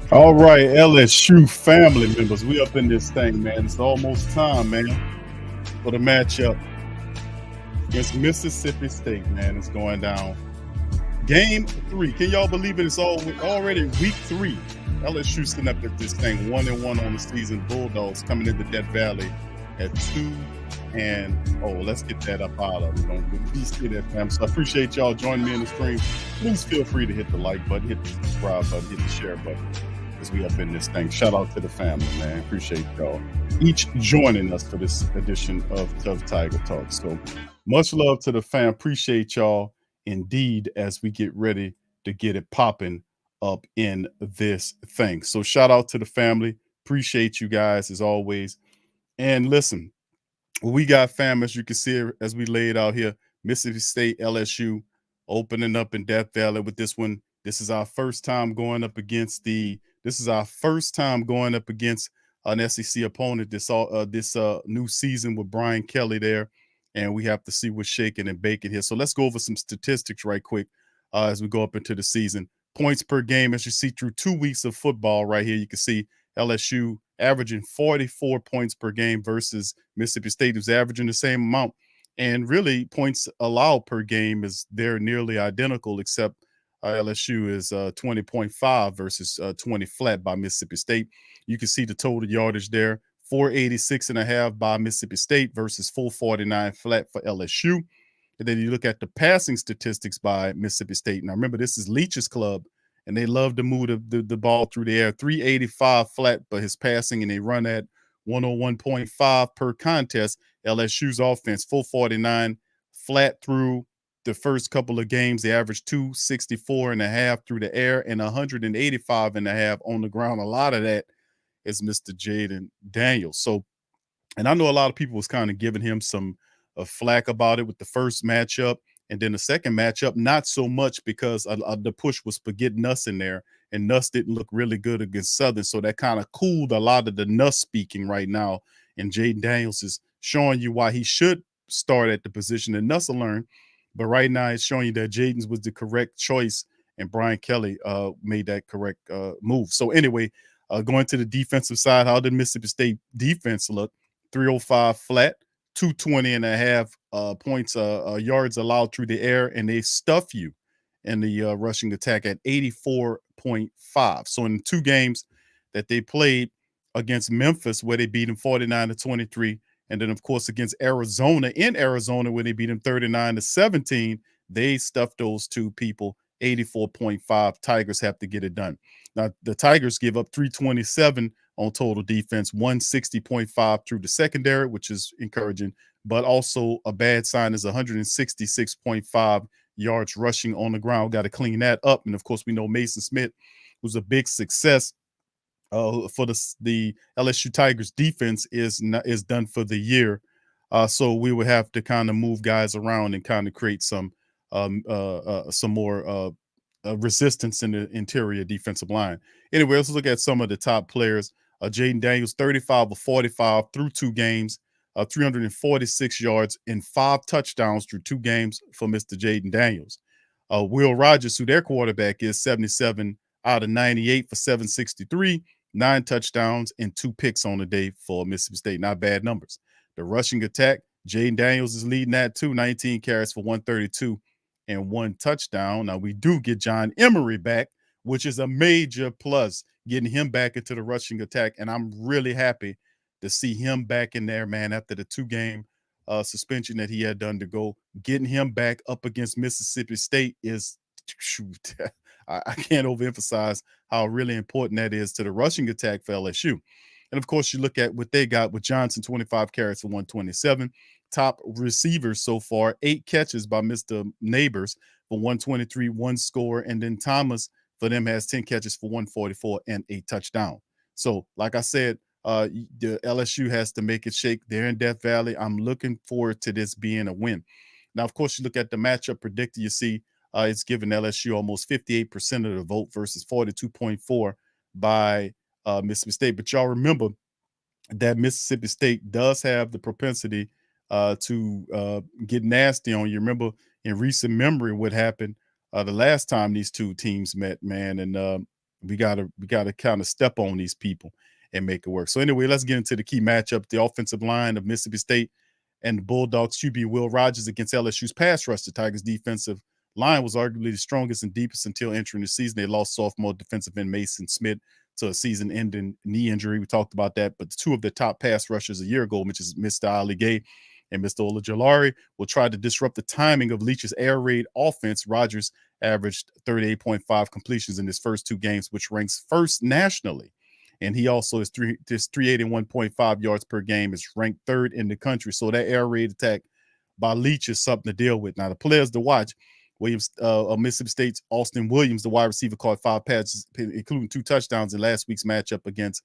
All right, LSU family members, we up in this thing, man. It's almost time, man, for the matchup against Mississippi State, man. It's going down. Game 3. Can y'all believe it? It's already week 3. LSU sitting up at this thing, 1-1 on the season. Bulldogs coming into Death Valley at 2. And let's get that up out of it. Don't be see that, fam. So I appreciate y'all joining me in the stream. Please feel free to hit the like button, hit the subscribe button, hit the share button as we up in this thing. Shout out to the family, man. Appreciate y'all each joining us for this edition of Tuff Tiger Talk. So much love to the fam. Appreciate y'all indeed as we get ready to get it popping up in this thing. So shout out to the family. Appreciate you guys as always. And listen, we got fam, as you can see, as we laid out here, Mississippi State, LSU opening up in Death Valley with this one. This is our first time going up against an SEC opponent this new season with Brian Kelly there, and we have to see what's shaking and baking here. So let's go over some statistics right quick as we go up into the season. Points per game, as you see through 2 weeks of football right here, you can see LSU averaging 44 points per game versus Mississippi State, who's averaging the same amount. And really, points allowed per game they're nearly identical, except LSU is 20.5 versus 20 flat by Mississippi State. You can see the total yardage there, 486.5 by Mississippi State versus 449 flat for LSU. And then you look at the passing statistics by Mississippi State. Now, remember, this is Leach's club, and they love to move the ball through the air. 385 flat for his passing, and they run at 101.5 per contest. LSU's offense, 449 flat through the first couple of games. They averaged 264.5 through the air and 185.5 on the ground. A lot of that is Mr. Jaden Daniels. So, and I know a lot of people was kind of giving him some flack about it with the first matchup. And then the second matchup, not so much because the push was for getting Nuss in there, and Nuss didn't look really good against Southern. So that kind of cooled a lot of the Nuss speaking right now. And Jaden Daniels is showing you why he should start at the position that Nuss will learn. But right now it's showing you that Jaden's was the correct choice, and Brian Kelly made that correct move. So anyway, going to the defensive side, how did Mississippi State defense look? 305 flat, 220.5 points, yards allowed through the air, and they stuff you in the rushing attack at 84.5. So in 2 games that they played against Memphis, where they beat them 49-23, and then of course against Arizona where they beat them 39-17, they stuffed those 2 people. 84.5. Tigers have to get it done. Now the Tigers give up 327 on total defense, 160.5 through the secondary, which is encouraging, but also a bad sign is 166.5 yards rushing on the ground. Got to clean that up. And of course, we know Mason Smith was a big success for the LSU Tigers defense is done for the year. So we would have to kind of move guys around and kind of create some more resistance in the interior defensive line. Anyway, let's look at some of the top players. Jaden Daniels, 35 of 45 through 2 games, 346 yards and 5 touchdowns through 2 games for Mr. Jaden Daniels. Will Rogers, who their quarterback is, 77 out of 98 for 763, 9 touchdowns and 2 picks on the day for Mississippi State. Not bad numbers. The rushing attack, Jaden Daniels is leading that too, 19 carries for 132 and 1 touchdown. Now we do get John Emery back, which is a major plus, getting him back into the rushing attack. And I'm really happy to see him back in there, man, after the 2-game suspension that he had done to go. Getting him back up against Mississippi State is, shoot, I can't overemphasize how really important that is to the rushing attack for LSU. And of course, you look at what they got with Johnson, 25 carries for 127. Top receivers so far, 8 catches by Mr. Neighbors for 123, 1 score. And then Thomas for them has 10 catches for 144 and a touchdown. So, like I said, the LSU has to make it shake. They're in Death Valley. I'm looking forward to this being a win. Now, of course, you look at the matchup predictor, you see it's given LSU almost 58% of the vote versus 42.4 by Mississippi State. But y'all remember that Mississippi State does have the propensity to get nasty on you. Remember in recent memory what happened the last time these 2 teams met, man, and We gotta kind of step on these people and make it work. So anyway, let's get into the key matchup. The offensive line of Mississippi State and the Bulldogs QB Will Rogers against LSU's pass rush. The Tigers' defensive line was arguably the strongest and deepest until entering the season. They lost sophomore defensive end Mason Smith to a season-ending knee injury. We talked about that, but two of the top pass rushers a year ago, which is Mr. Ali Gay and Mr. Olajalari, will try to disrupt the timing of Leach's air raid offense. Rogers averaged 38.5 completions in his first two games, which ranks first nationally. And he also is 381.5 yards per game, is ranked third in the country. So that air raid attack by Leach is something to deal with. Now, the players to watch: Williams, Mississippi State's Austin Williams, the wide receiver, caught 5 passes, including 2 touchdowns in last week's matchup against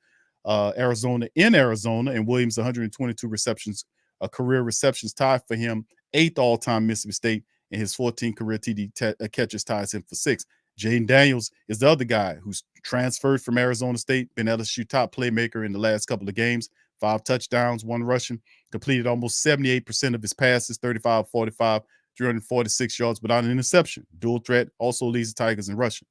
Arizona in Arizona. And Williams, 122 receptions, a career receptions tied for him, 8th all-time Mississippi State, and his 14 career TD catches ties him for 6. Jaden Daniels is the other guy who's transferred from Arizona State, been LSU top playmaker in the last couple of games, 5 touchdowns, 1 rushing, completed almost 78% of his passes, 35-45, 346 yards without an interception. Dual threat, also leads the Tigers in rushing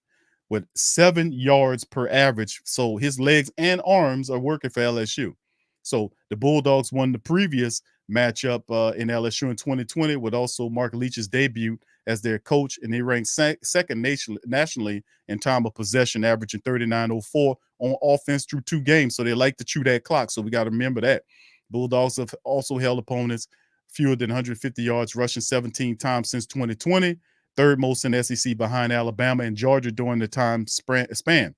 with 7 yards per average. So his legs and arms are working for LSU. So the Bulldogs won the previous matchup in LSU in 2020 with also Mike Leach's debut as their coach, and they ranked second nationally in time of possession, averaging 39.04 on offense through 2 games. So they like to chew that clock. So we got to remember that. Bulldogs have also held opponents fewer than 150 yards rushing 17 times since 2020, third most in SEC behind Alabama and Georgia during the time span.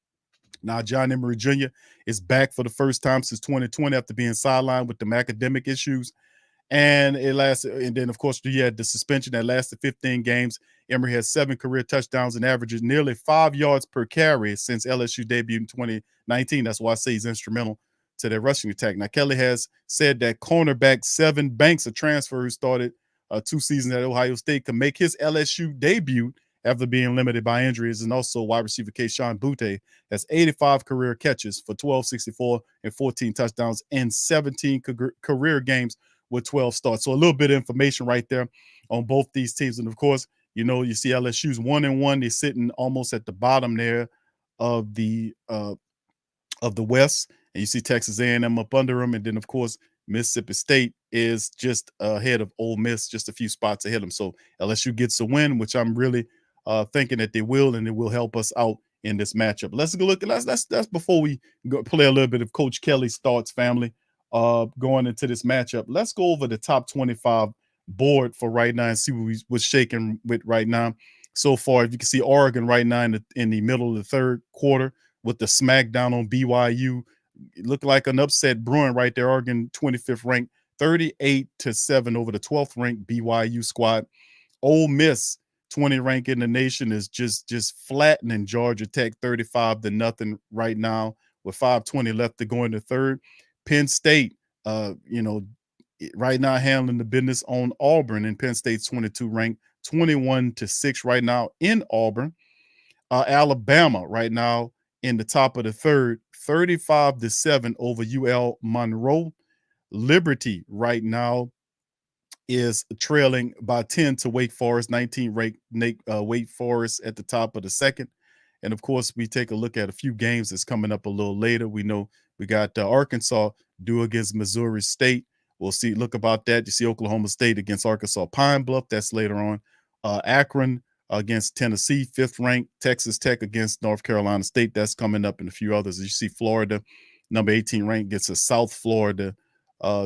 Now, John Emery Jr. is back for the first time since 2020 after being sidelined with some academic issues. And it lasted, and then of course you had the suspension that lasted 15 games. Emery has 7 career touchdowns and averages nearly 5 yards per carry since LSU debuted in 2019. That's why I say he's instrumental to their rushing attack. Now, Kelly has said that cornerback Sevyn Banks, a transfer who started 2 seasons at Ohio State, can make his LSU debut after being limited by injuries. And also wide receiver Keyshawn Butte has 85 career catches for 1,264 and 14 touchdowns in 17 career games with 12 starts. So a little bit of information right there on both these teams. And of course, you see LSU's 1-1. They're sitting almost at the bottom there of the West, and you see Texas A&M up under them, and then of course Mississippi State is just ahead of Ole Miss, just a few spots ahead of them. So LSU gets a win, which I'm really thinking that they will, and it will help us out in this matchup. Let's go look at that's before we go play a little bit of Coach Kelly's thoughts, family, going into this matchup. Let's go over the top 25 board for right now and see what's shaking with right now. So far, if you can see Oregon right now in the middle of the third quarter with the smackdown on BYU. It looked like an upset brewing right there. Oregon 25th ranked, 38-7 over the 12th ranked BYU squad. Ole Miss 20 ranked in the nation is just flattening Georgia Tech 35-0 right now with 5:20 left to go in the third. Penn State, right now handling the business on Auburn, and Penn State's 22 ranked, 21-6 right now in Auburn. Alabama right now in the top of the third, 35-7 over UL Monroe. Liberty right now is trailing by 10 to Wake Forest, 19 ranked Wake Forest at the top of the second. And of course, we take a look at a few games that's coming up a little later. We know we got Arkansas due against Missouri State. We'll see. Look about that. You see Oklahoma State against Arkansas Pine Bluff. That's later on. Akron against Tennessee, 5th ranked. Texas Tech against North Carolina State. That's coming up, and a few others. You see Florida, number 18 ranked, gets a South Florida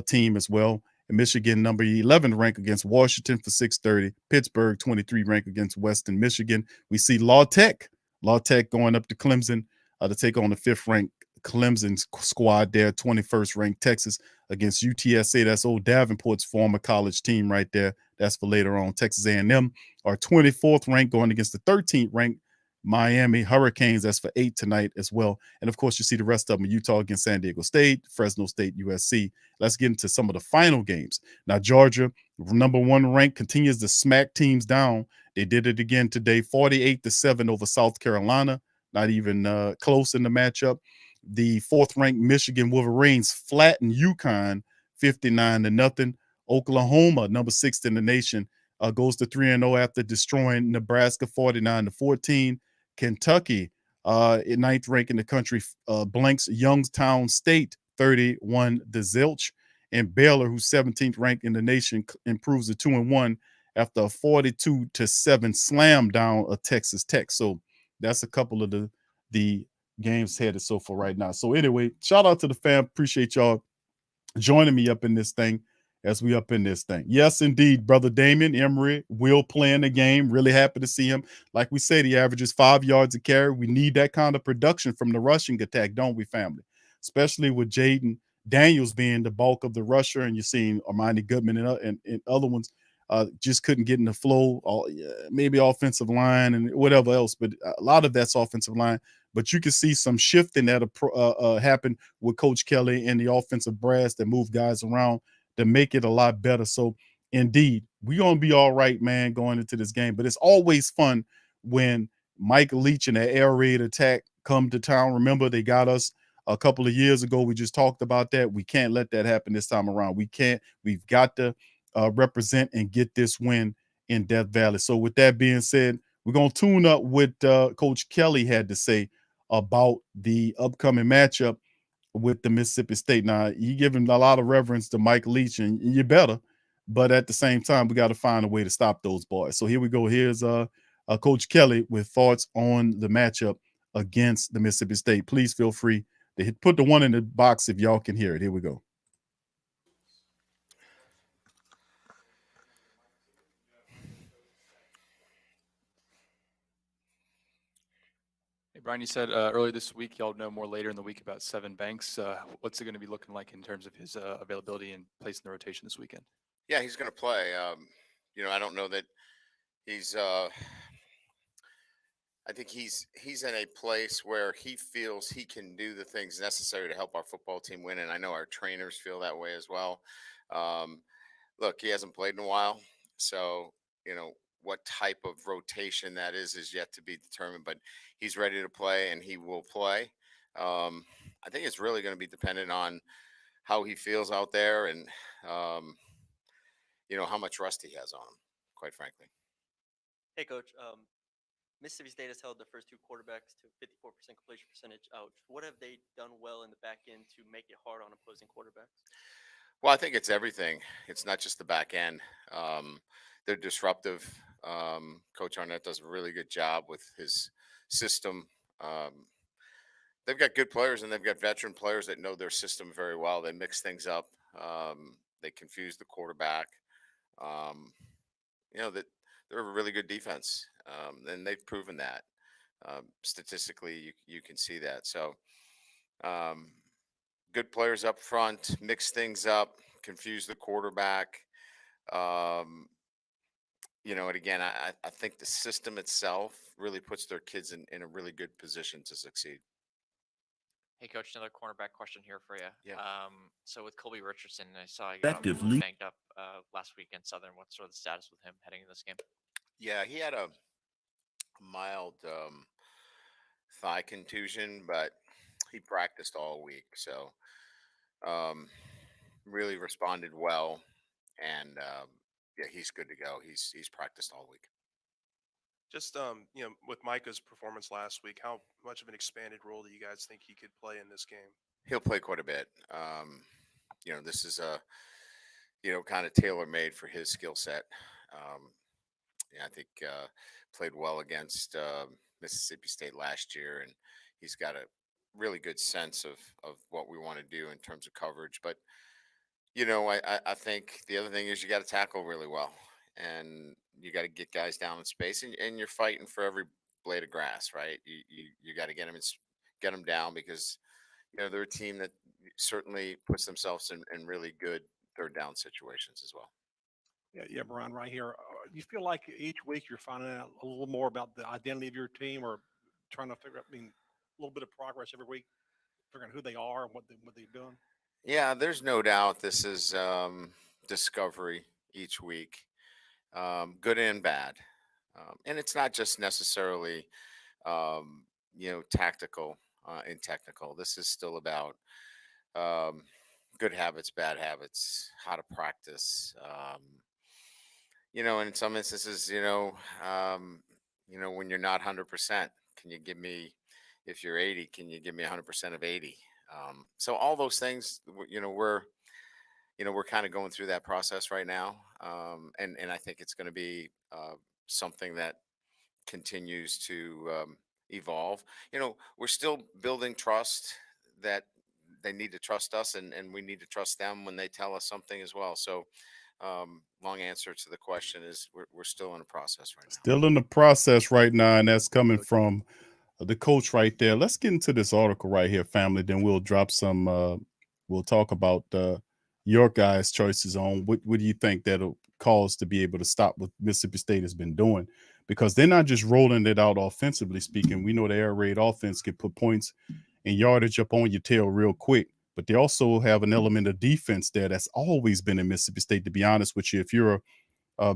team as well. And Michigan, number 11 ranked against Washington for 6:30. Pittsburgh, 23 ranked against Western Michigan. We see La Tech going up to Clemson to take on the 5th ranked Clemson squad there. 21st ranked Texas against UTSA. That's old Davenport's former college team right there. That's for later on. Texas A&M are 24th ranked going against the 13th ranked Miami Hurricanes. That's for 8 tonight as well. And of course, you see the rest of them: Utah against San Diego State, Fresno State, USC. Let's get into some of the final games. Now, Georgia, number 1 ranked, continues to smack teams down. They did it again today, 48-7 over South Carolina. Not even close in the matchup. The 4th ranked Michigan Wolverines flattened UConn 59-0. Oklahoma, number 6th in the nation, goes to 3-0 after destroying Nebraska 49-14. Kentucky in ninth rank in the country, blanks Youngstown State 31 to zilch. And Baylor, who's 17th ranked in the nation, improves to 2-1 after a 42-7 slam down of Texas Tech. So that's a couple of the games headed so far right now. So anyway, shout out to the fam. Appreciate y'all joining me up in this thing as we up in this thing. Yes, indeed, brother Damian Emery will play in the game. Really happy to see him. Like we said, he averages 5 yards a carry. We need that kind of production from the rushing attack, don't we, family? Especially with Jaden Daniels being the bulk of the rusher, and you're seeing Armani Goodman and other ones just couldn't get in the flow. Maybe offensive line and whatever else, but a lot of that's offensive line. But you can see some shifting that happen with Coach Kelly and the offensive brass that move guys around to make it a lot better. So, indeed, we're going to be all right, man, going into this game. But it's always fun when Mike Leach and the air raid attack come to town. Remember, they got us a couple of years ago. We just talked about that. We can't let that happen this time around. We can't. We've got to represent and get this win in Death Valley. So, with that being said, we're going to tune up what Coach Kelly had to say about the upcoming matchup with the Mississippi State. Now, you give him a lot of reverence to Mike Leach, and you better. But at the same time, we got to find a way to stop those boys. So here we go. Here's Coach Kelly with thoughts on the matchup against the Mississippi State. Please feel free to put the one in the box if y'all can hear it. Here we go. Hey, Brian, you said earlier this week y'all know more later in the week about Seven Banks. What's it going to be looking like in terms of his availability and place in the rotation this weekend? Yeah, he's going to play. I don't know that he's. I think he's in a place where he feels he can do the things necessary to help our football team win, and I know our trainers feel that way as well. Um, Look, he hasn't played in a while, so what type of rotation that is yet to be determined. But he's ready to play, and he will play. I think it's really going to be dependent on how he feels out there, and um, how much rust he has on him. Quite frankly. Hey, Coach. Mississippi State has held the first two quarterbacks to 54% completion percentage. What have they done well in the back end to make it hard on opposing quarterbacks? Well, I think it's everything. It's not just the back end. They're disruptive. Coach Arnett does a really good job with his system. Um, they've got good players and they've got veteran players that know their system very well. They mix things up. They confuse the quarterback. Um, that they're a really good defense, and they've proven that. Statistically, you can see that. So, um, good players up front, mix things up, confuse the quarterback. Um, and again, I think the system itself really puts their kids in a really good position to succeed. Hey, Coach, another cornerback question here for you. Yeah. So with Colby Richardson, I saw you got him banged up last week in Southern. What's sort of the status with him heading in this game? Yeah, he had a mild thigh contusion, but he practiced all week, so um, really responded well, and yeah, he's good to go. He's practiced all week. Just with Micah's performance last week, how much of an expanded role do you guys think he could play in this game? He'll play quite a bit. This is a kind of tailor made for his skill set. Um, yeah, I think played well against Mississippi State last year, and he's got a really good sense of what we want to do in terms of coverage. But I think the other thing is you got to tackle really well, and you got to get guys down in space, and you're fighting for every blade of grass, right? You got to get them down because they're a team that certainly puts themselves in really good third down situations as well. Yeah, Brian, right here. Do you feel like each week you're finding out a little more about the identity of your team, or trying to figure out, a little bit of progress every week, figuring out who they are and what they're doing? Yeah, there's no doubt this is discovery each week, good and bad. And it's not just necessarily, tactical and technical. This is still about um, good habits, bad habits, how to practice. In some instances, when you're not 100%, can you give me, if you're 80, can you give me 100% of 80? So all those things, we're kind of going through that process right now. And I think it's going to be something that continues to evolve. We're still building trust, that they need to trust us, and we need to trust them when they tell us something as well. So long answer to the question is we're still in a process right now. Still in the process right now, and that's coming from the coach right there. Let's get into this article right here, family. Then we'll drop some. We'll talk about your guys' choices on what do you think that'll cause to be able to stop what Mississippi State has been doing, because they're not just rolling it out offensively speaking. We know the air raid offense can put points and yardage up on your tail real quick, but they also have an element of defense there that's always been in Mississippi State. To be honest with you, if you're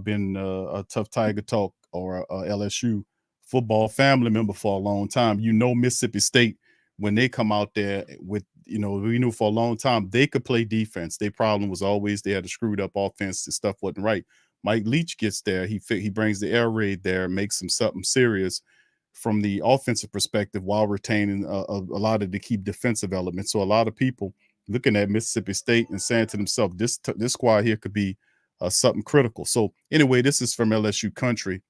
been a Tough Tiger Talk or a LSU football family member for a long time, Mississippi State, when they come out there with, we knew for a long time they could play defense. Their problem was always they had a screwed up offense. The stuff wasn't right. Mike Leach gets there. He brings the air raid there, makes them something serious from the offensive perspective while retaining a lot of the key defensive elements. So a lot of people looking at Mississippi State and saying to themselves, this squad here could be something critical. So anyway, this is from LSU Country.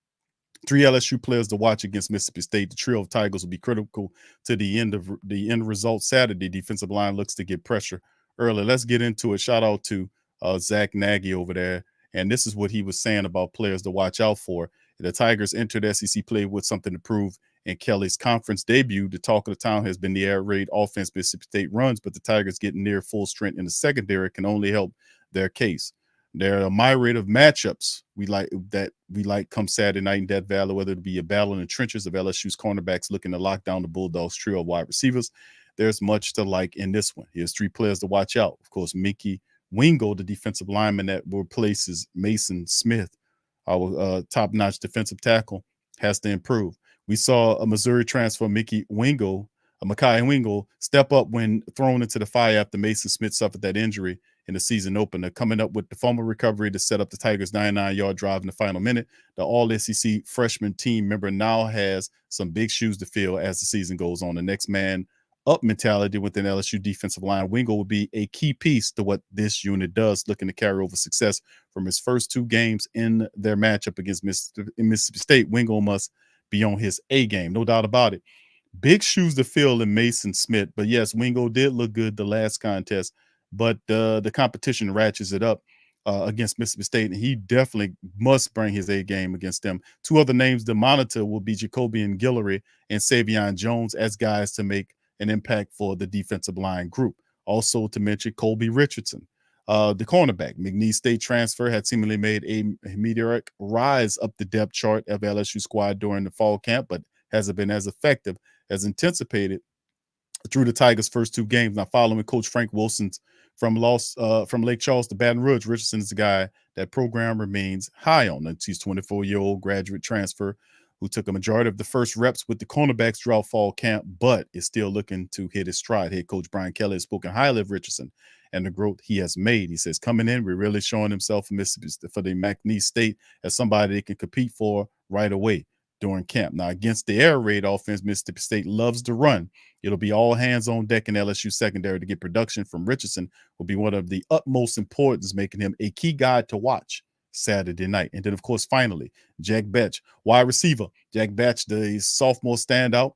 3 LSU players to watch against Mississippi State. The trio of Tigers will be critical to the end result Saturday. Defensive line looks to get pressure early. Let's get into it. Shout out to Zach Nagy over there. And this is what he was saying about players to watch out for. The Tigers entered SEC play with something to prove in Kelly's conference debut. The talk of the town has been the air raid offense Mississippi State runs, but the Tigers getting near full strength in the secondary can only help their case. There are a myriad of matchups we like come Saturday night in Death Valley, whether it be a battle in the trenches of LSU's cornerbacks looking to lock down the Bulldogs trio of wide receivers. There's much to like in this one. Here's 3 players to watch out. Of course, Mickey Wingo, the defensive lineman that replaces Mason Smith, our top-notch defensive tackle, has to improve. We saw a Missouri transfer, Makai Wingo, step up when thrown into the fire after Mason Smith suffered that injury in the season opener, coming up with the fumble recovery to set up the Tigers' 99-yard drive in the final minute. The All-SEC freshman team member now has some big shoes to fill as the season goes on. The next man up mentality within LSU defensive line, Wingo will be a key piece to what this unit does, looking to carry over success from his first 2 games in their matchup against Mississippi State. Wingo must be on his A game, no doubt about it. Big shoes to fill in Mason Smith, but yes, Wingo did look good the last contest, but the competition ratchets it up against Mississippi State, and he definitely must bring his A game against them. 2 other names to monitor will be Jacobian Guillory and Savion Jones as guys to make an impact for the defensive line group. Also to mention Colby Richardson, the cornerback. McNeese State transfer had seemingly made a meteoric rise up the depth chart of LSU squad during the fall camp, but hasn't been as effective as anticipated through the Tigers' first 2 games. Now, following Coach Frank Wilson's from Lake Charles to Baton Rouge, Richardson is the guy that program remains high on. He's 24-year-old graduate transfer who took a majority of the first reps with the cornerbacks throughout fall camp, but is still looking to hit his stride. Head coach Brian Kelly has spoken highly of Richardson and the growth he has made. He says, coming in, we're really showing himself for the McNeese State as somebody they can compete for right away during camp. Now, against the air raid offense, Mississippi State loves to run. It'll be all hands on deck in LSU secondary to get production from Richardson will be one of the utmost importance, making him a key guy to watch Saturday night. And then, of course, finally, Jack Batch, wide receiver. Jack Batch, the sophomore standout,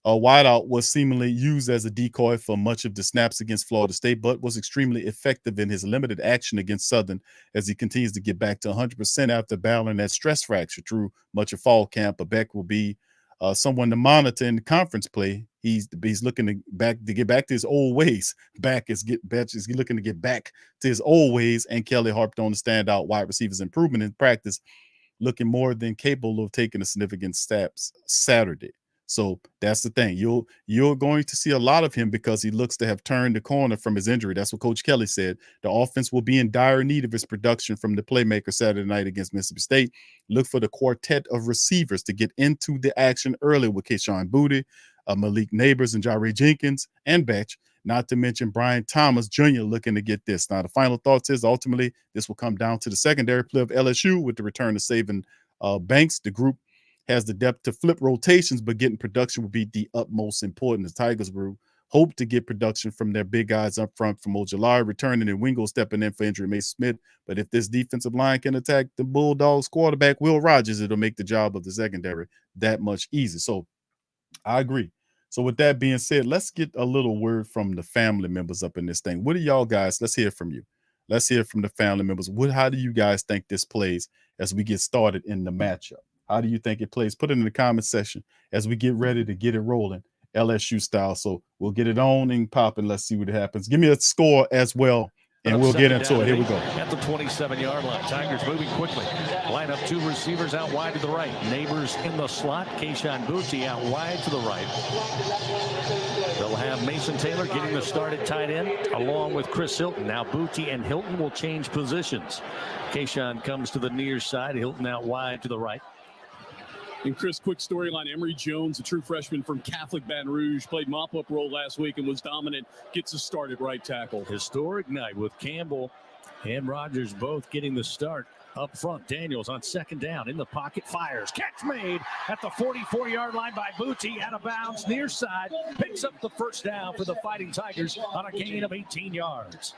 wideout, was seemingly used as a decoy for much of the snaps against Florida State, but was extremely effective in his limited action against Southern as he continues to get back to 100% after battling that stress fracture through much of fall camp. But Beck will be someone to monitor in the conference play. He's looking to get back to his old ways. Batch is looking to get back to his old ways, and Kelly harped on the standout wide receivers improvement in practice, looking more than capable of taking a significant steps Saturday. So that's the thing. You're going to see a lot of him because he looks to have turned the corner from his injury. That's what Coach Kelly said. The offense will be in dire need of his production from the playmaker Saturday night against Mississippi State. Look for the quartet of receivers to get into the action early with Keyshawn Booty, Malik Neighbors, and Jare Jenkins, and Batch, not to mention Brian Thomas Jr. looking to get this. Now, the final thoughts is ultimately this will come down to the secondary play of LSU with the return of Saban Banks. The group has the depth to flip rotations, but getting production would be the utmost important. The Tigers will hope to get production from their big guys up front, from Ojolari returning and Wingo stepping in for injury, Mason Smith. But if this defensive line can attack the Bulldogs quarterback, Will Rogers, it'll make the job of the secondary that much easier. So I agree. So with that being said, let's get a little word from the family members up in this thing. What do y'all guys? Let's hear from you. Let's hear from the family members. How do you guys think this plays as we get started in the matchup? How do you think it plays? Put it in the comment section as we get ready to get it rolling, LSU style. So we'll get it on and popping. Let's see what happens. Give me a score as well, and we'll get into it. Here we go. At the 27-yard line, Tigers moving quickly. Line up 2 receivers out wide to the right. Neighbors in the slot. Keyshawn Booty out wide to the right. They'll have Mason Taylor getting the start at tight end, along with Chris Hilton. Now Booty and Hilton will change positions. Keyshawn comes to the near side. Hilton out wide to the right. And Chris, quick storyline. Emory Jones, a true freshman from Catholic Baton Rouge, played mop-up role last week and was dominant. Gets us started right tackle. Historic night with Campbell and Rogers both getting the start up front. Daniels on second down in the pocket, fires. Catch made at the 44-yard line by Booty, out of bounds, near side. Picks up the first down for the Fighting Tigers on a gain of 18 yards.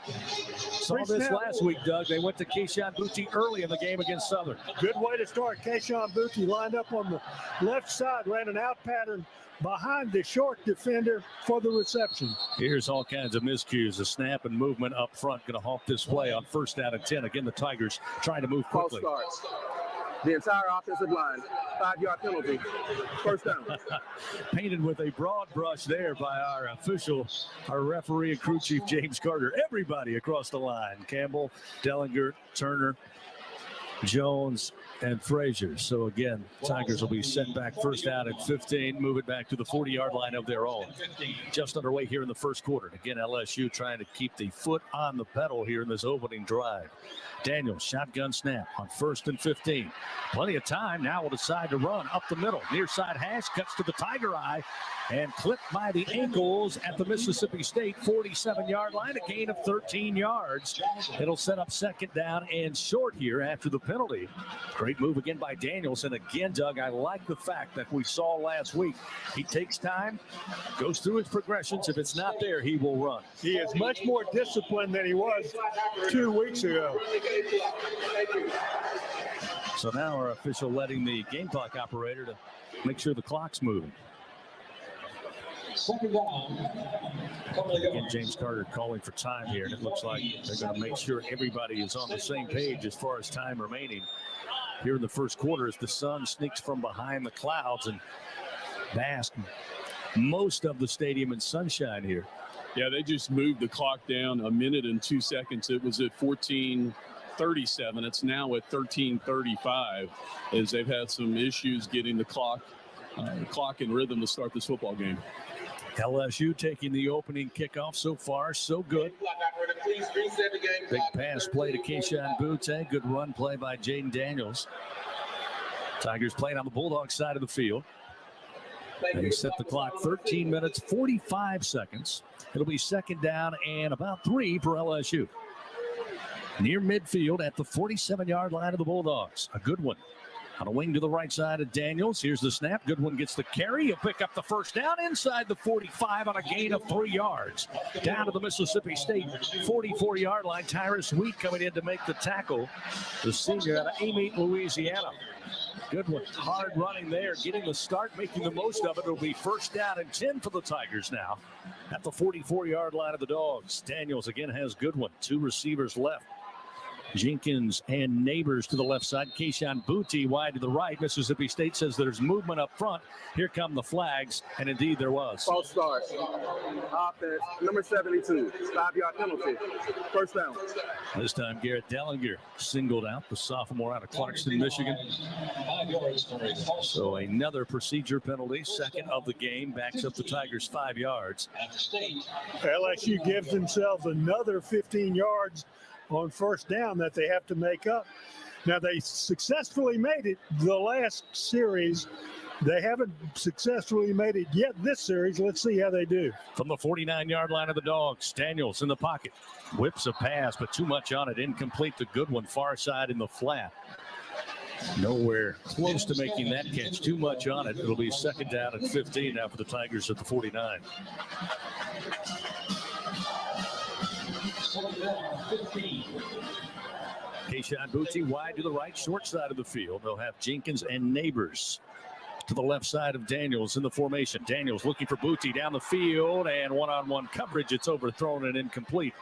Saw this last week, Doug. They went to Keyshawn Booty early in the game against Southern. Good way to start. Keyshawn Booty lined up on the left side, ran an out pattern behind the short defender for the reception. Here's all kinds of miscues. A snap and movement up front. Going to halt this play on 1st down and 10. Again, the Tigers trying to move quickly. The entire offensive line, 5-yard penalty, 1st down. Painted with a broad brush there by our official, our referee and crew chief, James Carter. Everybody across the line. Campbell, Dellinger, Turner, Jones, and Frazier. So again, Tigers will be set back 1st down and 15, move it back to the 40-yard line of their own. Just underway here in the 1st quarter. Again, LSU trying to keep the foot on the pedal here in this opening drive. Daniels, shotgun snap on 1st and 15. Plenty of time. Now will decide to run up the middle. Near side hash, cuts to the Tiger eye, and clipped by the ankles at the Mississippi State 47-yard line, a gain of 13 yards. It'll set up 2nd down and short here after the penalty. Great move again by Daniels. And again, Doug, I like the fact that we saw last week. He takes time, goes through his progressions. If it's not there, he will run. He is much more disciplined than he was 2 weeks ago. So now our official letting the game clock operator to make sure the clock's moving. Again, James Carter calling for time here, and it looks like they're going to make sure everybody is on the same page as far as time remaining here in the 1st quarter as the sun sneaks from behind the clouds and basks most of the stadium in sunshine here. Yeah, they just moved the clock down 1 minute and 2 seconds. It was at 14:37. It's now at 13:35 as they've had some issues getting the clock in rhythm to start this football game. LSU taking the opening kickoff. So far, so good. Big pass play to Keyshawn Booty. Good run play by Jaden Daniels. Tigers playing on the Bulldogs side of the field. They set the clock 13 minutes, 45 seconds. It'll be 2nd down and about 3 for LSU. Near midfield at the 47-yard line of the Bulldogs. A good one. On a wing to the right side of Daniels. Here's the snap. Goodwin gets the carry. He'll pick up the 1st down inside the 45 on a gain of 3 yards. Down to the Mississippi State 44-yard line. Tyrus Wheat coming in to make the tackle. The senior out of Amite, Louisiana. Goodwin hard running there, getting the start, making the most of it. It'll be 1st down and 10 for the Tigers now at the 44-yard line of the Dogs. Daniels again has Goodwin. 2 receivers left. Jenkins and Neighbors to the left side. Keyshawn Booty wide to the right. Mississippi State says there's movement up front. Here come the flags, and indeed there was. False start. Offense, number 72, 5-yard penalty, 1st down. This time Garrett Dellinger singled out, the sophomore out of Clarkston, Michigan. So another procedure penalty, 2nd of the game, backs up the Tigers 5 yards. LSU gives themselves another 15 yards on 1st down that they have to make up. Now, they successfully made it the last series. They haven't successfully made it yet this series. Let's see how they do. From the 49-yard line of the Dogs, Daniels in the pocket. Whips a pass, but too much on it. Incomplete to Goodwin, far side in the flat. Nowhere close to making that catch. Too much on it. It'll be second down and 15 now for the Tigers at the 49. Keyshawn Booty wide to the right, short side of the field. They'll have Jenkins and Neighbors to the left side of Daniels in the formation. Daniels looking for Booty down the field, and one-on-one coverage. It's overthrown and incomplete.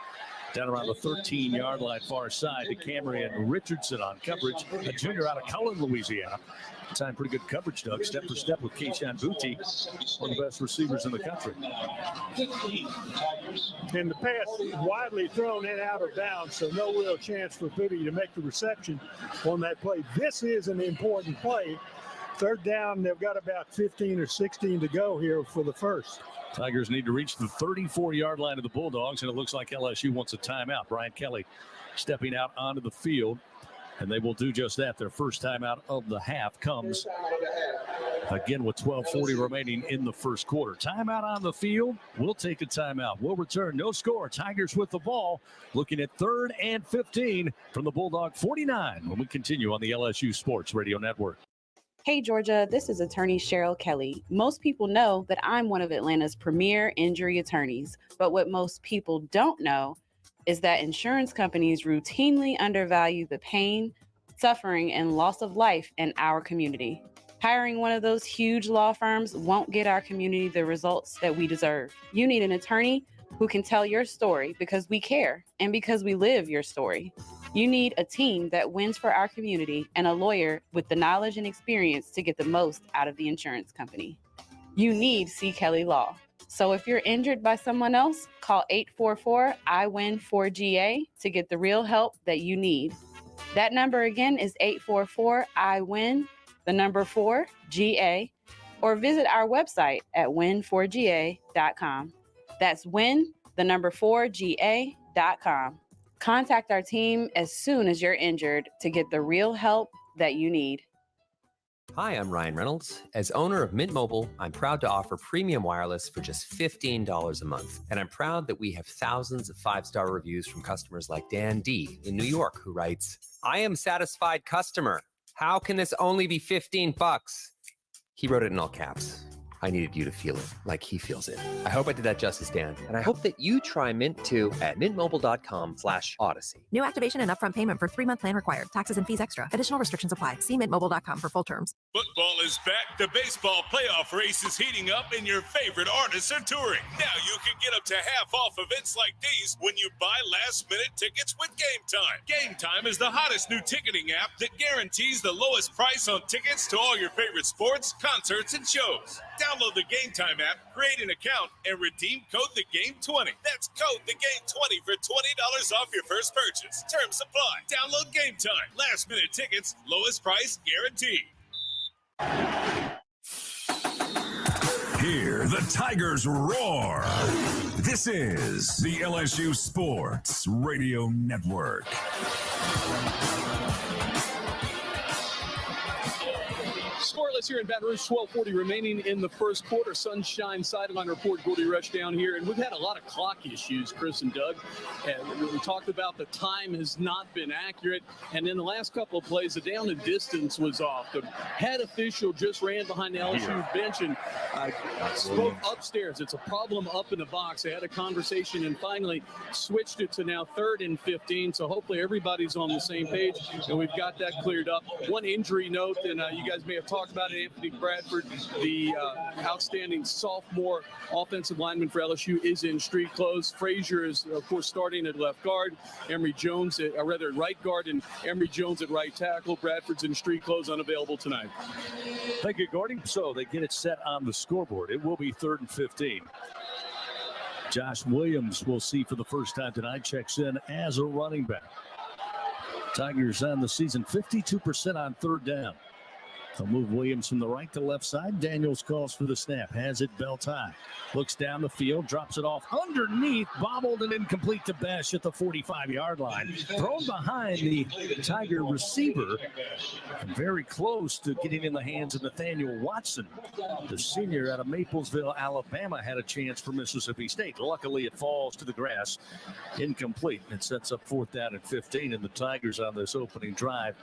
Down around the 13-yard line, far side to Camryn Richardson on coverage. A junior out of Cullen, Louisiana. Time pretty good coverage, Doug. Step for step with Keyshawn Booty, one of the best receivers in the country. And the pass widely thrown and out of bounds, so no real chance for Booty to make the reception on that play. This is an important play. Third down, they've got about 15 or 16 to go here for the first. Tigers need to reach the 34-yard line of the Bulldogs, and it looks like LSU wants a timeout. Brian Kelly stepping out onto the field, and they will do just that. Their first timeout of the half comes again with 12:40 remaining in the first quarter. Timeout on the field. We'll take a timeout. We'll return. No score. Tigers with the ball. Looking at 3rd and 15 from the Bulldog 49 when we continue on the LSU Sports Radio Network. Hey, Georgia, this is attorney Cheryl Kelly. Most people know that I'm one of Atlanta's premier injury attorneys, but what most people don't know is that insurance companies routinely undervalue the pain, suffering, and loss of life in our community. Hiring one of those huge law firms won't get our community the results that we deserve. You need an attorney who can tell your story because we care and because we live your story. You need a team that wins for our community and a lawyer with the knowledge and experience to get the most out of the insurance company. You need C. Kelly Law. So if you're injured by someone else, call 844-I-WIN-4GA to get the real help that you need. That number again is 844-I-WIN-4GA, or visit our website at win4ga.com. That's win4ga.com. Contact our team as soon as you're injured to get the real help that you need. Hi, I'm Ryan Reynolds. As owner of Mint Mobile, I'm proud to offer premium wireless for just $15 a month. And I'm proud that we have thousands of 5-star reviews from customers like Dan D. in New York, who writes, "I am satisfied customer. How can this only be $15? He wrote it in all caps. I needed you to feel it like he feels it. I hope I did that justice, Dan. And I hope that you try Mint too at mintmobile.com/Odyssey. New activation and upfront payment for 3-month plan required. Taxes and fees extra. Additional restrictions apply. See mintmobile.com for full terms. Football is back. The baseball playoff race is heating up and your favorite artists are touring. Now you can get up to half off events like these when you buy last-minute tickets with Game Time. Game Time is the hottest new ticketing app that guarantees the lowest price on tickets to all your favorite sports, concerts, and shows. Download the Game Time app, create an account, and redeem code TheGame20. That's code TheGame20 for $20 off your first purchase. Terms apply. Download Game Time. Last-minute tickets, lowest price guaranteed. Hear the Tigers roar. This is the LSU Sports Radio Network. Scoreless here in Baton Rouge, 12:40 remaining in the first quarter. Sunshine sideline report, Gordy Rush down here. And we've had a lot of clock issues, Chris and Doug. And we talked about the time has not been accurate. And in the last couple of plays, the down and distance was off. The head official just ran behind the LSU bench and spoke upstairs. It's a problem up in the box. They had a conversation and finally switched it to now 3rd and 15. So hopefully everybody's on the same page, and we've got that cleared up. One injury note, and you guys may have talked about it, Anthony Bradford, the outstanding sophomore offensive lineman for LSU, is in street clothes. Frazier is, of course, starting at left guard. Emory Jones, at right guard, and Emory Jones at right tackle. Bradford's in street clothes, unavailable tonight. Thank you, Gordy. So they get it set on the scoreboard. It will be 3rd and 15. Josh Williams, we'll see for the first time tonight, checks in as a running back. Tigers on the season 52% on 3rd down. They'll move Williams from the right to left side. Daniels calls for the snap, has it belt high. Looks down the field, drops it off underneath, bobbled and incomplete to Besh at the 45-yard line. Thrown behind the Tiger receiver. Very close to getting in the hands of Nathaniel Watson. The senior out of Maplesville, Alabama, had a chance for Mississippi State. Luckily, it falls to the grass. Incomplete. It sets up 4th down and 15, and the Tigers on this opening drive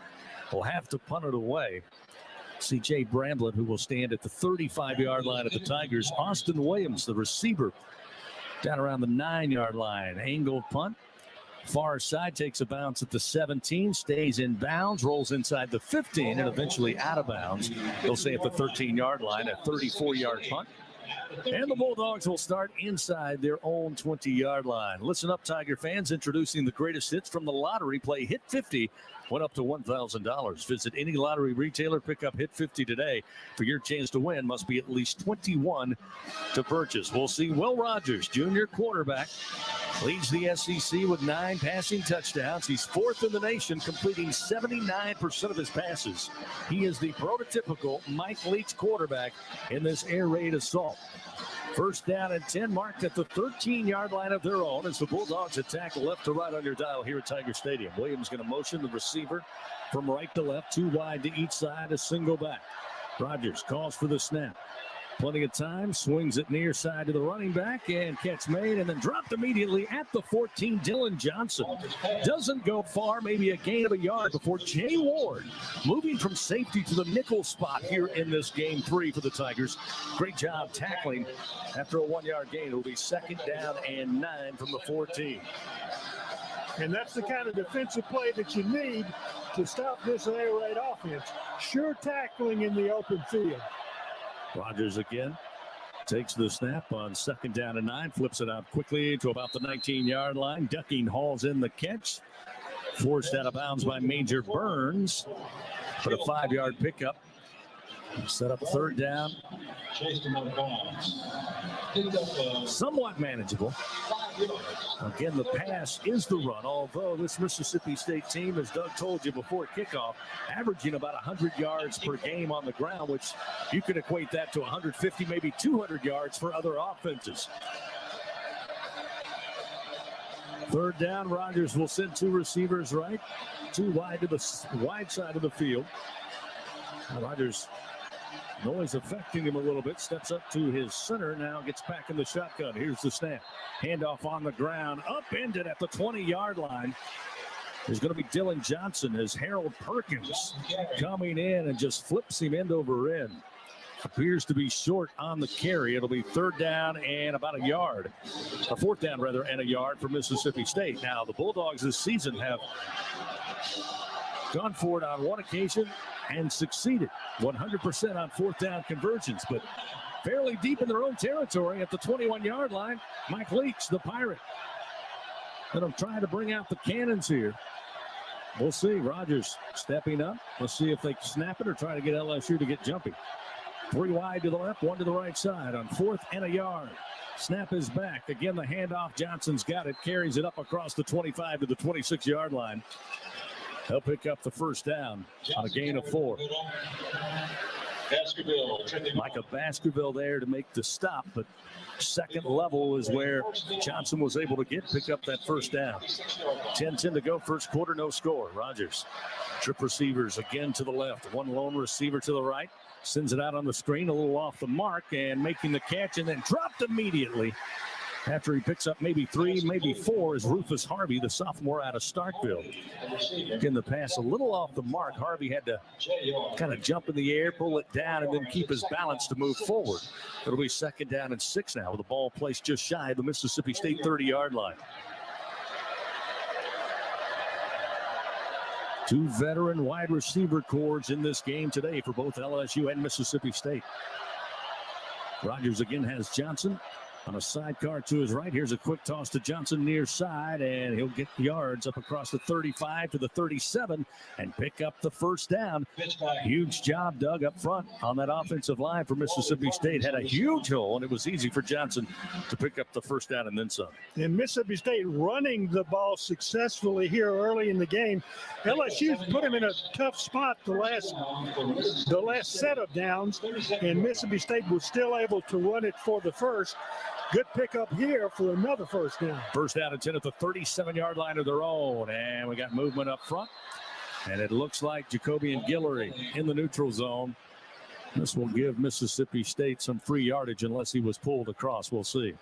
will have to punt it away. C.J. Bramblett, who will stand at the 35-yard line of the Tigers. Austin Williams, the receiver, down around the 9-yard line. Angled punt. Far side takes a bounce at the 17, stays in bounds, rolls inside the 15, and eventually out of bounds. They'll say at the 13-yard line, a 34-yard punt. And the Bulldogs will start inside their own 20-yard line. Listen up, Tiger fans. Introducing the greatest hits from the lottery. Play Hit 50. Went up to $1,000. Visit any lottery retailer. Pick up Hit 50 today. For your chance to win, must be at least 21 to purchase. We'll see Will Rogers, junior quarterback, leads the SEC with 9 passing touchdowns. He's 4th in the nation, completing 79% of his passes. He is the prototypical Mike Leach quarterback in this air raid assault. First down and 10, marked at the 13-yard line of their own as the Bulldogs attack left to right on your dial here at Tiger Stadium. Williams going to motion the receiver from right to left, 2 wide to each side, a single back. Rogers calls for the snap. Plenty of time, swings it near side to the running back, and catch made, and then dropped immediately at the 14. Dylan Johnson doesn't go far, maybe a gain of a yard before Jay Ward moving from safety to the nickel spot here in this game 3 for the Tigers. Great job tackling after a 1-yard gain. It'll be 2nd down and 9 from the 14. And that's the kind of defensive play that you need to stop this air raid offense. Sure tackling in the open field. Rogers again takes the snap on 2nd down and 9, flips it out quickly to about the 19-yard line. Ducking hauls in the catch. Forced out of bounds by Major Burns. But a 5-yard pickup. Set up 3rd down. Somewhat manageable. Again, the pass is the run, although this Mississippi State team, as Doug told you before kickoff, averaging about 100 yards per game on the ground, which you could equate that to 150, maybe 200 yards for other offenses. 3rd down, Rogers will send 2 receivers right, 2 wide to the wide side of the field. Rogers, noise affecting him a little bit, steps up to his center, now gets back in the shotgun. Here's the snap. Handoff on the ground, upended at the 20-yard line. There's going to be Dylan Johnson as Harold Perkins coming in and just flips him end over end. Appears to be short on the carry. It'll be 3rd down and about a yard. A 4th down, rather, and a yard for Mississippi State. Now, the Bulldogs this season have gone for it on one occasion and succeeded 100% on 4th down conversions, but fairly deep in their own territory at the 21-yard line. Mike Leach, the Pirate. And I'm trying to bring out the cannons here. We'll see. Rogers stepping up. Let's see if they snap it or try to get LSU to get jumpy. 3 wide to the left, 1 to the right side on 4th and a yard. Snap is back. Again, the handoff. Johnson's got it. Carries it up across the 25 to the 26-yard line. They'll pick up the 1st down on a gain of 4. Micah Baskerville there to make the stop, but 2nd level is where Johnson was able to pick up that 1st down. 10-10 to go, 1st quarter, no score. Rogers, trip receivers again to the left, 1 lone receiver to the right, sends it out on the screen, a little off the mark, and making the catch, and then dropped immediately after he picks up maybe 3, maybe 4 is Rufus Harvey, the sophomore out of Starkville. Again, the pass a little off the mark. Harvey had to kind of jump in the air, pull it down, and then keep his balance to move forward. It'll be 2nd down and 6 now with the ball placed just shy of the Mississippi State 30-yard line. 2 veteran wide receiver corps in this game today for both LSU and Mississippi State. Rogers again has Johnson on a sidecar to his right. Here's a quick toss to Johnson near side, and he'll get yards up across the 35 to the 37 and pick up the 1st down. Huge job, Doug, up front on that offensive line for Mississippi State. Had a huge hole, and it was easy for Johnson to pick up the 1st down and then some. And Mississippi State running the ball successfully here early in the game. LSU's put him in a tough spot the last set of downs, and Mississippi State was still able to run it for the 1st. Good pickup here for another 1st down. 1st down and 10 at the 37-yard line of their own. And we got movement up front. And it looks like Jacobian Guillory in the neutral zone. This will give Mississippi State some free yardage unless he was pulled across. We'll see.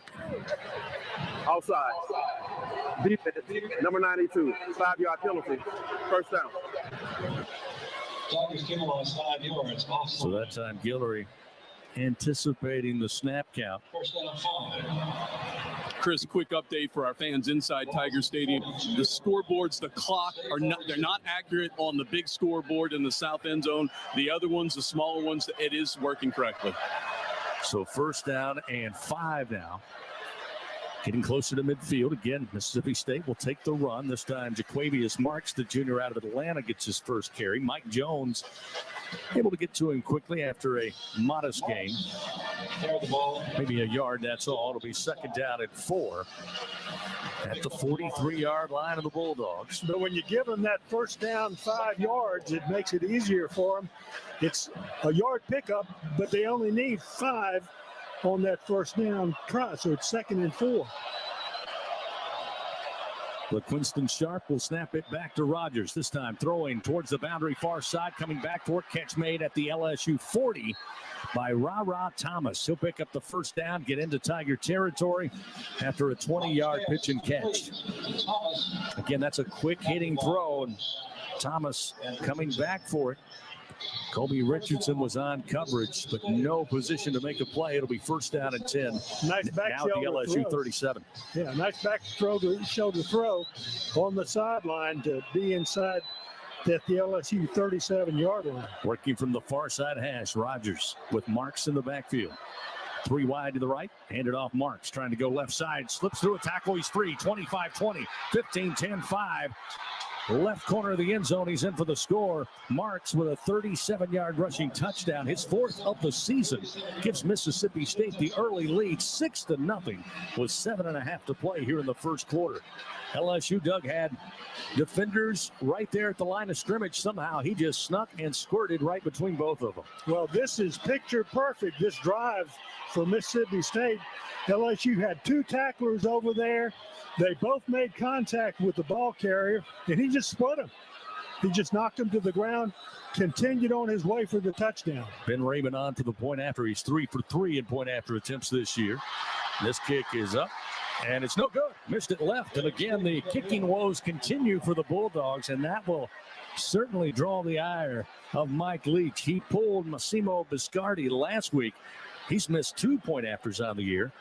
Outside. Defense, number 92. 5-yard penalty. 1st down. So that time, Guillory anticipating the snap count. Chris, quick update for our fans inside Tiger Stadium. The scoreboards, the clock they're not accurate on the big scoreboard in the south end zone. The other ones, the smaller ones, it is working correctly. So 1st down and 5 now. Getting closer to midfield. Again, Mississippi State will take the run. This time, Jaquavius Marks, the junior out of Atlanta, gets his first carry. Mike Jones able to get to him quickly after a modest gain. Maybe a yard, that's all. It'll be 2nd down and 4 at the 43-yard line of the Bulldogs. But when you give them that 1st down 5 yards, it makes it easier for them. It's a yard pickup, but they only need 5 on that 1st down try, so it's 2nd and 4. Quinston Sharp will snap it back to Rogers. This time throwing towards the boundary far side, coming back for it. Catch made at the LSU 40 by Ra Thomas. He'll pick up the 1st down, get into Tiger territory after a 20-yard pitch and catch. Again, that's a quick hitting throw, and Thomas coming back for it. Kobe Richardson was on coverage, but no position to make a play. It'll be 1st down and 10. Nice back now at the LSU throw. 37. Yeah, nice back shoulder throw on the sideline to be inside at the LSU 37-yard line. Working from the far side hash, Rogers with Marks in the backfield. 3 wide to the right, handed off Marks, trying to go left side, slips through a tackle, he's free, 25-20, 15-10-5. Left corner of the end zone, he's in for the score. Marks with a 37-yard rushing touchdown, his 4th of the season, gives Mississippi State the early lead, 6-0, with 7.5 to play here in the 1st quarter. LSU, Doug, had defenders right there at the line of scrimmage. Somehow he just snuck and squirted right between both of them. Well, this is picture perfect, this drive for Mississippi State. LSU had 2 tacklers over there. They both made contact with the ball carrier, and he just split him. He just knocked him to the ground, continued on his way for the touchdown. Ben Raymond on for the point after. He's 3 for 3 in point after attempts this year. This kick is up, and it's no good. Missed it left, and again, the kicking woes continue for the Bulldogs, and that will certainly draw the ire of Mike Leach. He pulled Massimo Biscardi last week. He's missed 2 point afters on the year.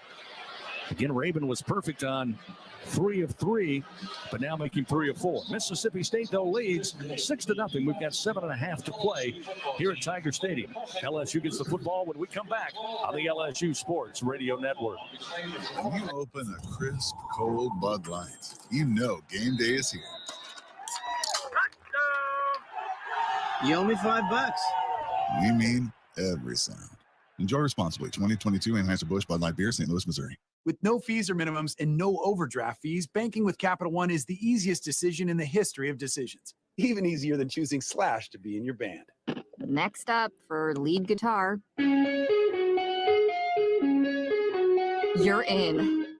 Again, Raven was perfect on 3 of 3, but now making 3 of 4. Mississippi State, though, leads 6-0. We've got 7.5 to play here at Tiger Stadium. LSU gets the football when we come back on the LSU Sports Radio Network. When you open a crisp, cold Bud Light, you know game day is here. You owe me $5. We mean every sound. Enjoy responsibly. 2022 Anheuser-Busch Bud Light Beer, St. Louis, Missouri. With no fees or minimums and no overdraft fees, banking with Capital One is the easiest decision in the history of decisions. Even easier than choosing Slash to be in your band. Next up for lead guitar. You're in.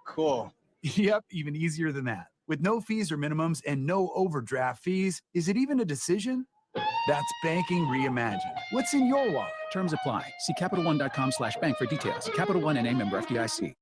Cool. Yep, even easier than that. With no fees or minimums and no overdraft fees, is it even a decision? That's banking reimagined. What's in your wallet? Terms apply. See CapitalOne.com/bank for details. Capital One NA, member FDIC.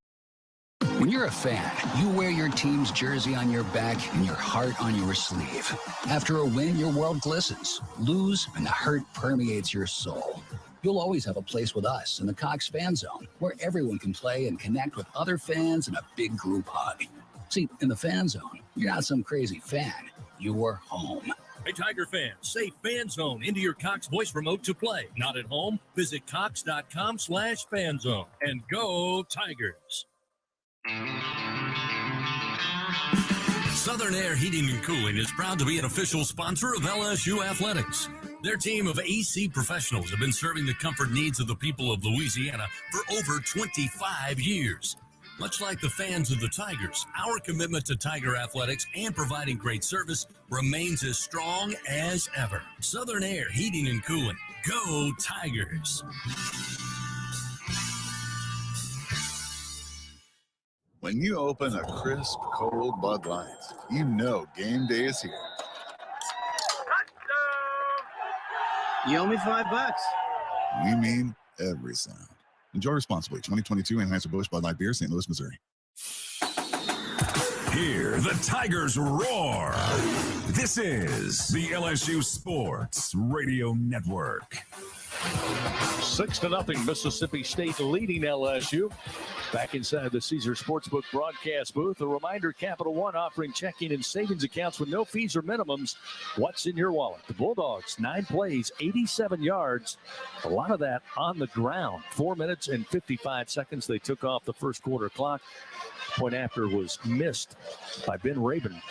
When you're a fan, you wear your team's jersey on your back and your heart on your sleeve. After a win, your world glistens. Lose, and the hurt permeates your soul. You'll always have a place with us in the Cox Fan Zone, where everyone can play and connect with other fans in a big group hug. See, in the Fan Zone, you're not some crazy fan. You're home. Hey, Tiger fans, say Fan Zone into your Cox voice remote to play. Not at home? Visit cox.com/fanzone and go Tigers. Southern Air Heating and Cooling is proud to be an official sponsor of LSU Athletics. Their team of AC professionals have been serving the comfort needs of the people of Louisiana for over 25 years. Much like the fans of the Tigers, our commitment to Tiger athletics and providing great service remains as strong as ever. Southern Air Heating and Cooling. Go Tigers! When you open a crisp, cold Bud Light, you know game day is here. You owe me $5. We mean every sound. Enjoy responsibly. 2022 Anheuser-Busch Bud Light Beer, St. Louis, Missouri. Hear the Tigers roar. This is the LSU Sports Radio Network. 6-0, Mississippi State leading LSU. Back inside the Caesar Sportsbook broadcast booth. A reminder, Capital One offering checking and savings accounts with no fees or minimums. What's in your wallet? The Bulldogs, 9 plays, 87 yards. A lot of that on the ground. 4 minutes and 55 seconds. They took off the first quarter clock. Point after was missed by Ben Rabin.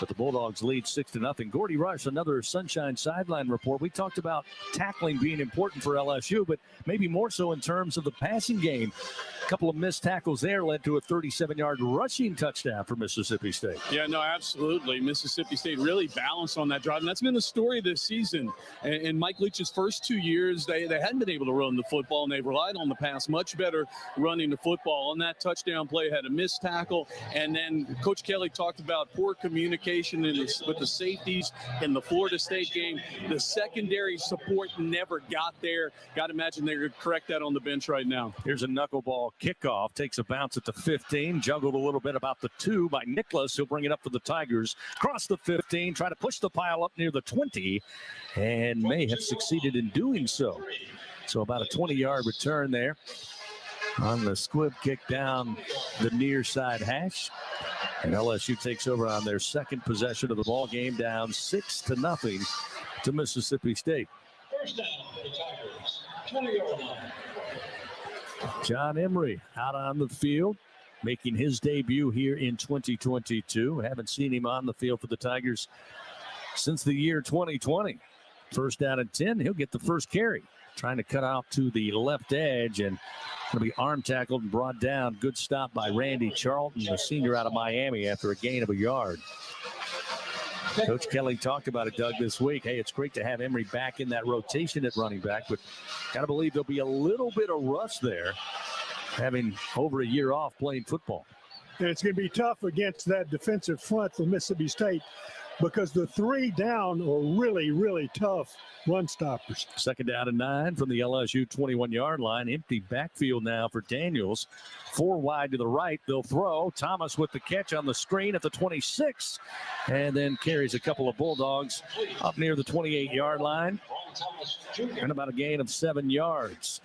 But the Bulldogs lead 6-0. Gordy Rush, another Sunshine sideline report. We talked about tackling being important for LSU, but maybe more so in terms of the passing game. A couple of missed tackles there led to a 37-yard rushing touchdown for Mississippi State. Yeah, no, absolutely. Mississippi State really balanced on that drive, and that's been the story this season. And Mike Leach's first 2 years, they hadn't been able to run the football, and they relied on the pass. Much better running the football. On that touchdown play, had a missed tackle, and then Coach Kelly talked about poor communication with the safeties in the Florida State game. The secondary support never got there. Got to imagine they're going to correct that on the bench right now. Here's a knuckleball kickoff. Takes a bounce at the 15. Juggled a little bit about the 2 by Nicholas. He'll bring it up for the Tigers. Cross the 15. Try to push the pile up near the 20. And may have succeeded in doing so. So about a 20-yard return there on the squib kick down the near side hash. And LSU takes over on their second possession of the ball game, down 6-0 to Mississippi State. First down for the Tigers, 20-yard line. John Emery out on the field, making his debut here in 2022. Haven't seen him on the field for the Tigers since the year 2020. First down and 10, he'll get the first carry. Trying to cut out to the left edge and going to be arm tackled and brought down. Good stop by Randy Charlton, the senior out of Miami, after a gain of a yard. Coach Kelly talked about it, Doug, this week. Hey, it's great to have Emery back in that rotation at running back, but got to believe there'll be a little bit of rust there, having over a year off playing football. And it's going to be tough against that defensive front for Mississippi State because the 3 down are really, really tough run stoppers. Second down and 9 from the LSU 21-yard line. Empty backfield now for Daniels. 4 wide to the right. They'll throw. Thomas with the catch on the screen at the 26, and then carries a couple of Bulldogs up near the 28-yard line. And about a gain of 7 yards.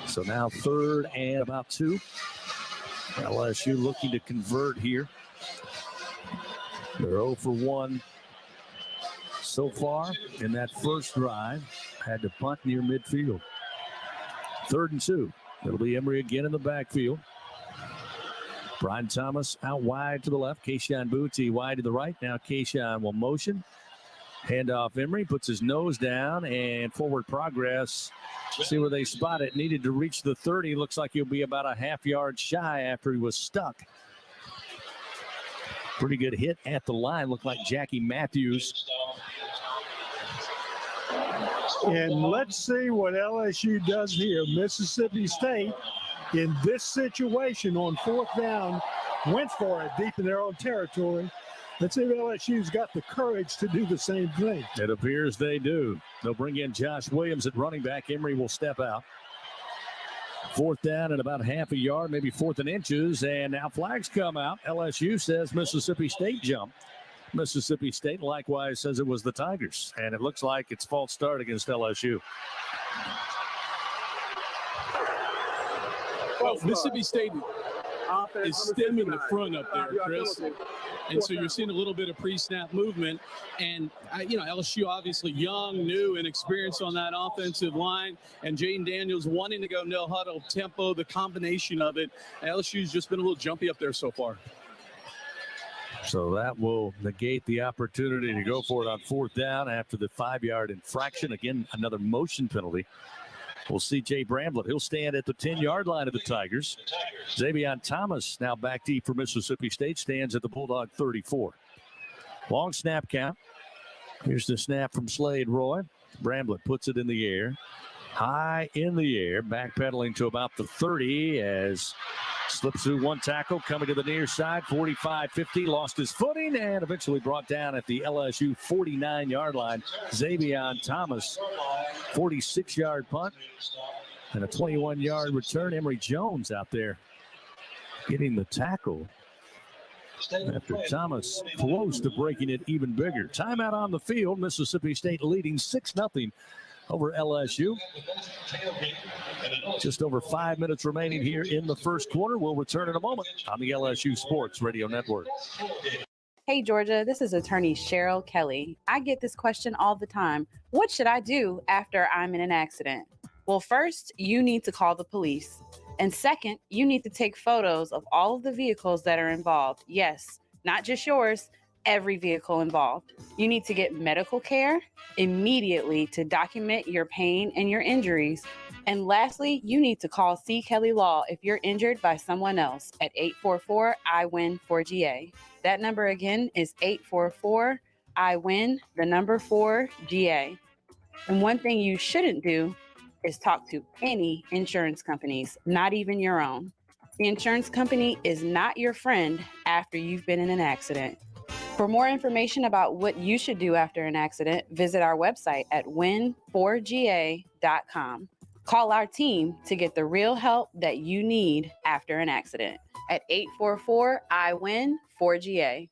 So now 3rd and about 2. LSU looking to convert here. They're 0 for 1 so far in that first drive. Had to punt near midfield. 3rd and 2. It'll be Emery again in the backfield. Brian Thomas out wide to the left. Keyshawn Booty wide to the right. Now Keyshawn will motion. Handoff Emery, puts his nose down, and forward progress. See where they spot it. Needed to reach the 30. Looks like he'll be about a half-yard shy after he was stuck. Pretty good hit at the line. Looked like Jackie Matthews. And let's see what LSU does here. Mississippi State, in this situation on 4th down, went for it deep in their own territory. Let's see if LSU's got the courage to do the same thing. It appears they do. They'll bring in Josh Williams at running back. Emery will step out. 4th down and about half a yard, maybe 4th and inches. And now flags come out. LSU says Mississippi State jumped. Mississippi State likewise says it was the Tigers. And it looks like it's false start against LSU. Well, Mississippi State is stemming the front up there, Chris. And so you're seeing a little bit of pre-snap movement. And, LSU obviously young, new, and experienced on that offensive line. And Jaden Daniels wanting to go no huddle tempo, the combination of it. LSU's just been a little jumpy up there so far. So that will negate the opportunity to go for it on 4th down after the 5-yard infraction. Again, another motion penalty. We'll see Jay Bramblett. He'll stand at the 10-yard line of the Tigers. Xavion Thomas now back deep for Mississippi State, stands at the Bulldog 34. Long snap count. Here's the snap from Slade Roy. Bramblett puts it in the air. High in the air, backpedaling to about the 30 as slips through one tackle, coming to the near side, 45-50, lost his footing, and eventually brought down at the LSU 49-yard line. Xavion Thomas, 46-yard punt, and a 21-yard return. Emory Jones out there getting the tackle after Thomas close to breaking it even bigger. Timeout on the field. Mississippi State leading 6-0 over LSU. Just over 5 minutes remaining here in the first quarter. We'll return in a moment on the LSU Sports Radio Network. Hey, Georgia, this is attorney Cheryl Kelly. I get this question all the time. What should I do after I'm in an accident? Well, first, you need to call the police. And second, you need to take photos of all of the vehicles that are involved. Yes, not just yours, every vehicle involved. You need to get medical care immediately to document your pain and your injuries. And lastly, you need to call C. Kelly Law if you're injured by someone else at 844-I-WIN-4GA. That number again is 844-I-WIN-4GA. And one thing you shouldn't do is talk to any insurance companies, not even your own. The insurance company is not your friend after you've been in an accident. For more information about what you should do after an accident, visit our website at win4ga.com. Call our team to get the real help that you need after an accident at 844-I-WIN-4GA.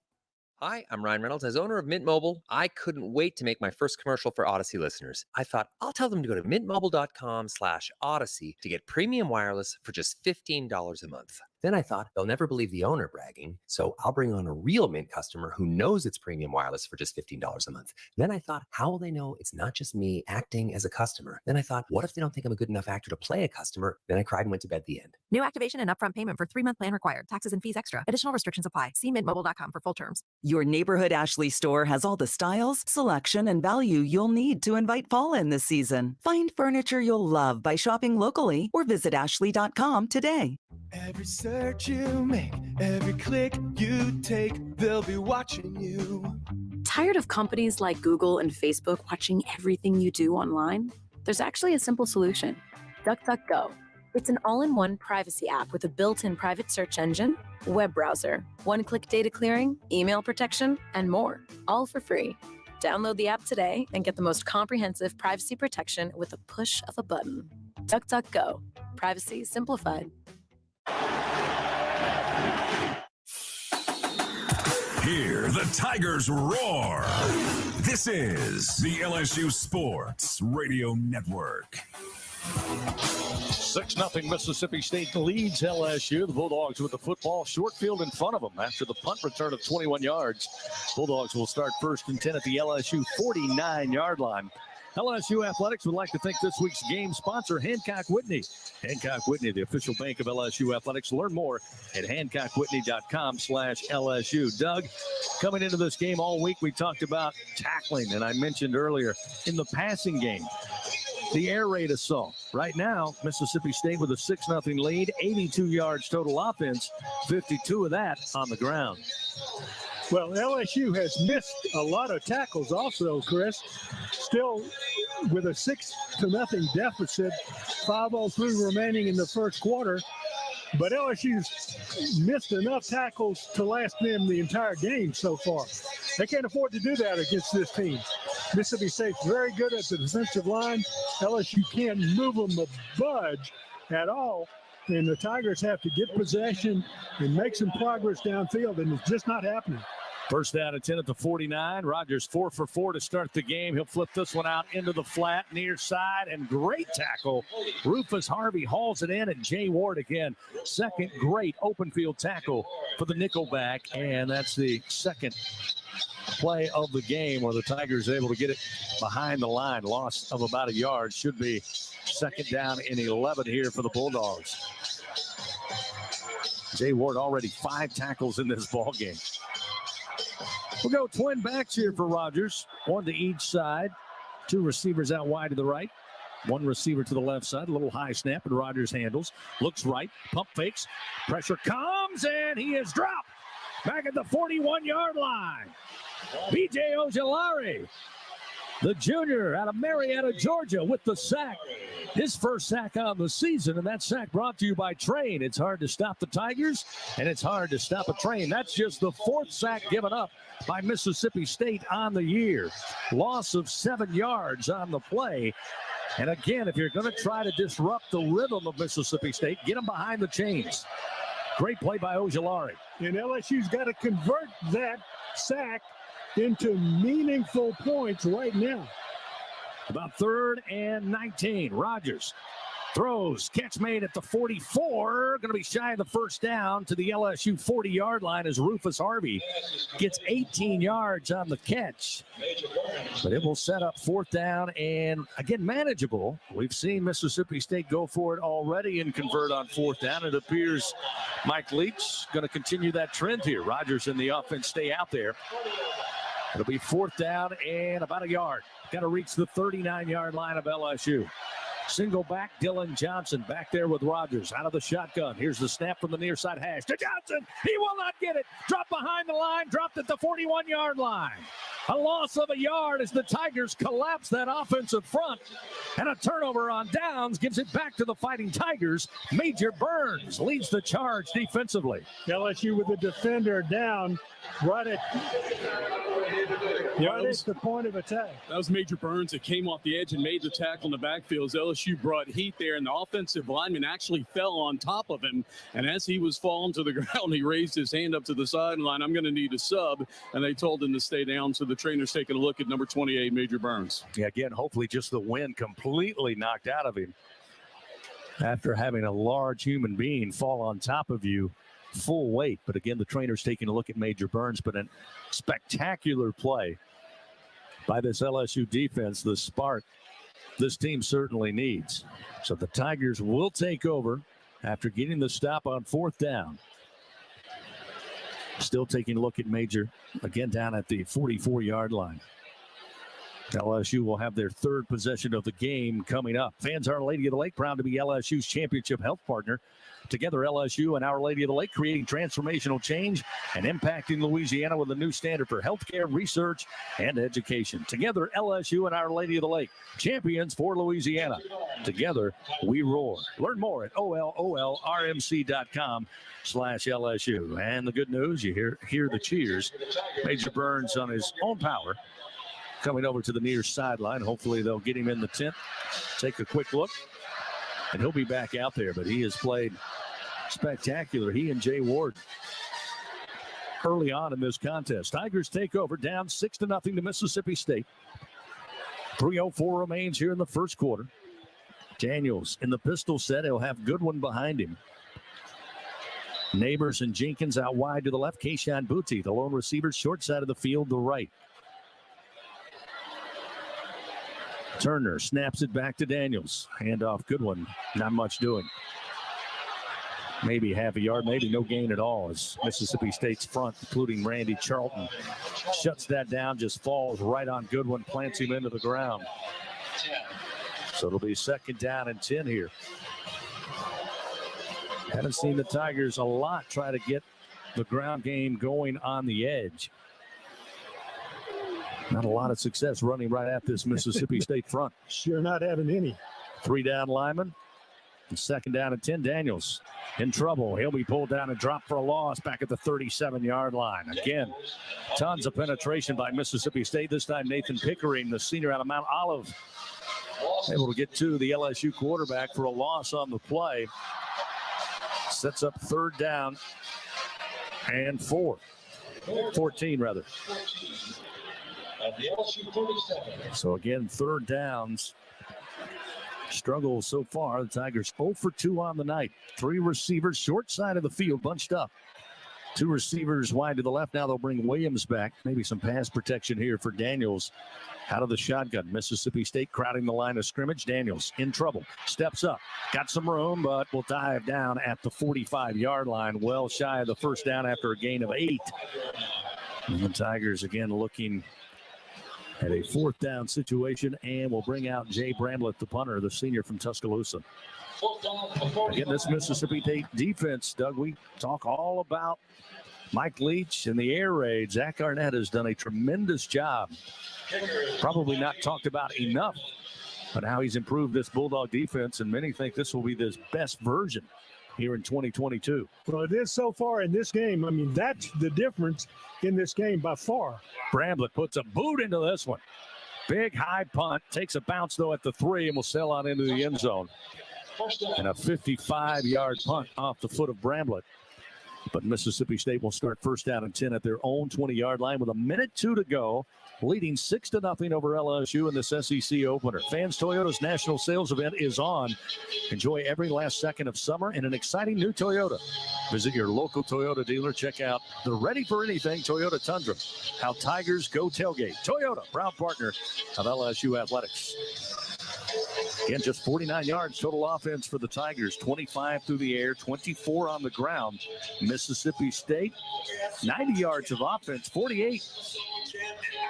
Hi, I'm Ryan Reynolds. As owner of Mint Mobile, I couldn't wait to make my first commercial for Odyssey listeners. I thought, I'll tell them to go to mintmobile.com/Odyssey to get premium wireless for just $15 a month. Then I thought, they'll never believe the owner bragging, so I'll bring on a real Mint customer who knows it's premium wireless for just $15 a month. Then I thought, how will they know it's not just me acting as a customer? Then I thought, what if they don't think I'm a good enough actor to play a customer? Then I cried and went to bed the end. New activation and upfront payment for 3-month plan required. Taxes and fees extra. Additional restrictions apply. See mintmobile.com for full terms. Your neighborhood Ashley store has all the styles, selection, and value you'll need to invite fall in this season. Find furniture you'll love by shopping locally or visit ashley.com today. Every search you make, every click you take, they'll be watching you. Tired of companies like Google and Facebook watching everything you do online? There's actually a simple solution. DuckDuckGo. It's an all-in-one privacy app with a built-in private search engine, web browser, one-click data clearing, email protection, and more, all for free. Download the app today and get the most comprehensive privacy protection with a push of a button. DuckDuckGo. Privacy simplified. Hear the Tigers roar. This is the LSU Sports Radio Network. 6-0 Mississippi State leads LSU. The Bulldogs with the football, short field in front of them after the punt return of 21 yards. Bulldogs will start 1st and 10 at the LSU 49-yard line. LSU Athletics would like to thank this week's game sponsor, Hancock Whitney. Hancock Whitney, the official bank of LSU Athletics. Learn more at HancockWhitney.com/LSU. Doug, coming into this game all week, we talked about tackling, and I mentioned earlier in the passing game, the air raid assault. Right now, Mississippi State with a 6-0 lead, 82 yards total offense, 52 of that on the ground. Well, LSU has missed a lot of tackles also, Chris. Still with a 6-0 deficit, 5:03 remaining in the first quarter. But LSU's missed enough tackles to last them the entire game so far. They can't afford to do that against this team. Mississippi State's very good at the defensive line. LSU can't move them a budge at all. And the Tigers have to get possession and make some progress downfield, and it's just not happening. First down and 10 at the 49. Rodgers 4 for 4 to start the game. He'll flip this one out into the flat near side, and great tackle. Rufus Harvey hauls it in, and Jay Ward again. Second great open field tackle for the nickelback, and that's the second play of the game where the Tigers are able to get it behind the line. Loss of about a yard. Should be second down and 11 here for the Bulldogs. Jay Ward already 5 tackles in this ball game. We'll go twin backs here for Rodgers. One to each side. 2 receivers out wide to the right. 1 receiver to the left side. A little high snap, and Rodgers handles. Looks right. Pump fakes. Pressure comes, and he is dropped. Back at the 41-yard line. B.J. Ojolari, the junior out of Marietta, Georgia, with the sack. His first sack on the season, and that sack brought to you by Train. It's hard to stop the Tigers, and it's hard to stop a train. That's just the 4th sack given up by Mississippi State on the year. Loss of 7 yards on the play. And again, if you're going to try to disrupt the rhythm of Mississippi State, get them behind the chains. Great play by Ojulari. And LSU's got to convert that sack into meaningful points right now. About 3rd and 19. Rogers throws, catch made at the 44. Going to be shy of the first down to the LSU 40-yard line as Rufus Harvey gets 18 yards on the catch. But it will set up 4th down and, again, manageable. We've seen Mississippi State go for it already and convert on 4th down. It appears Mike Leach going to continue that trend here. Rogers and the offense stay out there. It'll be 4th down and about a yard. Got to reach the 39-yard line of LSU. Single back, Dylan Johnson back there with Rogers out of the shotgun. Here's the snap from the near side hash to Johnson. He will not get it. Dropped behind the line, dropped at the 41-yard line. A loss of a yard as the Tigers collapse that offensive front. And a turnover on downs gives it back to the Fighting Tigers. Major Burns leads the charge defensively. LSU with the defender down right at the point of attack. That was Major Burns that came off the edge and made the tackle in the backfield. LSU brought heat there, and the offensive lineman actually fell on top of him. And as he was falling to the ground, he raised his hand up to the sideline. I'm going to need a sub. And they told him to stay down. So the trainer's taking a look at number 28, Major Burns. Yeah, again, hopefully just the wind completely knocked out of him after having a large human being fall on top of you full weight. But again, the trainer's taking a look at Major Burns, but a spectacular play by this LSU defense, the spark this team certainly needs. So the Tigers will take over after getting the stop on 4th down. Still taking a look at Major, again down at the 44-yard line. LSU will have their 3rd possession of the game coming up. Fans, Our Lady of the Lake, proud to be LSU's championship health partner. Together, LSU and Our Lady of the Lake creating transformational change and impacting Louisiana with a new standard for healthcare, research, and education. Together, LSU and Our Lady of the Lake, champions for Louisiana. Together, we roar. Learn more at ololrmc.com/LSU. And the good news, you hear the cheers. Major Burns on his own power coming over to the near sideline. Hopefully they'll get him in the tent, take a quick look, and he'll be back out there. But he has played spectacular. He and Jay Ward early on in this contest. Tigers take over, down 6-0 to Mississippi State. 3:04 remains here in the first quarter. Daniels in the pistol set. He'll have Goodwin behind him. Neighbors and Jenkins out wide to the left. Keyshawn Booty, the lone receiver, short side of the field, the right. Turner snaps it back to Daniels. Handoff, Goodwin. Not much doing. Maybe half a yard, maybe no gain at all as Mississippi State's front, including Randy Charlton, shuts that down, just falls right on Goodwin, plants him into the ground. So it'll be 2nd down and 10 here. Haven't seen the Tigers a lot try to get the ground game going on the edge. Not a lot of success running right at this Mississippi State front. Sure not having any. 3 down linemen. And 2nd down and 10. Daniels in trouble. He'll be pulled down and dropped for a loss back at the 37-yard line. Again, tons of penetration by Mississippi State. This time Nathan Pickering, the senior out of Mount Olive, able to get to the LSU quarterback for a loss on the play. Sets up 3rd down and 14 rather. So again, 3rd downs. Struggle so far. The Tigers 0 for 2 on the night. 3 receivers short side of the field bunched up. 2 receivers wide to the left. Now they'll bring Williams back. Maybe some pass protection here for Daniels out of the shotgun. Mississippi State crowding the line of scrimmage. Daniels in trouble. Steps up. Got some room, but will dive down at the 45-yard line. Well shy of the 1st down after a gain of 8. And the Tigers again looking at a 4th down situation, and will bring out Jay Bramlett, the punter, the senior from Tuscaloosa. Again, this Mississippi State defense, Doug, we talk all about Mike Leach and the air raid. Zach Arnett has done a tremendous job. Probably not talked about enough, but how he's improved this Bulldog defense, and many think this will be his best version here in 2022. Well, it is so far in this game. I mean, that's the difference in this game by far. Bramlett puts a boot into this one. Big high punt. Takes a bounce, though, at the 3 and will sail on into the end zone. And a 55-yard punt off the foot of Bramlett. But Mississippi State will start first down and 10 at their own 20-yard line with 1:02 to go, leading 6-0 over LSU in this SEC opener. Fans Toyota's national sales event is on. Enjoy every last second of summer in an exciting new Toyota. Visit your local Toyota dealer. Check out the Ready for Anything Toyota Tundra. How Tigers go tailgate. Toyota, proud partner of LSU Athletics. Again, just 49 yards total offense for the Tigers. 25 through the air, 24 on the ground. Mississippi State, 90 yards of offense, 48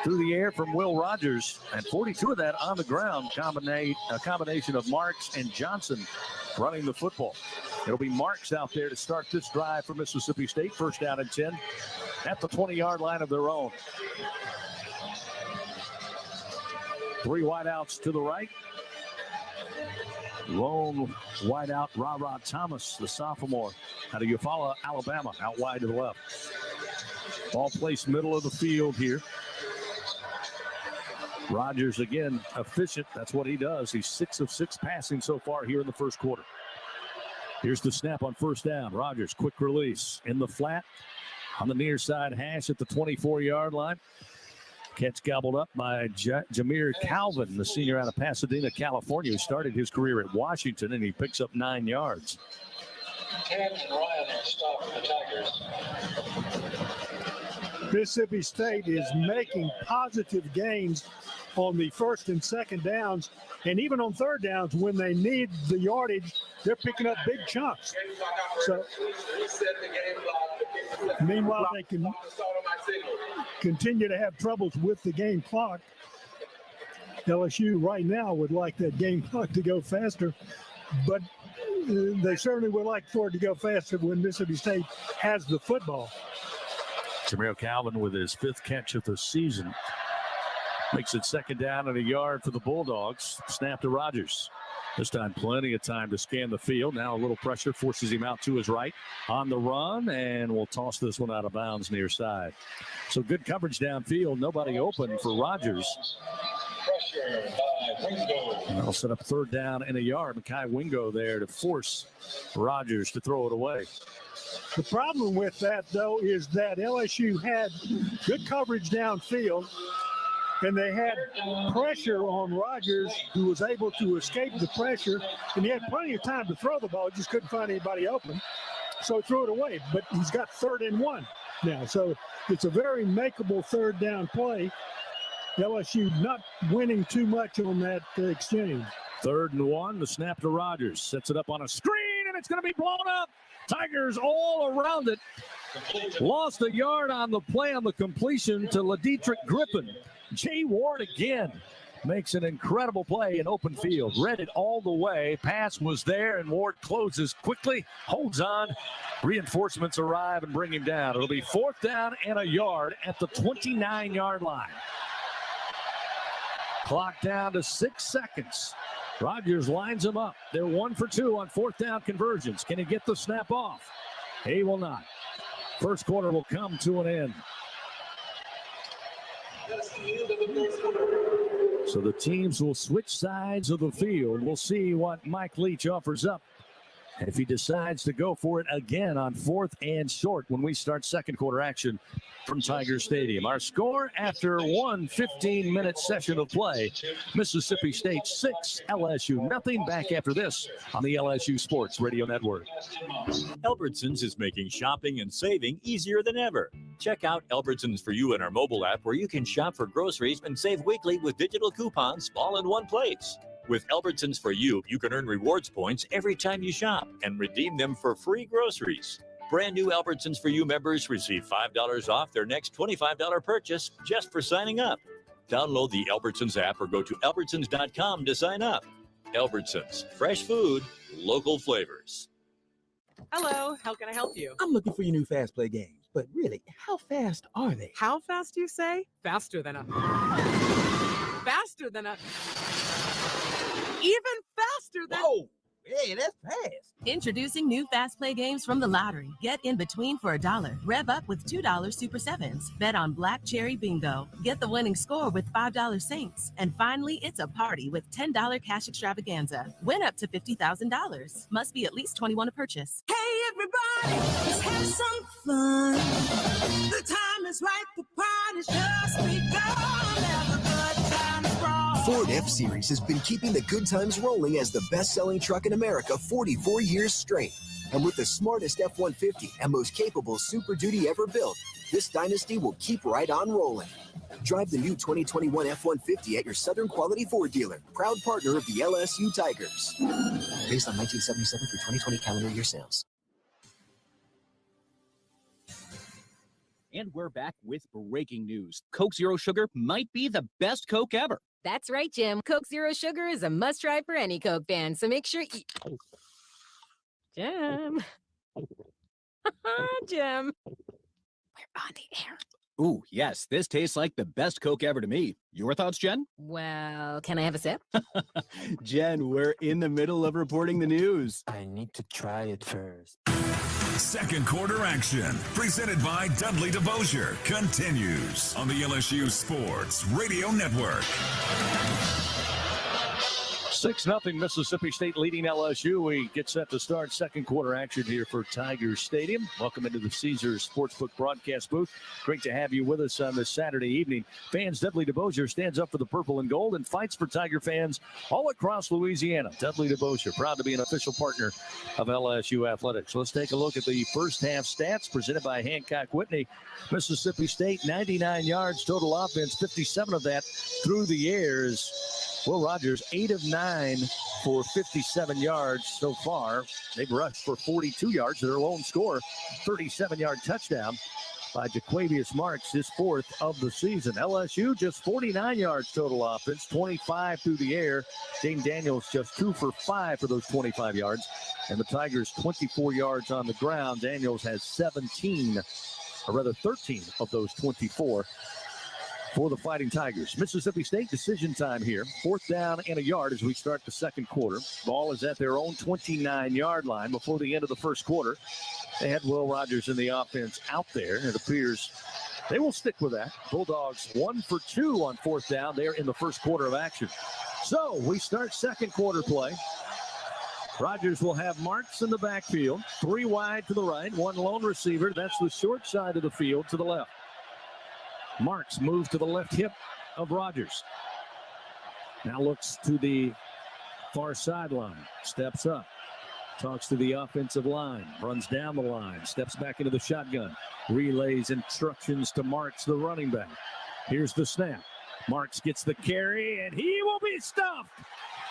through the air from Will Rogers, and 42 of that on the ground. A combination of Marks and Johnson running the football. It'll be Marks out there to start this drive for Mississippi State. First down and 10 at the 20-yard line of their own. 3 wideouts to the right. Lone wideout, Ra Thomas, the sophomore out of Eufaula, Alabama, out wide to the left. Ball placed middle of the field here. Rogers, again, efficient. That's what he does. He's 6 of 6 passing so far here in the first quarter. Here's the snap on first down. Rogers, quick release in the flat on the near side hash at the 24-yard line. Catch gobbled up by Jameer Calvin, the senior out of Pasadena, California, who started his career at Washington, and he picks up 9 yards. Ted and Ryan are stopping the Tigers. Mississippi State is making positive gains on the first and second downs, and even on third downs when they need the yardage, they're picking up big chunks. So, meanwhile, they can continue to have troubles with the game clock. LSU right now would like that game clock to go faster, but they certainly would like for it to go faster when Mississippi State has the football. Jameer Calvin with his 5th catch of the season. Makes it second down and a yard for the Bulldogs. Snap to Rogers. This time plenty of time to scan the field. Now a little pressure forces him out to his right on the run, and we'll toss this one out of bounds near side. So good coverage downfield. Nobody open for Rogers. And they'll set up third down and a yard. Mekhi Wingo there to force Rogers to throw it away. The problem with that, though, is that LSU had good coverage downfield, and they had pressure on Rogers, who was able to escape the pressure, and he had plenty of time to throw the ball, just couldn't find anybody open, so he threw it away. But he's got 3rd and 1 now, so it's a very makeable third down play. LSU not winning too much on that exchange. 3rd and 1, the snap to Rogers, sets it up on a screen, and it's going to be blown up. Tigers all around it. Lost a yard on the play on the completion to LaDietrich Griffin. Jay Ward again makes an incredible play in open field. Read it all the way. Pass was there, and Ward closes quickly, holds on. Reinforcements arrive and bring him down. It'll be 4th down and a yard at the 29-yard line. Clock down to 6 seconds. Rogers lines him up. They're 1 for 2 on 4th down conversions. Can he get the snap off? He will not. First quarter will come to an end. So the teams will switch sides of the field. We'll see what Mike Leach offers up. And if he decides to go for it again on 4th and short when we start second quarter action from Tiger Stadium. Our score after one 15-minute session of play, Mississippi State 6, LSU nothing. Back after this on the LSU Sports Radio Network. Albertsons is making shopping and saving easier than ever. Check out Albertsons for You in our mobile app, where you can shop for groceries and save weekly with digital coupons all in one place. With Albertsons for You, you can earn rewards points every time you shop and redeem them for free groceries. Brand new Albertsons for You members receive $5 off their next $25 purchase just for signing up. Download the Albertsons app or go to albertsons.com to sign up. Albertsons, fresh food, local flavors. Hello, how can I help you? I'm looking for your new Fast Play games, but really, how fast are they? How fast do you say? Faster than a... Faster than a... Even faster than... Whoa! Hey, that's fast. Introducing new Fast Play games from the lottery. Get in between for $1. Rev up with $2 Super 7s. Bet on Black Cherry Bingo. Get the winning score with $5 Saints. And finally, it's a party with $10 Cash Extravaganza. Win up to $50,000. Must be at least 21 to purchase. Hey, everybody, let's have some fun. fun. The time is right, the party's just begun. Have a good time strong. Ford F-Series has been keeping the good times rolling as the best-selling truck in America 44 years straight. And with the smartest F-150 and most capable Super Duty ever built, this dynasty will keep right on rolling. Drive the new 2021 F-150 at your Southern Quality Ford dealer, proud partner of the LSU Tigers. Based on 1977 through 2020 calendar year sales. And we're back with breaking news. Coke Zero Sugar might be the best Coke ever. That's right, Jim. Coke Zero Sugar is a must-try for any Coke fan, so make sure you... Jim. Jim. We're on the air. Ooh, yes, this tastes like the best Coke ever to me. Your thoughts, Jen? Well, can I have a sip? Jen, we're in the middle of reporting the news. I need to try it first. Second quarter action, presented by Dudley DeBosier, continues on the LSU Sports Radio Network. 6-0 Mississippi State leading LSU. We get set to start second quarter action here for Tigers Stadium. Welcome into the Caesars Sportsbook broadcast booth. Great to have you with us on this Saturday evening. Fans, Dudley DeBosier stands up for the purple and gold and fights for Tiger fans all across Louisiana. Dudley DeBosier, proud to be an official partner of LSU Athletics. Let's take a look at the first half stats presented by Hancock Whitney. Mississippi State, 99 yards total offense, 57 of that through the airs. Will Rogers, 8 of 9 for 57 yards so far. They've rushed for 42 yards. Their lone score, 37-yard touchdown by Jaquavius Marks, his fourth of the season. LSU, just 49 yards total offense, 25 through the air. Jaden Daniels, just 2 for 5 for those 25 yards. And the Tigers, 24 yards on the ground. Daniels has 13 of those 24. For the Fighting Tigers. Mississippi State decision time here. 4th down and a yard as we start the second quarter. Ball is at their own 29-yard line before the end of the first quarter. They had Will Rogers in the offense out there. It appears they will stick with that. Bulldogs 1 for 2 on 4th down there in the first quarter of action. So we start second quarter play. Rogers will have Marks in the backfield. 3 wide to the right. 1 lone receiver. That's the short side of the field to the left. Marks moves to the left hip of Rogers. Now looks to the far sideline. Steps up. Talks to the offensive line. Runs down the line. Steps back into the shotgun. Relays instructions to Marks, the running back. Here's the snap. Marks gets the carry, and he will be stuffed.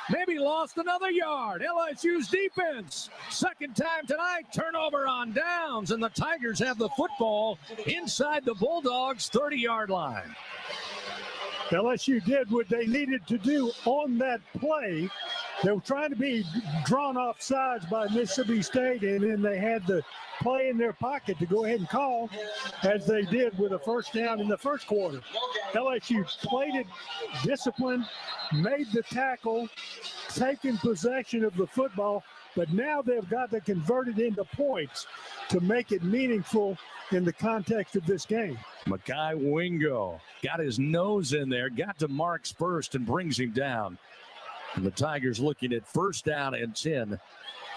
Maybe lost another yard. LSU's defense. Second time tonight, turnover on downs, and the Tigers have the football inside the Bulldogs' 30-yard line. LSU did what they needed to do on that play. They were trying to be drawn off sides by Mississippi State, and then they had the play in their pocket to go ahead and call, as they did with a first down in the first quarter. LSU played it disciplined, made the tackle, taken possession of the football, but now they've got to convert it into points to make it meaningful in the context of this game. Makai Wingo got his nose in there, got to Marks first and brings him down. And the Tigers looking at first down and 10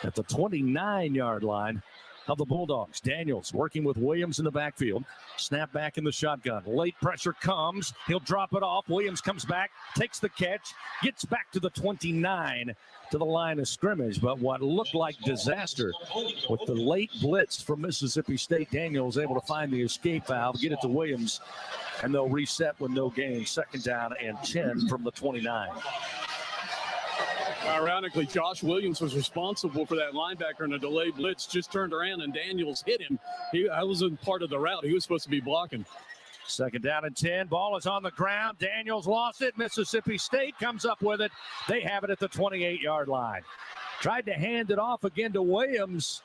at the 29-yard line of the Bulldogs. Daniels working with Williams in the backfield. Snap back in the shotgun. Late pressure comes. He'll drop it off. Williams comes back, takes the catch, gets back to the 29 to the line of scrimmage. But what looked like disaster with the late blitz from Mississippi State, Daniels able to find the escape valve, get it to Williams, and they'll reset with no gain. Second down and 10 from the 29. Ironically, Josh Williams was responsible for that linebacker in a delayed blitz, just turned around and Daniels hit him. I wasn't part of the route. He was supposed to be blocking. Second down and 10. Ball is on the ground. Daniels lost it. Mississippi State comes up with it. They have it at the 28-yard line. Tried to hand it off again to Williams.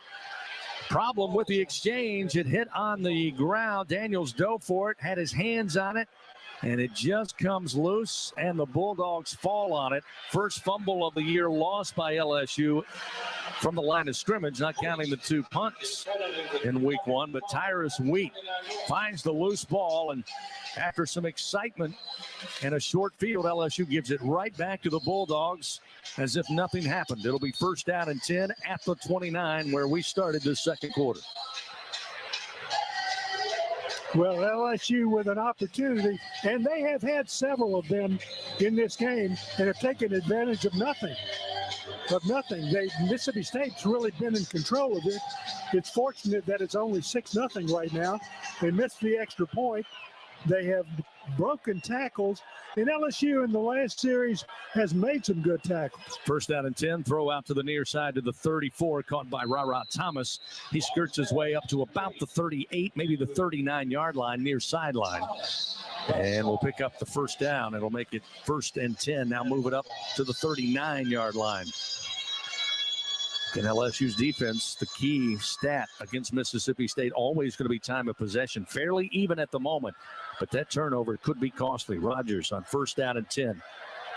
Problem with the exchange. It hit on the ground. Daniels dove for it, had his hands on it, and it just comes loose, and the Bulldogs fall on it. First fumble of the year lost by LSU from the line of scrimmage, not counting the 2 punts in week 1. But Tyrus Wheat finds the loose ball, and after some excitement and a short field, LSU gives it right back to the Bulldogs as if nothing happened. It'll be first down and 10 at the 29 where we started this second quarter. Well, LSU with an opportunity, and they have had several of them in this game and have taken advantage of nothing. Mississippi State's really been in control of it. It's fortunate that it's only 6-0 right now. They missed the extra point. They have broken tackles, and LSU in the last series has made some good tackles. First down and 10, throw out to the near side to the 34, caught by Ra Thomas. He skirts his way up to about the 38, maybe the 39-yard line, near sideline. And we'll pick up the first down. It'll make it 1st and 10. Now move it up to the 39-yard line. In LSU's defense, the key stat against Mississippi State always going to be time of possession. Fairly even at the moment, but that turnover could be costly. Rogers on 1st down and 10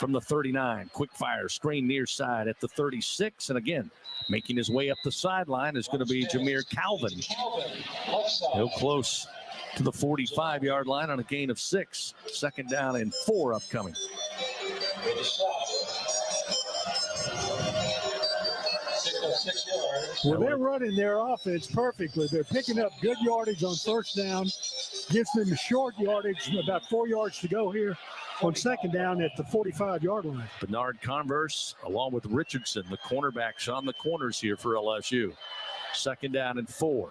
from the 39. Quick fire, screen near side at the 36. And again, making his way up the sideline is going to be Jameer Calvin. He'll close to the 45-yard line on a gain of 6. 2nd down and 4 upcoming. Well, they're running their offense perfectly. They're picking up good yardage on 1st down, gives them short yardage, about 4 yards to go here on 2nd down at the 45-yard line. Bernard Converse, along with Richardson, the cornerbacks on the corners here for LSU. 2nd down and 4.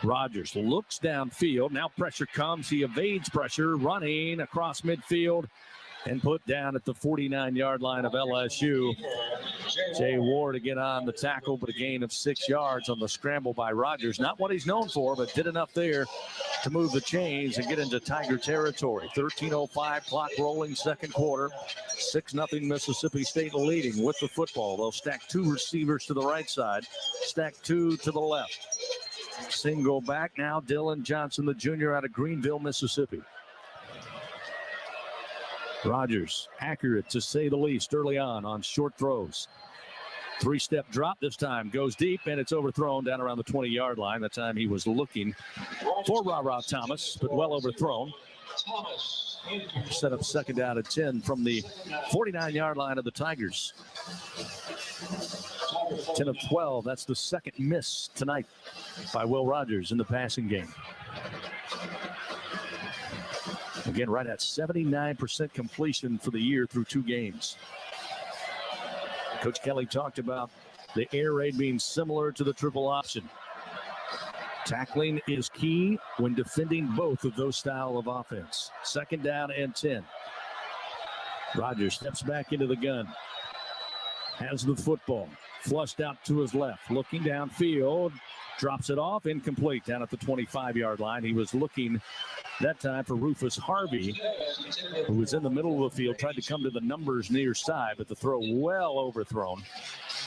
Rogers looks downfield. Now pressure comes. He evades pressure, running across midfield and put down at the 49-yard line of LSU. Jay Ward to get on the tackle, but a gain of 6 yards on the scramble by Rogers. Not what he's known for, but did enough there to move the chains and get into Tiger territory. 13:05 clock rolling, 2nd quarter. 6-0 Mississippi State leading with the football. They'll stack 2 receivers to the right side, stack 2 to the left. Single back now, Dylan Johnson, the junior out of Greenville, Mississippi. Rogers, accurate to say the least early on short throws. 3-step drop this time, goes deep, and it's overthrown down around the 20-yard line. That time he was looking for Ra Thomas, but well overthrown. Set up 2nd down at 10 from the 49-yard line of the Tigers. 10 of 12, that's the 2nd miss tonight by Will Rogers in the passing game. Again, right at 79% completion for the year through 2 games. Coach Kelly talked about the air raid being similar to the triple option. Tackling is key when defending both of those style of offense. 2nd down and 10. Rogers steps back into the gun. Has the football. Flushed out to his left. Looking downfield. Drops it off. Incomplete down at the 25-yard line. He was looking that time for Rufus Harvey, who was in the middle of the field, tried to come to the numbers near side, but the throw well overthrown.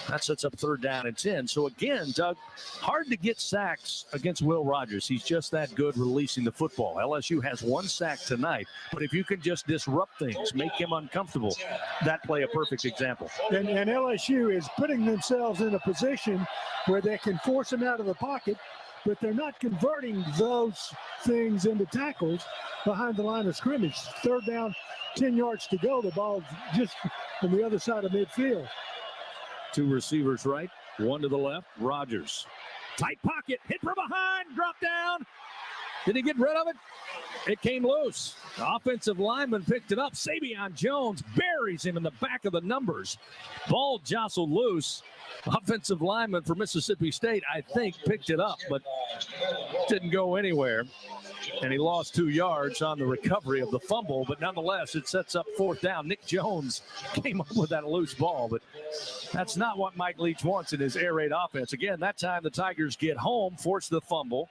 That sets up 3rd down and 10. So again, Doug, hard to get sacks against Will Rogers. He's just that good releasing the football. LSU has 1 sack tonight, but if you can just disrupt things, make him uncomfortable, that play a perfect example. And LSU is putting themselves in a position where they can force him out of the pocket, but they're not converting those things into tackles behind the line of scrimmage. 3rd down, 10 yards to go. The ball's just on the other side of midfield. 2 receivers right, 1 to the left. Rogers. Tight pocket, hit from behind, drop down. Did he get rid of it? It came loose. The offensive lineman picked it up. Savion Jones buries him in the back of the numbers. Ball jostled loose. Offensive lineman for Mississippi State, I think, picked it up, but didn't go anywhere. And he lost 2 yards on the recovery of the fumble, but nonetheless, it sets up 4th down. Nick Jones came up with that loose ball, but that's not what Mike Leach wants in his air raid offense. Again, that time the Tigers get home, force the fumble,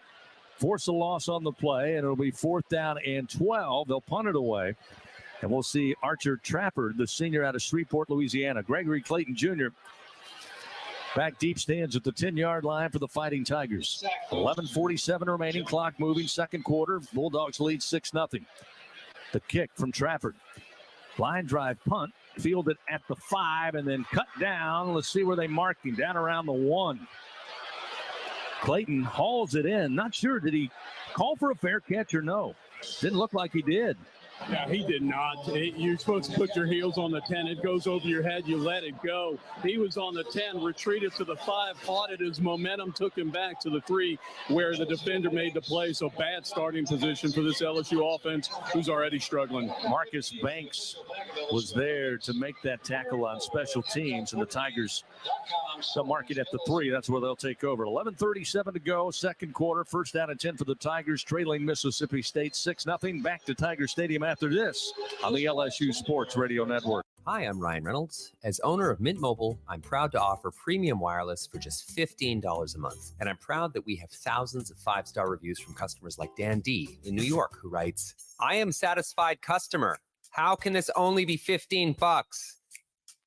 force a loss on the play, and it'll be 4th down and 12. They'll punt it away. And we'll see Archer Trafford, the senior out of Shreveport, Louisiana. Gregory Clayton Jr. back deep stands at the 10-yard line for the Fighting Tigers. 11:47 remaining, clock moving, 2nd quarter. Bulldogs lead 6-0. The kick from Trafford. Line drive punt, fielded at the 5 and then cut down. Let's see where they marked him, down around the 1. Clayton hauls it in. Not sure, did he call for a fair catch or no? Didn't look like he did. Yeah, he did not. You're supposed to put your heels on the 10. It goes over your head. You let it go. He was on the 10, retreated to the 5, fought it. His momentum took him back to the 3 where the defender made the play. So bad starting position for this LSU offense who's already struggling. Marcus Banks was there to make that tackle on special teams, and the Tigers, they'll mark it at the 3. That's where they'll take over. 11:37 to go, second quarter. First down and 10 for the Tigers, trailing Mississippi State 6-0. Back to Tiger Stadium after this on the LSU Sports Radio Network. Hi, I'm Ryan Reynolds. As owner of Mint Mobile, I'm proud to offer premium wireless for just $15 a month. And I'm proud that we have thousands of 5-star reviews from customers like Dan D. in New York, who writes, "I am satisfied customer. How can this only be $15?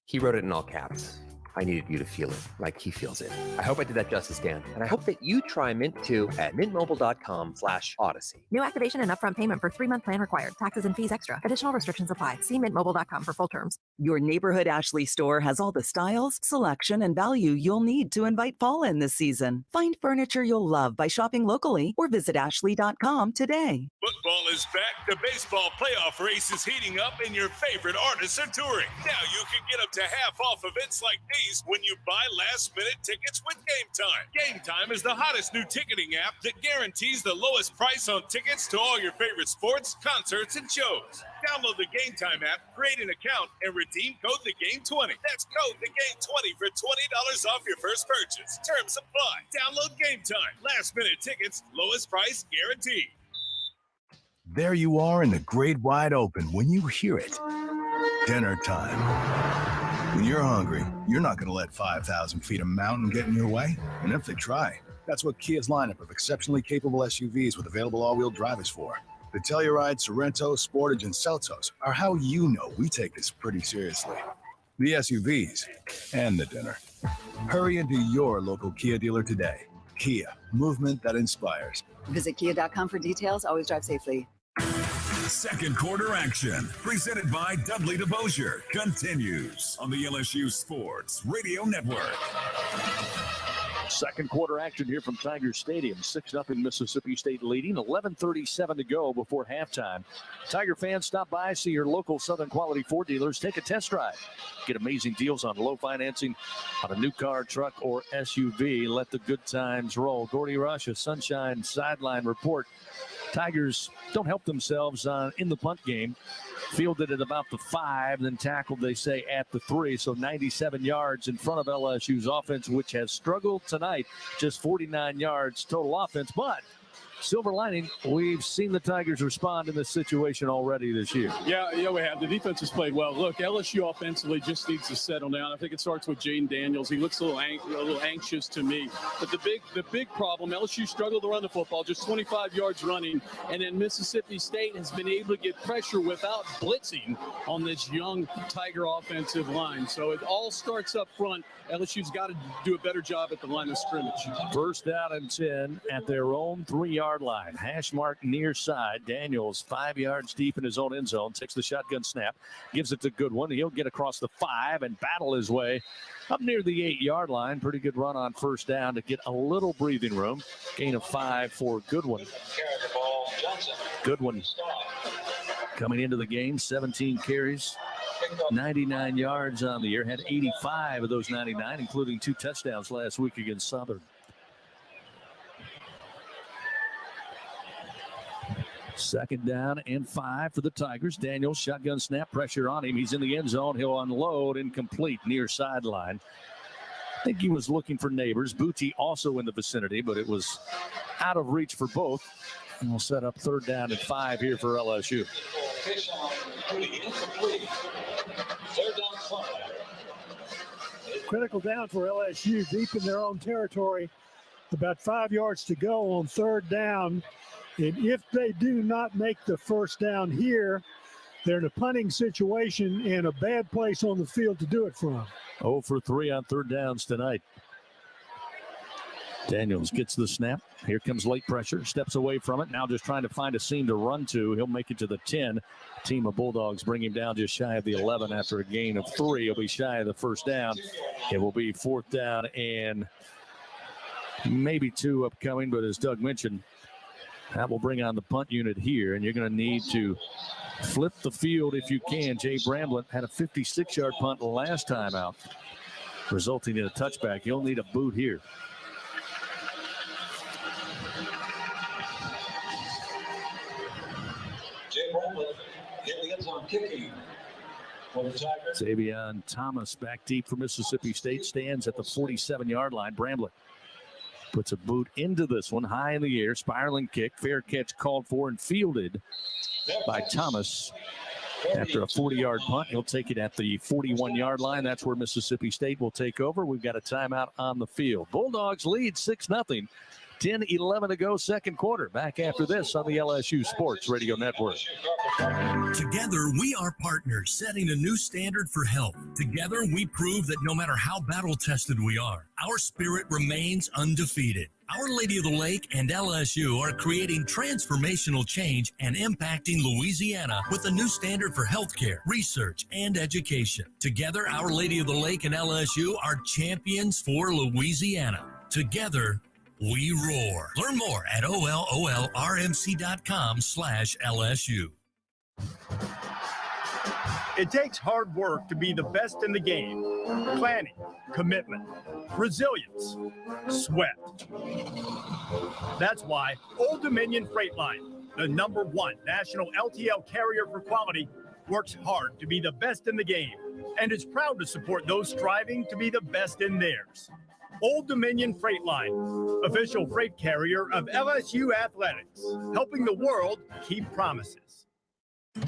He wrote it in all caps. I needed you to feel it like he feels it. I hope I did that justice, Dan. And I hope that you try Mint too at mintmobile.com/Odyssey. New activation and upfront payment for 3-month plan required. Taxes and fees extra. Additional restrictions apply. See mintmobile.com for full terms. Your neighborhood Ashley store has all the styles, selection, and value you'll need to invite fall in this season. Find furniture you'll love by shopping locally or visit ashley.com today. Football is back. The baseball playoff race is heating up and your favorite artists are touring. Now you can get up to half off events like these when you buy last-minute tickets with Game Time. Game Time is the hottest new ticketing app that guarantees the lowest price on tickets to all your favorite sports, concerts, and shows. Download the Game Time app, create an account, and redeem code THEGAME20. That's code THEGAME20 for $20 off your first purchase. Terms apply. Download Game Time. Last-minute tickets, lowest price guaranteed. There you are in the great wide open when you hear it. Dinner time. When you're hungry, you're not going to let 5,000 feet of mountain get in your way. And if they try, that's what Kia's lineup of exceptionally capable SUVs with available all-wheel drive is for. The Telluride, Sorrento, Sportage, and Seltos are how you know we take this pretty seriously. The SUVs and the dinner. Hurry into your local Kia dealer today. Kia, movement that inspires. Visit kia.com for details. Always drive safely. Second quarter action, presented by Dudley DeBosier, continues on the LSU Sports Radio Network. Second quarter action here from Tiger Stadium. 6-0 Mississippi State leading. 11:37 to go before halftime. Tiger fans, stop by, see your local Southern Quality Ford dealers. Take a test drive. Get amazing deals on low financing on a new car, truck, or SUV. Let the good times roll. Gordy Rush, a Sunshine Sideline Report. Tigers don't help themselves in the punt game. Fielded at about the 5, then tackled, they say, at the 3. So 97 yards in front of LSU's offense, which has struggled tonight. Just 49 yards total offense. But silver lining, we've seen the Tigers respond in this situation already this year. Yeah, we have. The defense has played well. Look, LSU offensively just needs to settle down. I think it starts with Jaden Daniels. He looks a little anxious to me. But the big problem, LSU struggled to run the football, just 25 yards running, and then Mississippi State has been able to get pressure without blitzing on this young Tiger offensive line. So it all starts up front. LSU's got to do a better job at the line of scrimmage. First down and 10 at their own 3-yard line. Hash mark near side. Daniels 5 yards deep in his own end zone. Takes the shotgun snap. Gives it to Goodwin. He'll get across the 5 and battle his way up near the 8-yard line. Pretty good run on first down to get a little breathing room. Gain of 5 for Goodwin. Goodwin coming into the game, 17 carries. 99 yards on the year, had 85 of those 99, including 2 touchdowns last week against Southern. Second down and 5 for the Tigers. Daniels, shotgun snap, pressure on him. He's in the end zone. He'll unload, incomplete, near sideline. I think he was looking for Neighbors. Booty also in the vicinity, but it was out of reach for both. And we'll set up third down and 5 here for LSU. Critical down for LSU, deep in their own territory. About 5 yards to go on third down. And if they do not make the first down here, they're in a punting situation and a bad place on the field to do it from. 0 for 3 on third downs tonight. Daniels gets the snap. Here comes late pressure. Steps away from it. Now just trying to find a seam to run to. He'll make it to the 10. Team of Bulldogs bring him down just shy of the 11 after a gain of 3. He'll be shy of the first down. It will be fourth down and maybe 2 upcoming. But as Doug mentioned, that will bring on the punt unit here. And you're going to need to Flip the field if you can. Jay Bramblett had a 56-yard punt last time out, resulting in a touchback. You'll need a boot here. Jay Bramblett in the end zone kicking for the Tigers. Xavion Thomas back deep for Mississippi State, stands at the 47-yard line. Bramblett puts a boot into this one, high in the air, spiraling kick, fair catch called for and fielded by Thomas. After a 40-yard punt, he'll take it at the 41-yard line. That's where Mississippi State will take over. We've got a timeout on the field. Bulldogs lead 6-0. 10-11 to go, second quarter. Back after this on the LSU Sports Radio Network. Together, we are partners, setting a new standard for health. Together, we prove that no matter how battle-tested we are, our spirit remains undefeated. Our Lady of the Lake and LSU are creating transformational change and impacting Louisiana with a new standard for healthcare, research, and education. Together, Our Lady of the Lake and LSU are champions for Louisiana. Together, we roar. Learn more at ololrmc.com/LSU. It takes hard work to be the best in the game. Planning, commitment, resilience, sweat. That's why Old Dominion Freight Line, the #1 national LTL carrier for quality, works hard to be the best in the game and is proud to support those striving to be the best in theirs. Old Dominion Freight Line, official freight carrier of LSU Athletics, helping the world keep promises.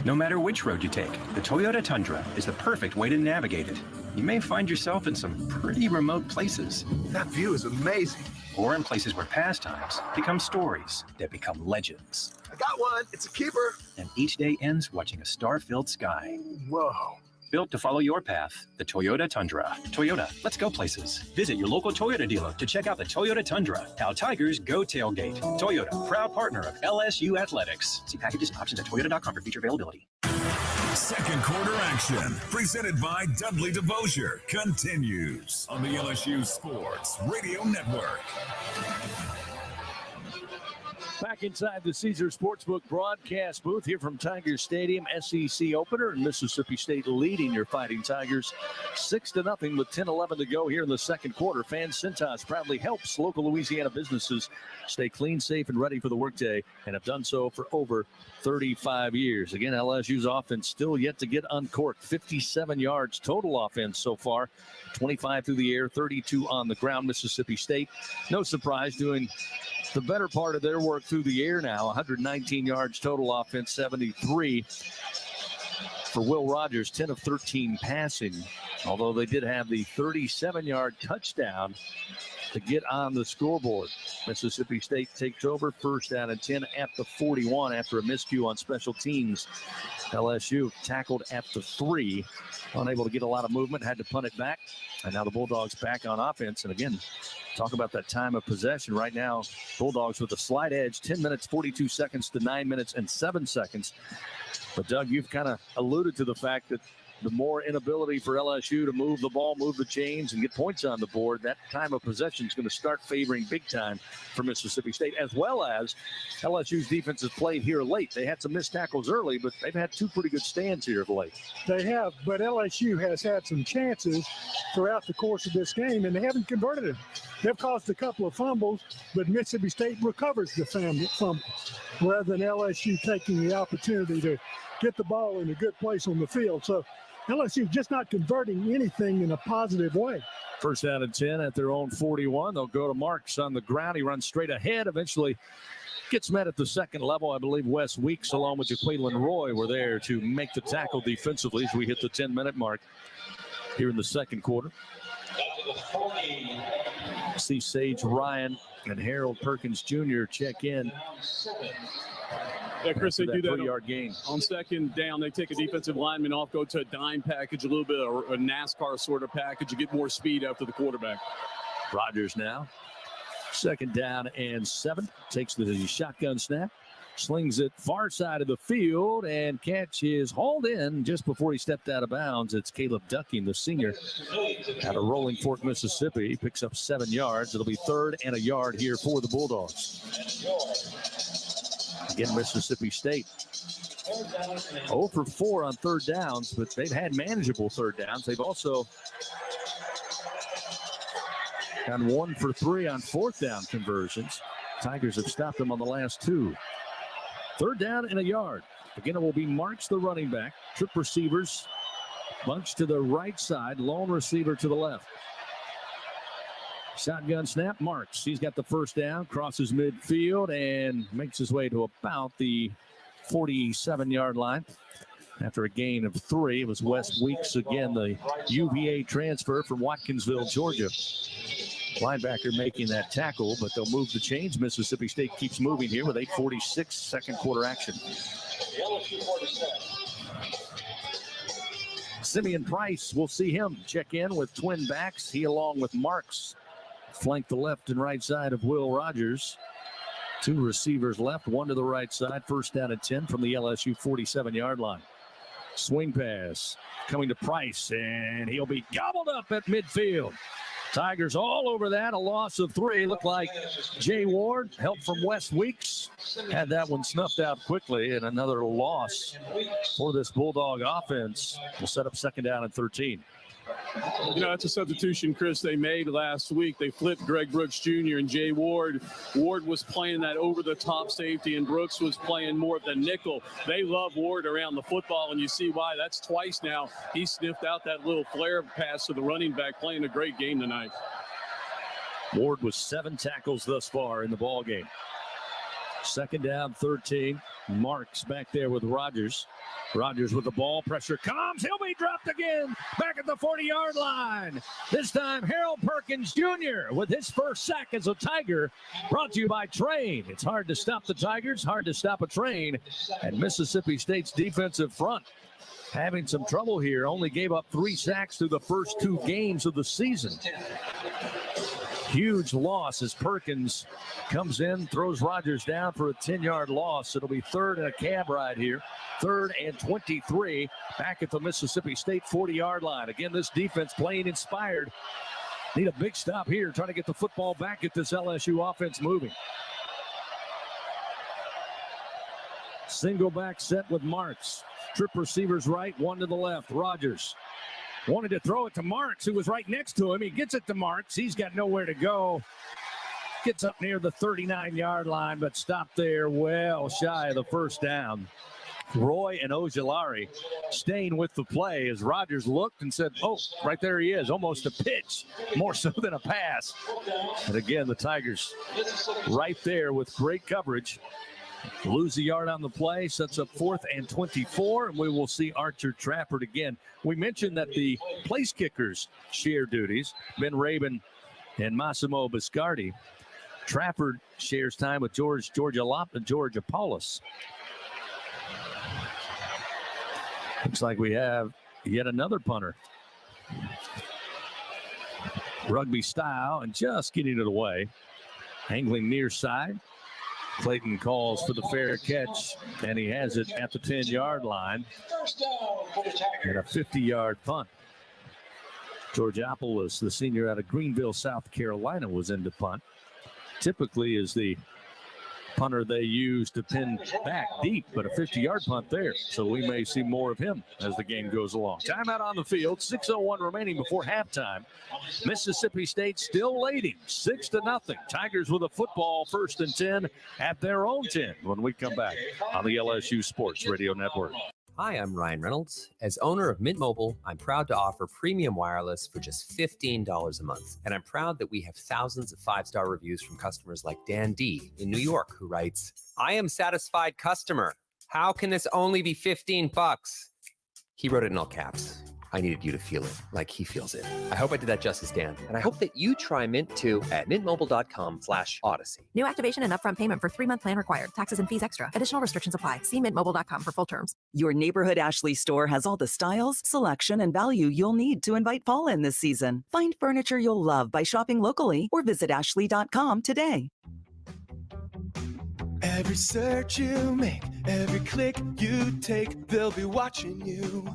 No matter which road you take, the Toyota Tundra is the perfect way to navigate it. You may find yourself in some pretty remote places. That view is amazing. Or in places where pastimes become stories that become legends. I got one. It's a keeper. And each day ends watching a star-filled sky. Whoa. Built to follow your path, the Toyota Tundra. Toyota, let's go places. Visit your local Toyota dealer to check out the Toyota Tundra. How Tigers go tailgate. Toyota, proud partner of LSU Athletics. See packages and options at toyota.com for feature availability. Second quarter action, presented by Dudley DeBosier, continues on the LSU Sports Radio Network. Back inside the Caesars Sportsbook broadcast booth here from Tigers Stadium, SEC opener, and Mississippi State leading your Fighting Tigers 6-0 with 10-11 to go here in the second quarter. Fan Cintas proudly helps local Louisiana businesses stay clean, safe, and ready for the workday, and have done so for over 35 years. Again, LSU's offense still yet to get uncorked. 57 yards total offense so far, 25 through the air, 32 on the ground. Mississippi State, no surprise, doing the better part of their work through the air now. 119 yards total offense, 73 for Will Rogers, 10 of 13 passing, although they did have the 37-yard touchdown to get on the scoreboard. Mississippi State takes over, first down and 10 at the 41 after a miscue on special teams. LSU tackled at the 3, unable to get a lot of movement, had to punt it back, and now the Bulldogs back on offense. And again, talk about that time of possession right now. Bulldogs with a slight edge, 10 minutes, 42 seconds to 9 minutes and 7 seconds. But Doug, you've kind of alluded to the fact that the more inability for LSU to move the ball, move the chains, and get points on the board, that time of possession is going to start favoring big time for Mississippi State, as well as LSU's defense has played here late. They had some missed tackles early, but they've had 2 pretty good stands here of late. They have, but LSU has had some chances throughout the course of this game, and they haven't converted them. They've caused a couple of fumbles, but Mississippi State recovers the fumble rather than LSU taking the opportunity to get the ball in a good place on the field. So LSU just not converting anything in a positive way. First down and 10 at their own 41. They'll go to Marks on the ground. He runs straight ahead, eventually gets met at the second level. I believe Wes Weeks along with Jaqueline Roy were there to make the tackle defensively as we hit the 10-minute mark here in the second quarter. See Sage Ryan and Harold Perkins Jr. check in. Yeah, Chris, they do that 3-yard gain. On second down. They take a defensive lineman off, go to a dime package, a little bit of a NASCAR sort of package to get more speed after the quarterback. Rogers now. Second down and 7. Takes the shotgun snap. Slings it far side of the field, and catch is hauled in just before he stepped out of bounds. It's Caleb Ducking, the senior, out of Rolling Fork, Mississippi. He picks up 7 yards. It'll be 3rd and a yard here for the Bulldogs. Again, Mississippi State 0 for 4 on third downs, but they've had manageable third downs. They've also gone 1 for 3 on fourth down conversions. Tigers have stopped them on the last 2. Third down and a yard. Again, it will be Marks, the running back. Trip receivers, bunch to the right side, lone receiver to the left. Shotgun snap, Marks. He's got the first down, crosses midfield, and makes his way to about the 47-yard line. After a gain of 3, it was Wes Weeks again, the UVA transfer from Watkinsville, Georgia. Linebacker making that tackle, but they'll move the chains. Mississippi State keeps moving here with 8:46 second quarter action. Simeon Price, we'll see him check in with twin backs. He, along with Marks, flank the left and right side of Will Rogers. 2 receivers left, 1 to the right side. First down at 10 from the LSU 47-yard line. Swing pass coming to Price, and he'll be gobbled up at midfield. Tigers all over that, a loss of 3. Looked like Jay Ward, help from Wes Weeks, had that one snuffed out quickly, and another loss for this Bulldog offense. Will set up second down and 13. You know, that's a substitution, Chris, they made last week. They flipped Greg Brooks Jr. and Jay Ward. Ward was playing that over-the-top safety, and Brooks was playing more of the nickel. They love Ward around the football, and you see why. That's twice now. He sniffed out that little flare pass to the running back, playing a great game tonight. Ward with 7 tackles thus far in the ball game. Second down, 13. Marks back there with Rogers. Rogers with the ball. Pressure comes. He'll be dropped again. Back at the 40-yard line. This time, Harold Perkins Jr. with his first sack as a Tiger. Brought to you by Train. It's hard to stop the Tigers, hard to stop a Train. And Mississippi State's defensive front having some trouble here. Only gave up 3 sacks through the first 2 games of the season. Huge loss as Perkins comes in, throws Rogers down for a 10-yard loss. It'll be third and a cab ride here. 3rd and 23 back at the Mississippi State 40-yard line. Again, this defense playing inspired. Need a big stop here, trying to get the football back, get this LSU offense moving. Single back set with Marks. Trip receivers right, 1 to the left. Rogers wanted to throw it to Marks, who was right next to him. He gets it to Marks. He's got nowhere to go. Gets up near the 39-yard line, but stopped there well shy of the first down. Roy and Ojulari staying with the play as Rogers looked and said, oh, right there he is, almost a pitch, more so than a pass. And again, the Tigers right there with great coverage. Lose a yard on the play, sets up 4th and 24, and we will see Archer Trafford again. We mentioned that the place kickers share duties, Ben Rabin and Massimo Biscardi. Trafford shares time with George Apollos. Looks like we have yet another punter. Rugby style and just getting it away. Angling near side. Clayton calls for the fair catch, and he has it at the 10-yard line. And a 50-yard punt. George Apollos, the senior out of Greenville, South Carolina, was in to punt. Typically is the punter they use to pin back deep, but a 50-yard punt there. So we may see more of him as the game goes along. Timeout on the field, 6:01 remaining before halftime. Mississippi State still leading 6-0. Tigers with a football, 1st and 10 at their own 10 when we come back on the LSU Sports Radio Network. Hi, I'm Ryan Reynolds. As owner of Mint Mobile, I'm proud to offer premium wireless for just $15 a month. And I'm proud that we have thousands of 5-star reviews from customers like Dan D. in New York, who writes, I am satisfied customer. How can this only be $15? He wrote it in all caps. I needed you to feel it like he feels it. I hope I did that justice, Dan. And I hope that you try Mint too at mintmobile.com/Odyssey. New activation and upfront payment for 3-month plan required. Taxes and fees extra. Additional restrictions apply. See mintmobile.com for full terms. Your neighborhood Ashley store has all the styles, selection, and value you'll need to invite fall in this season. Find furniture you'll love by shopping locally or visit ashley.com today. Every search you make, every click you take, they'll be watching you.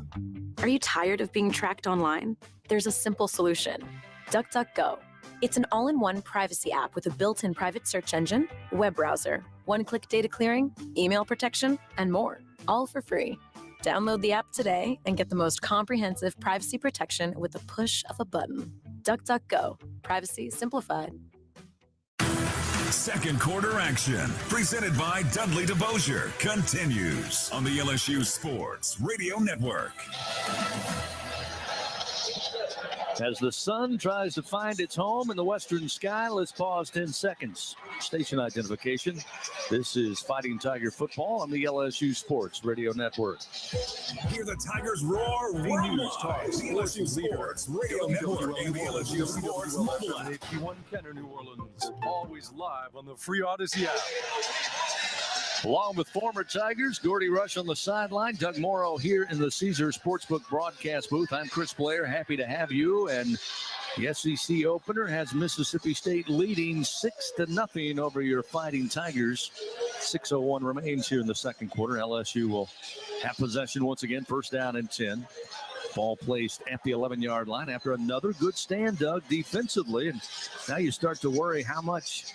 Are you tired of being tracked online? There's a simple solution. DuckDuckGo. It's an all-in-one privacy app with a built-in private search engine, web browser, one-click data clearing, email protection, and more, all for free. Download the app today and get the most comprehensive privacy protection with the push of a button. DuckDuckGo. Privacy simplified. Second quarter action, presented by Dudley DeBosier, continues on the LSU Sports Radio Network. As the sun tries to find its home in the western sky, let's pause 10 seconds. Station identification. This is Fighting Tiger football on the LSU Sports Radio Network. Hear the Tigers roar right news talk. The LSU Sports Radio Network and the LSU Sports mobile app. 81 Kenner, New Orleans. Always live on the free Odyssey app. Along with former Tigers, Gordy Rush on the sideline, Doug Morrow here in the Caesar Sportsbook broadcast booth. I'm Chris Blair, happy to have you. And the SEC opener has Mississippi State leading 6-0 over your Fighting Tigers. 6:01 remains here in the second quarter. LSU will have possession once again, first down and 10. Ball placed at the 11-yard line after another good stand, Doug, defensively. And now you start to worry, how much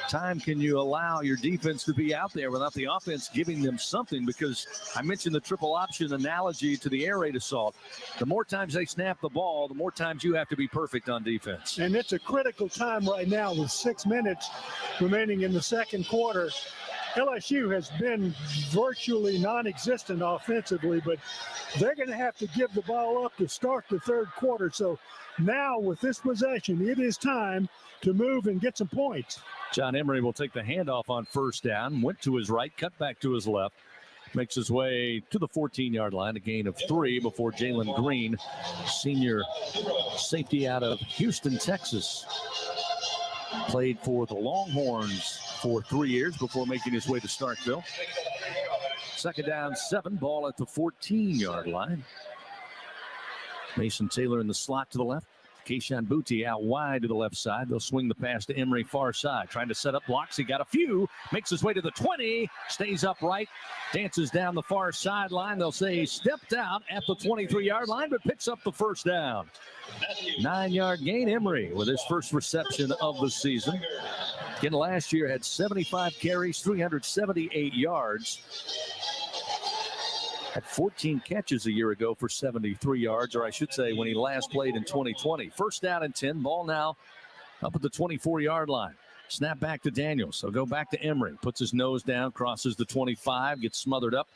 time can you allow your defense to be out there without the offense giving them something? Because I mentioned the triple option analogy to the air raid assault. The more times they snap the ball, the more times you have to be perfect on defense. And it's a critical time right now with 6 minutes remaining in the second quarter. LSU has been virtually non-existent offensively, but they're going to have to give the ball up to start the third quarter. So now with this possession, it is time to move and get some points. John Emery will take the handoff on first down, went to his right, cut back to his left, makes his way to the 14-yard line, a gain of 3 before Jalen Green, senior safety out of Houston, Texas. Played for the Longhorns for 3 years before making his way to Starkville. Second down, 7, ball at the 14-yard line. Mason Taylor in the slot to the left. Keishawn Booty out wide to the left side. They'll swing the pass to Emery far side. Trying to set up blocks. He got a few. Makes his way to the 20. Stays upright. Dances down the far sideline. They'll say he stepped out at the 23-yard line, but picks up the first down. 9-yard gain. Emery with his first reception of the season. Again, last year had 75 carries, 378 yards. Had 14 catches a year ago for 73 yards, or I should say when he last played in 2020. First down and 10. Ball now up at the 24-yard line. Snap back to Daniels. So go back to Emery. Puts his nose down, crosses the 25, gets smothered up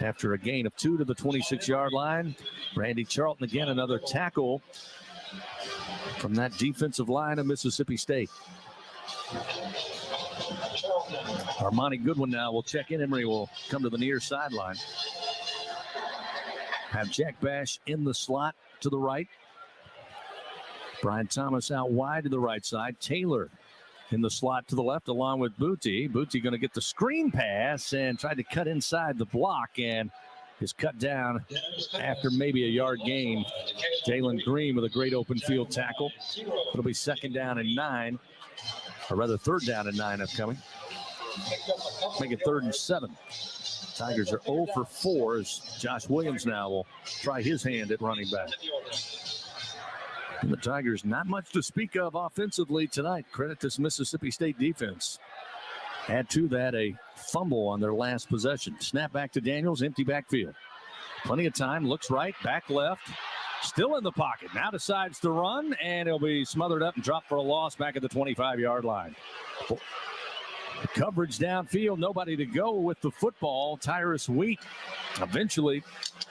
after a gain of 2 to the 26-yard line. Randy Charlton again, another tackle from that defensive line of Mississippi State. Armani Goodwin now will check in. Emery will come to the near sideline. Have Jack Bash in the slot to the right. Brian Thomas out wide to the right side. Taylor in the slot to the left along with Booty. Booty going to get the screen pass and tried to cut inside the block and is cut down after maybe a yard gain. Jalen Green with a great open field tackle. It'll be second down and 9, or rather third down and 9 upcoming. Make it 3rd and 7. Tigers are 0 for 4 as Josh Williams now will try his hand at running back. And the Tigers, not much to speak of offensively tonight. Credit this Mississippi State defense. Add to that a fumble on their last possession. Snap back to Daniels, empty backfield. Plenty of time, looks right, back left. Still in the pocket. Now decides to run, and he'll be smothered up and dropped for a loss back at the 25-yard line. Coverage downfield, nobody to go with the football. Tyrus Wheat eventually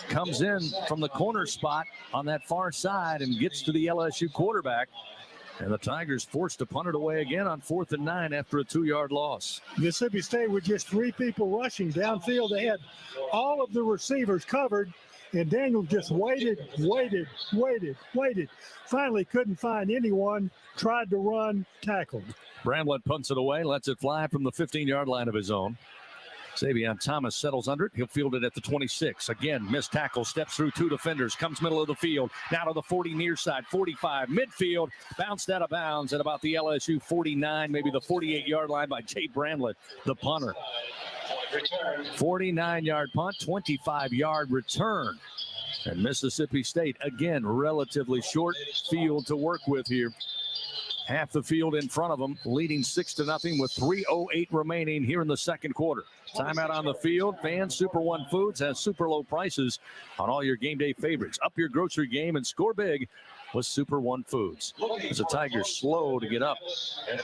comes in from the corner spot on that far side and gets to the LSU quarterback. And the Tigers forced to punt it away again on 4th and 9 after a 2-yard loss. Mississippi State with just 3 people rushing downfield. They had all of the receivers covered, and Daniel just waited. Finally couldn't find anyone, tried to run, tackled. Bramlett punts it away, lets it fly from the 15-yard line of his own. Xavion Thomas settles under it. He'll field it at the 26. Again, missed tackle, steps through 2 defenders, comes middle of the field, now to the 40 near side, 45, midfield, bounced out of bounds at about the LSU 49, maybe the 48-yard line by Jay Bramlett, the punter. 49-yard punt, 25-yard return. And Mississippi State, again, relatively short field to work with here half the field in front of them, leading 6-0 with 3:08 remaining here in the second quarter. Timeout on the field. Fans, Super One Foods has super low prices on all your game day favorites. Up your grocery game and score big with Super One Foods. As the Tigers slow to get up,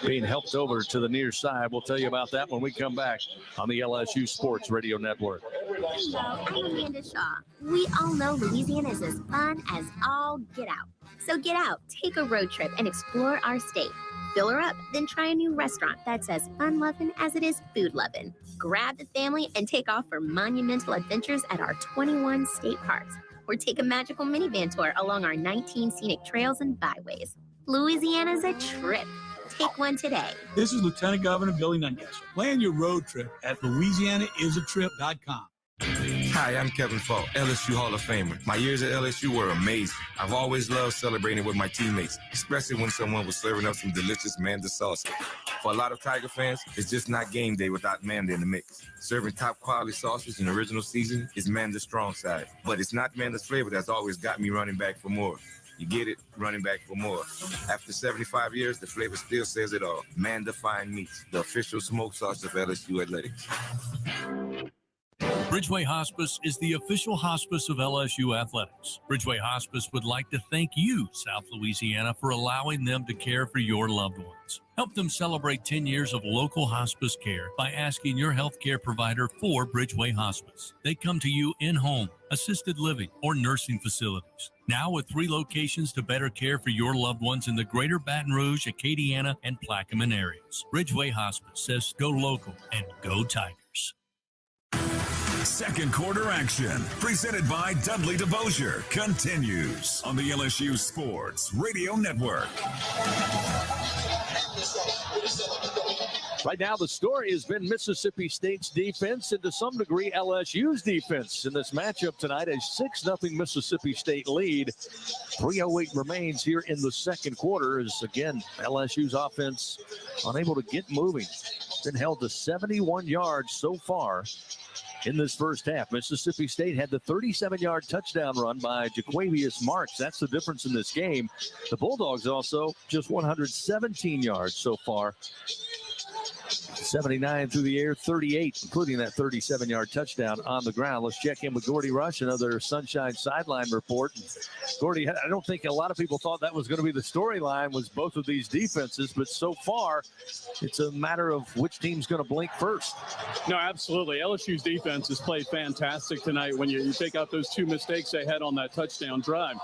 being helped over to the near side. We'll tell you about that when we come back on the LSU Sports Radio Network. Hello, I'm Amanda Shaw. We all know Louisiana is as fun as all get out. So get out, take a road trip, and explore our state. Fill her up, then try a new restaurant that's as fun-loving as it is food-loving. Grab the family and take off for monumental adventures at our 21 state parks. Or take a magical minivan tour along our 19 scenic trails and byways. Louisiana's a trip. Take one today. This is Lieutenant Governor Billy Nungesser. Plan your road trip at LouisianaIsATrip.com. Hi, I'm Kevin Falk, LSU Hall of Famer. My years at LSU were amazing. I've always loved celebrating with my teammates, especially when someone was serving up some delicious Manda salsa. For a lot of Tiger fans, it's just not game day without Manda in the mix. Serving top quality sauces and original seasoning is Manda's strong side. But it's not Manda's flavor that's always got me running back for more. You get it, running back for more. After 75 years, the flavor still says it all. Manda Fine Meats, the official smoked sauce of LSU Athletics. Bridgeway Hospice is the official hospice of LSU Athletics. Bridgeway Hospice would like to thank you, South Louisiana, for allowing them to care for your loved ones. Help them celebrate 10 years of local hospice care by asking your healthcare provider for Bridgeway Hospice. They come to you in-home, assisted living, or nursing facilities. Now with 3 locations to better care for your loved ones in the greater Baton Rouge, Acadiana, and Plaquemine areas. Bridgeway Hospice says go local and go Tigers. Second quarter action, presented by Dudley DeVosier, continues on the LSU Sports Radio Network. Right now, the story has been Mississippi State's defense and to some degree LSU's defense in this matchup tonight. A 6-0 Mississippi State lead. 3:08 remains here in the second quarter as, again, LSU's offense unable to get moving. Been held to 71 yards so far in this first half. Mississippi State had the 37-yard touchdown run by Jaquavius Marks. That's the difference in this game. The Bulldogs also just 117 yards so far. 79 through the air, 38, including that 37-yard touchdown on the ground. Let's check in with Gordy Rush, another Sunshine Sideline report. Gordy, I don't think a lot of people thought that was going to be the storyline, was both of these defenses, but so far it's a matter of which team's going to blink first. No, absolutely. LSU's defense has played fantastic tonight when you take out those 2 mistakes they had on that touchdown drive.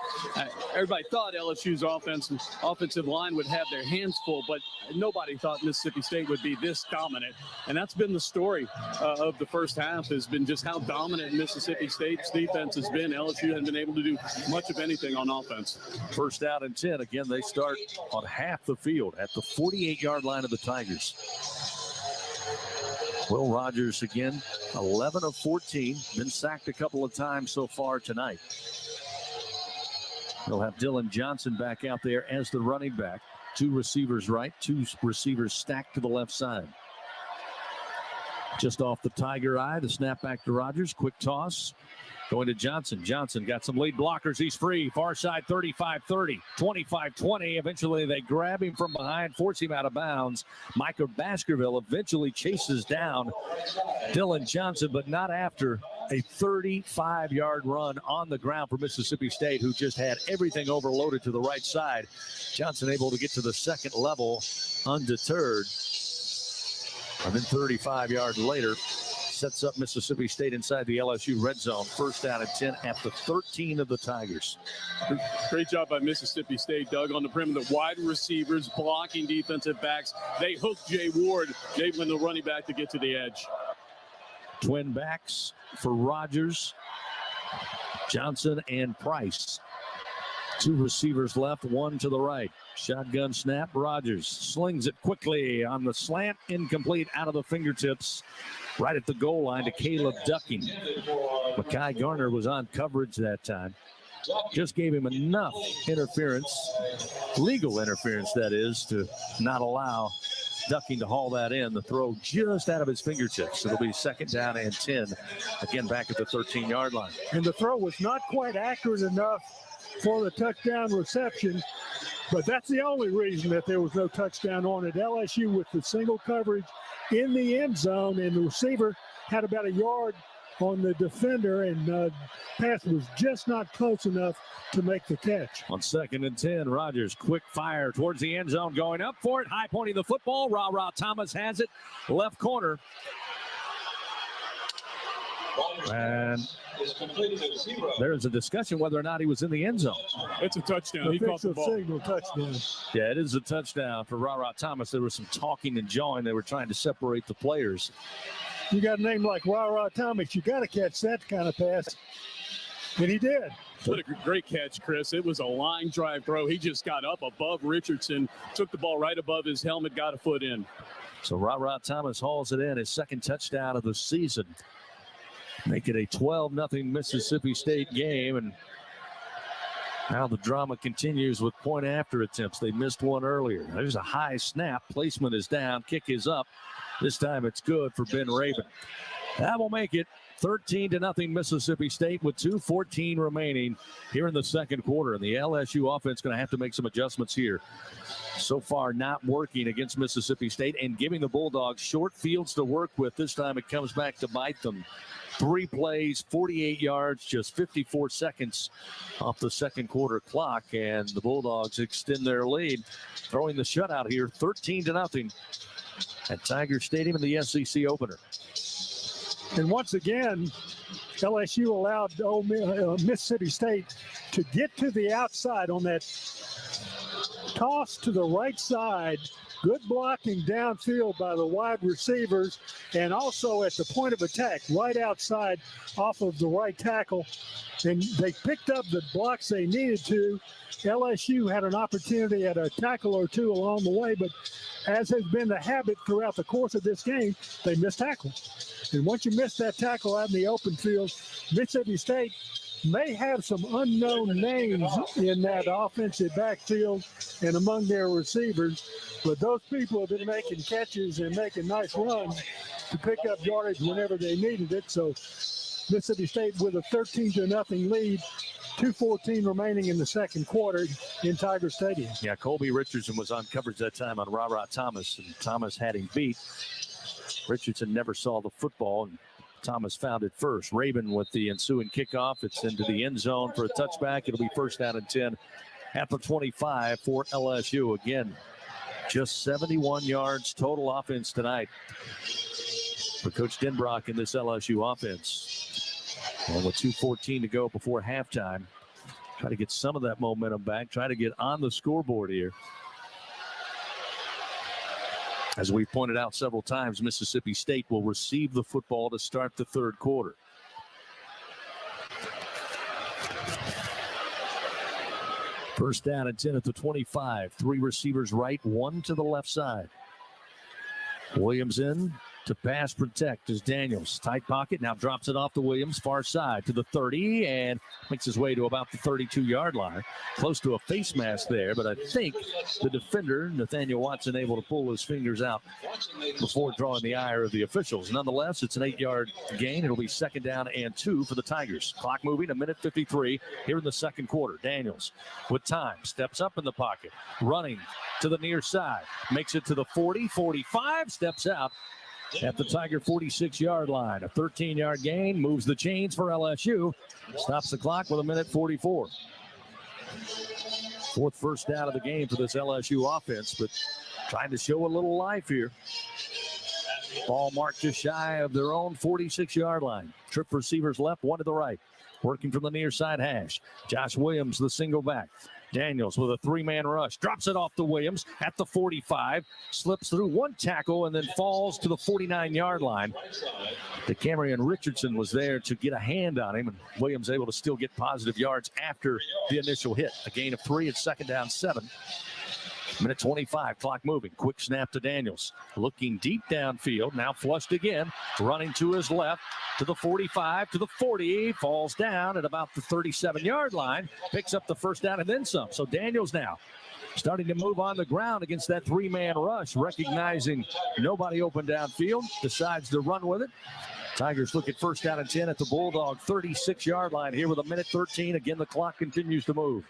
Everybody thought LSU's offensive line would have their hands full, but nobody thought Mississippi State would be this dominant. And that's been the story of the first half, has been just how dominant Mississippi State's defense has been. LSU hasn't been able to do much of anything on offense. First out and 10. Again, they start on half the field at the 48-yard line of the Tigers. Will Rogers again, 11 of 14. Been sacked a couple of times so far tonight. They'll have Dylan Johnson back out there as the running back. 2 receivers right, 2 receivers stacked to the left side. Just off the Tiger eye, the snap back to Rogers. Quick toss. Going to Johnson. Johnson got some lead blockers. He's free. Far side, 35-30, 25-20. Eventually, they grab him from behind, force him out of bounds. Micah Baskerville eventually chases down Dylan Johnson, but not after a 35-yard run on the ground for Mississippi State, who just had everything overloaded to the right side. Johnson able to get to the second level undeterred. And then 35 yards later, sets up Mississippi State inside the LSU red zone. First down and 10 at the 13 of the Tigers. Great job by Mississippi State, Doug, on the perimeter. Wide receivers, blocking defensive backs. They hooked Jay Ward, enabling the running back to get to the edge. Twin backs for Rogers, Johnson, and Price. 2 receivers left, 1 to the right. Shotgun snap, Rogers slings it quickly on the slant, incomplete, out of the fingertips, right at the goal line to Caleb Ducking. Mekhi Garner was on coverage that time. Just gave him enough interference, legal interference that is, to not allow Ducking to haul that in. The throw just out of his fingertips. It'll be second down and 10. Again, back at the 13-yard line. And the throw was not quite accurate enough for the touchdown reception. But that's the only reason that there was no touchdown on it. LSU with the single coverage in the end zone, and the receiver had about a yard on the defender, and pass was just not close enough to make the catch. On 2nd and 10, Rogers, quick fire towards the end zone, going up for it, high pointing the football. Ra Thomas has it, left corner. And there's a discussion whether or not he was in the end zone. It's a touchdown. He caught the ball. Signal touchdown. Yeah, it is a touchdown for Ra Thomas. There was some talking and jawing. They were trying to separate the players. You got a name like Ra Thomas, you got to catch that kind of pass. And he did. What a great catch, Chris. It was a line drive throw. He just got up above Richardson, took the ball right above his helmet, got a foot in. So Ra Thomas hauls it in, his second touchdown of the season. Make it a 12-0 Mississippi State game. And now the drama continues with point after attempts. They missed one earlier. There's a high snap. Placement is down. Kick is up. This time it's good for Ben Rabin. That will make it 13-0 Mississippi State with 2:14 remaining here in the second quarter. And the LSU offense going to have to make some adjustments here. So far not working against Mississippi State and giving the Bulldogs short fields to work with. This time it comes back to bite them. 3 plays, 48 yards, just 54 seconds off the second quarter clock. And the Bulldogs extend their lead, throwing the shutout here, 13-0 at Tiger Stadium in the SEC opener. And once again, LSU allowed Mississippi State to get to the outside on that toss to the right side. Good blocking downfield by the wide receivers, and also at the point of attack, right outside off of the right tackle. And they picked up the blocks they needed to. LSU had an opportunity at a tackle or two along the way, but as has been the habit throughout the course of this game, they missed tackles. And once you miss that tackle out in the open field, Mississippi State may have some unknown names in that offensive backfield and among their receivers, but those people have been making catches and making nice runs to pick up yardage whenever they needed it. So Mississippi State with a 13-0 lead, 2:14 remaining in the second quarter in Tiger Stadium. Yeah, Colby Richardson was on coverage that time on Ra Thomas, and Thomas had him beat. Richardson never saw the football, and Thomas found it first. Rabin with the ensuing kickoff. It's into the end zone for a touchback. It'll be first down and 10 at the 25 for LSU. Again, just 71 yards total offense tonight for Coach Denbrock in this LSU offense. And with 2:14 to go before halftime, try to get some of that momentum back, try to get on the scoreboard here. As we pointed out several times, Mississippi State will receive the football to start the third quarter. First down and 10 at the 25. 3 receivers right, 1 to the left side. Williams in to pass protect as Daniels. Tight pocket, now drops it off to Williams, far side to the 30, and makes his way to about the 32-yard line. Close to a face mask there, but I think the defender, Nathaniel Watson, able to pull his fingers out before drawing the ire of the officials. Nonetheless, it's an 8-yard gain. It'll be second down and 2 for the Tigers. Clock moving, 1:53 here in the second quarter. Daniels with time, steps up in the pocket, running to the near side, makes it to the 40, 45, steps out at the Tiger 46-yard line. A 13-yard gain, moves the chains for LSU. Stops the clock with 1:44. Fourth first down of the game for this LSU offense, but trying to show a little life here. Ball marked just shy of their own 46-yard line. Trip receivers left, 1 to the right. Working from the near side hash. Josh Williams, the single back. Daniels with a 3-man rush, drops it off to Williams at the 45, slips through 1 tackle and then falls to the 49-yard line. DeCamerion Richardson was there to get a hand on him, and Williams able to still get positive yards after the initial hit. A gain of 3 at second down 7. 1:25, clock moving. Quick snap to Daniels. Looking deep downfield, now flushed again. Running to his left, to the 45, to the 40. Falls down at about the 37-yard line. Picks up the first down and then some. So Daniels now starting to move on the ground against that 3-man rush. Recognizing nobody open downfield. Decides to run with it. Tigers look at first down and 10 at the Bulldog 36-yard line here with 1:13. Again, the clock continues to move.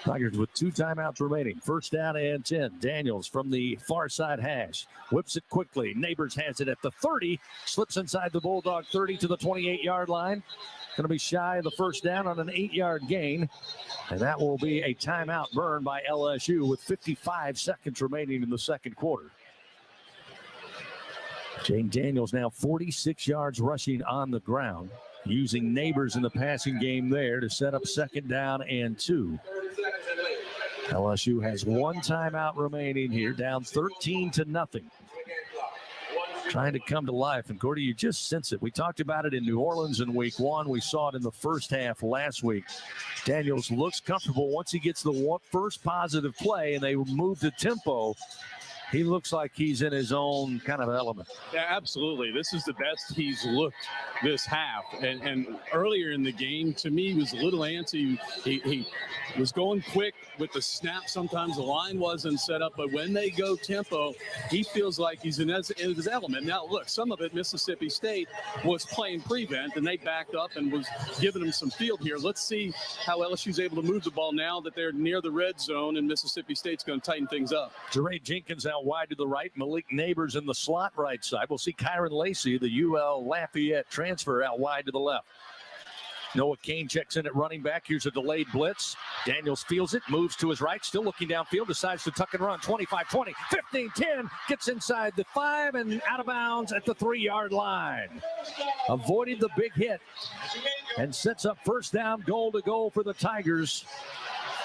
Tigers with 2 timeouts remaining. First down and 10. Daniels from the far side hash. Whips it quickly. Neighbors has it at the 30. Slips inside the Bulldog 30 to the 28-yard line. Going to be shy of the first down on an 8-yard gain. And that will be a timeout burn by LSU with 55 seconds remaining in the second quarter. Jane Daniels now 46 yards rushing on the ground, using Neighbors in the passing game there to set up second down and 2. LSU has 1 timeout remaining here, down 13-0. Trying to come to life. And, Gordy, you just sense it. We talked about it in New Orleans in week 1. We saw it in the first half last week. Daniels looks comfortable once he gets the first positive play and they move to tempo. He looks like he's in his own kind of element. Yeah, absolutely. This is the best he's looked this half. And earlier in the game, to me, he was a little antsy. He was going quick with the snap. Sometimes the line wasn't set up. But when they go tempo, he feels like he's in his element. Now, look, some of it, Mississippi State was playing prevent, and they backed up and was giving him some field here. Let's see how LSU's able to move the ball now that they're near the red zone, and Mississippi State's going to tighten things up. Jeray Jenkins out wide to the right. Malik Neighbors in the slot right side. We'll see Kyron Lacey, the UL Lafayette transfer, out wide to the left. Noah Kane checks in at running back. Here's a delayed blitz. Daniels feels it, moves to his right, still looking downfield, decides to tuck and run. 25-20, 15-10, gets inside the 5 and out of bounds at the 3-yard line. Avoided the big hit and sets up first down, goal to goal for the Tigers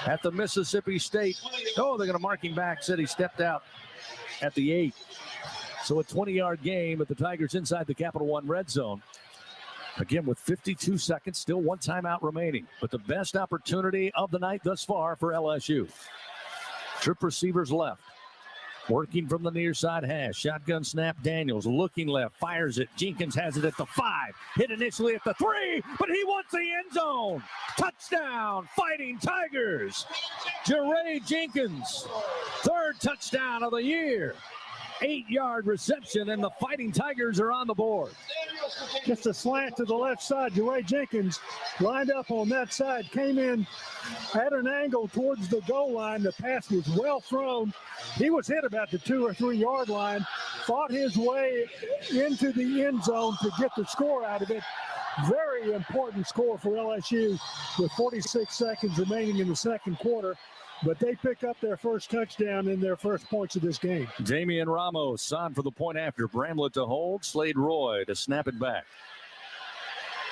at the Mississippi State. Oh, they're going to mark him back. Said he stepped out at the 8. So a 20-yard game at the Tigers inside the Capital One red zone. Again, with 52 seconds, still 1 timeout remaining. But the best opportunity of the night thus far for LSU. Trip receivers left. Working from the near side hash. Shotgun snap. Daniels looking left. Fires it. Jenkins has it at the 5. Hit initially at the 3. But he wants the end zone. Touchdown. Fighting Tigers. Jeray Jenkins. 3rd touchdown of the year. 8-yard reception, and the Fighting Tigers are on the board. Just a slant to the left side. Jeray Jenkins lined up on that side, came in at an angle towards the goal line. The pass was well thrown. He was hit about the 2 or 3 yard line, fought his way into the end zone to get the score out of it. Very important score for LSU with 46 seconds remaining in the second quarter. But they pick up their first touchdown in their first points of this game. Damian Ramos on for the point after. Bramlett to hold. Slade Roy to snap it back.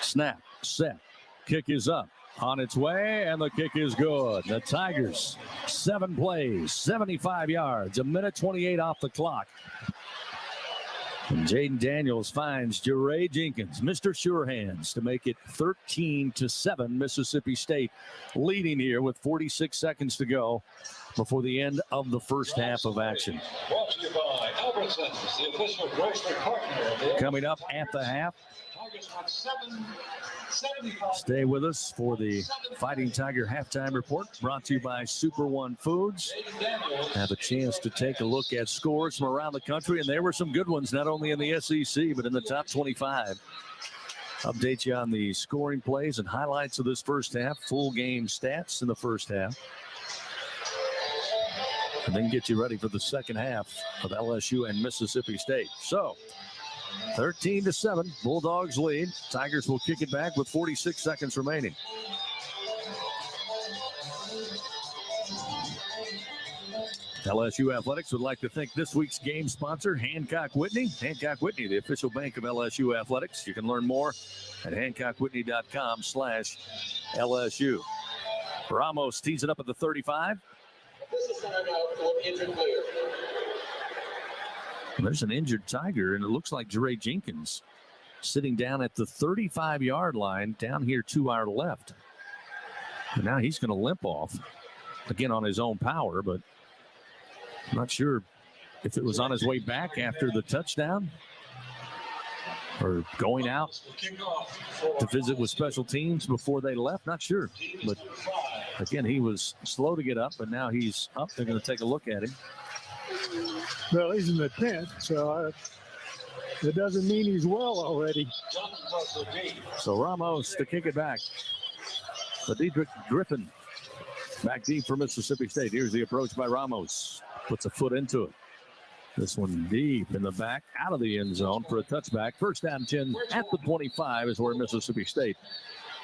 Snap, set, kick is up. On its way, and the kick is good. The Tigers, 7 plays, 75 yards, 1:28 off the clock. And Jaden Daniels finds Jeray Jenkins, Mr. Surehands, to make it 13-7. Mississippi State leading here with 46 seconds to go before the end of the first half of action. Brought to you by Albertsons, the official grocery partner of the Coming up at the half. Tigers won 75. Stay with us for the Fighting Tiger halftime report, brought to you by Super One Foods. Have a chance to take a look at scores from around the country, and there were some good ones, not only in the SEC, but in the top 25. Update you on the scoring plays and highlights of this first half, full game stats in the first half. And then get you ready for the second half of LSU and Mississippi State. So, 13-7, Bulldogs lead. Tigers will kick it back with 46 seconds remaining. LSU Athletics would like to thank this week's game sponsor, Hancock Whitney. Hancock Whitney, the official bank of LSU Athletics. You can learn more at HancockWhitney.com/LSU. Ramos tees it up at the 35. This is timeout for injured player. There's an injured Tiger, and it looks like Jeray Jenkins sitting down at the 35-yard line down here to our left. And now he's going to limp off, again on his own power, but I'm not sure if it was on his way back after the touchdown or going out to visit with special teams before they left. Not sure. But, again, he was slow to get up, but now he's up. They're going to take a look at him. Well, he's in the tent, so that doesn't mean he's well already. So Ramos to kick it back. But Dedrick Griffin Back deep for Mississippi State. Here's the approach by Ramos. Puts a foot into it. This one deep in the back, out of the end zone for a touchback. First down 10 at the 25 is where Mississippi State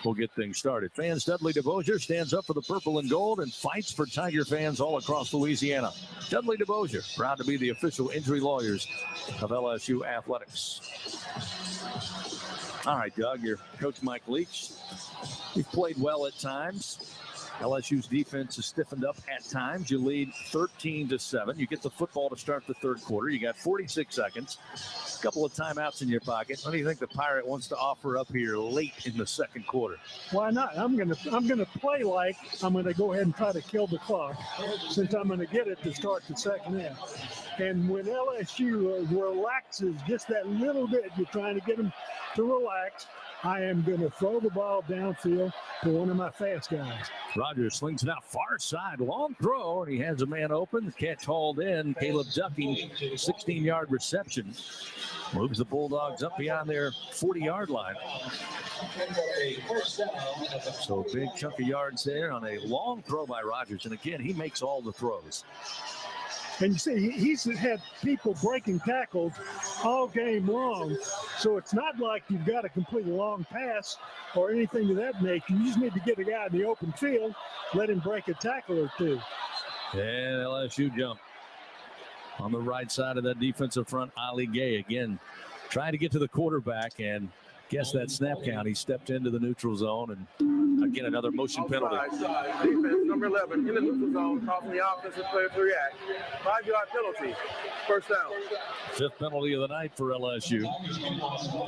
will get things started. Fans, Dudley DeBosier stands up for the purple and gold and fights for Tiger fans all across Louisiana. Dudley DeBosier, proud to be the official injury lawyers of LSU athletics. All right, Doug, your coach Mike Leach. You've played well at times. LSU's defense is stiffened up at times. You lead 13-7. You get the football to start the third quarter. You got 46 seconds. A couple of timeouts in your pocket. What do you think the Pirate wants to offer up here late in the second quarter? Why not? I'm gonna play like I'm gonna go ahead and try to kill the clock, since I'm gonna get it to start the second half. And when LSU relaxes just that little bit, you're trying to get them to relax. I am going to throw the ball downfield to one of my fast guys. Rogers slings it out far side, long throw, and he has a man open. The catch hauled in. Caleb Ducking, 16-yard reception. Moves the Bulldogs up beyond their 40-yard line. So big chunk of yards there on a long throw by Rogers. And again, he makes all the throws. And you see, he's had people breaking tackles all game long. So it's not like you've got to complete a long pass or anything of that nature. You just need to get a guy in the open field, let him break a tackle or two. And LSU jump on the right side of that defensive front. Ali Gay again trying to get to the quarterback, and guess that snap count. He stepped into the neutral zone, and again another motion penalty. Defense number 11 in the neutral zone, causing the offensive player to react. 5-yard penalty. First down. Fifth penalty of the night for LSU.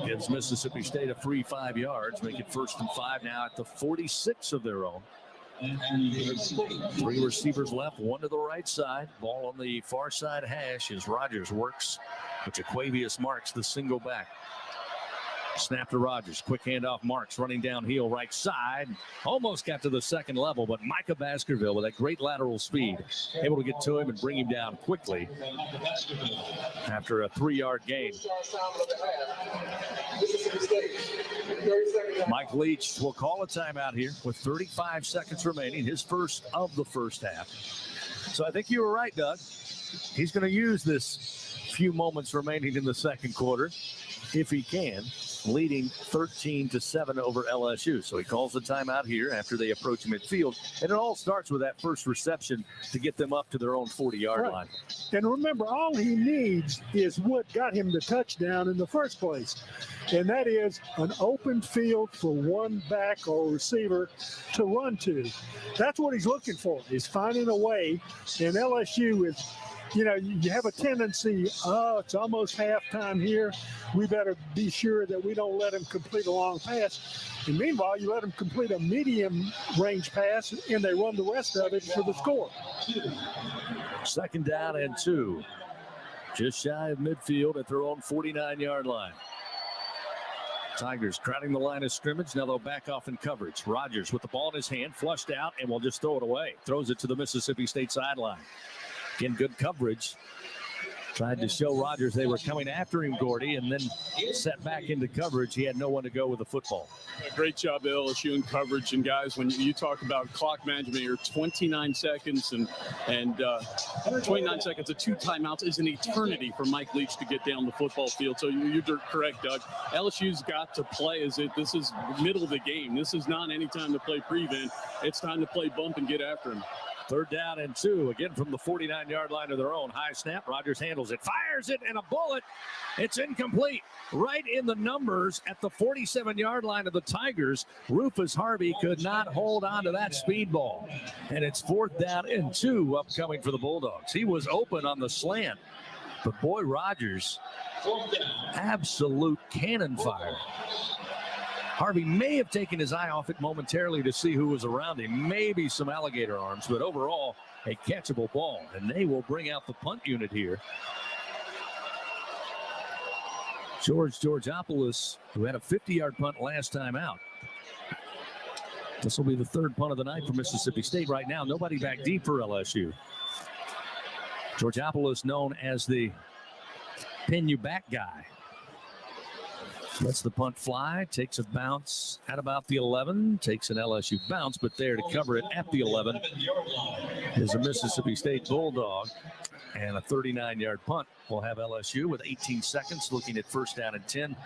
Gives Mississippi State a free 5 yards, make it 1st and 5 now at the 46 of their own. 3 receivers left, 1 to the right side. Ball on the far side hash as Rogers works, but Jaquavius Marks the single back. Snap to Rogers. Quick handoff. Marks running downhill right side. Almost got to the second level, but Micah Baskerville with that great lateral speed able to get to him and bring him down quickly after a 3-yard gain. Mike Leach will call a timeout here with 35 seconds remaining, his first of the first half. So I think you were right, Doug. He's going to use this few moments remaining in the second quarter, if he can, leading 13-7 over LSU. So he calls the timeout here after they approach midfield. And it all starts with that first reception to get them up to their own 40-yard line. And remember, all he needs is what got him the touchdown in the first place. And that is an open field for one back or receiver to run to. That's what he's looking for. He's finding a way. And LSU is, you know, you have a tendency, it's almost halftime here. We better be sure that we don't let him complete a long pass. And meanwhile, you let him complete a medium range pass, and they run the rest of it for the score. 2nd down and 2. Just shy of midfield at their own 49-yard line. Tigers crowding the line of scrimmage. Now they'll back off in coverage. Rogers with the ball in his hand, flushed out, and will just throw it away. Throws it to the Mississippi State sideline. Again, good coverage. Tried to show Rogers they were coming after him, Gordy, and then set back into coverage. He had no one to go with the football. Great job, LSU, in coverage. And, guys, when you talk about clock management, you're 29 seconds, and 29 seconds of 2 timeouts is an eternity for Mike Leach to get down the football field. So you're correct, Doug. LSU's got to play as if this is middle of the game. This is not any time to play prevent. It's time to play bump and get after him. 3rd down and 2, again from the 49-yard line of their own. High snap. Rogers handles it, fires it, and a bullet. It's incomplete. Right in the numbers at the 47-yard line of the Tigers. Rufus Harvey could not hold on to that speed ball. And it's 4th down and 2 upcoming for the Bulldogs. He was open on the slant. But boy, Rogers, absolute cannon fire. Harvey may have taken his eye off it momentarily to see who was around him. Maybe some alligator arms, but overall, a catchable ball. And they will bring out the punt unit here. George Georgopoulos, who had a 50-yard punt last time out. This will be the 3rd punt of the night for Mississippi State. Right now, nobody back deep for LSU. Georgopoulos known as the pin you back guy. Lets the punt fly, takes a bounce at about the 11, takes an LSU bounce, but there to cover it at the 11 is a Mississippi State Bulldog. And a 39-yard punt will have LSU with 18 seconds looking at first down and 10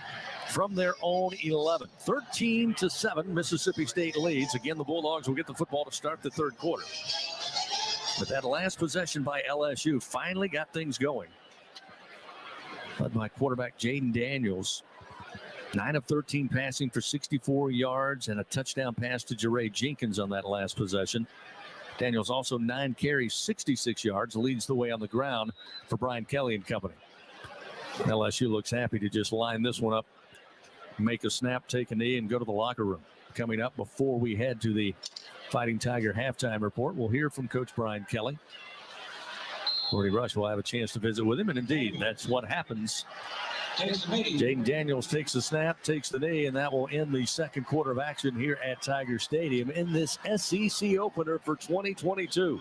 from their own 11. 13-7, Mississippi State leads. Again, the Bulldogs will get the football to start the third quarter. But that last possession by LSU finally got things going. Led by quarterback Jaden Daniels. 9 of 13 passing for 64 yards and a touchdown pass to Jeray Jenkins on that last possession. Daniels also 9 carries, 66 yards, leads the way on the ground for Brian Kelly and company. LSU looks happy to just line this one up, make a snap, take a knee, and go to the locker room. Coming up before we head to the Fighting Tiger halftime report, we'll hear from Coach Brian Kelly. Gordy Rush will have a chance to visit with him, and indeed, that's what happens. Jaden Daniels takes the snap, takes the knee, and that will end the second quarter of action here at Tiger Stadium in this SEC opener for 2022.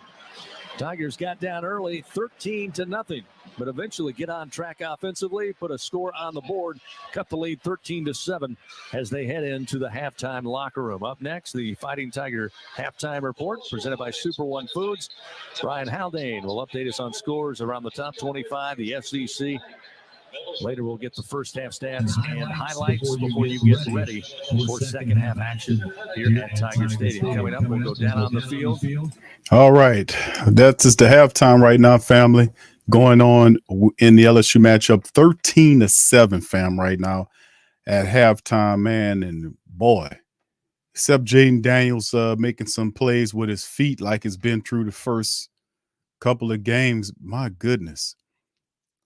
Tigers got down early, 13-0, but eventually get on track offensively, put a score on the board, cut the lead 13-7 as they head into the halftime locker room. Up next, the Fighting Tiger halftime report presented by Super One Foods. Brian Haldane will update us on scores around the top 25, the SEC. Later, we'll get the first half stats and highlights before you get ready for second half action here at Tiger Stadium. Coming up, we'll go down on the field. All right. That's just the halftime right now, family. Going on in the LSU matchup, 13-7, fam, right now at halftime, man. And boy, except Jaden Daniels making some plays with his feet like it's been through the first couple of games, my goodness.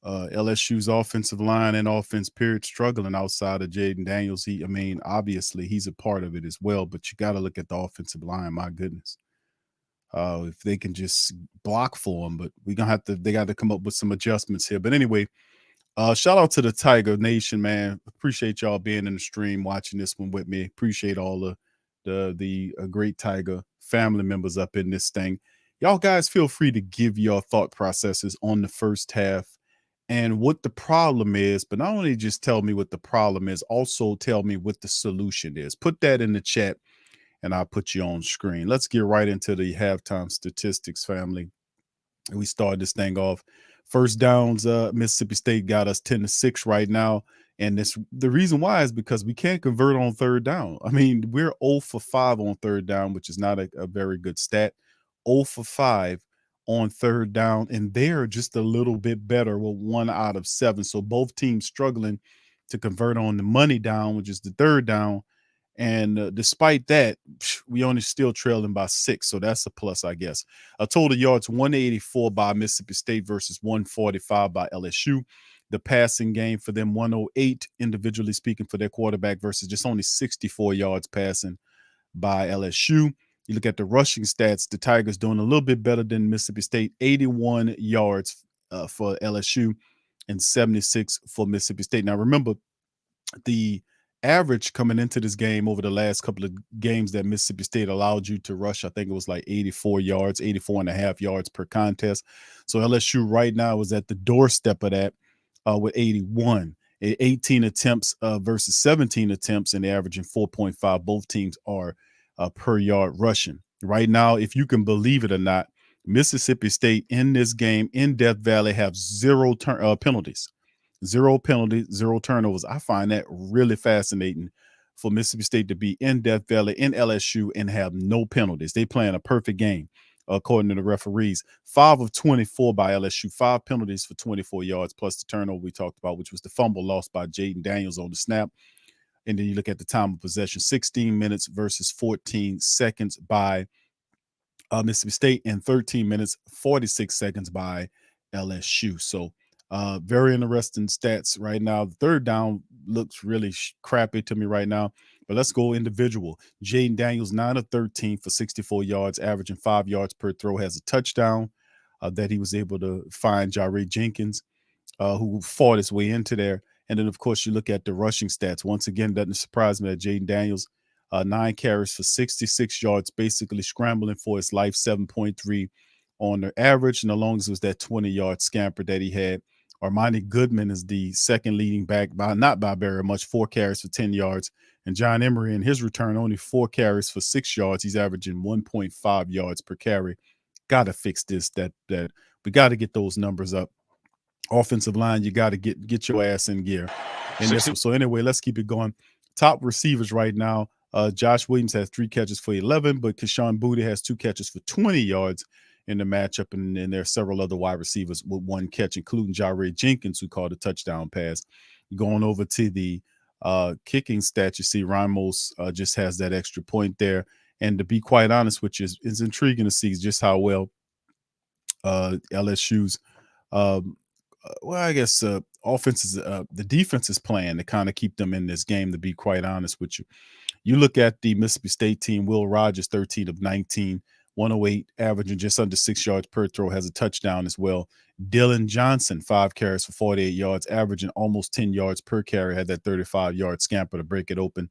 LSU's offensive line and offense period struggling outside of Jaden Daniels. Obviously he's a part of it as well, but you got to look at the offensive line. My goodness. If they can just block for him, but they got to come up with some adjustments here. But anyway, shout out to the Tiger Nation, man. Appreciate y'all being in the stream, watching this one with me. Appreciate all the great Tiger family members up in this thing. Y'all guys feel free to give your thought processes on the first half and what the problem is, but not only just tell me what the problem is, also tell me what the solution is. Put that in the chat and I'll put you on screen. Let's get right into the halftime statistics, family. We started this thing off. First downs, Mississippi State got us 10-6 right now. And the reason why is because we can't convert on third down. We're 0 for 5 on third down, which is not a very good stat. 0 for 5 on third down, and they're just a little bit better with 1 out of 7. So both teams struggling to convert on the money down, which is the third down. And despite that, we only still trailing by 6. So that's a plus, I guess. A total yards 184 by Mississippi State versus 145 by LSU. The passing game for them 108 individually speaking for their quarterback versus just only 64 yards passing by LSU. You look at the rushing stats, the Tigers doing a little bit better than Mississippi State, 81 yards for LSU and 76 for Mississippi State. Now, remember, the average coming into this game over the last couple of games that Mississippi State allowed you to rush, I think it was like 84 yards, 84 and a half yards per contest. So LSU right now is at the doorstep of that with 81. 18 attempts versus 17 attempts, and averaging 4.5. Both teams are per yard rushing. Right now, if you can believe it or not, Mississippi State in this game in Death Valley have 0 penalties. 0 penalties, 0 turnovers. I find that really fascinating for Mississippi State to be in Death Valley, in LSU, and have no penalties. They playing a perfect game, according to the referees. 5 of 24 by LSU, 5 penalties for 24 yards, plus the turnover we talked about, which was the fumble lost by Jaden Daniels on the snap. And then you look at the time of possession, 16 minutes versus 14 seconds by Mississippi State, and 13 minutes, 46 seconds by LSU. So very interesting stats right now. The third down looks really crappy to me right now, but let's go individual. Jaden Daniels, 9 of 13 for 64 yards, averaging 5 yards per throw, has a touchdown that he was able to find Jeray Jenkins, who fought his way into there. And then, of course, you look at the rushing stats. Once again, doesn't surprise me that Jaden Daniels, 9 carries for 66 yards, basically scrambling for his life, 7.3 on the average. And the longest was that 20-yard scamper that he had Armani Goodman is the second leading back, not by very much, 4 carries for 10 yards. And John Emery in his return, only 4 carries for 6 yards. He's averaging 1.5 yards per carry. Got to fix this. That we got to get those numbers up. Offensive line, you got to get your ass in gear. So anyway, let's keep it going. Top receivers right now. Josh Williams has 3 catches for 11, but Keshawn Booty has 2 catches for 20 yards in the matchup, and then there are several other wide receivers with 1 catch, including Jaray Jenkins, who caught a touchdown pass. Going over to the kicking stats, you see Ramos just has that extra point there. And to be quite honest, which is intriguing to see just how well LSU's offenses, the defense is playing to kind of keep them in this game, to be quite honest with you. You look at the Mississippi State team, Will Rogers, 13 of 19, 108, averaging just under 6 yards per throw, has a touchdown as well. Dylan Johnson, 5 carries for 48 yards, averaging almost 10 yards per carry, had that 35-yard scamper to break it open.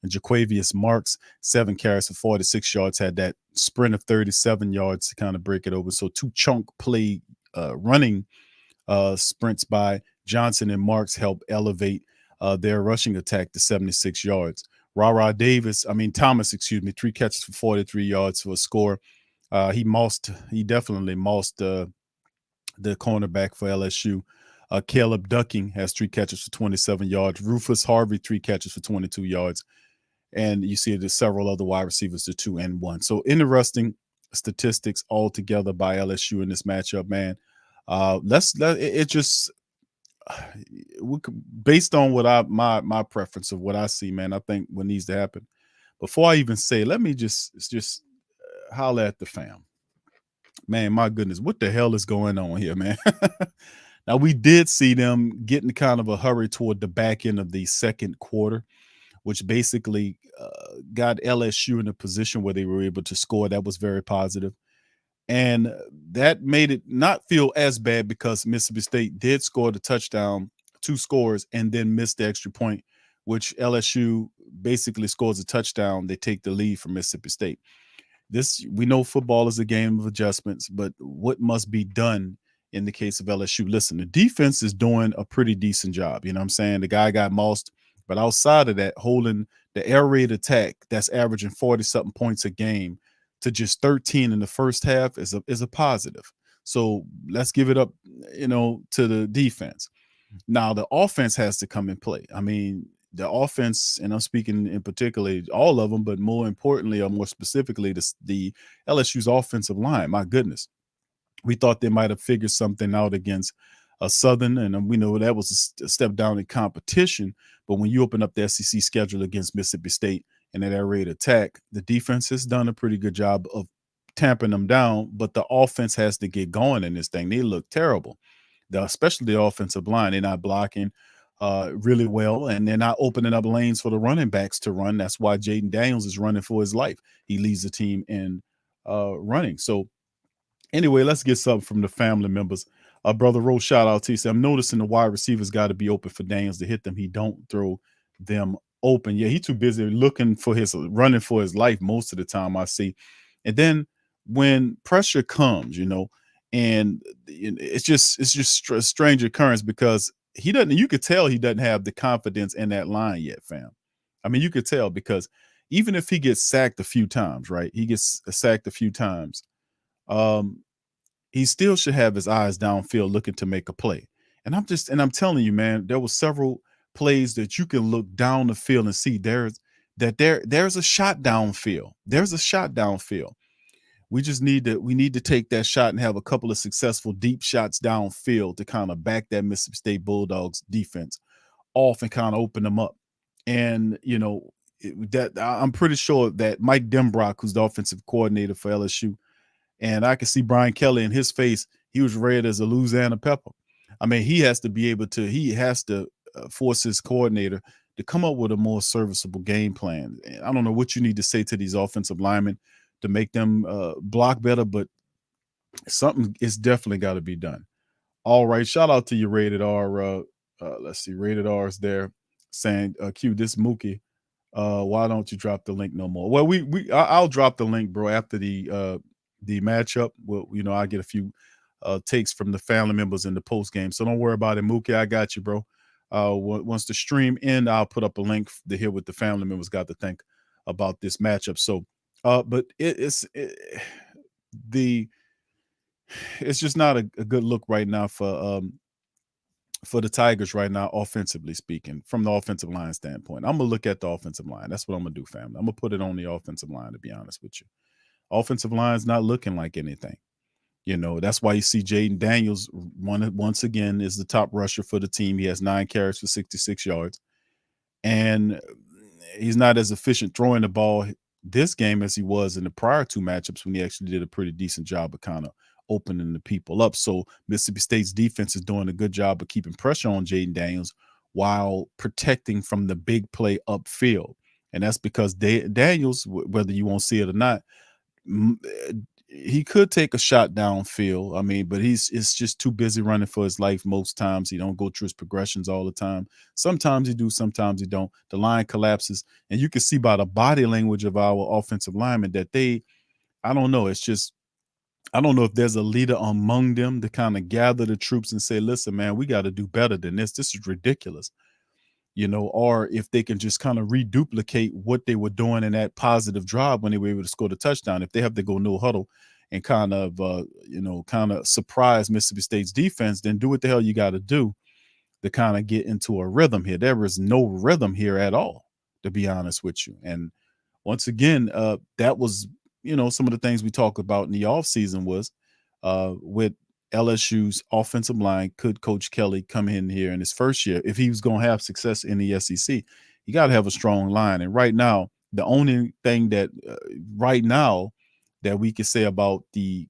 And Jaquavius Marks, 7 carries for 46 yards, had that sprint of 37 yards to kind of break it open. So 2 chunk play running sprints by Johnson and Marks help elevate their rushing attack to 76 yards. Thomas, 3 catches for 43 yards for a score. He definitely mossed the cornerback for LSU. Caleb Ducking has 3 catches for 27 yards. Rufus Harvey, 3 catches for 22 yards. And you see there's several other wide receivers to 2 and 1. So interesting statistics all together by LSU in this matchup, man. Based on what my preference of what I see, man, I think what needs to happen. Before I even say, let me just holler at the fam. Man, my goodness, what the hell is going on here, man? Now, we did see them getting kind of a hurry toward the back end of the second quarter, which basically got LSU in a position where they were able to score. That was very positive. And that made it not feel as bad because Mississippi State did score the touchdown, 2 scores, and then missed the extra point, which LSU basically scores a touchdown. They take the lead from Mississippi State. We know football is a game of adjustments, but what must be done in the case of LSU? Listen, the defense is doing a pretty decent job. You know what I'm saying? The guy got mossed, but outside of that, holding the air raid attack that's averaging 40-something points a game to just 13 in the first half is a positive. So let's give it up, to the defense. Now the offense has to come and play. I mean, the offense, and I'm speaking in particular all of them, but more importantly or more specifically, the LSU's offensive line. My goodness, we thought they might have figured something out against Southern, and we know that was a step down in competition. But when you open up the SEC schedule against Mississippi State and that air raid attack, the defense has done a pretty good job of tamping them down, but the offense has to get going in this thing. They look terrible, especially the offensive line. They're not blocking really well, and they're not opening up lanes for the running backs to run. That's why Jaden Daniels is running for his life. He leads the team in running. So anyway, let's get something from the family members. Brother Rose, shout out to you. I'm noticing the wide receivers got to be open for Daniels to hit them. He don't throw them open. Yeah, he's too busy running for his life most of the time, I see. And then when pressure comes, and it's just a strange occurrence because you could tell he doesn't have the confidence in that line yet, fam. I mean, you could tell because even if he gets sacked a few times, right? He gets sacked a few times. He still should have his eyes downfield looking to make a play. And I'm telling you, man, there were several plays that you can look down the field and see there's a shot downfield. There's a shot downfield. We need to take that shot and have a couple of successful deep shots downfield to kind of back that Mississippi State Bulldogs defense off and kind of open them up. And, that I'm pretty sure that Mike Denbrock, who's the offensive coordinator for LSU, and I can see Brian Kelly in his face, he was red as a Louisiana pepper. I mean, he has to force his coordinator to come up with a more serviceable game plan. I don't know what you need to say to these offensive linemen to make them block better, but something is definitely got to be done. All right, shout out to you, Rated R. Let's see, Rated R is there saying, Q, this Mookie, why don't you drop the link no more? Well, I'll drop the link, bro, after the matchup. Well, I get a few takes from the family members in the post game. So don't worry about it, Mookie. I got you, bro. Once the stream end, I'll put up a link to hear what the family members got to think about this matchup. So, but it's just not a good look right now for the Tigers right now, offensively speaking, from the offensive line standpoint. I'm gonna look at the offensive line. That's what I'm gonna do, family. I'm gonna put it on the offensive line, to be honest with you. Offensive line's not looking like anything. You know, that's why you see Jaden Daniels once again is the top rusher for the team. He has 9 carries for 66 yards. And he's not as efficient throwing the ball this game as he was in the prior 2 matchups when he actually did a pretty decent job of kind of opening the people up. So Mississippi State's defense is doing a good job of keeping pressure on Jaden Daniels while protecting from the big play upfield. And that's because Daniels, whether you won't see it or not, he could take a shot downfield. I mean, but it's just too busy running for his life most times. He don't go through his progressions all the time. Sometimes he do, sometimes he don't. The line collapses, and you can see by the body language of our offensive linemen that I don't know. It's just, I don't know if there's a leader among them to kind of gather the troops and say, listen, man, we got to do better than this. This is ridiculous. You know, or if they can just kind of reduplicate what they were doing in that positive drive when they were able to score the touchdown. If they have to go no huddle and kind of, kind of surprise Mississippi State's defense, then do what the hell you got to do to kind of get into a rhythm here. There is no rhythm here at all, to be honest with you. And once again, that was, some of the things we talked about in the offseason was with LSU's offensive line. Could Coach Kelly come in here in his first year? If he was going to have success in the SEC, you got to have a strong line. And right now, the only thing that right now that we can say about the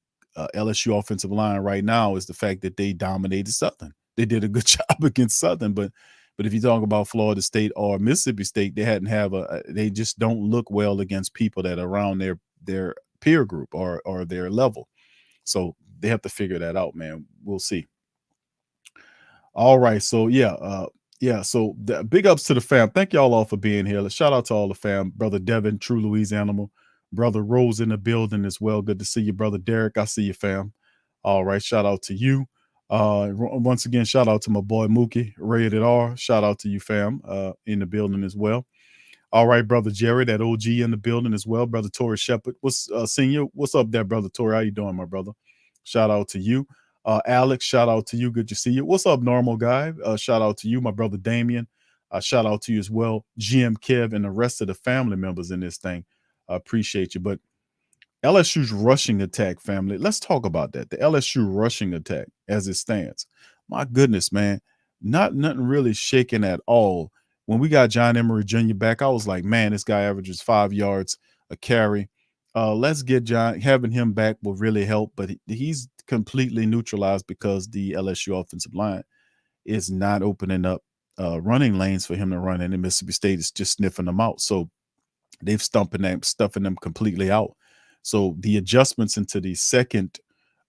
LSU offensive line right now is the fact that they dominated Southern. They did a good job against Southern, but if you talk about Florida State or Mississippi State, they just don't look well against people that are around their peer group or their level. So they have to figure that out, man. We'll see. All right. So So the big ups to the fam. Thank y'all all for being here. Shout out to all the fam. Brother Devin, True Louise Animal. Brother Rose in the building as well. Good to see you, Brother Derek. I see you, fam. All right. Shout out to you. Once again, shout out to my boy Mookie, Rated R. Shout out to you, fam, in the building as well. All right, Brother Jerry, that OG in the building as well. Brother Torrey Shepard. Senior? What's up there, Brother Torrey? How you doing, my brother? Shout out to you. Alex, shout out to you. Good to see you. What's up, normal guy? Shout out to you, my brother Damien. Shout out to you as well, GM Kev, and the rest of the family members in this thing. I appreciate you. But LSU's rushing attack, family. Let's talk about that. The LSU rushing attack as it stands. My goodness, man. Nothing really shaking at all. When we got John Emery Jr. back, I was like, man, this guy averages 5 yards a carry. Let's get having him back will really help, but he's completely neutralized because the LSU offensive line is not opening up running lanes for him to run, and the Mississippi State is just sniffing them out. So they've stuffing them completely out. So the adjustments into the second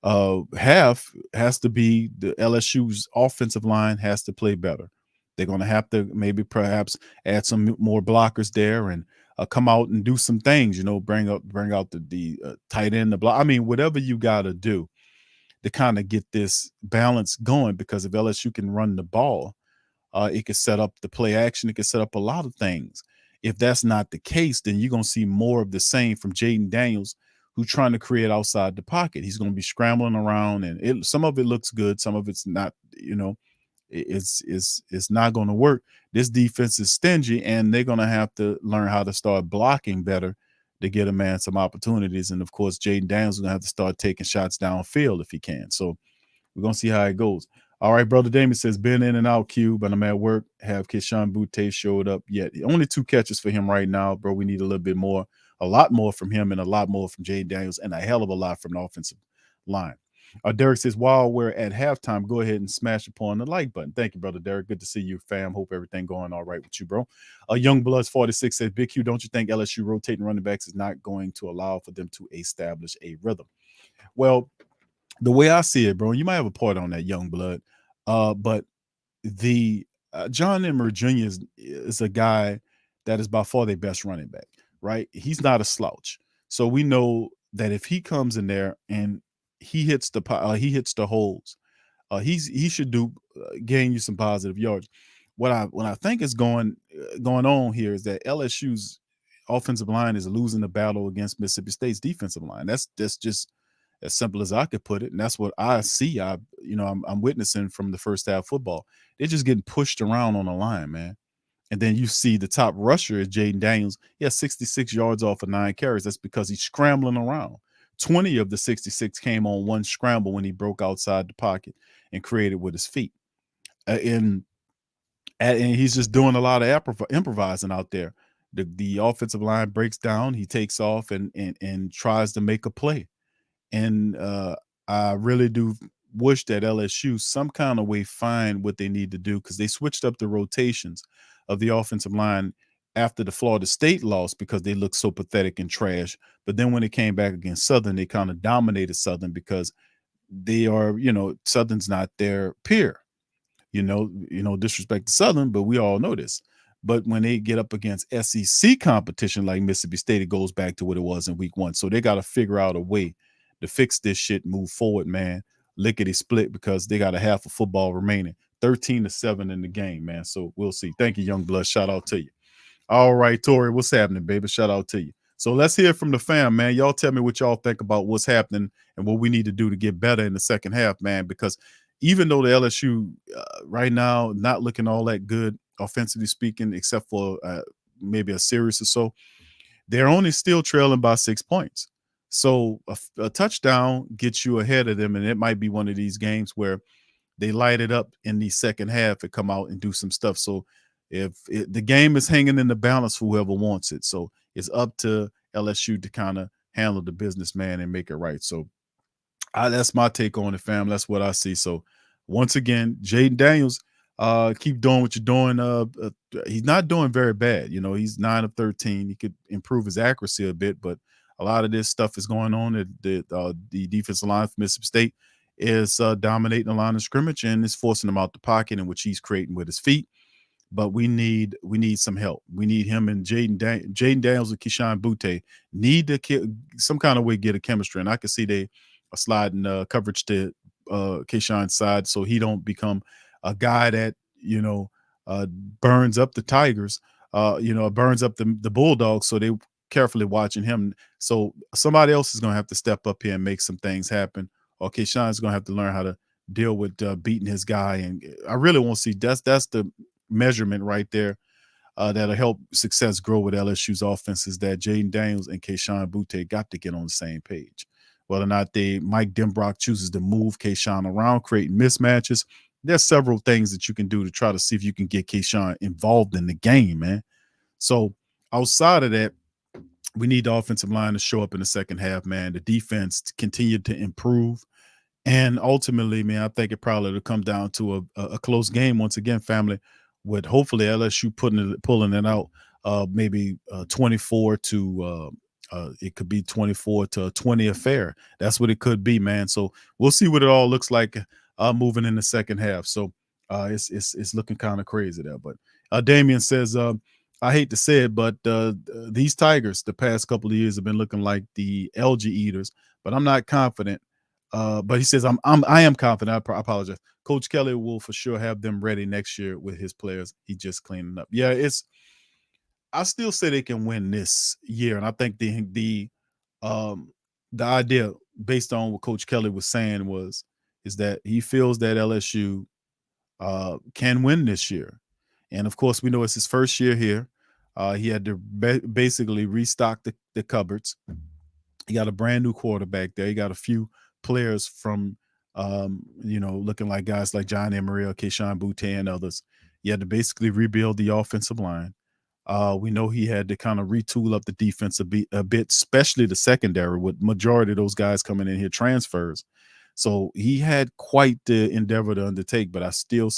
half has to be the LSU's offensive line has to play better. They're going to have to perhaps add some more blockers there and come out and do some things, bring out the tight end, the block. I mean, whatever you got to do to kind of get this balance going, because if LSU can run the ball, it could set up the play action. It could set up a lot of things. If that's not the case, then you're going to see more of the same from Jaden Daniels, who's trying to create outside the pocket. He's going to be scrambling around, and some of it looks good. Some of it's not, it's not going to work. This defense is stingy, and they're going to have to learn how to start blocking better to get a man some opportunities. And of course, Jaden Daniels is going to have to start taking shots downfield if he can. So we're going to see how it goes. All right, Brother Damien says, been in and out, Q, but I'm at work. Have Keyshawn Boutte showed up yet? Only 2 catches for him right now, bro. We need a little bit more, a lot more from him, and a lot more from Jaden Daniels, and a hell of a lot from the offensive line. Derek says, while we're at halftime, go ahead and smash upon the like button. Thank you, Brother Derek. Good to see you, fam. Hope everything going all right with you, bro. Young Bloods 46 says, Big Q, don't you think LSU rotating running backs is not going to allow for them to establish a rhythm? Well, the way I see it, bro, you might have a part on that, Young Blood, but the John Emery Jr. is a guy that is by far their best running back, right? He's not a slouch. So we know that if he comes in there and he hits the holes. He should gain you some positive yards. What I think is going on here is that LSU's offensive line is losing the battle against Mississippi State's defensive line. That's just as simple as I could put it, and that's what I see. I'm witnessing from the first half football. They're just getting pushed around on the line, man. And then you see the top rusher is Jaden Daniels. He has 66 yards off of 9 carries. That's because he's scrambling around. 20 of the 66 came on one scramble when he broke outside the pocket and created with his feet. And he's just doing a lot of improvising out there. The offensive line breaks down. He takes off and tries to make a play. And I really do wish that LSU some kind of way find what they need to do, because they switched up the rotations of the offensive line after the Florida State loss because they looked so pathetic and trash. But then when it came back against Southern, they kind of dominated Southern because they are, Southern's not their peer. Disrespect to Southern, but we all know this. But when they get up against SEC competition like Mississippi State, it goes back to what it was in week 1. So they got to figure out a way to fix this shit, move forward, man. Lickety split, because they got a half of football remaining. 13-7 in the game, man. So we'll see. Thank you, Young Blood. Shout out to you. All right, Tori, what's happening, baby? Shout out to you. So let's hear from the fam, man. Y'all tell me what y'all think about what's happening and what we need to do to get better in the second half, man, because even though the LSU right now not looking all that good offensively speaking, except for maybe a series or so, they're only still trailing by 6 points. So a touchdown gets you ahead of them, and it might be one of these games where they light it up in the second half and come out and do some stuff. So the game is hanging in the balance for whoever wants it. So it's up to LSU to kind of handle the business, man, and make it right. So that's my take on it, fam. That's what I see. So once again, Jaden Daniels, keep doing what you're doing. He's not doing very bad. He's 9 of 13. He could improve his accuracy a bit, but a lot of this stuff is going on. The defensive line for Mississippi State is dominating the line of scrimmage and is forcing him out the pocket, in which he's creating with his feet. But we need some help. We need him and Jaden Daniels and Keyshawn Butte need to some kind of way get a chemistry. And I can see they are sliding coverage to Keyshawn's side so he don't become a guy that burns up the Tigers, burns up the Bulldogs. So they carefully watching him. So somebody else is going to have to step up here and make some things happen. Or Keyshawn's going to have to learn how to deal with beating his guy. And I really want to see that's the measurement right there that'll help success grow with LSU's offense, is that Jaden Daniels and Keyshawn Butte got to get on the same page. Whether or not Mike Denbrock chooses to move Keyshawn around, creating mismatches, there's several things that you can do to try to see if you can get Keyshawn involved in the game, man. So outside of that, we need the offensive line to show up in the second half, man. The defense to continue to improve. And ultimately, man, I think it probably will come down to a close game once again, family, with hopefully LSU pulling it out, maybe 24 to it could be 24 to 20 affair. That's what it could be, man. So we'll see what it all looks like moving in the second half. So it's looking kind of crazy there. But Damian says, I hate to say it, but these Tigers the past couple of years have been looking like the algae eaters. But I'm not confident. But he says I am confident. I apologize. Coach Kelly will for sure have them ready next year with his players. He just cleaning up. Yeah, I still say they can win this year, and I think the idea based on what Coach Kelly was saying is that he feels that LSU can win this year. And of course, we know it's his first year here. He had to basically restock the cupboards. He got a brand new quarterback there. He got a few players from, looking like guys like John Emery, Keyshawn Butte, and others. He had to basically rebuild the offensive line. We know he had to kind of retool up the defense a bit, especially the secondary, with majority of those guys coming in here transfers. So he had quite the endeavor to undertake, but I still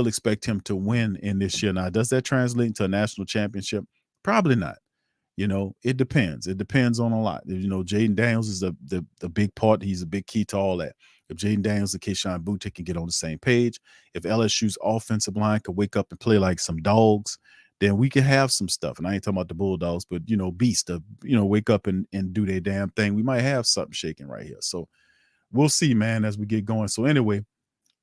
expect him to win in this year. Now, does that translate into a national championship? Probably not. It depends. It depends on a lot. Jaden Daniels is the big part. He's a big key to all that. If Jaden Daniels and Keyshawn Butte can get on the same page, if LSU's offensive line could wake up and play like some dogs, then we can have some stuff. And I ain't talking about the Bulldogs, but, beast of, wake up and do their damn thing. We might have something shaking right here. So we'll see, man, as we get going. So anyway,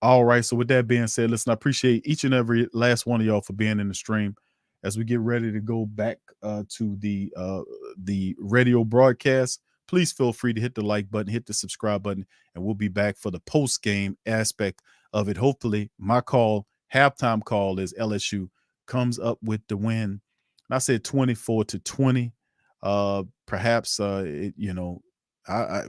all right. So with that being said, listen, I appreciate each and every last one of y'all for being in the stream. As we get ready to go back to the radio broadcast, please feel free to hit the like button, hit the subscribe button, and we'll be back for the post-game aspect of it. Hopefully, my halftime call is LSU comes up with the win. And I said 24-20. Perhaps,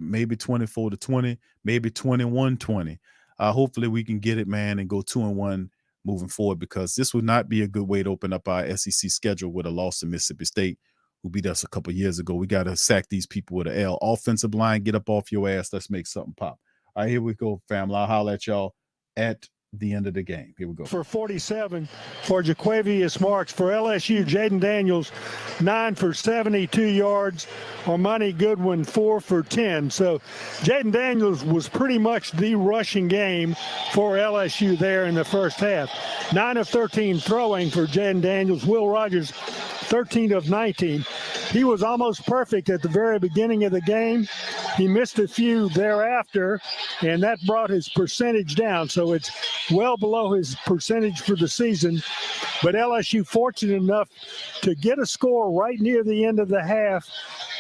maybe 24-20, maybe 21-20. Hopefully, we can get it, man, and go 2-1 moving forward, because this would not be a good way to open up our SEC schedule with a loss to Mississippi State, who beat us a couple years ago. We got to sack these people with an L. Offensive line, get up off your ass. Let's make something pop. All right, here we go, family. I'll holler at y'all at the end of the game. Here we go. For 47 for Jaquavius Marks. For LSU, Jaden Daniels, 9 for 72 yards. Armani Goodwin, 4 for 10. So Jaden Daniels was pretty much the rushing game for LSU there in the first half. 9 of 13 throwing for Jaden Daniels. Will Rogers, 13 of 19. He was almost perfect at the very beginning of the game. He missed a few thereafter, and that brought his percentage down. So it's well below his percentage for the season. But LSU fortunate enough to get a score right near the end of the half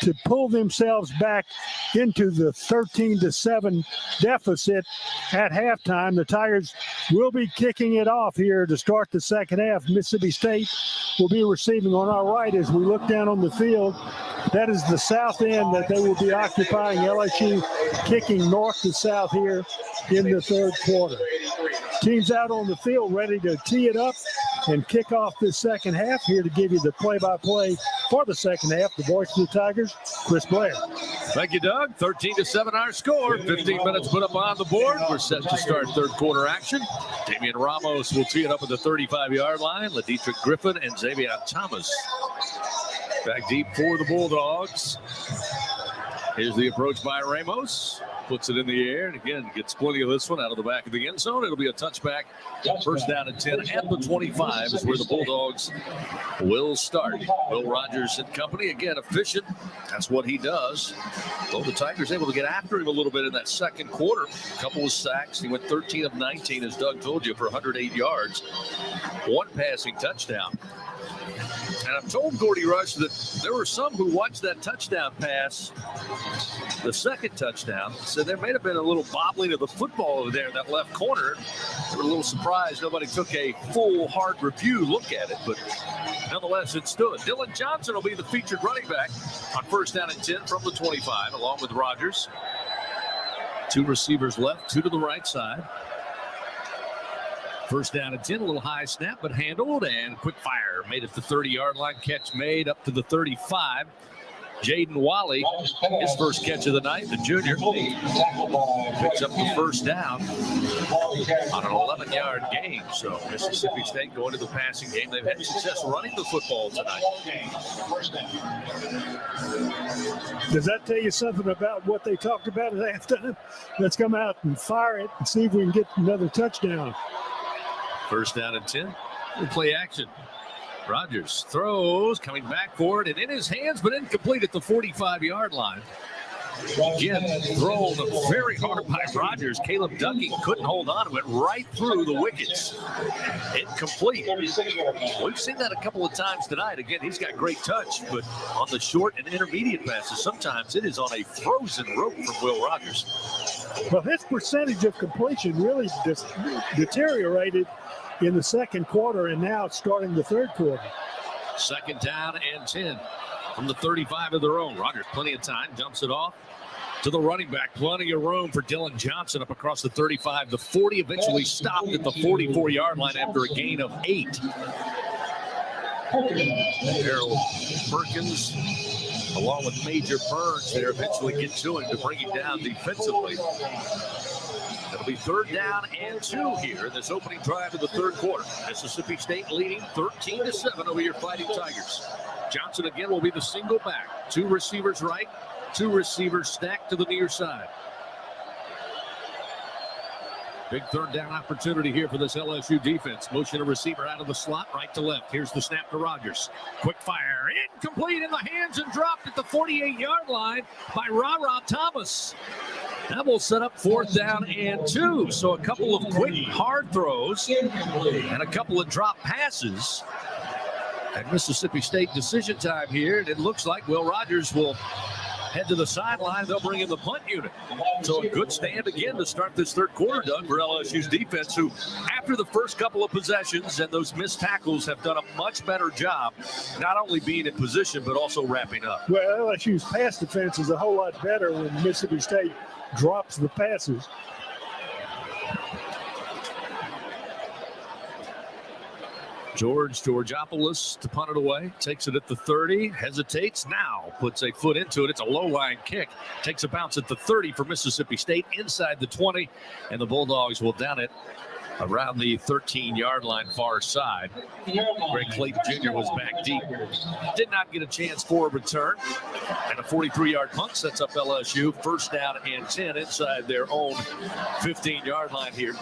to pull themselves back into the 13-7 deficit at halftime. The Tigers will be kicking it off here to start the second half. Mississippi State will be receiving on our right as we look down on the field. That is the south end that they will be occupying. LSU kicking north to south here in the third quarter. Teams out on the field ready to tee it up and kick off this second half. Here to give you the play-by-play for the second half, the voice of the Tigers, Chris Blair. Thank you, Doug. 13-7 our score. 15 minutes put up on the board. We're set to start third quarter action. Damian Ramos will tee it up at the 35-yard line. Ladietrich Griffin and Xavier Thomas back deep for the Bulldogs. Here's the approach by Ramos. Puts it in the air, and again, gets plenty of this one out of the back of the end zone. It'll be a touchback. First down at 10 at the 25 is where the Bulldogs will start. Will Rogers and company, again, efficient. That's what he does. Well, the Tigers able to get after him a little bit in that second quarter. A couple of sacks. He went 13 of 19, as Doug told you, for 108 yards. One passing touchdown. And I've told Gordy Rush that there were some who watched that touchdown pass, the second touchdown, said there may have been a little bobbling of the football over there in that left corner. They were a little surprised nobody took a full, hard review look at it, but nonetheless, it stood. Dylan Johnson will be the featured running back on first down and 10 from the 25, along with Rogers. Two receivers left, two to the right side. First down and 10, a little high snap, but handled, and quick fire. Made it to the 30-yard line. Catch made up to the 35. Jaden Wally, his first catch of the night, the junior, picks up the first down on an 11-yard gain. So Mississippi State going to the passing game. They've had success running the football tonight. Does that tell you something about what they talked about at halftime? Let's come out and fire it and see if we can get another touchdown. First down and 10. We'll play action. Rogers throws, coming back for it, and in his hands, but incomplete at the 45-yard line. Again, thrown very hard by Rogers. Caleb Ducking couldn't hold on. It went right through the wickets. Incomplete. We've seen that a couple of times tonight. Again, he's got great touch, but on the short and intermediate passes, sometimes it is on a frozen rope from Will Rogers. Well, his percentage of completion really deteriorated in the second quarter, and now starting the third quarter. Second down and 10 from the 35 of their own. Rogers, plenty of time, dumps it off to the running back. Plenty of room for Dylan Johnson up across the 35. The 40 eventually stopped at the 44-yard line after a gain of 8. Harold Perkins, along with Major Burns there, eventually get to him to bring him down defensively. It'll be third down and 2 here in this opening drive of the third quarter. Mississippi State leading 13-7 over your Fighting Tigers. Johnson again will be the single back. Two receivers right, two receivers stacked to the near side. Big third down opportunity here for this LSU defense. Motion a receiver out of the slot, right to left. Here's the snap to Rogers. Quick fire, incomplete in the hands and dropped at the 48-yard line by Ra Thomas. That will set up 4th down and 2. So a couple of quick, hard throws and a couple of drop passes. At Mississippi State decision time here, and it looks like Will Rogers will head to the sideline. They'll bring in the punt unit. So a good stand again to start this third quarter, Doug, for LSU's defense, who after the first couple of possessions and those missed tackles have done a much better job, not only being in position, but also wrapping up. Well, LSU's pass defense is a whole lot better when Mississippi State drops the passes. Georgopoulos to punt it away. Takes it at the 30. Hesitates. Now puts a foot into it. It's a low-line kick. Takes a bounce at the 30 for Mississippi State. Inside the 20. And the Bulldogs will down it around the 13-yard line far side. Greg Clayton Jr. was back deep. Did not get a chance for a return. And a 43-yard punt sets up LSU. 1st down and 10 inside their own 15-yard line here.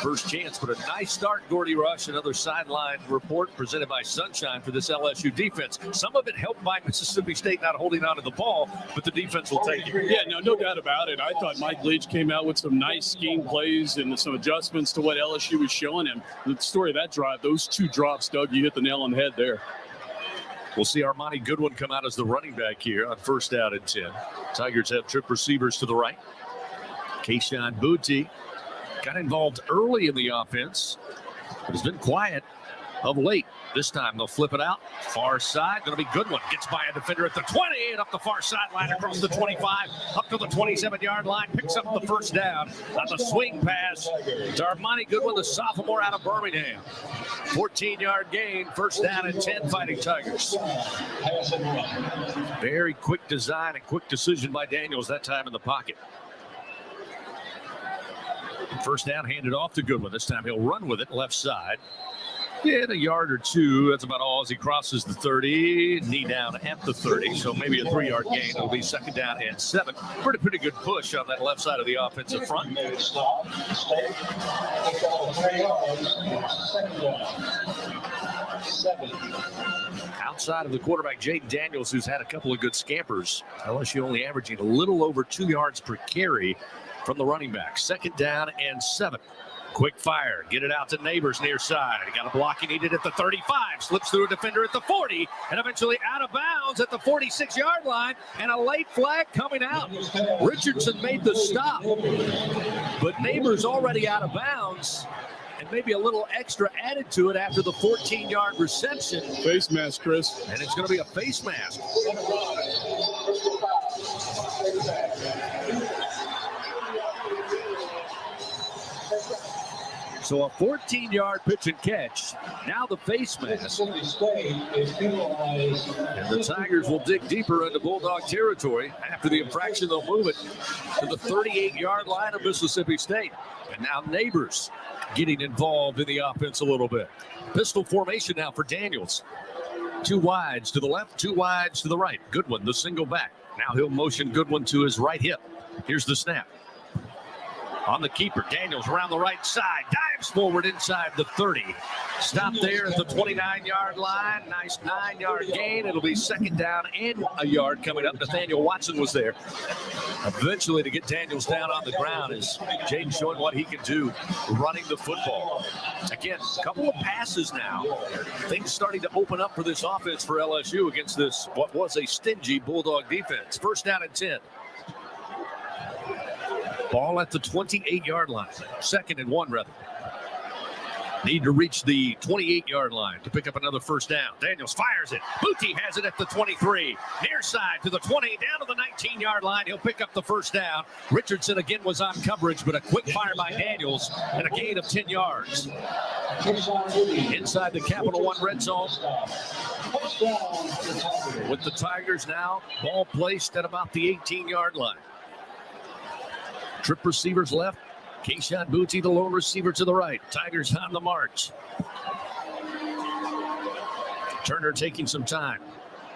First chance, but a nice start, Gordy Rush. Another sideline report presented by Sunshine for this LSU defense. Some of it helped by Mississippi State not holding on to the ball, but the defense will take it. Yeah, no doubt about it. I thought Mike Leach came out with some nice scheme plays and some adjustments to what LSU was showing him. The story of that drive, those 2 drops, Doug, you hit the nail on the head there. We'll see Armani Goodwin come out as the running back here on 1st down and 10. Tigers have trip receivers to the right. Keyshawn Booty got involved early in the offense, but has been quiet of late. This time they'll flip it out. Far side, going to be Goodwin. Gets by a defender at the 20 and up the far sideline across the 25, up to the 27-yard line. Picks up the 1st down on the swing pass to Armani Goodwin, the sophomore out of Birmingham. 14-yard gain, 1st down and 10, Fighting Tigers. Very quick design and quick decision by Daniels that time in the pocket. 1st down handed off to Goodwin. This time he'll run with it left side. Yeah, a yard or 2. That's about all as he crosses the 30. Knee down at the 30. So maybe a 3-yard gain. It'll be 2nd down and 7. Pretty good push on that left side of the offensive front. Outside of the quarterback, Jaden Daniels, who's had a couple of good scampers. LSU only averaging a little over 2 yards per carry from the running back. 2nd down and 7. Quick fire, get it out to Neighbors near side. He got a block he needed at the 35, slips through a defender at the 40, and eventually out of bounds at the 46-yard line, and a late flag coming out. Richardson made the stop, but Neighbors already out of bounds, and maybe a little extra added to it after the 14-yard reception. Face mask, Chris. And it's going to be a face mask. So a 14-yard pitch and catch. Now the face mask. And the Tigers will dig deeper into Bulldog territory. After the infraction, they'll move it to the 38-yard line of Mississippi State. And now Neighbors getting involved in the offense a little bit. Pistol formation now for Daniels. 2 wides to the left, 2 wides to the right. Goodwin, the single back. Now he'll motion Goodwin to his right hip. Here's the snap. On the keeper, Daniels around the right side, dives forward inside the 30. Stop there at the 29-yard line. Nice 9-yard gain. It'll be 2nd down and a yard coming up. Nathaniel Watson was there. Eventually to get Daniels down on the ground is Jaden showing what he can do running the football. Again, a couple of passes now. Things starting to open up for this offense for LSU against this, what was a stingy Bulldog defense. 1st down and 10. Ball at the 28-yard line. 2nd and 1, rather. Need to reach the 28-yard line to pick up another 1st down. Daniels fires it. Booty has it at the 23. Near side to the 20, down to the 19-yard line. He'll pick up the 1st down. Richardson again was on coverage, but a quick fire by Daniels and a gain of 10 yards. Inside the Capital One red zone. With the Tigers now, ball placed at about the 18-yard line. Trip receivers left. Keyshawn Booty, the lone receiver to the right. Tigers on the march. Turner taking some time,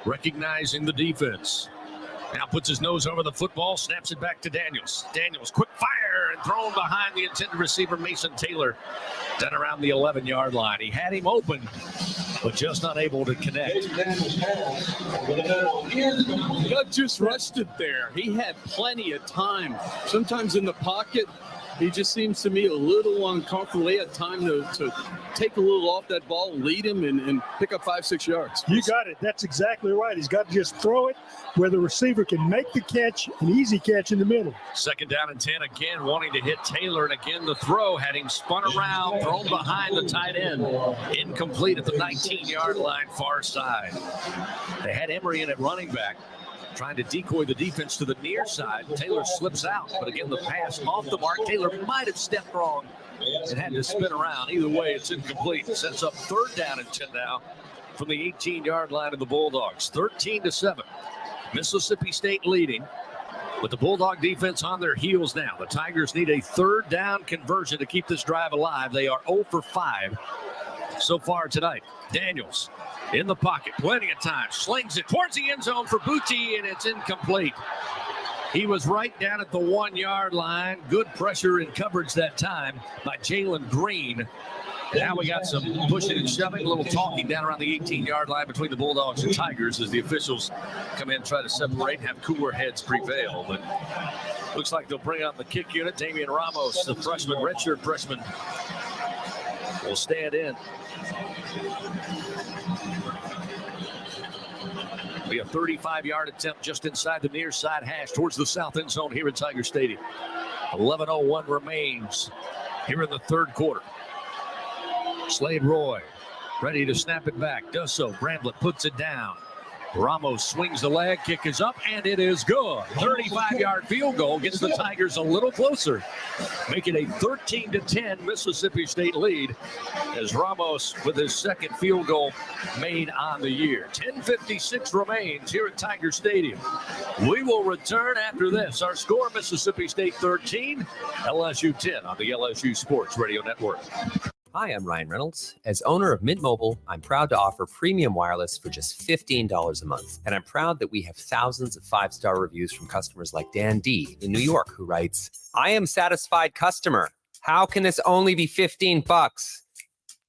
recognizing the defense. Now puts his nose over the football, snaps it back to Daniels. Daniels, quick fire, and thrown behind the intended receiver, Mason Taylor, down around the 11-yard line. He had him open, but just not able to connect. Doug just rushed it there. He had plenty of time. Sometimes in the pocket, he just seems to me a little uncomfortable. He had time to take a little off that ball, lead him, and pick up 5-6 yards. You got it. That's exactly right. He's got to just throw it where the receiver can make the catch, an easy catch in the middle. 2nd down and 10, again wanting to hit Taylor, and again the throw had him spun around, thrown behind the tight end. Incomplete at the 19-yard line, far side. They had Emery in at running back, trying to decoy the defense to the near side. Taylor slips out, but again, the pass off the mark. Taylor might have stepped wrong and had to spin around. Either way, it's incomplete. Sets up 3rd down and 10 now from the 18-yard line of the Bulldogs. 13-7. Mississippi State leading, with the Bulldog defense on their heels now. The Tigers need a 3rd down conversion to keep this drive alive. They are 0 for 5 so far tonight. Daniels in the pocket, plenty of time, slings it towards the end zone for Booty, and it's incomplete. He was right down at the 1-yard line. Good pressure and coverage that time by Jalen Green. Now we got some pushing and shoving, a little talking down around the 18-yard line between the Bulldogs and Tigers as the officials come in and try to separate and have cooler heads prevail. But looks like they'll bring out the kick unit. Damian Ramos, the freshman, redshirt freshman, will stand in. Be a 35-yard attempt just inside the near side hash towards the south end zone here in Tiger Stadium. 11:01 remains here in the 3rd quarter. Slade Roy ready to snap it back. Does so. Bramblett puts it down. Ramos swings the leg. Kick is up, and it is good. 35-yard field goal gets the Tigers a little closer, making a 13-10 Mississippi State lead as Ramos with his 2nd field goal made on the year. 10:56 remains here at Tiger Stadium. We will return after this. Our score, Mississippi State 13, LSU 10 on the LSU Sports Radio Network. Hi, I'm Ryan Reynolds. As owner of Mint Mobile, I'm proud to offer premium wireless for just $15 a month. And I'm proud that we have thousands of 5-star reviews from customers like Dan D. in New York, who writes, "I am satisfied customer. How can this only be $15?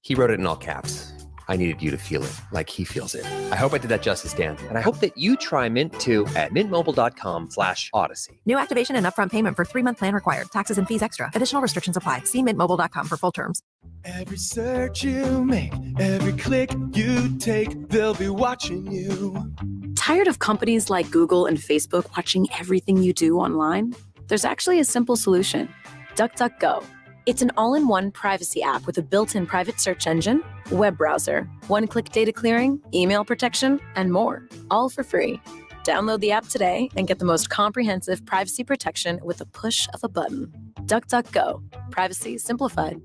He wrote it in all caps. I needed you to feel it like he feels it. I hope I did that justice, Dan. And I hope that you try Mint too at mintmobile.com/Odyssey. New activation and upfront payment for 3-month plan required. Taxes and fees extra. Additional restrictions apply. See mintmobile.com for full terms. Every search you make, every click you take, they'll be watching you. Tired of companies like Google and Facebook watching everything you do online? There's actually a simple solution. DuckDuckGo. It's an all-in-one privacy app with a built-in private search engine, web browser, one-click data clearing, email protection, and more, all for free. Download the app today and get the most comprehensive privacy protection with the push of a button. DuckDuckGo. Privacy simplified.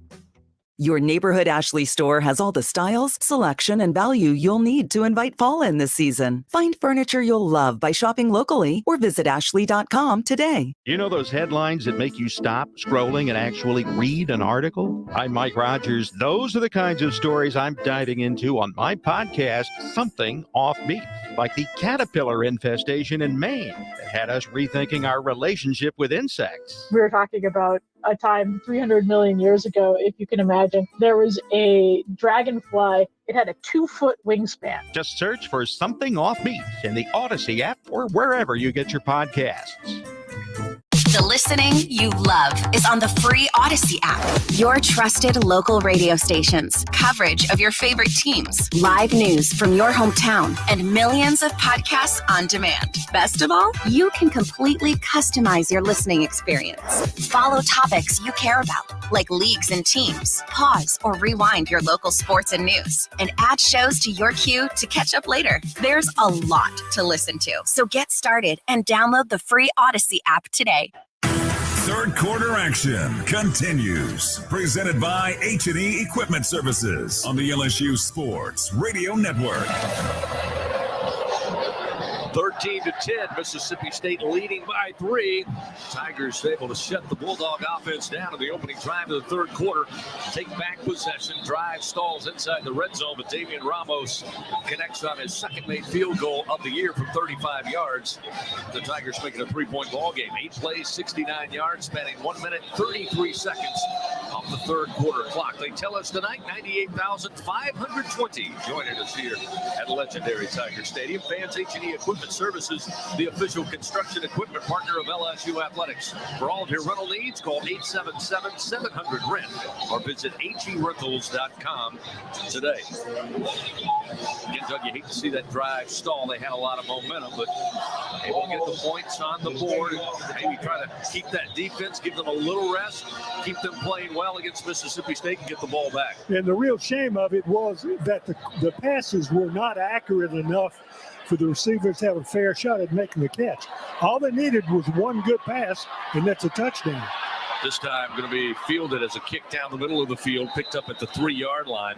Your neighborhood Ashley store has all the styles, selection, and value you'll need to invite fall in this season. Find furniture you'll love by shopping locally or visit ashley.com today. You know those headlines that make you stop scrolling and actually read an article? I'm Mike Rogers. Those are the kinds of stories I'm diving into on my podcast, Something Offbeat, like the caterpillar infestation in Maine that had us rethinking our relationship with insects. We were talking about a time 300 million years ago, if you can imagine. There was a dragonfly. It had a 2-foot wingspan. Just search for Something Offbeat in the Odyssey app or wherever you get your podcasts. The listening you love is on the free Odyssey app. Your trusted local radio stations, coverage of your favorite teams, live news from your hometown, and millions of podcasts on demand. Best of all, you can completely customize your listening experience. Follow topics you care about, like leagues and teams. Pause or rewind your local sports and news, and add shows to your queue to catch up later. There's a lot to listen to, so get started and download the free Odyssey app today. 3rd quarter action continues. Presented by H&E Equipment Services on the LSU Sports Radio Network. 13-10, Mississippi State leading by 3. Tigers able to shut the Bulldog offense down in the opening drive of the third quarter. Take back possession, drive stalls inside the red zone, but Damian Ramos connects on his second made field goal of the year from 35 yards. The Tigers making a 3-point ball game. 8 plays, 69 yards, spanning 1 minute, 33 seconds off the third quarter clock. They tell us tonight 98,520 joining us here at legendary Tiger Stadium. Fans H&E Equipment Services, the official construction equipment partner of LSU Athletics. For all of your rental needs, call 877-700-RENT or visit herentals.com today. Again, Doug, you hate to see that drive stall. They had a lot of momentum, but able to get the points on the board and maybe try to keep that defense, give them a little rest, keep them playing well against Mississippi State and get the ball back. And the real shame of it was that the passes were not accurate enough for the receivers to have a fair shot at making the catch. All they needed was one good pass, and that's a touchdown. This time going to be fielded as a kick down the middle of the field, picked up at the 3-yard line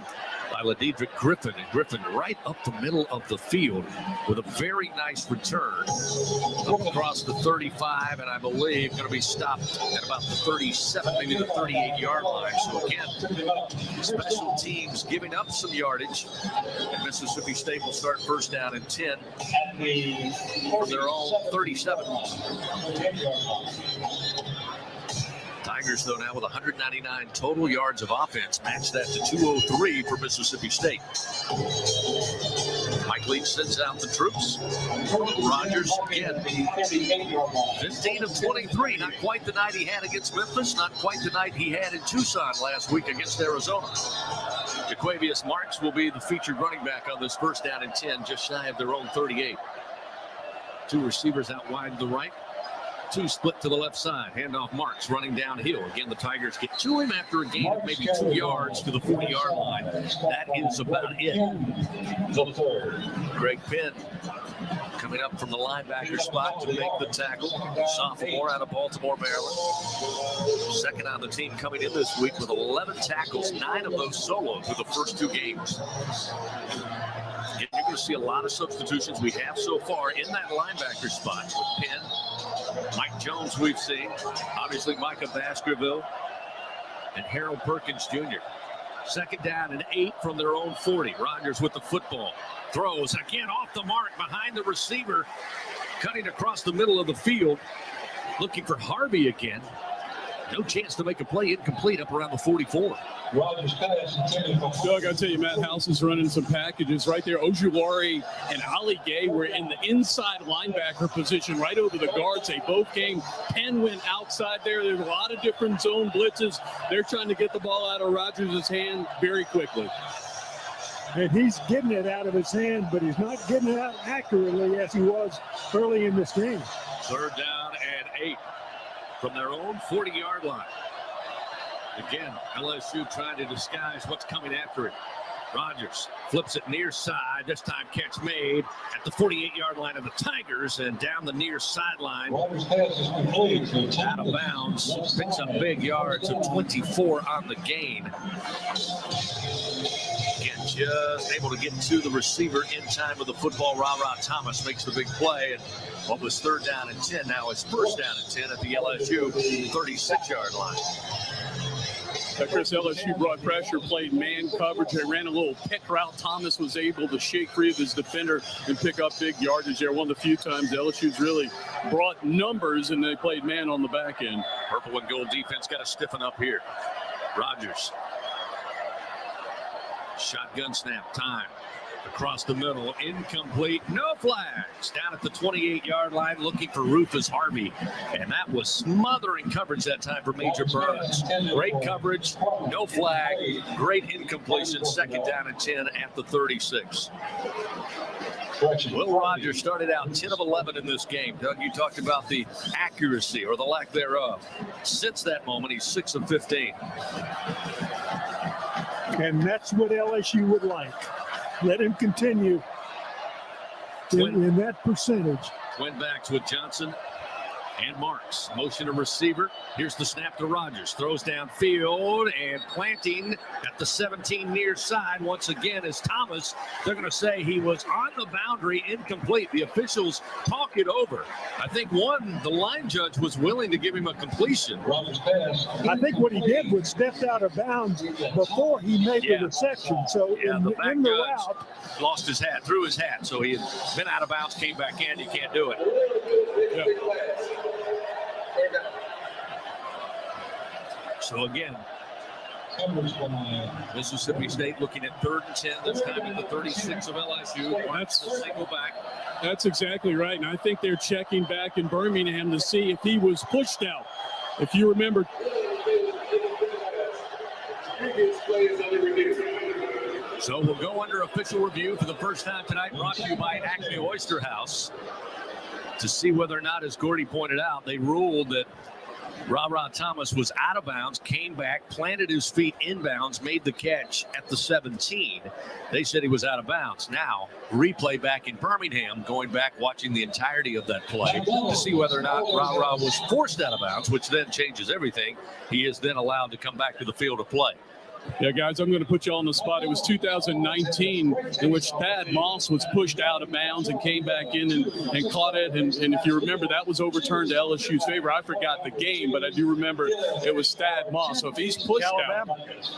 by LaDedrick Griffin. And Griffin right up the middle of the field with a very nice return up across the 35, and I believe going to be stopped at about the 37, maybe the 38-yard line. So again, special teams giving up some yardage, and Mississippi State will start first down and 10 from their own 37. Tigers, though, now with 199 total yards of offense. Match that to 203 for Mississippi State. Mike Leach sends out the troops. Rogers again. 15 of 23. Not quite the night he had against Memphis. Not quite the night he had in Tucson last week against Arizona. Jaquavius Marks will be the featured running back on this first down and 10, just shy of their own 38. 2 receivers out wide to the right. 2 split to the left side. Handoff Marks running downhill. Again, the Tigers get to him after a gain of maybe 2 yards to the 40-yard line. That is about it. Greg Penn coming up from the linebacker spot to make the tackle. Sophomore out of Baltimore, Maryland. Second on the team coming in this week with 11 tackles, 9 of those solos for the first 2 games. You're going to see a lot of substitutions we have so far in that linebacker spot with Penn. Mike Jones we've seen, obviously Micah Baskerville, and Harold Perkins Jr. Second down and 8 from their own 40. Rogers with the football. Throws again off the mark behind the receiver, cutting across the middle of the field, looking for Harvey again. No chance to make a play, incomplete up around the 44. Doug, I'll tell you, Matt House is running some packages right there. Ojulari and Ali Gay were in the inside linebacker position right over the guards. They both came. Penn went outside there. There's a lot of different zone blitzes. They're trying to get the ball out of Rogers' hand very quickly. And he's getting it out of his hand, but he's not getting it out accurately as he was early in this game. Third down and 8 from their own 40-yard line. Again, LSU trying to disguise what's coming after it. Rogers flips it near side. This time catch made at the 48-yard line of the Tigers and down the near sideline. Out of bounds. Picks up big yards of 24 on the gain. Again, just able to get to the receiver in time with the football. Ra-Ra Thomas makes the big play. And what was third down and 10 now is first down and 10 at the LSU 36-yard line. Chris, LSU brought pressure, played man coverage. They ran a little pick route. Thomas was able to shake free of his defender and pick up big yardage there. One of the few times LSU's really brought numbers, and they played man on the back end. Purple and gold defense got to stiffen up here. Rogers. Shotgun snap time. Across the middle, incomplete, no flags. Down at the 28-yard line, looking for Rufus Harvey. And that was smothering coverage that time for Major Burns. Great coverage, no flag, great incompletion. Second down and 10 at the 36. Will Rogers started out 10 of 11 in this game. Doug, you talked about the accuracy or the lack thereof. Since that moment, he's 6 of 15. And that's what LSU would like. Let him continue in that percentage. Twin backs with Johnson And Marks, motion to receiver. Here's the snap to Rogers. Throws downfield and planting at the 17 near side once again is Thomas. They're going to say he was on the boundary, incomplete. The officials talk it over. I think the line judge was willing to give him a completion. I think what he did was stepped out of bounds before he made the reception. So in the route, lost his hat, threw his hat. So he had been out of bounds, came back in. You can't do it. So again, Mississippi State looking at 3rd and 10, this time at the 36 of LSU. That's the single back. That's exactly right. And I think they're checking back in Birmingham to see if he was pushed out. If you remember. So we'll go under official review for the first time tonight, brought to you by Acme Oyster House, to see whether or not, as Gordy pointed out, they ruled that Ra Thomas was out of bounds, came back, planted his feet inbounds, made the catch at the 17. They said he was out of bounds. Now, replay back in Birmingham, going back, watching the entirety of that play to see whether or not Ra was forced out of bounds, which then changes everything. He is then allowed to come back to the field of play. Yeah, guys, I'm going to put you on the spot. It was 2019 in which Thad Moss was pushed out of bounds and came back in and caught it. And if you remember, that was overturned to LSU's favor. I forgot the game, but I do remember it was Thad Moss. So if he's pushed out,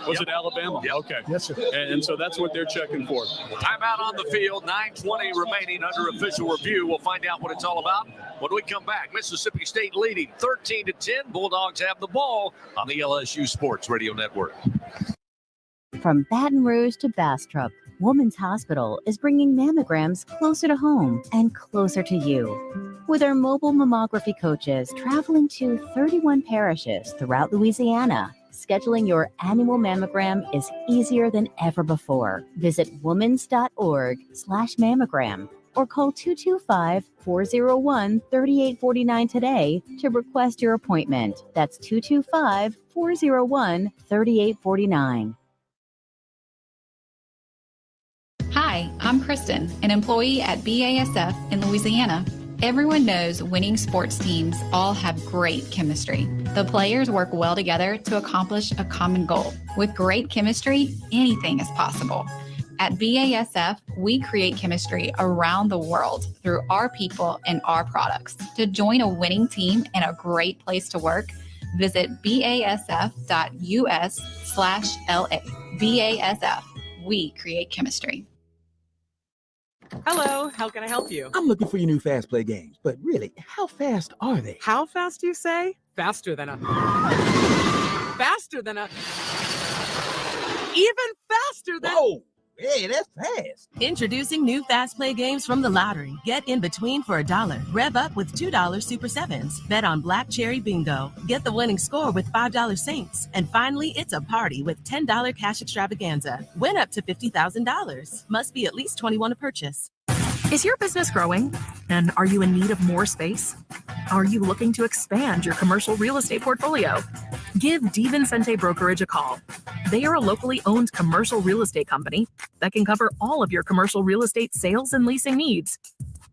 was it Alabama? Yep. Okay. Yes, sir. And so that's what they're checking for. Timeout on the field, 9:20 remaining under official review. We'll find out what it's all about when we come back. Mississippi State leading 13-10. Bulldogs have the ball on the LSU Sports Radio Network. From Baton Rouge to Bastrop, Woman's Hospital is bringing mammograms closer to home and closer to you. With our mobile mammography coaches traveling to 31 parishes throughout Louisiana, scheduling your annual mammogram is easier than ever before. Visit womans.org/mammogram or call 225-401-3849 today to request your appointment. That's 225-401-3849. Hi, I'm Kristen, an employee at BASF in Louisiana. Everyone knows winning sports teams all have great chemistry. The players work well together to accomplish a common goal. With great chemistry, anything is possible. At BASF, we create chemistry around the world through our people and our products. To join a winning team and a great place to work, visit basf.us/LA. BASF, we create chemistry. Hello, how can I help you? I'm looking for your new Fast Play games, but really, how fast are they? How fast do you say? Faster than a... Even faster than... Whoa! Hey, that's fast. Introducing new Fast Play games from the lottery. Get in between for $1. Rev up with $2 Super 7s. Bet on Black Cherry Bingo. Get the winning score with $5 Saints. And finally, it's a party with $10 Cash Extravaganza. Win up to $50,000. Must be at least 21 to purchase. Is your business growing? And are you in need of more space? Are you looking to expand your commercial real estate portfolio? Give DiVincente Brokerage a call. They are a locally owned commercial real estate company that can cover all of your commercial real estate sales and leasing needs.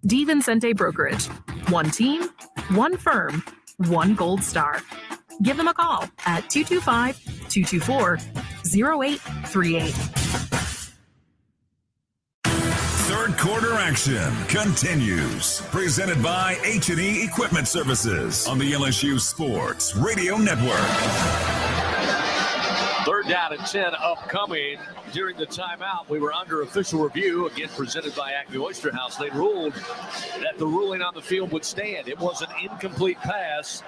DiVincente Brokerage. One team, one firm, one gold star. Give them a call at 225-224-0838. Third quarter action continues. Presented by H&E Equipment Services on the LSU Sports Radio Network. 3rd down and 10 upcoming. During the timeout, we were under official review, again presented by Acme Oyster House. They ruled that the ruling on the field would stand. It was an incomplete pass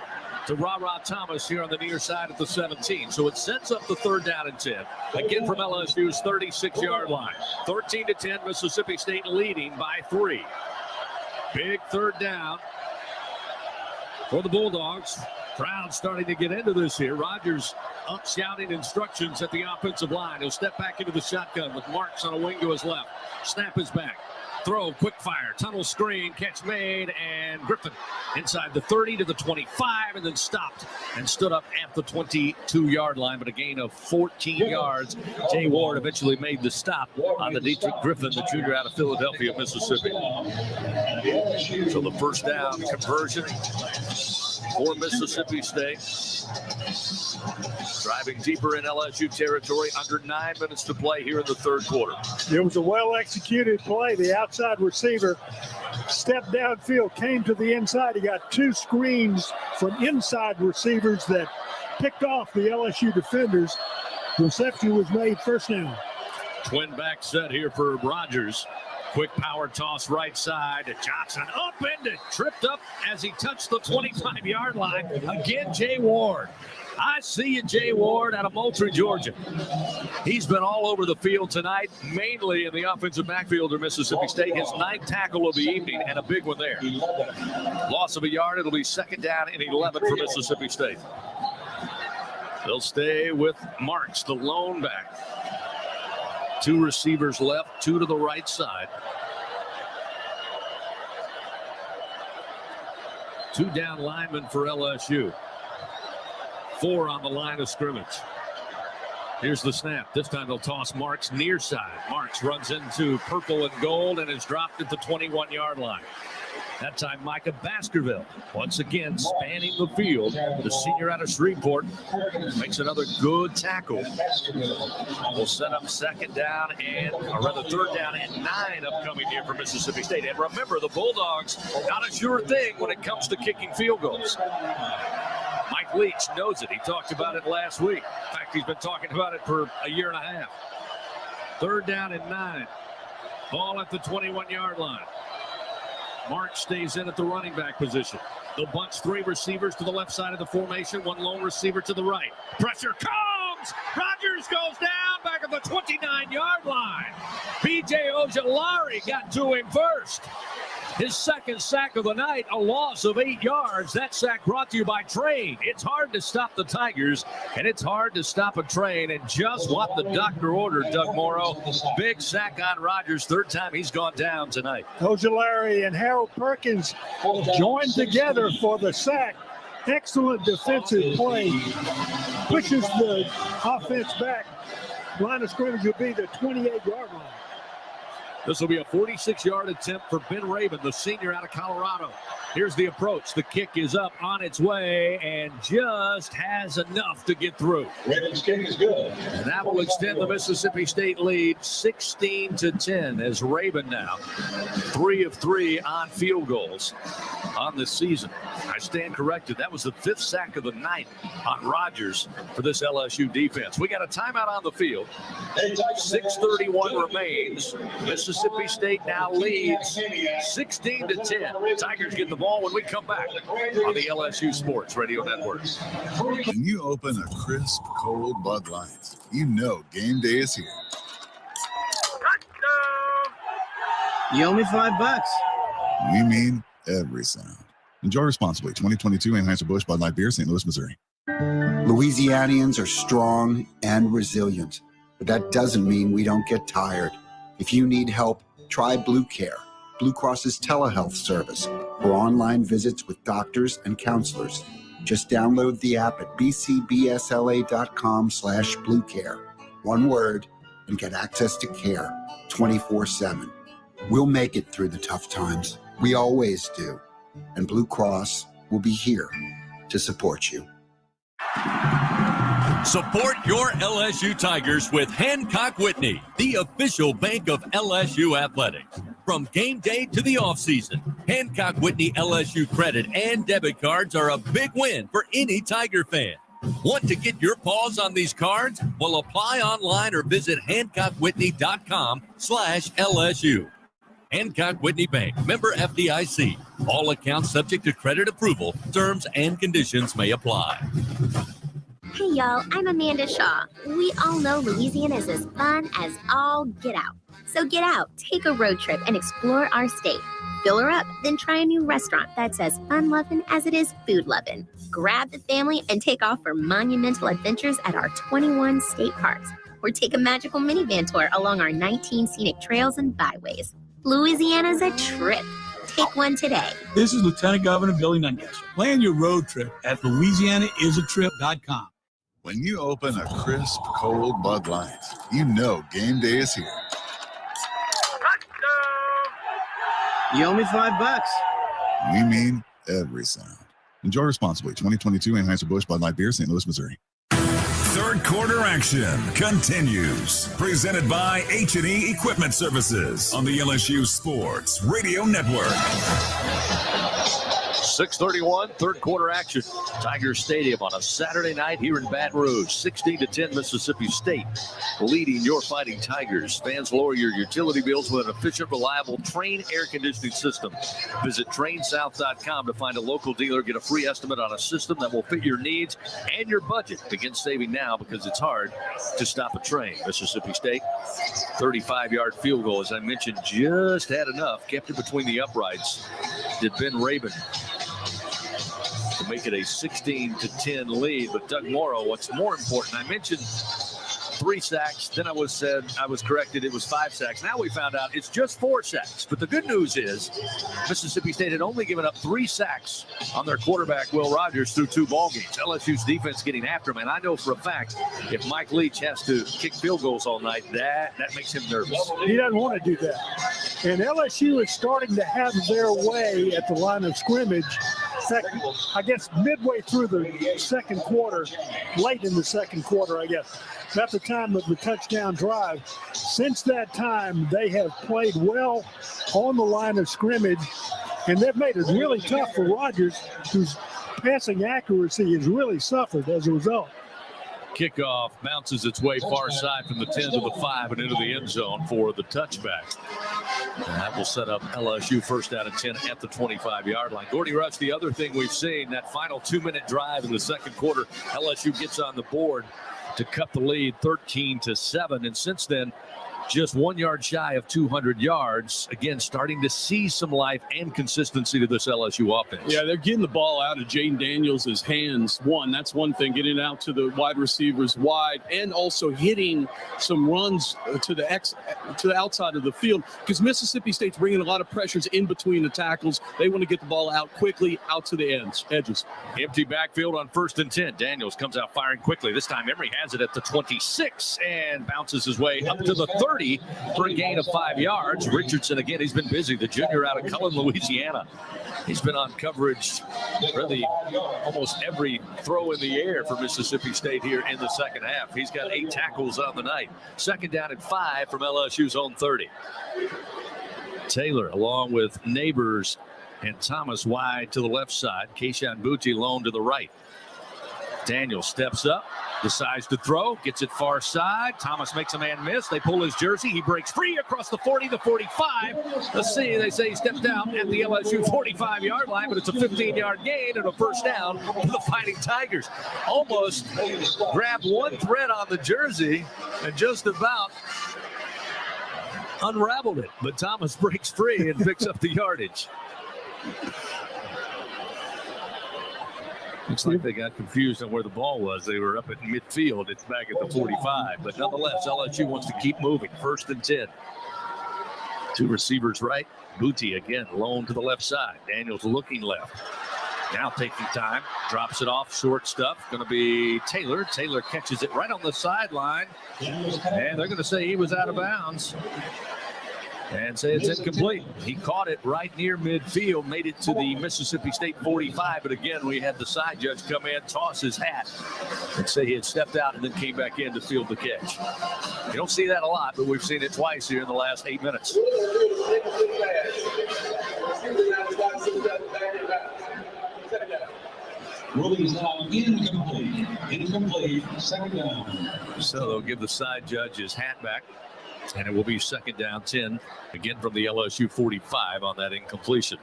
to Ra Thomas here on the near side of the 17. So it sets up the 3rd down and 10. Again from LSU's 36-yard line. 13-10, Mississippi State leading by 3. Big 3rd down for the Bulldogs. Crowd starting to get into this here. Rogers up shouting instructions at the offensive line. He'll step back into the shotgun with Marks on a wing to his left. Snap is back. Throw, quick fire, tunnel screen, catch made, and Griffin inside the 30 to the 25, and then stopped and stood up at the 22-yard line, but a gain of 14 yards. Jay Ward eventually made the stop on the Dietrich Griffin, the junior out of Philadelphia, Mississippi. So the 1st down conversion for Mississippi State. Driving deeper in LSU territory, under 9 minutes to play here in the third quarter. It was a well-executed play. The outside receiver stepped downfield, came to the inside. He got 2 screens from inside receivers that picked off the LSU defenders. Reception was made, first down. Twin back set here for Rogers. Quick power toss right side to Johnson. Upended, tripped up as he touched the 25-yard line. Again, Jay Ward. I see you, Jay Ward, out of Moultrie, Georgia. He's been all over the field tonight, mainly in the offensive backfield of Mississippi State. His 9th tackle of the evening, and a big one there. Loss of a yard. It'll be second down and 11 for Mississippi State. They'll stay with Marks, the lone back. 2 receivers left, 2 to the right side. 2 down linemen for LSU. 4 on the line of scrimmage. Here's the snap. This time they'll toss Marks near side. Marks runs into purple and gold and is dropped at the 21-yard line. That time Micah Baskerville, once again spanning the field. The senior out of Shreveport makes another good tackle. Will set up second down and, or rather third down and 9 upcoming here for Mississippi State. And remember, the Bulldogs, not a sure thing when it comes to kicking field goals. Mike Leach knows it. He talked about it last week. In fact, he's been talking about it for a year and a half. Third down and 9. Ball at the 21-yard line. Mark stays in at the running back position. They'll bunch 3 receivers to the left side of the formation, 1 lone receiver to the right. Pressure comes! Rogers goes down back at the 29-yard line. B.J. Ojulari got to him first. His 2nd sack of the night, a loss of 8 yards. That sack brought to you by Train. It's hard to stop the Tigers, and it's hard to stop a Train. And just what the doctor ordered, Doug Morrow. Big sack on Rogers. 3rd time he's gone down tonight. Ojulari and Harold Perkins joined together for the sack. Excellent defensive play. Pushes the offense back. Line of scrimmage will be the 28-yard line. This will be a 46-yard attempt for Ben Raven, the senior out of Colorado. Here's the approach. The kick is up on its way and just has enough to get through. Raven's kick is good. And that will extend the Mississippi State lead 16-10 as Raven now 3 of 3 on field goals on this season. I stand corrected. That was the 5th sack of the night on Rogers for this LSU defense. We got a timeout on the field. 6:31 remains. Mississippi State now leads 16-10. Tigers get the ball when we come back on the LSU Sports Radio Network. When you open a crisp, cold Bud Light, you know game day is here. You owe me $5. We mean every sound. Enjoy responsibly. 2022 Anheuser-Busch Bud Light Beer, St. Louis, Missouri. Louisianians are strong and resilient, but that doesn't mean we don't get tired. If you need help, try Blue Care, Blue Cross's telehealth service, for online visits with doctors and counselors. Just download the app at bcbsla.com/bluecare. One word, and get access to care 24/7. We'll make it through the tough times. We always do. And Blue Cross will be here to support you. Support your LSU Tigers with Hancock Whitney, the official bank of LSU Athletics. From game day to the offseason, Hancock Whitney LSU credit and debit cards are a big win for any Tiger fan. Want to get your paws on these cards? Well, apply online or visit HancockWhitney.com/LSU. Hancock Whitney Bank, member FDIC. All accounts subject to credit approval. Terms and conditions may apply. Hey y'all, I'm Amanda Shaw. We all know Louisiana is as fun as all get out. So get out, take a road trip, and explore our state. Fill her up, then try a new restaurant that's as fun-loving as it is food-loving. Grab the family and take off for monumental adventures at our 21 state parks. Or take a magical minivan tour along our 19 scenic trails and byways. Louisiana's a trip. Take one today. This is Lieutenant Governor Billy Nunez. Plan your road trip at LouisianaIsATrip.com. When you open a crisp, cold Bud Light, you know game day is here. You owe me $5. We mean every sound. Enjoy responsibly. 2022 Anheuser-Busch Bud Light Beer, St. Louis, Missouri. Third quarter action continues. Presented by H&E Equipment Services on the LSU Sports Radio Network. 6:31, third quarter action. Tiger Stadium on a Saturday night here in Baton Rouge. 16-10 Mississippi State leading your Fighting Tigers. Fans, lower your utility bills with an efficient, reliable Train air conditioning system. Visit trainsouth.com to find a local dealer. Get a free estimate on a system that will fit your needs and your budget. Begin saving now because it's hard to stop a train. Mississippi State, 35-yard field goal, as I mentioned, just had enough. Kept it between the uprights. Did Ben Rabin to make it a 16-10 lead. But Doug Morrow, what's more important, I mentioned 3 sacks. Then I was corrected. It was 5 sacks. Now we found out it's just 4 sacks. But the good news is Mississippi State had only given up 3 sacks on their quarterback, Will Rogers, through 2 ball games. LSU's defense getting after him. And I know for a fact if Mike Leach has to kick field goals all night, that makes him nervous. He doesn't want to do that. And LSU is starting to have their way at the line of scrimmage. In fact, I guess midway through the second quarter, late in the second quarter, I guess, at the time of the touchdown drive. Since that time, they have played well on the line of scrimmage, and they've made it really tough for Rogers, whose passing accuracy has really suffered as a result. Kickoff bounces its way far side from the 10 to the 5 and into the end zone for the touchback. And that will set up LSU first down and 10 at the 25-yard line. Gordy Rush, the other thing we've seen, that final 2-minute drive in the second quarter, LSU gets on the board to cut the lead 13-7. And since then, just 1 yard shy of 200 yards. Again, starting to see some life and consistency to this LSU offense. Yeah, they're getting the ball out of Jaden Daniels' hands. That's one thing, getting it out to the wide receivers wide, and also hitting some runs to the outside of the field, because Mississippi State's bringing a lot of pressures in between the tackles. They want to get the ball out quickly, out to the edges. Empty backfield on 1st and 10. Daniels comes out firing quickly. This time Emery has it at the 26 and bounces his way up to the 30 for a gain of 5 yards. Richardson, again, he's been busy. The junior out of Cullen, Louisiana. He's been on coverage really almost every throw in the air for Mississippi State here in the second half. He's got 8 tackles on the night. Second down and 5 from LSU's own 30. Taylor, along with Neighbors and Thomas, wide to the left side. Keishawn Boutte lone to the right. Daniel steps up, decides to throw, gets it far side. Thomas makes a man miss. They pull his jersey. He breaks free across the 40, the 45. Let's see, they say he stepped down at the LSU 45-yard line, but it's a 15-yard gain and a first down for the Fighting Tigers. Almost grabbed one thread on the jersey and just about unraveled it. But Thomas breaks free and picks up the yardage. Looks like they got confused on where the ball was. They were up at midfield. It's back at the 45. But nonetheless, LSU wants to keep moving. 1st and 10. 2 receivers right. Boutte again, lone to the left side. Daniels looking left. Now taking time. Drops it off. Short stuff. Going to be Taylor. Taylor catches it right on the sideline. And they're going to say he was out of bounds and say it's incomplete. He caught it right near midfield, made it to the Mississippi State 45, but again, we had the side judge come in, toss his hat, and say he had stepped out and then came back in to field the catch. You don't see that a lot, but we've seen it twice here in the last 8 minutes. Ruling is now incomplete. Incomplete, second down. So they'll give the side judge his hat back. And it will be second down 10, again from the LSU 45 on that incompletion.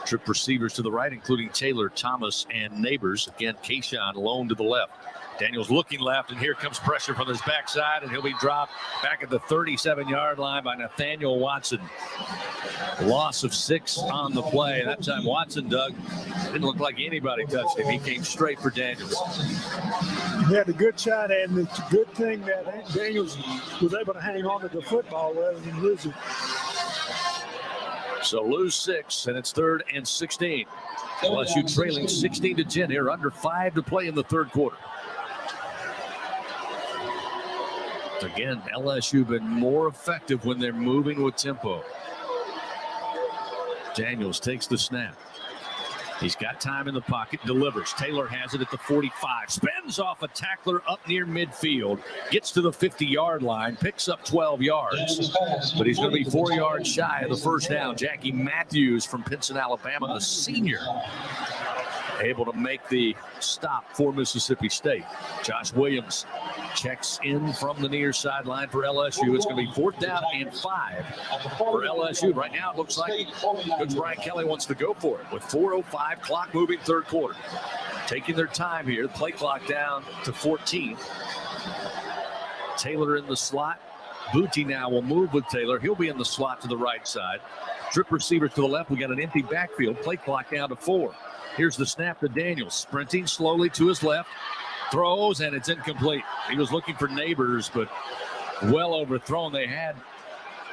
Trip receivers to the right, including Taylor, Thomas, and Neighbors. Again, Keishawn lone to the left. Daniels looking left, and here comes pressure from his backside, and he'll be dropped back at the 37-yard line by Nathaniel Watson. Loss of 6 on the play. That time Watson, Doug, didn't look like anybody touched him. He came straight for Daniels. He had a good shot, and it's a good thing that Daniels was able to hang on to the football rather than lose it. So lose 6, and it's 3rd and 16. LSU trailing 16-10 here, under 5 to play in the third quarter. Again, LSU been more effective when they're moving with tempo. Daniels takes the snap. He's got time in the pocket, delivers. Taylor has it at the 45, spins off a tackler up near midfield, gets to the 50-yard line, picks up 12 yards. But he's going to be 4 yards shy of the first down. Jackie Matthews from Pinson, Alabama, a senior, able to make the stop for Mississippi State. Josh Williams checks in from the near sideline for LSU. It's going to be 4th down and 5 for LSU. Right now, it looks like Coach Brian Kelly wants to go for it with 4:05, clock moving, third quarter. Taking their time here. The play clock down to 14. Taylor in the slot. Booty now will move with Taylor. He'll be in the slot to the right side. Trip receiver to the left. We got an empty backfield. Play clock down to 4. Here's the snap to Daniels, sprinting slowly to his left. Throws, and it's incomplete. He was looking for Neighbors, but well overthrown. They had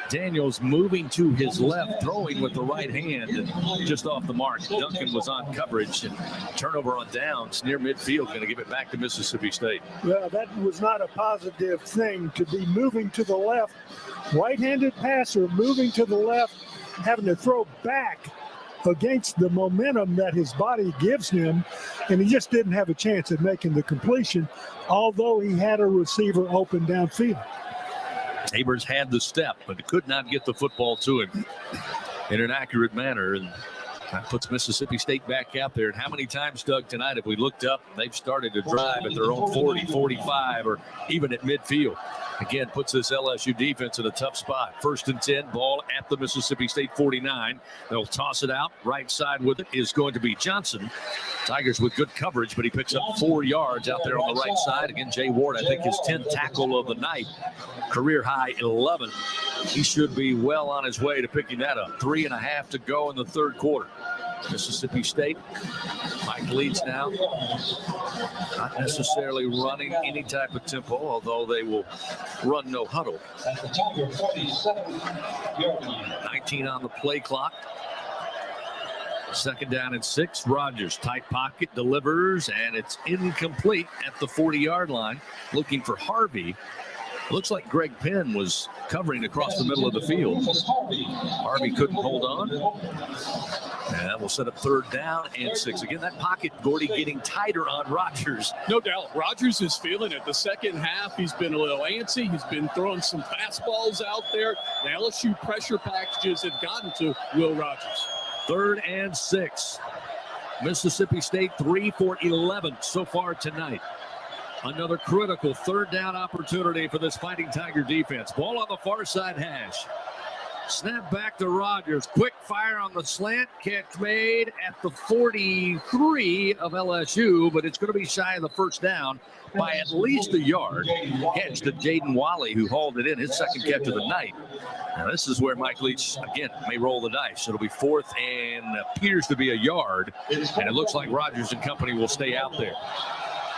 Daniels moving to his left, throwing with the right hand, and just off the mark. Duncan was on coverage, and turnover on downs near midfield, going to give it back to Mississippi State. Well, that was not a positive thing to be moving to the left. Right-handed passer moving to the left, having to throw back against the momentum that his body gives him, and he just didn't have a chance at making the completion, although he had a receiver open downfield. Neighbors had the step, but could not get the football to him in an accurate manner, and that puts Mississippi State back out there. And how many times, Doug, tonight have we looked up, they've started to drive at their own 40, 45, or even at midfield? Again, puts this LSU defense in a tough spot. 1st and 10, ball at the Mississippi State 49. They'll toss it out. Right side with it is going to be Johnson. Tigers with good coverage, but he picks up 4 yards out there on the right side. Again, Jay Ward, I think his 10th tackle of the night. Career high 11. He should be well on his way to picking that up. 3.5 to go in the third quarter. Mississippi State, Mike Leach now, not necessarily running any type of tempo, although they will run no huddle. 19 on the play clock. 2nd down and 6. Rogers, tight pocket, delivers, and it's incomplete at the 40-yard line. Looking for Harvey. Looks like Greg Penn was covering across the middle of the field. Harvey couldn't hold on. And that will set up 3rd down and 6. Again, that pocket, Gordy, getting tighter on Rogers. No doubt. Rogers is feeling it. The second half, he's been a little antsy. He's been throwing some fastballs out there. The LSU pressure packages have gotten to Will Rogers. 3rd and 6. Mississippi State 3 for 11 so far tonight. Another critical 3rd down opportunity for this Fighting Tiger defense. Ball on the far side hash. Snap back to Rogers. Quick fire on the slant. Catch made at the 43 of LSU, but it's going to be shy of the first down by at least a yard. Catch to Jaden Wally, who hauled it in, his 2nd catch of the night. Now, this is where Mike Leach, again, may roll the dice. It'll be 4th and appears to be a yard, and it looks like Rogers and company will stay out there.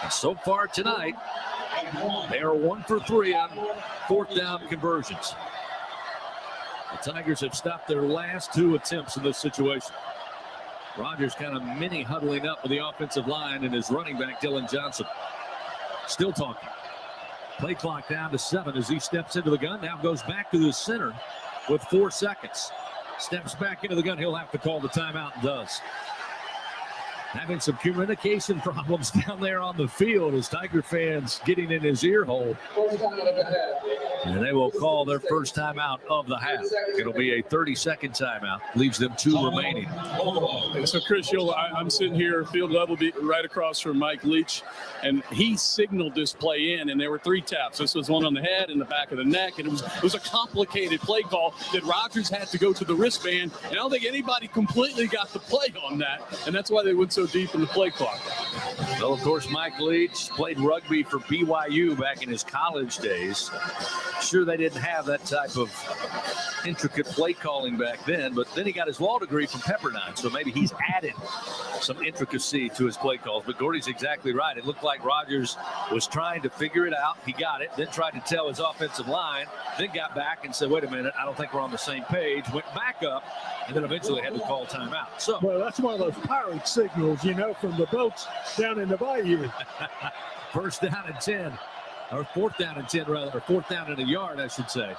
And so far tonight, they are 1 for 3 on 4th down conversions. The Tigers have stopped their last 2 attempts in this situation. Rogers kind of mini huddling up with the offensive line and his running back, Dylan Johnson. Still talking. Play clock down to 7 as he steps into the gun. Now goes back to the center with 4 seconds. Steps back into the gun. He'll have to call the timeout and does. Having some communication problems down there on the field as Tiger fans getting in his ear hole. And they will call their first timeout of the half. It'll be a 30-second timeout. Leaves them 2 remaining. And so, Chris, I'm sitting here field level right across from Mike Leach, and he signaled this play in, and there were 3 taps. This was one on the head and the back of the neck, and it was a complicated play call that Rogers had to go to the wristband. And I don't think anybody completely got the play on that, and that's why they went so deep in the play clock. Well, of course, Mike Leach played rugby for BYU back in his college days. Sure, they didn't have that type of intricate play calling back then, but then he got his law degree from Pepperdine, so maybe he's added some intricacy to his play calls. But Gordy's exactly right. It looked like Rogers was trying to figure it out. He got it, then tried to tell his offensive line, then got back and said, wait a minute, I don't think we're on the same page, went back up, and then eventually had to call timeout. So, well, that's one of those pirate signals, from the boats down in the bayou. 1st down and 10. Or 4th down and 10, rather, or 4th down and a yard, I should say.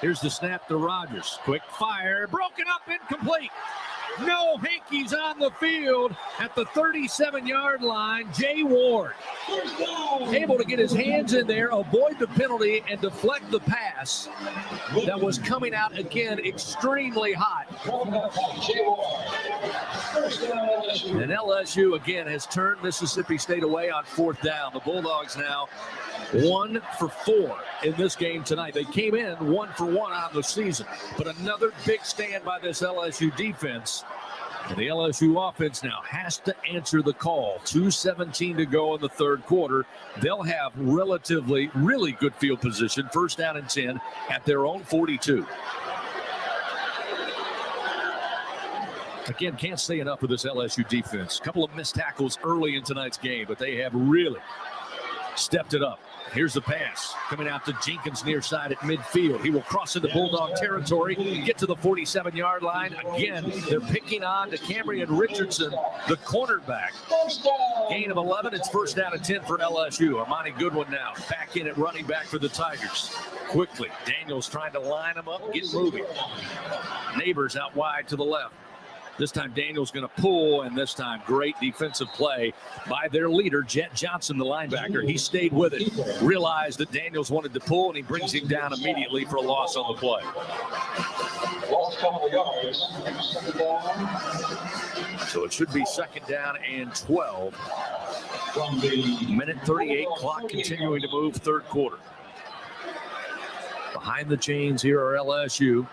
Here's the snap to Rogers. Quick fire, broken up, incomplete. No hankies on the field at the 37-yard line. Jay Ward able to get his hands in there, avoid the penalty, and deflect the pass that was coming out again extremely hot. And LSU again has turned Mississippi State away on 4th down. The Bulldogs now 1 for 4 in this game tonight. They came in 1 for 1 on the season, but another big stand by this LSU defense. And the LSU offense now has to answer the call. 2:17 to go in the third quarter. They'll have relatively, really good field position. 1st down and 10 at their own 42. Again, can't say enough of this LSU defense. A couple of missed tackles early in tonight's game, but they have really stepped it up. Here's the pass coming out to Jenkins near side at midfield. He will cross into Bulldog territory, get to the 47-yard line. Again, they're picking on to Camryn Richardson, the cornerback. Gain of 11. It's 1st down and 10 for LSU. Armani Goodwin now back in at running back for the Tigers. Quickly, Daniels trying to line them up, get moving. Neighbors out wide to the left. This time Daniels going to pull, and this time great defensive play by their leader, Jet Johnson, the linebacker. He stayed with it, realized that Daniels wanted to pull, and he brings him down immediately for a loss on the play. Lost couple of yards. So it should be 2nd down and 12. Minute 38, clock continuing to move, third quarter. Behind the chains here are LSU.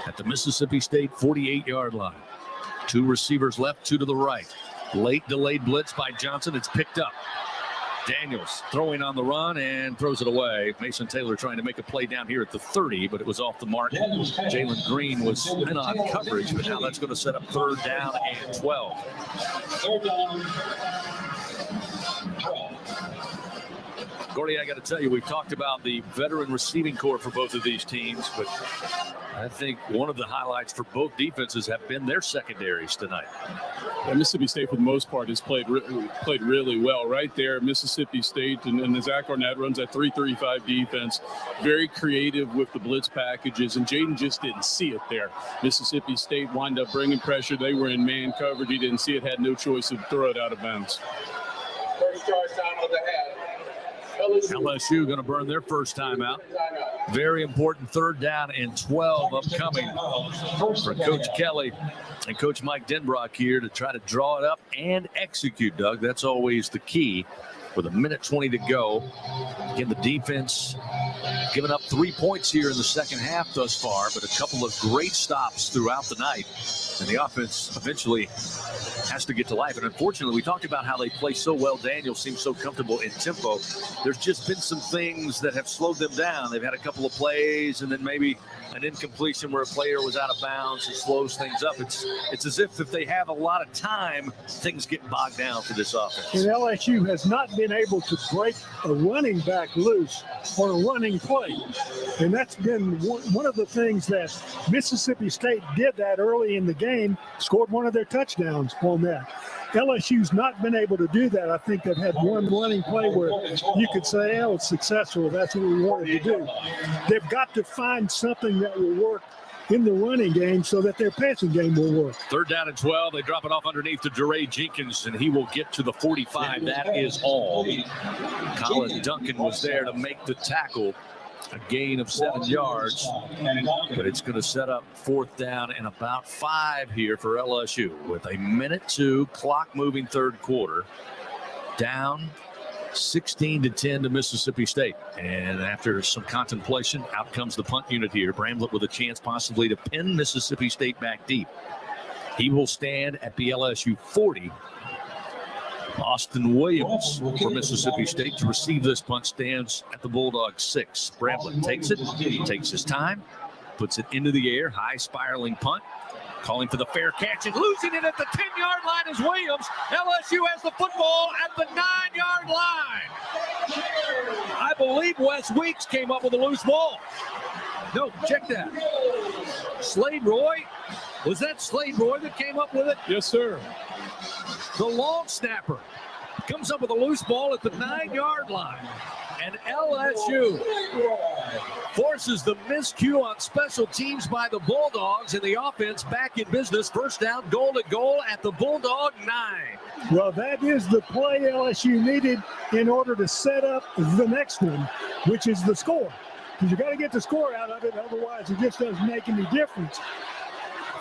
At the Mississippi State 48-yard line. 2 receivers left, 2 to the right. Late delayed blitz by Johnson. It's picked up. Daniels throwing on the run and throws it away. Mason Taylor trying to make a play down here at the 30, but it was off the mark. Jalen Green was in on coverage, but now that's going to set up 3rd down and 12. 3rd down. 12. Gordy, I got to tell you, we've talked about the veteran receiving corps for both of these teams, but I think one of the highlights for both defenses have been their secondaries tonight. Yeah, Mississippi State, for the most part, has played really well. Right there, Mississippi State, and Zach Arnett runs that 3-35 defense. Very creative with the blitz packages, and Jaden just didn't see it there. Mississippi State wound up bringing pressure. They were in man coverage. He didn't see it, had no choice to throw it out of bounds. First charge down on the head. LSU going to burn their first time out. Very important 3rd down and 12 upcoming for Coach Kelly and Coach Mike Denbrock here to try to draw it up and execute, Doug. That's always the key with 1:20 to go. Again, the defense giving up 3 points here in the second half thus far, but a couple of great stops throughout the night. And the offense eventually has to get to life. And unfortunately, we talked about how they play so well. Daniel seems so comfortable in tempo. There's just been some things that have slowed them down. They've had a couple of plays and then maybe an incompletion where a player was out of bounds and slows things up. It's as if they have a lot of time, things get bogged down for this offense. And LSU has not been able to break a running back loose on a running play. And that's been one of the things that Mississippi State did that early in the game, scored one of their touchdowns on that. LSU's not been able to do that. I think they've had one running play where you could say, oh, it's successful. That's what we wanted to do. They've got to find something that will work in the running game so that their passing game will work. 3rd down and 12. They drop it off underneath to DeRay Jenkins, and he will get to the 45. That is all. Colin Duncan was there to make the tackle. A gain of 7 yards, but it's going to set up 4th down and about 5 here for LSU with 1:02 clock moving third quarter. Down 16-10 to Mississippi State. And after some contemplation, out comes the punt unit here. Bramlett with a chance possibly to pin Mississippi State back deep. He will stand at the LSU 40. Austin Williams for Mississippi State to receive this punt stands at the Bulldogs 6. Bramlett takes it, takes his time, puts it into the air, high spiraling punt, calling for the fair catch and losing it at the 10-yard line is Williams. LSU has the football at the 9-yard line. I believe Wes Weeks came up with a loose ball. No, check that. Slade Roy, was that Slade Roy that came up with it? Yes, sir. The long snapper comes up with a loose ball at the 9-yard line. And LSU forces the miscue on special teams by the Bulldogs, and the offense back in business. First down, goal to goal at the Bulldog 9. Well, that is the play LSU needed in order to set up the next one, which is the score. Because you got to get the score out of it, otherwise it just doesn't make any difference.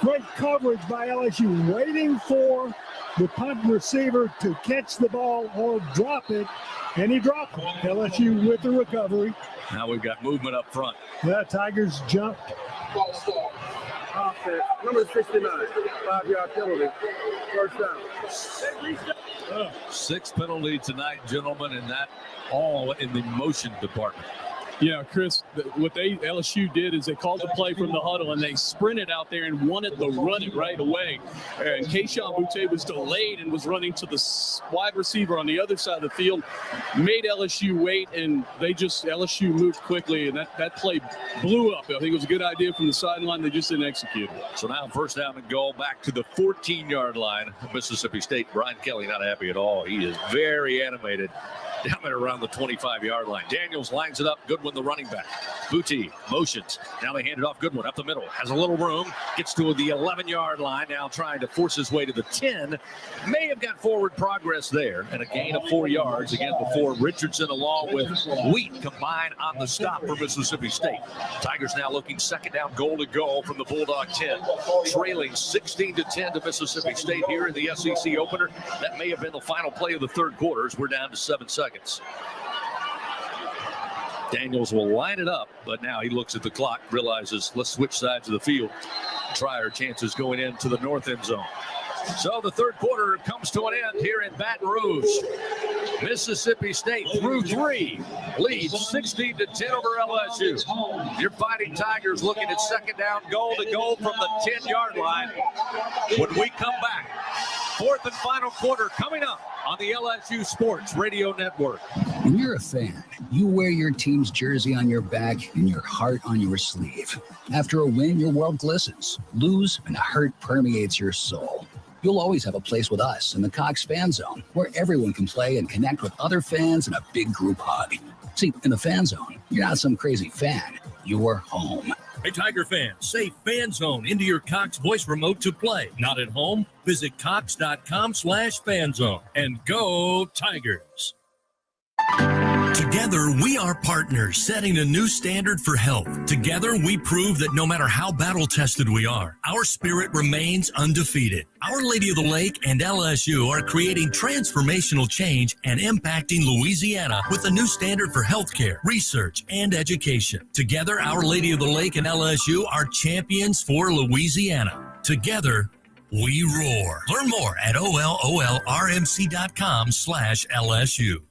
Great coverage by LSU, waiting for the punt receiver to catch the ball or drop it, and he dropped it. LSU with the recovery. Now we've got movement up front. The Tigers jumped. Offense, number 69, 5-yard penalty, first down. 6 penalty tonight, gentlemen, and that all in the motion department. Yeah, Chris, what LSU did is they called the play from the huddle, and they sprinted out there and wanted to run it right away. And Keishawn Butte was delayed and was running to the wide receiver on the other side of the field, made LSU wait, and LSU moved quickly, and that play blew up. I think it was a good idea from the sideline. They just didn't execute it. So now first down and goal back to the 14-yard line of Mississippi State. Brian Kelly not happy at all. He is very animated down there around the 25-yard line. Daniels lines it up. Goodwin, the running back. Butte motions. Now they hand it off. Goodwin up the middle. Has a little room. Gets to the 11-yard line. Now trying to force his way to the 10. May have got forward progress there. And a gain of 4 yards again before Richardson along with Wheat combine on the stop for Mississippi State. Tigers now looking second down, goal to go from the Bulldog 10. Trailing 16-10 to Mississippi State here in the SEC opener. That may have been the final play of the third quarter as we're down to 7 seconds. Daniels will line it up, but now he looks at the clock, realizes let's switch sides of the field, try our chances going into the north end zone. So the third quarter comes to an end here in Baton Rouge. Mississippi State through 3 leads 16-10 over LSU. Your Fighting Tigers looking at second down, goal to go from the 10-yard line. When we come back, fourth and final quarter coming up on the LSU Sports Radio Network. When you're a fan, you wear your team's jersey on your back and your heart on your sleeve. After a win, your world glistens. Lose, and a hurt permeates your soul. You'll always have a place with us in the Cox Fan Zone, where everyone can play and connect with other fans in a big group hug. See, in the Fan Zone, you're not some crazy fan. You're home. Hey, Tiger fans, say Fan Zone into your Cox voice remote to play. Not at home? Visit cox.com/fanzone and go Tigers. Together, we are partners setting a new standard for health. Together, we prove that no matter how battle-tested we are, our spirit remains undefeated. Our Lady of the Lake and LSU are creating transformational change and impacting Louisiana with a new standard for healthcare, research, and education. Together, Our Lady of the Lake and LSU are champions for Louisiana. Together, we roar. Learn more at ololrmc.com/LSU.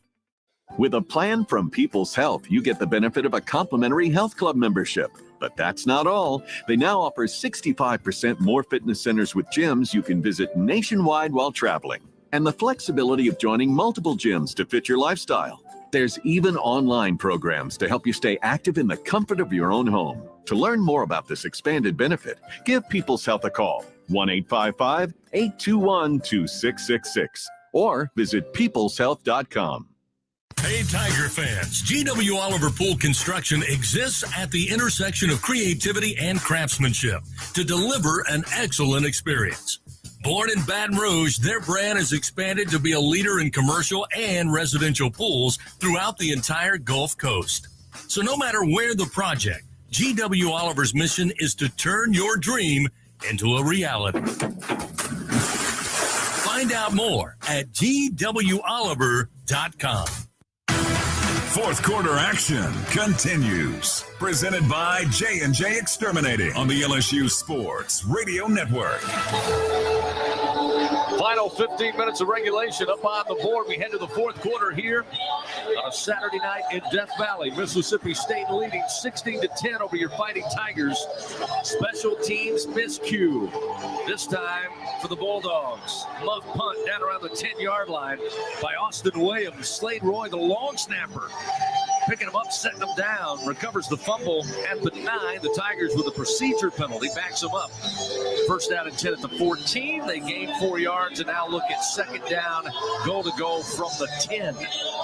With a plan from People's Health, you get the benefit of a complimentary health club membership. But that's not all. They now offer 65% more fitness centers with gyms you can visit nationwide while traveling, and the flexibility of joining multiple gyms to fit your lifestyle. There's even online programs to help you stay active in the comfort of your own home. To learn more about this expanded benefit, give People's Health a call, 1-855-821-2666, or visit peopleshealth.com. Hey, Tiger fans, G.W. Oliver Pool Construction exists at the intersection of creativity and craftsmanship to deliver an excellent experience. Born in Baton Rouge, their brand has expanded to be a leader in commercial and residential pools throughout the entire Gulf Coast. So no matter where the project, G.W. Oliver's mission is to turn your dream into a reality. Find out more at gwoliver.com. Fourth quarter action continues. Presented by J&J Exterminating on the LSU Sports Radio Network. Final 15 minutes of regulation up on the board. We head to the fourth quarter here on a Saturday night in Death Valley. Mississippi State leading 16-10 over your Fighting Tigers. Special teams miscue. This time for the Bulldogs. Muff punt down around the 10-yard line by Austin Williams. Slade Roy, the long snapper, picking them up, setting them down, recovers the fumble at the 9. The Tigers with a procedure penalty backs them up. First down and 10 at the 14. They gain 4 yards and now look at second down, goal to go from the 10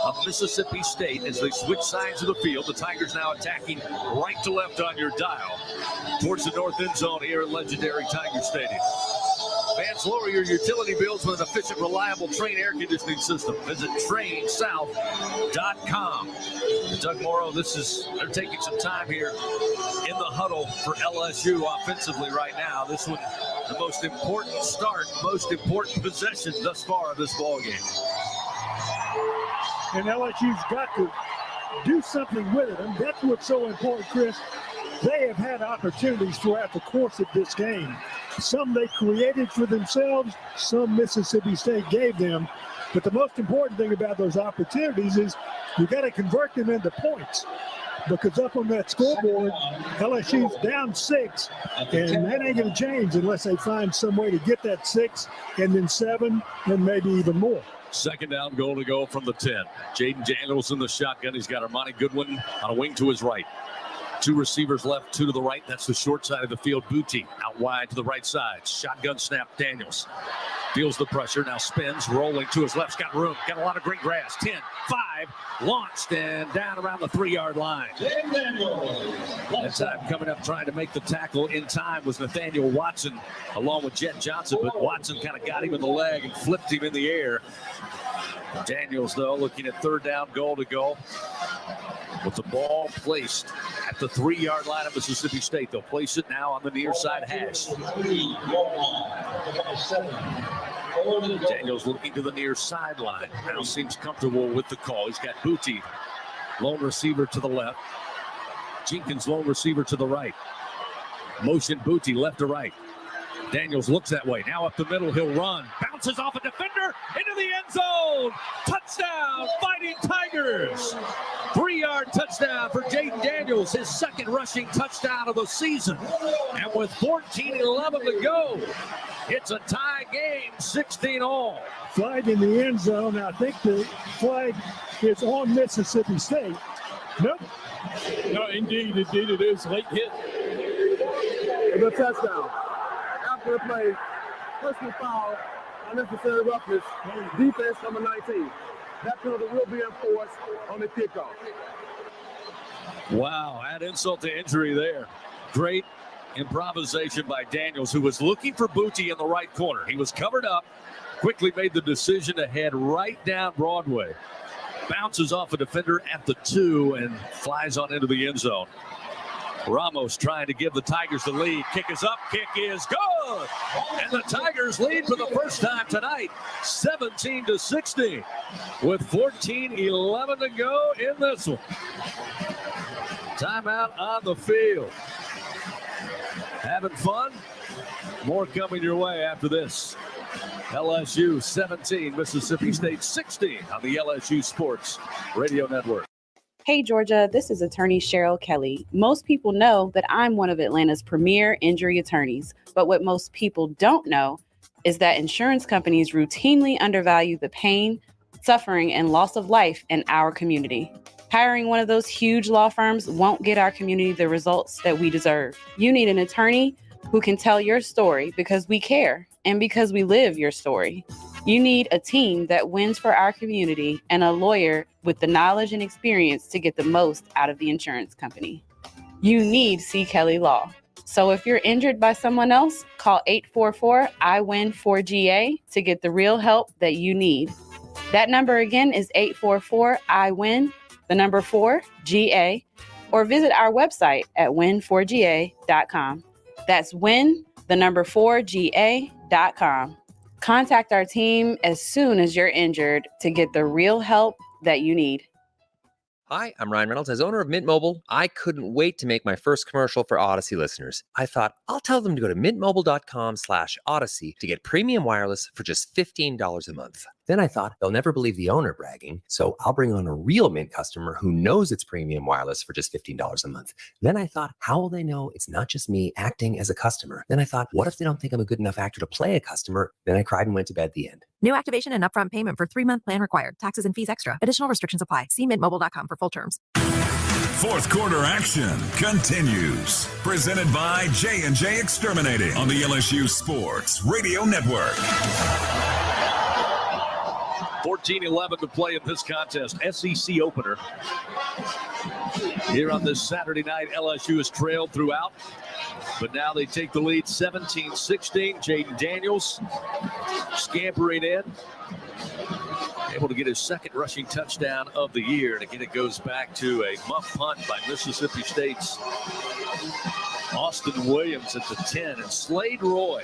of Mississippi State as they switch sides of the field. The Tigers now attacking right to left on your dial towards the north end zone here at legendary Tiger Stadium. Fans, lower your utility bills with an efficient, reliable Train air conditioning system. Visit trainsouth.com. Doug Morrow, they're taking some time here in the huddle for LSU offensively right now. This one, the most important start, most important possession thus far of this ball game. And LSU's got to do something with it. And that's what's so important, Chris. They have had opportunities throughout the course of this game. Some they created for themselves, some Mississippi State gave them. But the most important thing about those opportunities is you got to convert them into points. Because up on that scoreboard, LSU's down 6, and that ain't going to change unless they find some way to get that 6 and then 7 and maybe even more. Second down, goal to go from the 10. Jaden Daniels in the shotgun. He's got Armani Goodwin on a wing to his right. 2 receivers left, 2 to the right. That's the short side of the field. Booty out wide to the right side. Shotgun snap, Daniels. Feels the pressure, now spins, rolling to his left. Got room, got a lot of green grass. 10, 5, launched and down around the 3-yard line. That time coming up trying to make the tackle in time was Nathaniel Watson along with Jet Johnson, but Watson kind of got him in the leg and flipped him in the air. Daniels, though, looking at third down, goal to go with the ball placed at the 3-yard line of Mississippi State. They'll place it now on the near side hash. Daniels looking to the near sideline. Now seems comfortable with the call. He's got Booty, lone receiver to the left. Jenkins, lone receiver to the right. Motion Booty left to right. Daniels looks that way. Now up the middle, he'll run. Bounces off a defender into the end zone. Touchdown, Fighting Tigers. 3-yard touchdown for Jaden Daniels, his second rushing touchdown of the season. And with 14-11 to go, it's a tie game, 16-all. Flag in the end zone. I think the flag is on Mississippi State. Nope. No, indeed it is. Late hit. The touchdown. After the play, personal foul, unnecessary roughness, defense number 19. That penalty will be enforced on the kickoff. Wow, add insult to injury there. Great improvisation by Daniels, who was looking for Booty in the right corner. He was covered up, quickly made the decision to head right down Broadway. Bounces off a defender at the 2 and flies on into the end zone. Ramos trying to give the Tigers the lead. Kick is up, kick is good. And the Tigers lead for the first time tonight, 17-16, with 14-11 to go in this one. Timeout on the field. Having fun? More coming your way after this. LSU 17, Mississippi State 16 on the LSU Sports Radio Network. Hey, Georgia, this is attorney Cheryl Kelly. Most people know that I'm one of Atlanta's premier injury attorneys, but what most people don't know is that insurance companies routinely undervalue the pain, suffering, and loss of life in our community. Hiring one of those huge law firms won't get our community the results that we deserve. You need an attorney who can tell your story because we care and because we live your story. You need a team that wins for our community and a lawyer with the knowledge and experience to get the most out of the insurance company. You need C. Kelly Law. So if you're injured by someone else, call 844-I-WIN-4GA to get the real help that you need. That number again is 844-I-WIN-4GA, or visit our website at win4ga.com. That's win4ga.com. Contact our team as soon as you're injured to get the real help that you need. Hi, I'm Ryan Reynolds. As owner of Mint Mobile, I couldn't wait to make my first commercial for Odyssey listeners. I thought, I'll tell them to go to mintmobile.com/Odyssey to get premium wireless for just $15 a month. Then I thought, they'll never believe the owner bragging, so I'll bring on a real Mint customer who knows it's premium wireless for just $15 a month. Then I thought, how will they know it's not just me acting as a customer? Then I thought, what if they don't think I'm a good enough actor to play a customer? Then I cried and went to bed. The end. New activation and upfront payment for 3-month plan required. Taxes and fees extra. Additional restrictions apply. See mintmobile.com for full terms. Fourth quarter action continues. Presented by J&J Exterminating on the LSU Sports Radio Network. 14-11 to play in this contest. SEC opener. Here on this Saturday night, LSU has trailed throughout, but now they take the lead 17-16. Jaden Daniels scampering in, able to get his second rushing touchdown of the year. And again, it goes back to a muff punt by Mississippi State's Austin Williams at the 10. And Slade Roy,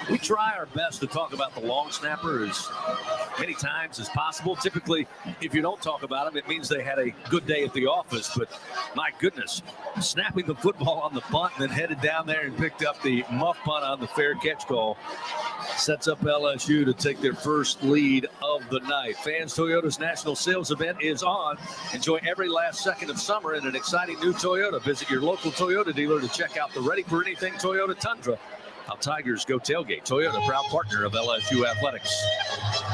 we try our best to talk about the long snapper as many times as possible. Typically, if you don't talk about them, it means they had a good day at the office. But my goodness, snapping the football on the punt and then headed down there and picked up the muff punt on the fair catch call sets up LSU to take their first lead of the night. Fans Toyota's national sales event is on. Enjoy every last second of summer in an exciting new Toyota. Visit your local Toyota dealer to check out the Ready for Anything Toyota Tundra. How Tigers go tailgate. Toyota, proud partner of LSU Athletics.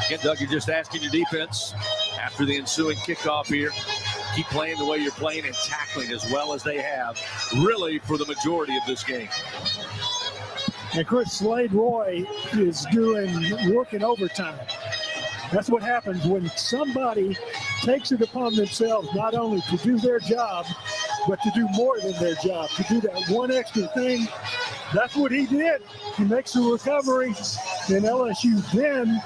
Again, Doug, you're just asking your defense after the ensuing kickoff here. Keep playing the way you're playing and tackling as well as they have, really, for the majority of this game. And Chris, Slade Roy is working overtime. That's what happens when somebody takes it upon themselves not only to do their job, but to do more than their job, to do that one extra thing. That's what he did. He makes the recovery, and LSU then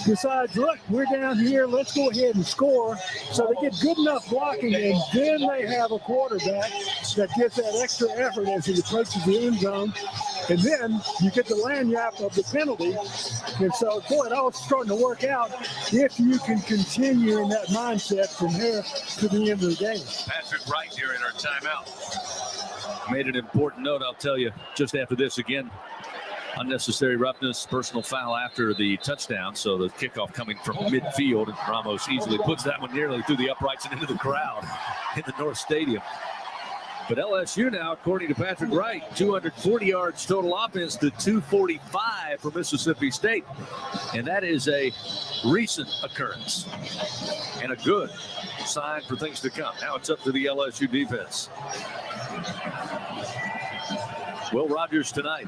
decides, look, we're down here, let's go ahead and score. So they get good enough blocking, and then they have a quarterback that gets that extra effort as he approaches the end zone. And then you get the lanyard of the penalty. And so, boy, it all starting to work out if you can continue in that mindset from here to the end of the game. Patrick Wright here in our timeout. Made an important note, I'll tell you, just after this again. Unnecessary roughness, personal foul after the touchdown. So the kickoff coming from midfield, and Ramos easily puts that one nearly through the uprights and into the crowd in the North Stadium. But LSU now, according to Patrick Wright, 240 yards total offense to 245 for Mississippi State. And that is a recent occurrence and a good sign for things to come. Now it's up to the LSU defense. Will Rogers tonight.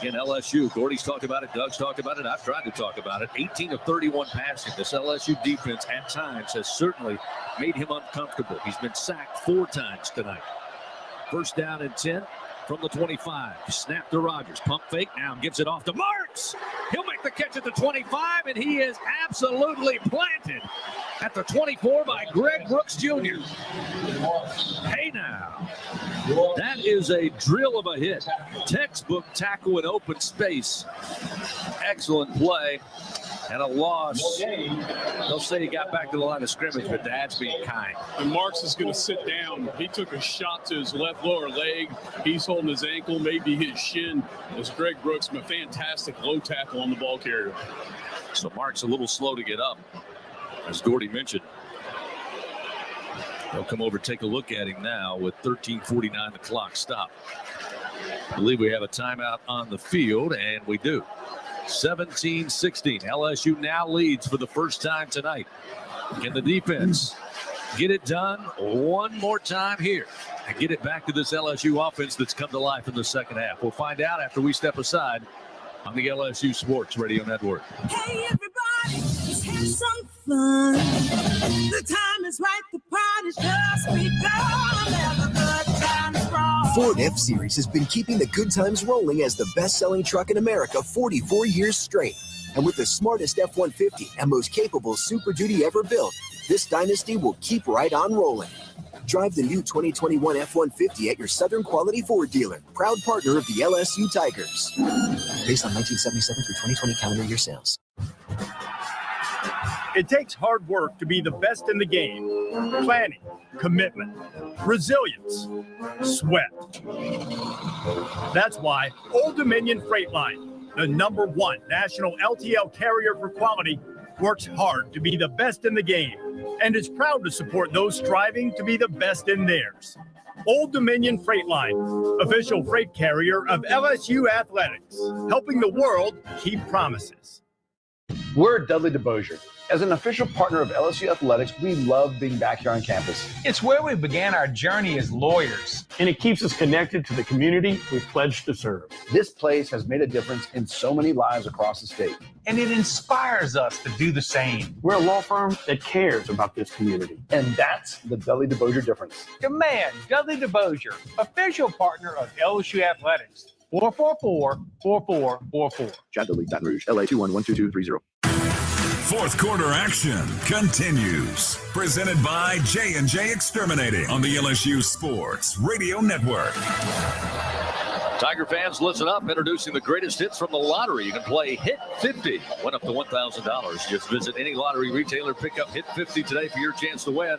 Again, LSU, Gordy's talked about it, Doug's talked about it, I've tried to talk about it. 18 of 31 passing. This LSU defense at times has certainly made him uncomfortable. He's been sacked 4 times tonight. First down and 10 from the 25. Snap to Rogers. Pump fake now, gives it off to Marks. He'll make the catch at the 25, and he is absolutely planted at the 24 by Greg Brooks Jr. Hey now. That is a drill of a hit. Textbook tackle in open space. Excellent play. And a loss. They'll say he got back to the line of scrimmage, but that's being kind. And Marks is going to sit down. He took a shot to his left lower leg. He's holding his ankle, maybe his shin. As Greg Brooks, a fantastic low tackle on the ball carrier. So Marks a little slow to get up, as Gordy mentioned. They'll come over, take a look at him now with 13:49 the clock stopped. I believe we have a timeout on the field, and we do. 17-16. LSU now leads for the first time tonight. Can the defense get it done one more time here and get it back to this LSU offense that's come to life in the second half? We'll find out after we step aside on the LSU Sports Radio Network. Hey, everybody, let's have some fun. The time is right, the party's just begun. Have a good time, strong. Ford F-Series has been keeping the good times rolling as the best-selling truck in America 44 years straight. And with the smartest F-150 and most capable Super Duty ever built, this dynasty will keep right on rolling. Drive the new 2021 F-150 at your Southern Quality Ford dealer, proud partner of the LSU Tigers. Based on 1977 through 2020 calendar year sales. It takes hard work to be the best in the game. Planning, commitment, resilience, sweat. That's why Old Dominion Freight Line, the #1 national LTL carrier for quality, works hard to be the best in the game and is proud to support those striving to be the best in theirs. Old Dominion Freight Line, official freight carrier of LSU Athletics, helping the world keep promises. We're Dudley DeBosier. As an official partner of LSU Athletics, we love being back here on campus. It's where we began our journey as lawyers. And it keeps us connected to the community we pledged to serve. This place has made a difference in so many lives across the state. And it inspires us to do the same. We're a law firm that cares about this community. And that's the Dudley DeBosier difference. Demand Dudley DeBosier, official partner of LSU Athletics. 444-4444. John Dudley, Baton Rouge, LA 2112230. Fourth quarter action continues. Presented by J&J Exterminating on the LSU Sports Radio Network. Tiger fans, listen up. Introducing the greatest hits from the lottery. You can play Hit 50. Win up to $1,000. Just visit any lottery retailer. Pick up Hit 50 today for your chance to win.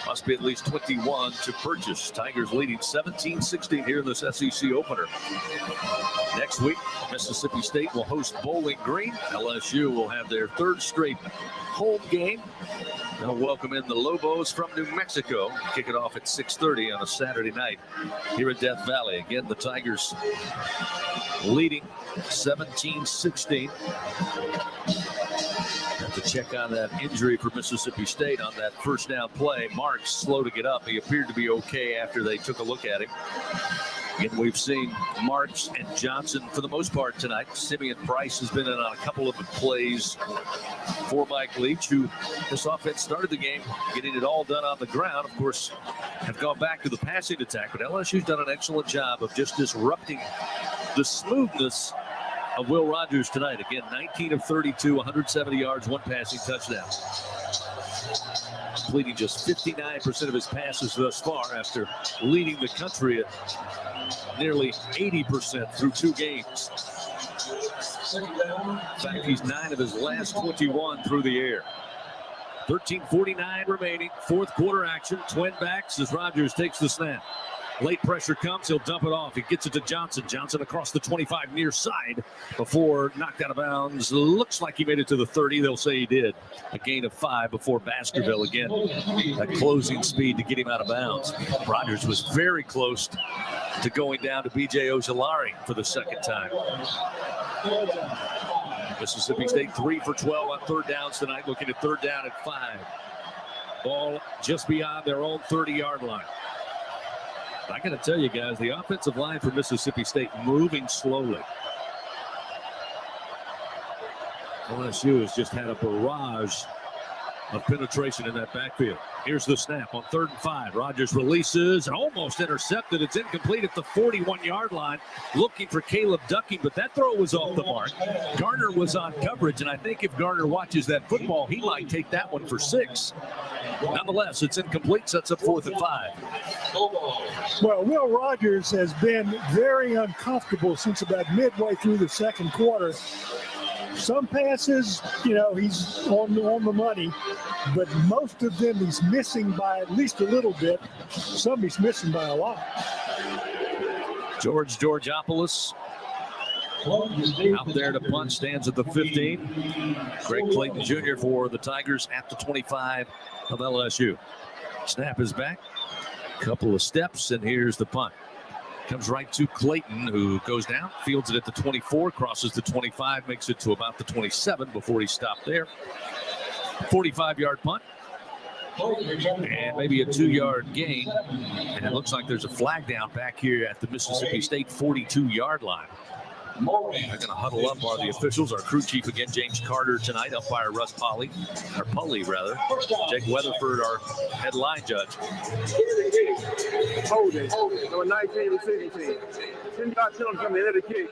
Must be at least 21 to purchase. Tigers leading 17-16 here in this SEC opener. Next week, Mississippi State will host Bowling Green. LSU will have their third straight home game. They'll welcome in the Lobos from New Mexico. Kick it off at 6:30 on a Saturday night here at Death Valley. Again, the Tigers leading 17-16. Have to check on that injury for Mississippi State on that first down play. Marks slow to get up. He appeared to be okay after they took a look at him. Again, we've seen Marks and Johnson for the most part tonight. Simeon Price has been in on a couple of plays for Mike Leach, who this offense started the game getting it all done on the ground. Of course, have gone back to the passing attack, but LSU's done an excellent job of just disrupting the smoothness of Will Rogers tonight. Again, 19 of 32, 170 yards, one passing touchdown. Completing just 59% of his passes thus far after leading the country at nearly 80% through 2 games. In fact, he's 9 of his last 21 through the air. 13:49 remaining, fourth quarter action. Twin backs as Rogers takes the snap. Late pressure comes, he'll dump it off. He gets it to Johnson. Johnson across the 25 near side before knocked out of bounds. Looks like he made it to the 30. They'll say he did. A gain of 5 before Baskerville again. That closing speed to get him out of bounds. Rogers was very close to going down to B.J. Ojolari for the second time. Mississippi State 3 for 12 on third downs tonight, looking at third down at 5. Ball just beyond their own 30-yard line. I got to tell you guys, the offensive line for Mississippi State moving slowly. LSU has just had a barrage of penetration in that backfield. Here's the snap on 3rd and 5. Rogers releases and almost intercepted. It's incomplete at the 41-yard line. Looking for Caleb Ducking, but that throw was off the mark. Garner was on coverage, and I think if Garner watches that football, he might take that one for 6. Nonetheless, it's incomplete, sets up 4th and 5. Well, Will Rogers has been very uncomfortable since about midway through the second quarter. Some passes, he's on the money, but most of them he's missing by at least a little bit. Some he's missing by a lot. George Georgopoulos out there to punt, stands at the 15. Greg Clayton Jr. for the Tigers at the 25 of LSU. Snap is back. Couple of steps, and here's the punt. Comes right to Clayton, who goes down, fields it at the 24, crosses the 25, makes it to about the 27 before he stopped there. 45-yard punt. And maybe a 2-yard gain. And it looks like there's a flag down back here at the Mississippi State 42-yard line. They're going to huddle up are the officials. Our crew chief again, James Carter tonight. Umpire Russ Pulley. Jake Weatherford, our head line judge. Holding. Number 19 and 16. 10-yard penalty from the end of the kick.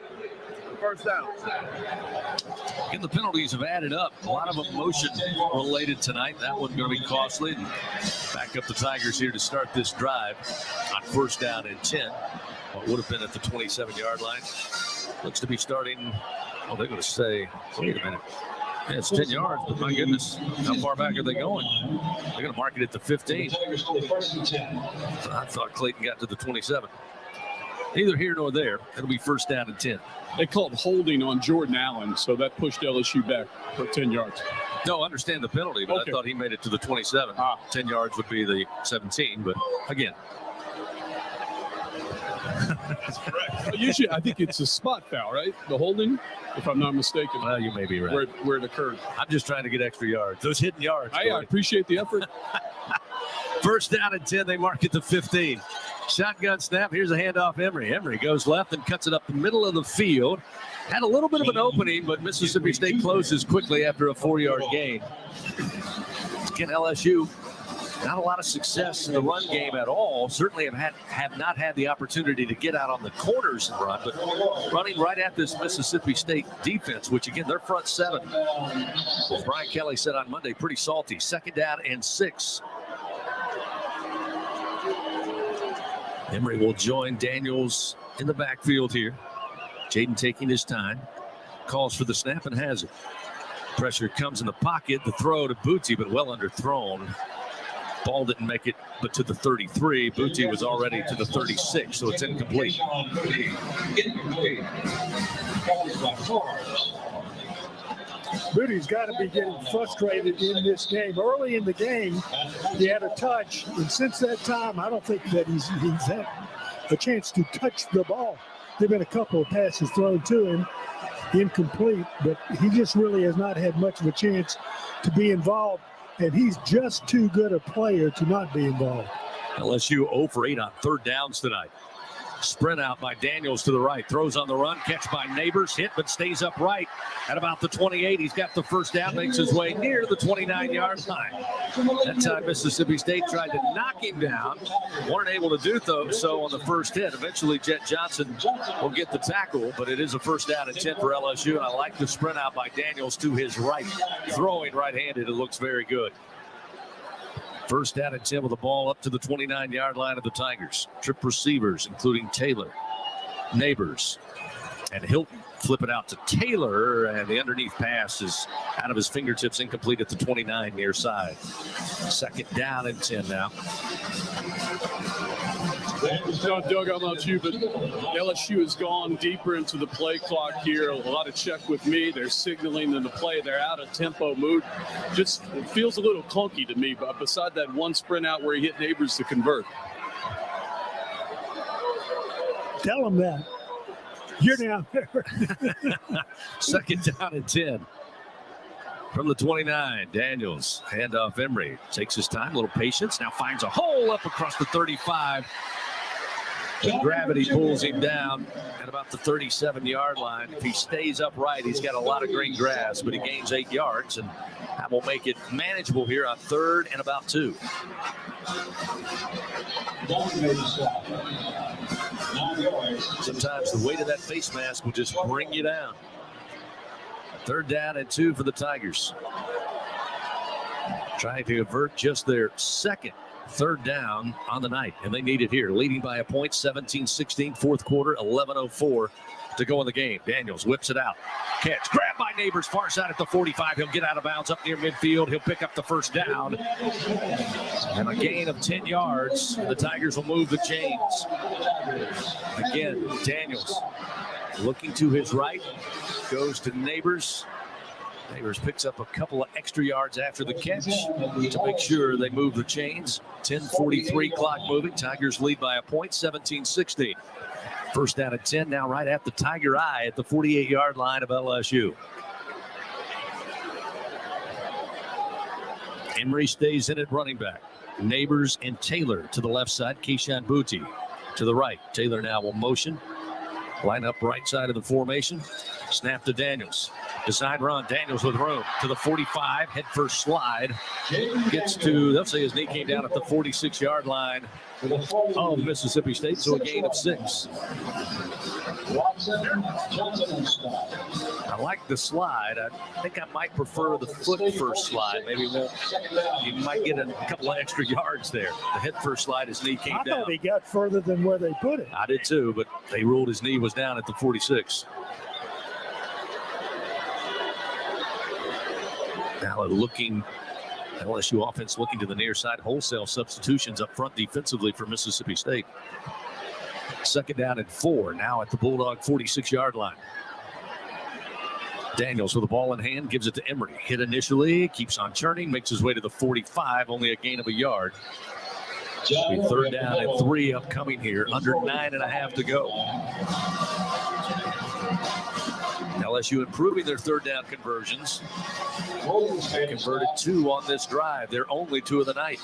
First down. And the penalties have added up. A lot of emotion related tonight. That one's going to be costly. Back up the Tigers here to start this drive on first down and 10. What would have been at the 27-yard line. Looks to be starting. Oh, they're going to say, wait a minute. Yeah, it's 10 yards, but my goodness, how far back are they going? They're going to mark it at the 15. I thought Clayton got to the 27. Neither here nor there. It'll be first down and 10. They called holding on Jordan Allen, so that pushed LSU back for 10 yards. No, I understand the penalty, but okay. I thought he made it to the 27. 10 yards would be the 17, but again, That's correct. Usually, I think it's a spot foul, right? The holding, if I'm not mistaken. Well, you may be right. Where it occurred. I'm just trying to get extra yards. Those hidden yards. I appreciate the effort. First down and 10. They mark it to 15. Shotgun snap. Here's a handoff. Emery goes left and cuts it up the middle of the field. Had a little bit of an opening, but Mississippi State closes quickly after a 4-yard gain. Again, LSU, not a lot of success in the run game at all. Certainly have not had the opportunity to get out on the corners and run, but running right at this Mississippi State defense, which, again, their front seven, as Brian Kelly said on Monday, pretty salty. Second down and 6. Emery will join Daniels in the backfield here. Jaden taking his time, calls for the snap and has it. Pressure comes in the pocket. The throw to Booty, but well underthrown. Ball didn't make it, but to the 33. Booty was already to the 36, so it's incomplete. Booty's got to be getting frustrated in this game. Early in the game, he had a touch, and since that time, I don't think that he's had a chance to touch the ball. There have been a couple of passes thrown to him, incomplete, but he just really has not had much of a chance to be involved, and he's just too good a player to not be involved. LSU 0 for 8 on third downs tonight. Sprint out by Daniels to the right. Throws on the run. Catch by Neighbors. Hit, but stays upright at about the 28. He's got the first down. Makes his way near the 29-yard line. That time, Mississippi State tried to knock him down. Weren't able to do so on the first hit. Eventually, Jet Johnson will get the tackle, but it is a first down and 10 for LSU. And I like the sprint out by Daniels to his right. Throwing right-handed, it looks very good. First down and 10 with the ball up to the 29-yard line of the Tigers. Trip receivers, including Taylor, Neighbors, and Hilton. Flip it out to Taylor, and the underneath pass is out of his fingertips, incomplete at the 29 near side. Second down and 10 now. Doug, I don't know about you, but LSU has gone deeper into the play clock here. A lot of check with me. They're signaling in the play. They're out of tempo mood. Just it feels a little clunky to me, but beside that one sprint out where he hit Neighbors to convert. Tell him that. You're down there. Second down and 10. From the 29, Daniels, handoff Emery. Takes his time, a little patience. Now finds a hole up across the 35. And gravity pulls him down at about the 37-yard line. If he stays upright, he's got a lot of green grass, but he gains 8 yards, and that will make it manageable here on 3rd and about 2. Sometimes the weight of that face mask will just bring you down. 3rd down and 2 for the Tigers. Trying to avert just their second 3rd down on the night, and they need it here. Leading by a point, 17-16, 4th quarter, 11:04 to go in the game. Daniels whips it out. Catch, grabbed by Neighbors, far side at the 45. He'll get out of bounds up near midfield. He'll pick up the first down. And a gain of 10 yards. The Tigers will move the chains. Again, Daniels looking to his right. Goes to Neighbors. Neighbors picks up a couple of extra yards after the catch to make sure they move the chains. 10:43 clock moving. Tigers lead by a point, 17-16. First down and 10 now right at the Tiger eye at the 48-yard line of LSU. Emery stays in at running back. Neighbors and Taylor to the left side. Keyshawn Booty to the right. Taylor now will motion. Line up right side of the formation. Snap to Daniels. Design run. Daniels with room to the 45. Head first slide. Gets to, they'll say his knee came down at the 46-yard line of Mississippi State. So a gain of 6. I like the slide. I think I might prefer the foot first slide. Maybe you might get a couple of extra yards there. The head first slide, his knee came down. I thought he got further than where they put it. I did too, but they ruled his knee was down at the 46. Now looking, LSU offense looking to the near side. Wholesale substitutions up front defensively for Mississippi State. Second down and 4 now at the Bulldog 46-yard line. Daniels with the ball in hand, gives it to Emery. Hit initially, keeps on churning, makes his way to the 45, only a gain of a yard. Be third down and 3 upcoming here, under 9.5 to go. LSU improving their third down conversions. Converted 2 on this drive. They're only 2 of the night.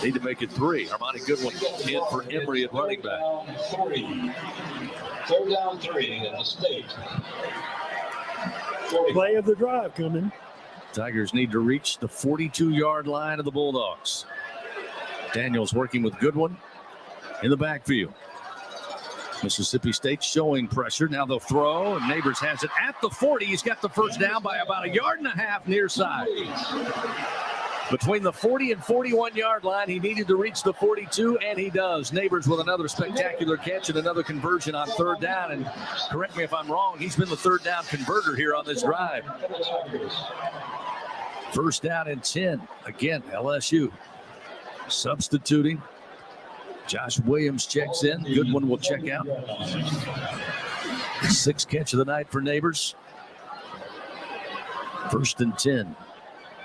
Need to make it 3. Armani Goodwin in for Emory at running back. Third down 3 at the State. Play of the drive coming. Tigers need to reach the 42-yard line of the Bulldogs. Daniels working with Goodwin in the backfield. Mississippi State showing pressure. Now they'll throw, and Neighbors has it at the 40. He's got the first down by about 1.5 yards near side. Between the 40 and 41-yard line, he needed to reach the 42, and he does. Neighbors with another spectacular catch and another conversion on third down. And correct me if I'm wrong, he's been the third down converter here on this drive. First down and 10. Again, LSU substituting. Josh Williams checks in. Goodwin will check out. 6th catch of the night for Neighbors. First and 10.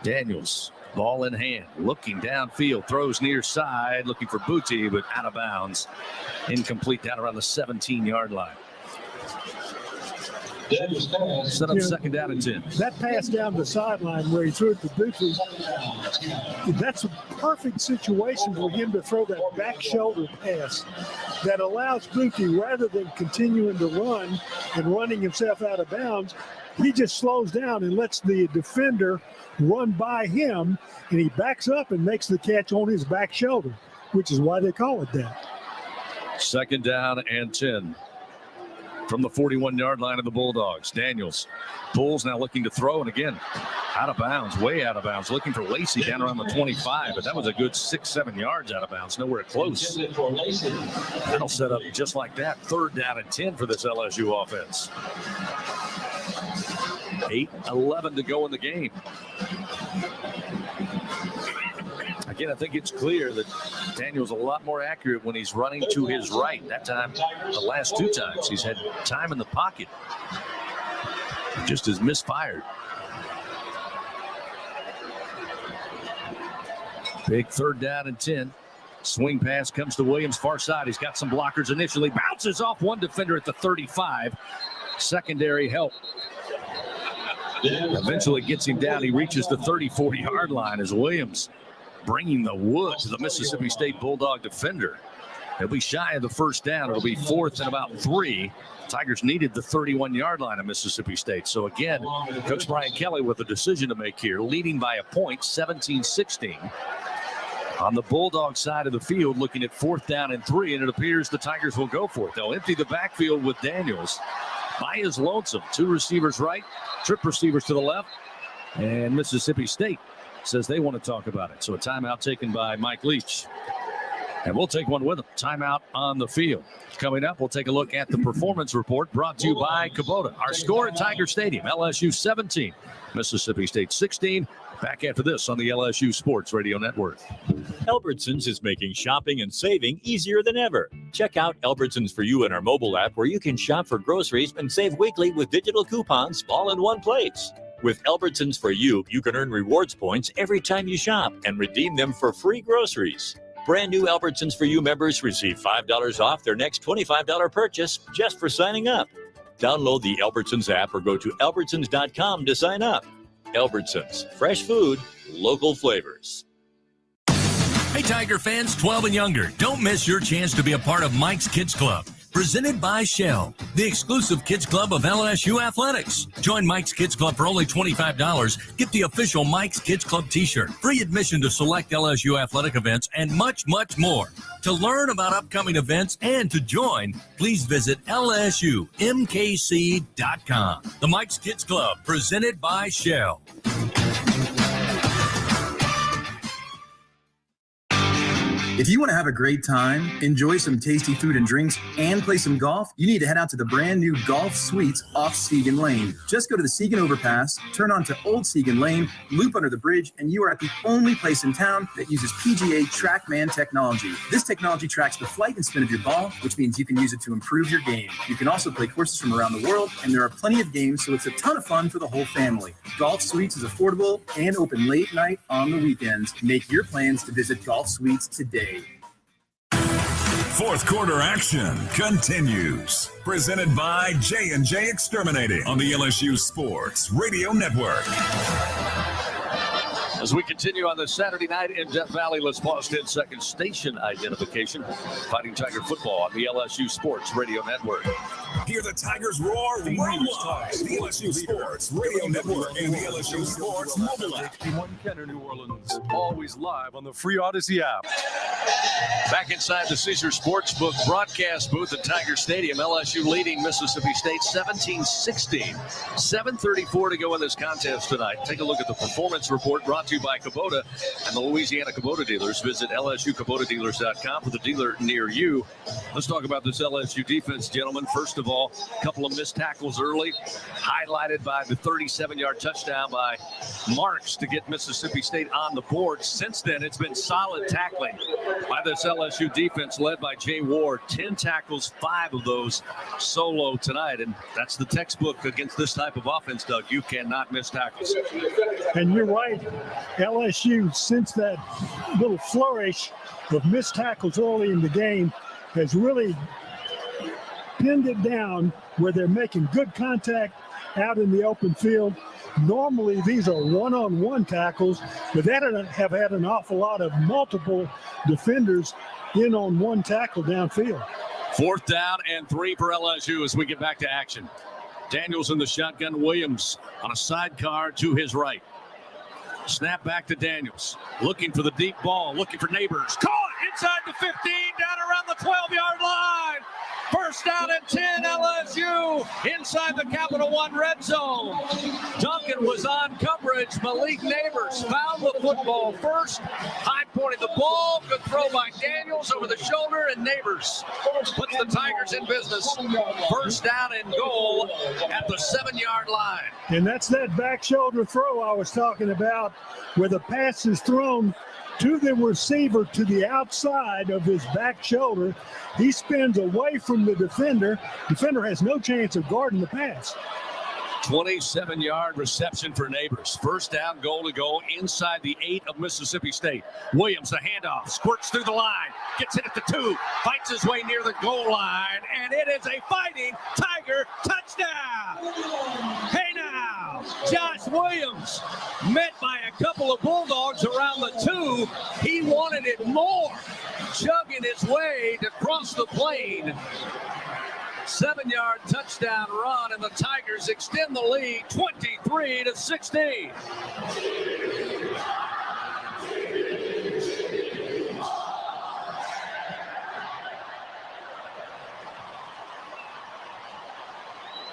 Daniels, ball in hand, looking downfield, throws near side, looking for Booty, but out of bounds. Incomplete down around the 17-yard line. Set up second down and 10. That pass down the sideline where he threw it to Booty, that's a perfect situation for him to throw that back shoulder pass that allows Booty, rather than continuing to run and running himself out of bounds, he just slows down and lets the defender run by him, and he backs up and makes the catch on his back shoulder, which is why they call it that. Second down and 10. From the 41-yard line of the Bulldogs. Daniels. Bulls now looking to throw, and again, out of bounds, way out of bounds. Looking for Lacey down around the 25, but that was a good 6-7 yards out of bounds. Nowhere close. That'll set up just like that. Third down and 10 for this LSU offense. 8:11 to go in the game. Again, I think it's clear that Daniel's a lot more accurate when he's running to his right. That time, the last 2 times, he's had time in the pocket. Just as misfired. Big third down and 10. Swing pass comes to Williams, far side. He's got some blockers initially. Bounces off one defender at the 35. Secondary help. Eventually gets him down. He reaches the 34-yard line as Williams bringing the wood to the Mississippi State Bulldog defender. He'll be shy of the first down. It'll be 4th and about 3. Tigers needed the 31-yard line of Mississippi State. So again, Coach Brian Kelly with a decision to make here, leading by a point, 17-16. On the Bulldog side of the field, looking at 4th down and 3, and it appears the Tigers will go for it. They'll empty the backfield with Daniels by his lonesome. 2 receivers right, trip receivers to the left, and Mississippi State says they want to talk about it. So a timeout taken by Mike Leach. And we'll take one with him. Timeout on the field. Coming up, we'll take a look at the performance report brought to you by Kubota. Our score at Tiger Stadium, LSU 17, Mississippi State 16. Back after this on the LSU Sports Radio Network. Albertsons is making shopping and saving easier than ever. Check out Albertsons For You in our mobile app, where you can shop for groceries and save weekly with digital coupons all in one place. With Albertsons For You, you can earn rewards points every time you shop and redeem them for free groceries. Brand new Albertsons For You members receive $5 off their next $25 purchase just for signing up. Download the Albertsons app or go to albertsons.com to sign up. Albertsons, fresh food, local flavors. Hey, Tiger fans 12 and younger, don't miss your chance to be a part of Mike's Kids Club. Presented by Shell, the exclusive kids club of LSU Athletics. Join Mike's Kids Club for only $25. Get the official Mike's Kids Club t-shirt, free admission to select LSU athletic events, and much, much more. To learn about upcoming events and to join, please visit LSUMKC.com. The Mike's Kids Club, presented by Shell. If you want to have a great time, enjoy some tasty food and drinks, and play some golf, you need to head out to the brand new Golf Suites off Segan Lane. Just go to the Segan Overpass, turn onto Old Segan Lane, loop under the bridge, and you are at the only place in town that uses PGA TrackMan technology. This technology tracks the flight and spin of your ball, which means you can use it to improve your game. You can also play courses from around the world, and there are plenty of games, so it's a ton of fun for the whole family. Golf Suites is affordable and open late night on the weekends. Make your plans to visit Golf Suites today. Fourth quarter action continues. Presented by J&J Exterminating on the LSU Sports Radio Network. As we continue on this Saturday night in Death Valley, let's pause 10 seconds. Station identification. Fighting Tiger football on the LSU Sports Radio Network. Hear the Tigers roar worldwide. The LSU Sports Radio Network and the LSU Sports mobile app. 61 Kenner, New Orleans. Always live on the free Odyssey app. Back inside the Caesar Sportsbook broadcast booth at Tiger Stadium. LSU leading Mississippi State 17-16. 7:34 to go in this contest tonight. Take a look at the performance report brought to you by Kubota and the Louisiana Kubota dealers. Visit LSUKubotaDealers.com for the dealer near you. Let's talk about this LSU defense, gentlemen. First of all, a couple of missed tackles early, highlighted by the 37-yard touchdown by Marks to get Mississippi State on the board. Since then, it's been solid tackling by this LSU defense led by Jay Ward. 10 tackles, 5 of those solo tonight. And that's the textbook against this type of offense, Doug. You cannot miss tackles. And you're right. LSU, since that little flourish of missed tackles early in the game, has really pinned it down where they're making good contact out in the open field. Normally, these are one-on-one tackles, but they have had an awful lot of multiple defenders in on one tackle downfield. 4th down and 3 for LSU as we get back to action. Daniels in the shotgun, Williams on a sidecar to his right. Snap back to Daniels, looking for the deep ball, looking for Neighbors. Caught inside the 15, down around the 12-yard line. First down and 10, LSU inside the Capital One red zone. Duncan was on coverage. Malik Neighbors found the football first. High pointing the ball. Good throw by Daniels over the shoulder, and Neighbors puts the Tigers in business. First down and goal at the 7-yard line. And that's that back shoulder throw I was talking about, where the pass is thrown to the receiver to the outside of his back shoulder. He spins away from the defender. Defender has no chance of guarding the pass. 27-yard reception for Neighbors. First down, goal to go inside the 8 of Mississippi State. Williams, the handoff, squirts through the line, gets it at the 2, fights his way near the goal line, and it is a fighting Tiger touchdown. Hey now, Josh Williams, met by a couple of Bulldogs around the 2. He wanted it more, chugging his way to cross the plane. 7-yard touchdown run, and the Tigers extend the lead 23-16.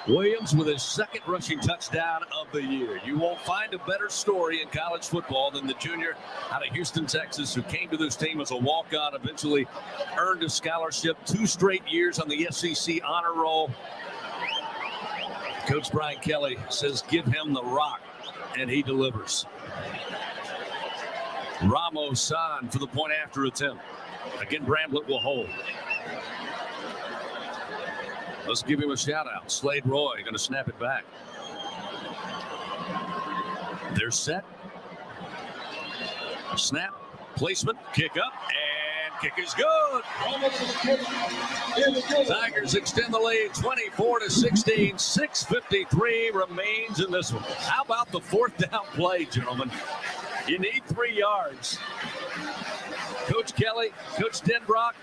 Williams with his second rushing touchdown of the year. You won't find a better story in college football than the junior out of Houston, Texas, who came to this team as a walk-on, eventually earned a scholarship 2 straight years on the SEC honor roll. Coach Brian Kelly says, give him the rock, and he delivers. Ramos San for the point after attempt. Again, Bramblett will hold. Let's give him a shout out. Slade Roy going to snap it back. They're set. Snap, placement, kick up, and kick is good. Tigers extend the lead 24-16. 6:53 remains in this one. How about the 4th down play, gentlemen? You need 3 yards. Coach Kelly, Coach Denbrock,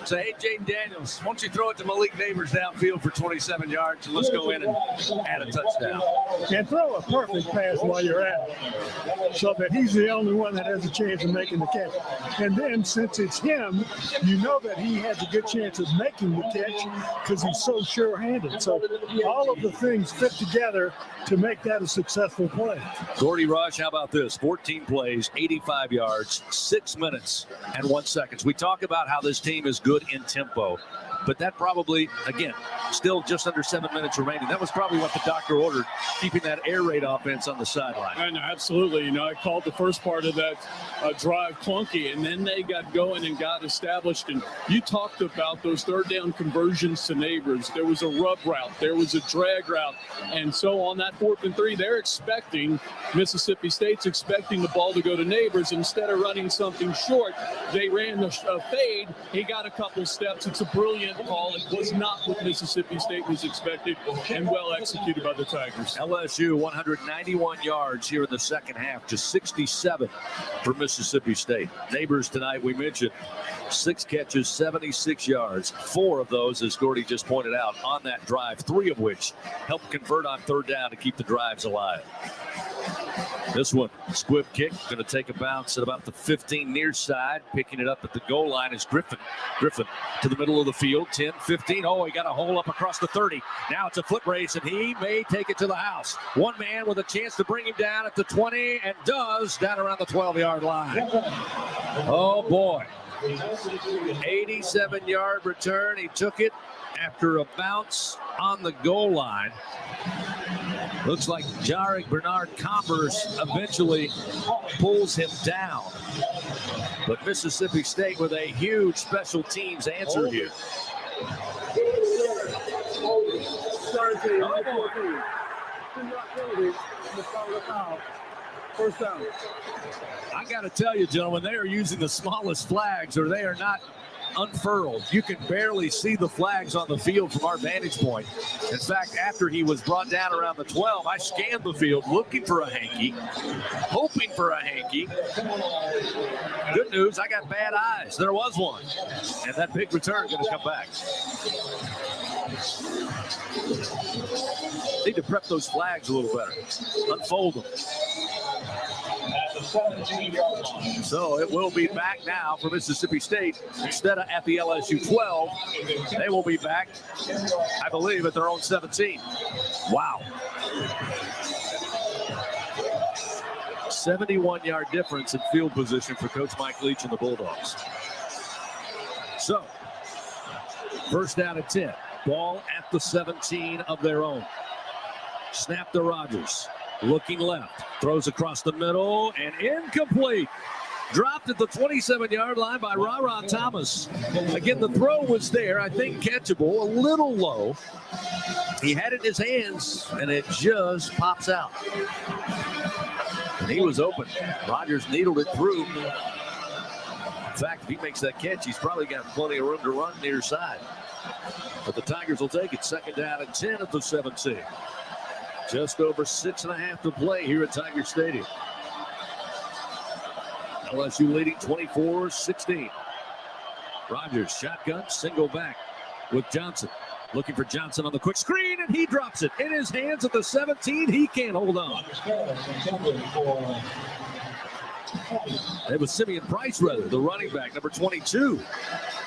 say, hey, Jaden Daniels, why don't you throw it to Malik Neighbors downfield for 27 yards, and let's go in and add a touchdown. And throw a perfect pass while you're at it, so that he's the only one that has a chance of making the catch. And then, since it's him, you know that he has a good chance of making the catch because he's so sure-handed. So all of the things fit together to make that a successful play. Gordy Rush, how about this? 14 plays, 85 yards, 6 minutes and 1 second. We talk about how this team is good in tempo, but that probably, again, still just under 7 minutes remaining. That was probably what the doctor ordered, keeping that air raid offense on the sideline. I know, absolutely. You know, I called the first part of that drive clunky, and then they got going and got established. And you talked about those third down conversions to Neighbors. There was a rub route. There was a drag route. And so on that 4th and 3, they're expecting, Mississippi State's expecting the ball to go to Neighbors. Instead of running something short, they ran the fade. He got a couple steps. It's a brilliant call. It was not what Mississippi State was expected, and well executed by the Tigers. LSU 191 yards here in the second half to 67 for Mississippi State. Neighbors tonight, we mentioned, 6 catches, 76 yards. 4 of those, as Gordy just pointed out, on that drive, 3 of which helped convert on third down to keep the drives alive. This one, squib kick, going to take a bounce at about the 15 near side. Picking it up at the goal line is Griffin. Griffin to the middle of the field, 10, 15. Oh, he got a hole up across the 30. Now it's a foot race, and he may take it to the house. One man with a chance to bring him down at the 20, and does, down around the 12-yard line. Oh, boy. 87-yard return. He took it after a bounce on the goal line. Looks like Jarek Bernard Combers eventually pulls him down. But Mississippi State with a huge special teams answer here. First down. I got to tell you, gentlemen, they are using the smallest flags, or they are not unfurled. You can barely see the flags on the field from our vantage point. In fact, after he was brought down around the 12, I scanned the field looking for a hanky, hoping for a hanky. Good news, I got bad eyes. There was one. And that big return going to come back. Need to prep those flags a little better. Unfold them. So it will be back now for Mississippi State. Instead of at the LSU 12, they will be back, I believe, at their own 17. Wow. 71-yard difference in field position for Coach Mike Leach and the Bulldogs. So, first down at 10. Ball at the 17 of their own. Snap to Rogers. Looking left. Throws across the middle and incomplete. Dropped at the 27-yard line by Ra Thomas. Again, the throw was there. I think catchable. A little low. He had it in his hands, and it just pops out. And he was open. Rogers needled it through. In fact, if he makes that catch, he's probably got plenty of room to run near side. But the Tigers will take it. Second down and 10 at the 17. Just over 6.5 to play here at Tiger Stadium. LSU leading 24-16. Rogers, shotgun, single back with Johnson. Looking for Johnson on the quick screen, and he drops it in his hands at the 17. He can't hold on. It was Simeon Price, rather, the running back, number 22,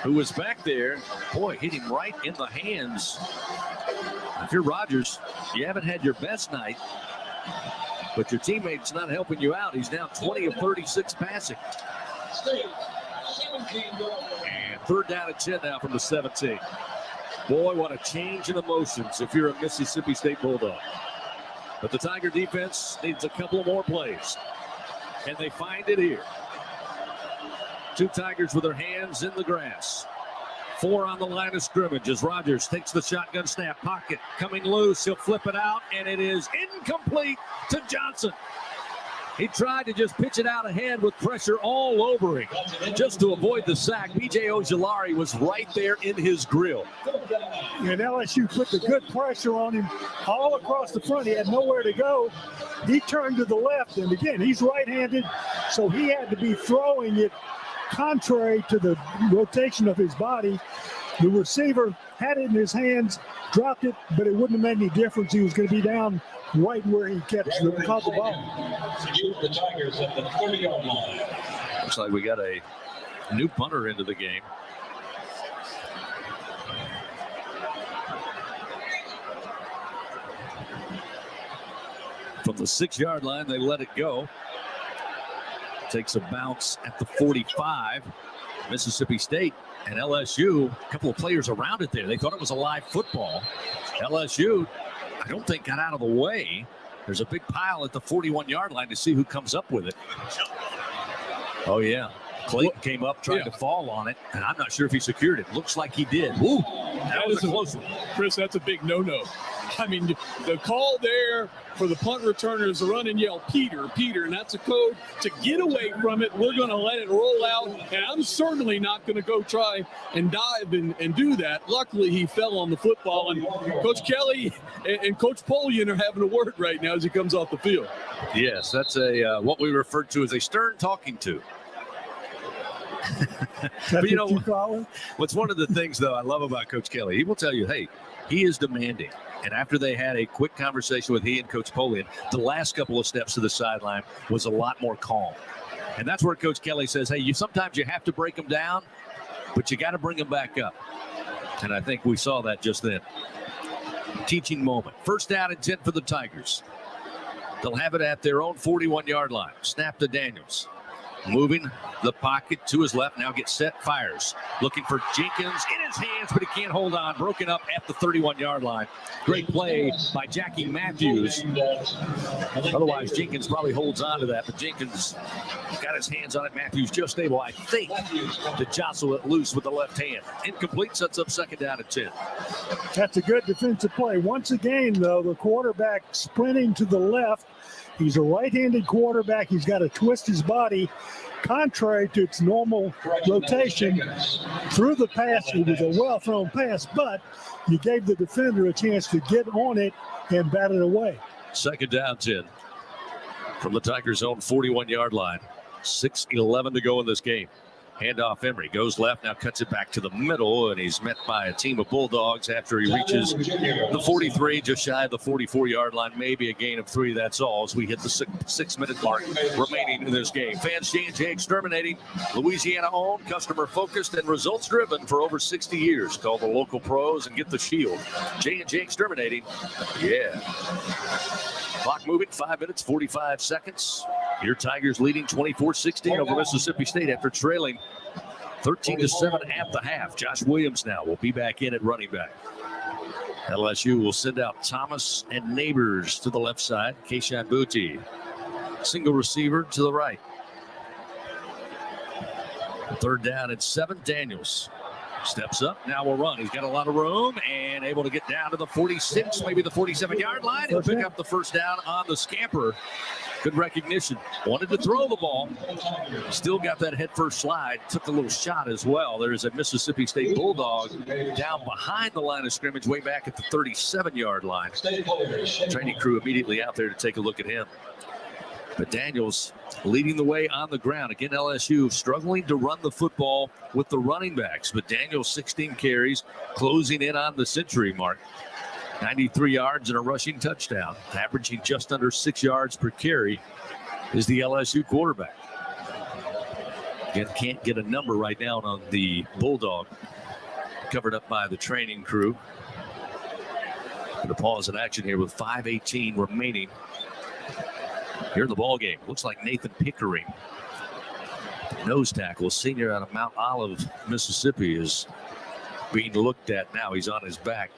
who was back there. Boy, hit him right in the hands. If you're Rogers, you haven't had your best night, but your teammate's not helping you out. He's now 20 of 36 passing. And third down and 10 now from the 17. Boy, what a change in emotions if you're a Mississippi State Bulldog. But the Tiger defense needs a couple more plays. And they find it here. 2 Tigers with their hands in the grass. 4 on the line of scrimmage as Rogers takes the shotgun snap. Pocket coming loose. He'll flip it out, and it is incomplete to Johnson. He tried to just pitch it out ahead with pressure all over him just to avoid the sack. B.J. Ojolari was right there in his grill. And LSU put the good pressure on him all across the front. He had nowhere to go. He turned to the left, and again, he's right-handed, so he had to be throwing it contrary to the rotation of his body. The receiver had it in his hands, dropped it, but it wouldn't have made any difference. He was going to be down right where he caught the ball. The Tigers at the 30-yard line. Looks like we got a new punter into the game. From the 6-yard line, they let it go. Takes a bounce at the 45. Mississippi State and LSU, a couple of players around it there. They thought it was a live football. LSU, I don't think, got out of the way. There's a big pile at the 41-yard line to see who comes up with it. Oh, yeah. Clayton came up, tried to fall on it, and I'm not sure if he secured it. Looks like he did. Ooh, that was a close one. Chris, that's a big no-no. I mean, the call there for the punt returner is to run and yell, Peter, Peter, and that's a code to get away from it. We're going to let it roll out, and I'm certainly not going to go try and dive and do that. Luckily, he fell on the football, and Coach Kelly and Coach Polian are having a word right now as he comes off the field. Yes, that's a what we refer to as a stern talking to. But you know, what's one of the things, though, I love about Coach Kelly, he will tell you, hey, he is demanding. And after they had a quick conversation with he and Coach Polian, the last couple of steps to the sideline was a lot more calm. And that's where Coach Kelly says, hey, sometimes you have to break them down, but you got to bring them back up. And I think we saw that just then. Teaching moment. First down and 10 for the Tigers. They'll have it at their own 41-yard line. Snap to Daniels. Moving the pocket to his left. Now gets set, fires. Looking for Jenkins in his hands, but he can't hold on. Broken up at the 31-yard line. Great play by Jackie Matthews. Otherwise, Jenkins probably holds on to that, but Jenkins got his hands on it. Matthews just able, I think, to jostle it loose with the left hand. Incomplete, sets up second down at 10. That's a good defensive play. Once again, though, the quarterback sprinting to the left. He's a right-handed quarterback. He's got to twist his body contrary to its normal rotation through the pass. It was a well-thrown pass, but you gave the defender a chance to get on it and bat it away. Second down 10 from the Tigers' own 41-yard line. 6:11 to go in this game. Handoff Emery goes left, now cuts it back to the middle, and he's met by a team of Bulldogs after he reaches the 43, just shy of the 44-yard line. Maybe a gain of 3, that's all, as we hit the 6-minute mark remaining in this game. Fans, J&J Exterminating, Louisiana-owned, customer-focused, and results-driven for over 60 years. Call the local pros and get the shield. J&J Exterminating, yeah. Clock moving, 5 minutes, 45 seconds. Your Tigers leading 24-16 over Mississippi State after trailing 13-7 at the half. Josh Williams now will be back in at running back. LSU will send out Thomas and Neighbors to the left side. Keishan Booty, single receiver to the right. Third down at 7. Daniels steps up, now will run. He's got a lot of room and able to get down to the 46, maybe the 47-yard line. He'll pick up the first down on the scamper. Good recognition. Wanted to throw the ball. Still got that head-first slide. Took a little shot as well. There's a Mississippi State Bulldog down behind the line of scrimmage, way back at the 37-yard line. Training crew immediately out there to take a look at him. But Daniels leading the way on the ground. Again, LSU struggling to run the football with the running backs. But Daniels, 16 carries, closing in on the century mark. 93 yards and a rushing touchdown. Averaging just under 6 yards per carry is the LSU quarterback. Again, can't get a number right now on the Bulldog. Covered up by the training crew. Going to pause in action here with 5:18 remaining here in the ball game. Looks like Nathan Pickering, nose tackle, senior out of Mount Olive, Mississippi, is being looked at now. He's on his back.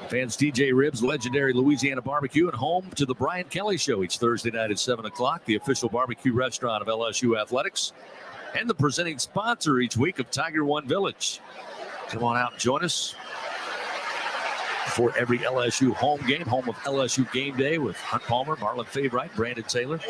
Fans, TJ Ribs, legendary Louisiana barbecue, and home to the Brian Kelly Show each Thursday night at 7 o'clock, the official barbecue restaurant of LSU Athletics, and the presenting sponsor each week of Tiger One Village. Come on out and join us for every LSU home game, home of LSU Game Day with Hunt Palmer, Marlon Favorite, Brandon Taylor.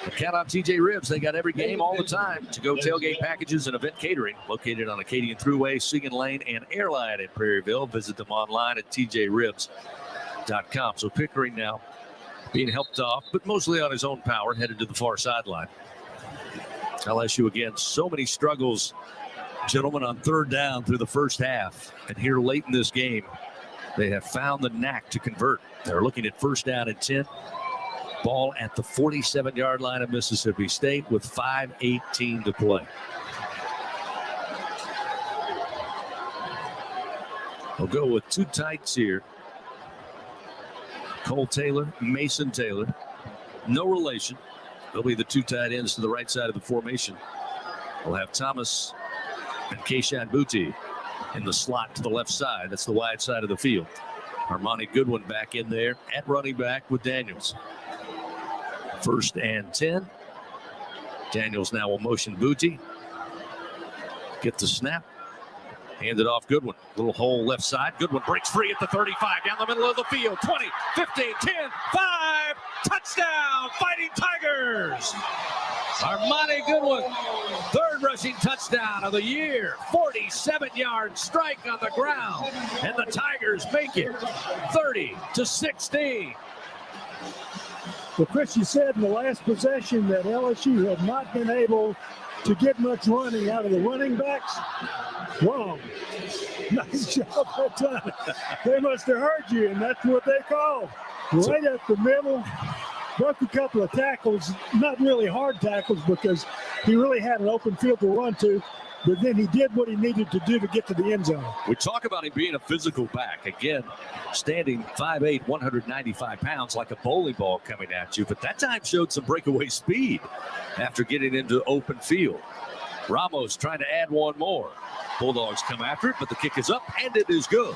And count on TJ Ribs. They got every game all the time. To-go tailgate packages and event catering located on Acadian Thruway, Sigan Lane, and Airline in Prairieville. Visit them online at tjribs.com. So Pickering now being helped off, but mostly on his own power, headed to the far sideline. LSU again, so many struggles, gentlemen, on third down through the first half. And here late in this game, they have found the knack to convert. They're looking at first down and 10. Ball at the 47-yard line of Mississippi State with 5:18 to play. We'll go with two tights here. Cole Taylor, Mason Taylor. No relation. They'll be the two tight ends to the right side of the formation. We'll have Thomas and Keyshawn Booty in the slot to the left side. That's the wide side of the field. Armani Goodwin back in there at running back with Daniels. First and 10. Daniels now will motion Booty. Get the snap. Hand it off Goodwin. Little hole left side. Goodwin breaks free at the 35. Down the middle of the field. 20, 15, 10, 5. Touchdown, Fighting Tigers. Armani Goodwin, third rushing touchdown of the year. 47-yard strike on the ground. And the Tigers make it 30-16. Well, Chris, you said in the last possession that LSU had not been able to get much running out of the running backs. Wrong. Nice job that time. They must have heard you, and that's what they called. Right at the middle. Broke a couple of tackles, not really hard tackles because he really had an open field to run to, but then he did what he needed to do to get to the end zone. We talk about him being a physical back. Again, standing 5'8", 195 pounds like a bowling ball coming at you, but that time showed some breakaway speed after getting into open field. Ramos trying to add one more. Bulldogs come after it, but the kick is up, and it is good.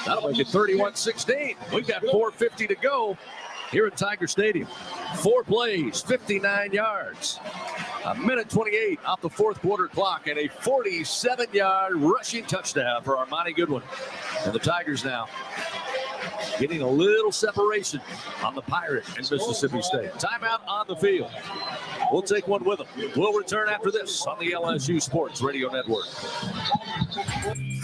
That'll make it 31-16. We've got 4:50 to go here at Tiger Stadium. 4 plays, 59 yards. A minute 28 off the fourth quarter clock, and a 47-yard rushing touchdown for Armani Goodwin. And the Tigers now getting a little separation on the Pirate and Mississippi State. Timeout on the field. We'll take one with them. We'll return after this on the LSU Sports Radio Network.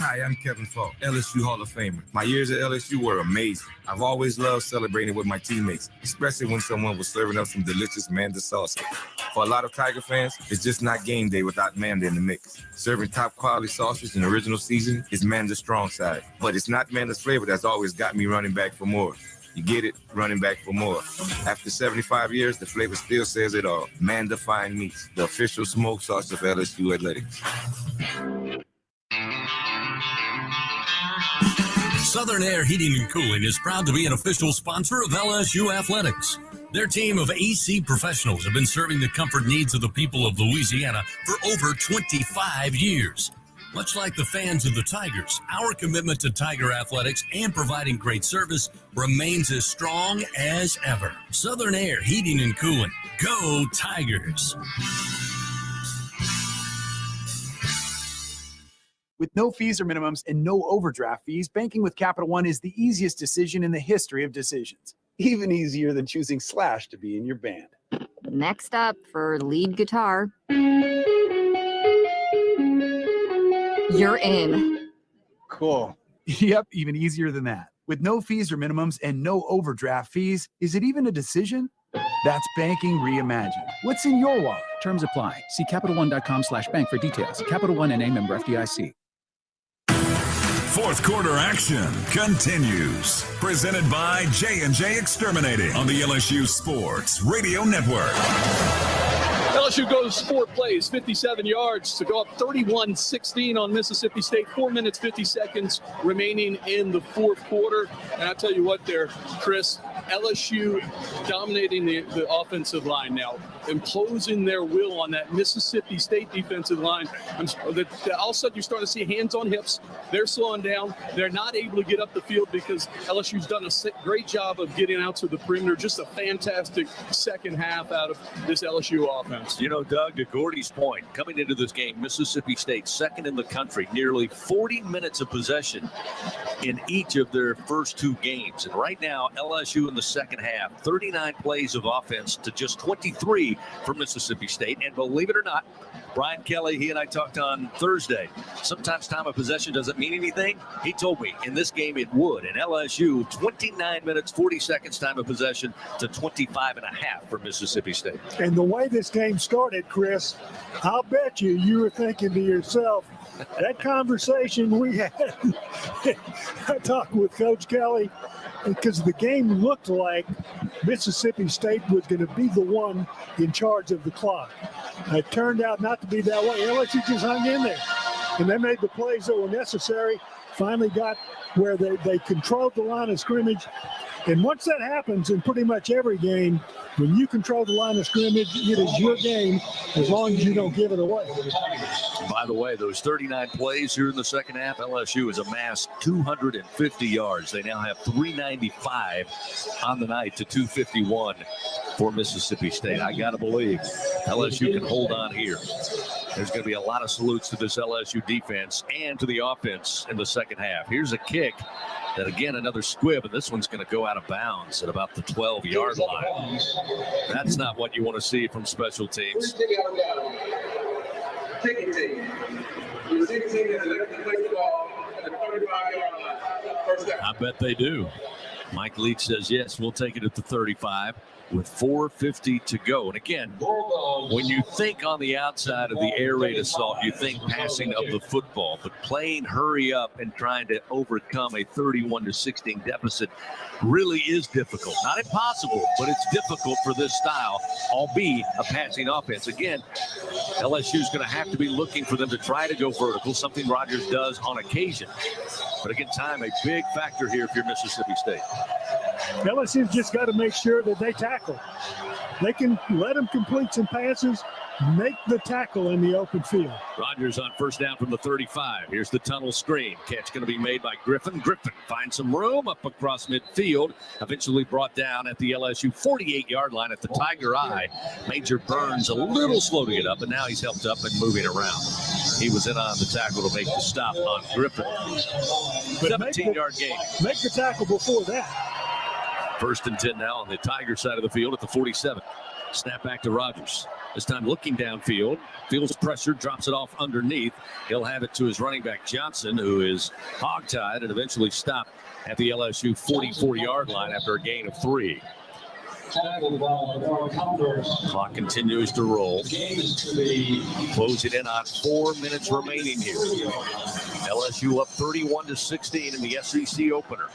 Hi, I'm Kevin Falk, LSU Hall of Famer. My years at LSU were amazing. I've always loved celebrating with my teammates, especially when someone was serving up some delicious Manda sauce. For a lot of Tiger fans, it's just not game day without Manda in the mix. Serving top quality sausage and original seasoning is Manda's strong side. But it's not Manda's flavor that's always got me running back for more. You get it, running back for more. After 75 years, the flavor still says it all. Manda Fine Meats, the official smoked sauce of LSU Athletics. Southern Air Heating and Cooling is proud to be an official sponsor of LSU Athletics. Their team of AC professionals have been serving the comfort needs of the people of Louisiana for over 25 years. Much like the fans of the Tigers, our commitment to Tiger athletics and providing great service remains as strong as ever. Southern Air Heating and Cooling. Go Tigers! With no fees or minimums and no overdraft fees, banking with Capital One is the easiest decision in the history of decisions. Even easier than choosing Slash to be in your band. Next up for lead guitar. You're in. Cool. Yep, even easier than that. With no fees or minimums and no overdraft fees, is it even a decision? That's banking reimagined. What's in your wallet? Terms apply. See CapitalOne.com/bank for details. Capital One NA, member FDIC. Fourth quarter action continues. Presented by J&J Exterminating on the LSU Sports Radio Network. LSU goes 4 plays, 57 yards to go up 31-16 on Mississippi State. 4 minutes, 50 seconds remaining in the fourth quarter. And I tell you what there, Chris, LSU dominating the offensive line now, imposing their will on that Mississippi State defensive line. All of a sudden, you're starting to see hands on hips. They're slowing down. They're not able to get up the field because LSU's done a great job of getting out to the perimeter. Just a fantastic second half out of this LSU offense. You know, Doug, to Gordy's point, coming into this game, Mississippi State second in the country, nearly 40 minutes of possession in each of their first 2 games. And right now, LSU in in the second half. 39 plays of offense to just 23 for Mississippi State. And believe it or not, Brian Kelly, he and I talked on Thursday. Sometimes time of possession doesn't mean anything. He told me in this game it would. And LSU, 29 minutes, 40 seconds time of possession to 25 and a half for Mississippi State. And the way this game started, Chris, I'll bet you were thinking to yourself, that conversation we had, I talked with Coach Kelly, because the game looked like Mississippi State was going to be the one in charge of the clock. It turned out not to be that way. LSU just hung in there, and they made the plays that were necessary, finally got where they controlled the line of scrimmage. And once that happens in pretty much every game, when you control the line of scrimmage, it is your game as long as you don't give it away. By the way, those 39 plays here in the second half, LSU has amassed 250 yards. They now have 395 on the night to 251 for Mississippi State. I got to believe LSU can hold on here. There's going to be a lot of salutes to this LSU defense and to the offense in the second half. Here's a kick that, again, another squib, and this one's going to go out of bounds at about the 12-yard line. That's not what you want to see from special teams. I bet they do. Mike Leach says, yes, we'll take it at the 35 with 4:50 to go. And again, when you think on the outside of the air raid assault, you think passing of the football, but playing hurry up and trying to overcome a 31-16 deficit really is difficult. Not impossible, but it's difficult for this style, albeit a passing offense. Again, LSU is going to have to be looking for them to try to go vertical, something Rogers does on occasion. But again, time, a big factor here if you're Mississippi State. LSU's just got to make sure that they tackle. They can let them complete some passes, make the tackle in the open field. Rogers on first down from the 35. Here's the tunnel screen. Catch going to be made by Griffin. Griffin finds some room up across midfield. Eventually brought down at the LSU 48-yard line at the Tiger Eye. Major Burns a little slow to get up, and now he's helped up and moving around. He was in on the tackle to make the stop on Griffin. 17-yard gain. Make the tackle before that. First and 10 now on the Tiger side of the field at the 47. Snap back to Rogers. This time looking downfield. Feels pressure, drops it off underneath. He'll have it to his running back Johnson, who is hogtied and eventually stopped at the LSU 44-yard line after a gain of 3. Clock continues to roll. Closing in on 4 minutes remaining here. LSU up 31-16 in the SEC opener.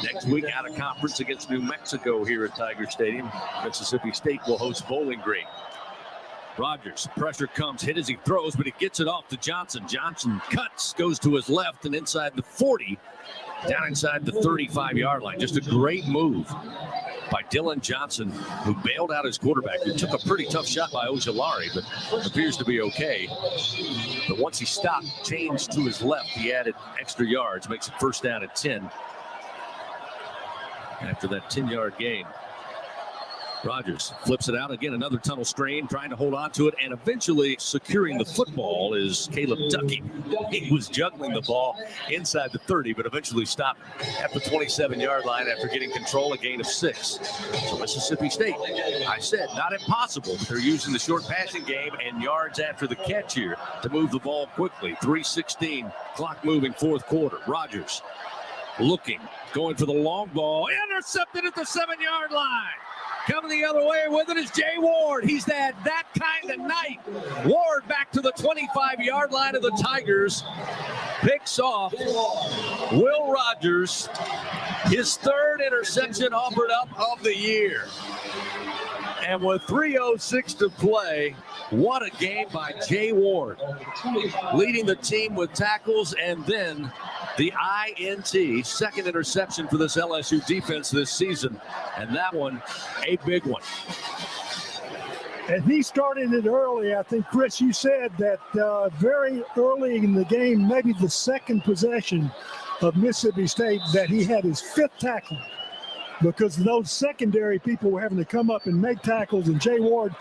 Next week out of conference against New Mexico here at Tiger Stadium. Mississippi State will host Bowling Green. Rogers, pressure comes, hit as he throws, but he gets it off to Johnson. Johnson cuts, goes to his left and inside the 40, down inside the 35-yard line. Just a great move by Dylan Johnson, who bailed out his quarterback, who took a pretty tough shot by Ojulari, but appears to be okay. But once he stopped, changed to his left, he added extra yards, makes it first down at 10. After that 10-yard gain, Rogers flips it out again, another tunnel screen, trying to hold on to it, and eventually securing the football is Caleb Ducky. He was juggling the ball inside the 30, but eventually stopped at the 27-yard line after getting control, a gain of 6. So Mississippi State, I said, not impossible, but they're using the short passing game and yards after the catch here to move the ball quickly. 3:16, clock moving, fourth quarter. Rogers looking, going for the long ball, intercepted at the 7-yard line. Coming the other way with it is Jay Ward. He's had that kind of night. Ward back to the 25-yard line of the Tigers. Picks off Will Rogers. His third interception offered up of the year. And with 3:06 to play, what a game by Jay Ward. Leading the team with tackles and then the INT, second interception for this LSU defense this season. And that one, a big one. And he started it early. I think, Chris, you said that very early in the game, maybe the second possession of Mississippi State, that he had his 5th tackle, because those secondary people were having to come up and make tackles, and Jay Ward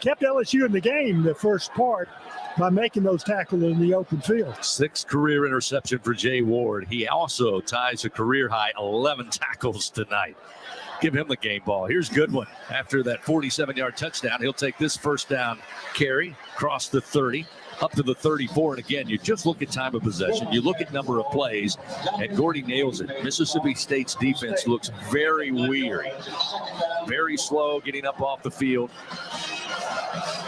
kept LSU in the game the first part by making those tackles in the open field. 6th career interception for Jay Ward. He also ties a career high 11 tackles tonight. Give him the game ball. Here's Goodwin. After that 47-yard touchdown, he'll take this first down carry, cross the 30, up to the 34. And again, you just look at time of possession. You look at number of plays, and Gordy nails it. Mississippi State's defense looks very weary, very slow getting up off the field.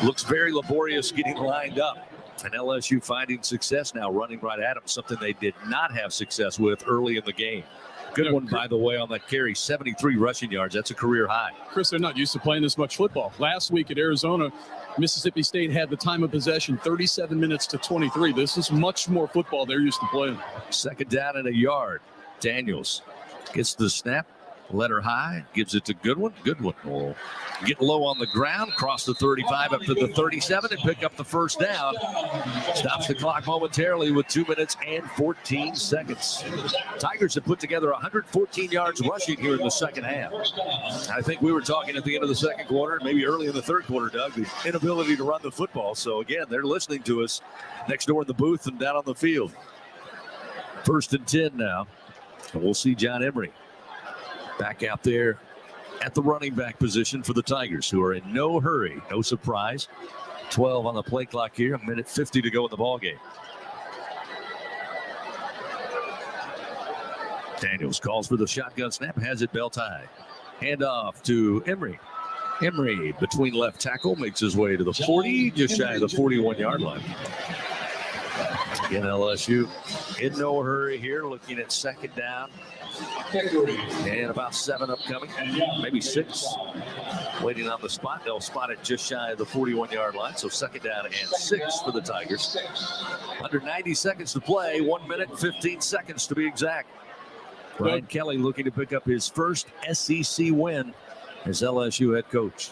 Looks very laborious getting lined up. And LSU finding success now, running right at them, something they did not have success with early in the game. Good one, by the way, on that carry. 73 rushing yards. That's a career high. Chris, they're not used to playing this much football. Last week at Arizona, Mississippi State had the time of possession 37 minutes to 23. This is much more football they're used to playing. Second down and a yard. Daniels gets the snap. Let her high. Gives it to Goodwin. Goodwin will get low on the ground. Cross the 35 up to the 37 and pick up the first down. Stops the clock momentarily with 2 minutes and 14 seconds. Tigers have put together 114 yards rushing here in the second half. I think we were talking at the end of the second quarter, maybe early in the third quarter, Doug, the inability to run the football. So, again, they're listening to us next door in the booth and down on the field. 1st and 10 now. And we'll see John Emery back out there at the running back position for the Tigers, who are in no hurry. No surprise. 12 on the play clock here. 1:50 to go in the ball game. Daniels calls for the shotgun snap. Has it belt high. Hand off to Emery. Emery between left tackle makes his way to the 40, just shy of the 41-yard line. Again, LSU in no hurry here, looking at second down. And about 7 upcoming, maybe 6. Waiting on the spot. They'll spot it just shy of the 41-yard line. So second down and 6 for the Tigers. Under 90 seconds to play. 1 minute, 15 seconds to be exact. Brian Kelly looking to pick up his first SEC win as LSU head coach.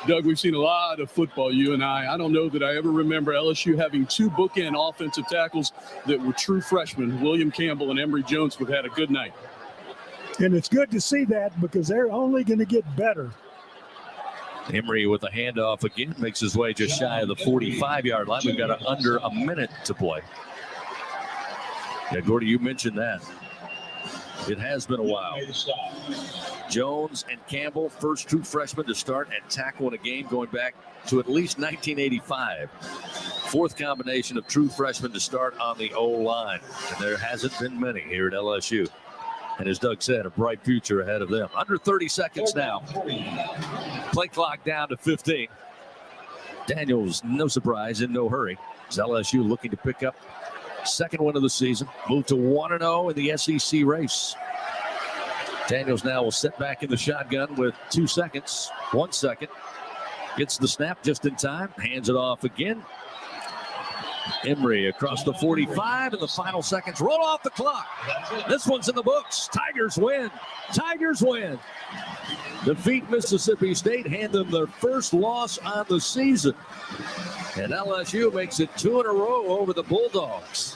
Doug, we've seen a lot of football, you and I. I don't know that I ever remember LSU having 2 bookend offensive tackles that were true freshmen. William Campbell and Emory Jones have had a good night. And it's good to see that because they're only going to get better. Emery with a handoff again, makes his way just shy of the 45-yard line. We've got under a minute to play. Yeah, Gordy, you mentioned that. It has been a while. Jones and Campbell, first true freshmen to start and tackle in a game going back to at least 1985. 4th combination of true freshmen to start on the O-line. And there hasn't been many here at LSU. And as Doug said, a bright future ahead of them. Under 30 seconds now. Play clock down to 15. Daniels, no surprise, in no hurry. As LSU looking to pick up second win of the season. Move to 1-0 in the SEC race. Daniels now will sit back in the shotgun with 2 seconds. 1 second. Gets the snap just in time. Hands it off again. Emery across the 45, and the final seconds roll off the clock. This one's in the books. Tigers win. Tigers win. Defeat Mississippi State, hand them their first loss on the season. And LSU makes it 2 in a row over the Bulldogs,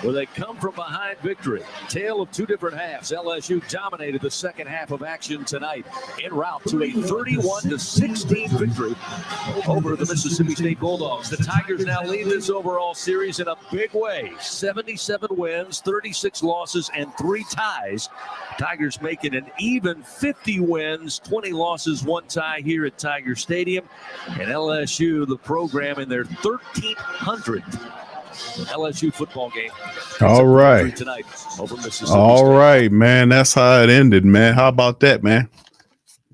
where they come from behind victory. Tale of 2 different halves. LSU dominated the second half of action tonight en route to a 31-16 victory over the Mississippi State Bulldogs. The Tigers now lead this overall series in a big way. 77 wins, 36 losses, and 3 ties. Tigers making an even 50 wins, 20 losses, 1 tie here at Tiger Stadium. And LSU, the program, in their 1300th LSU football game. All right. Tonight over Mississippi All State. right, man. That's how it ended, man. How about that, man?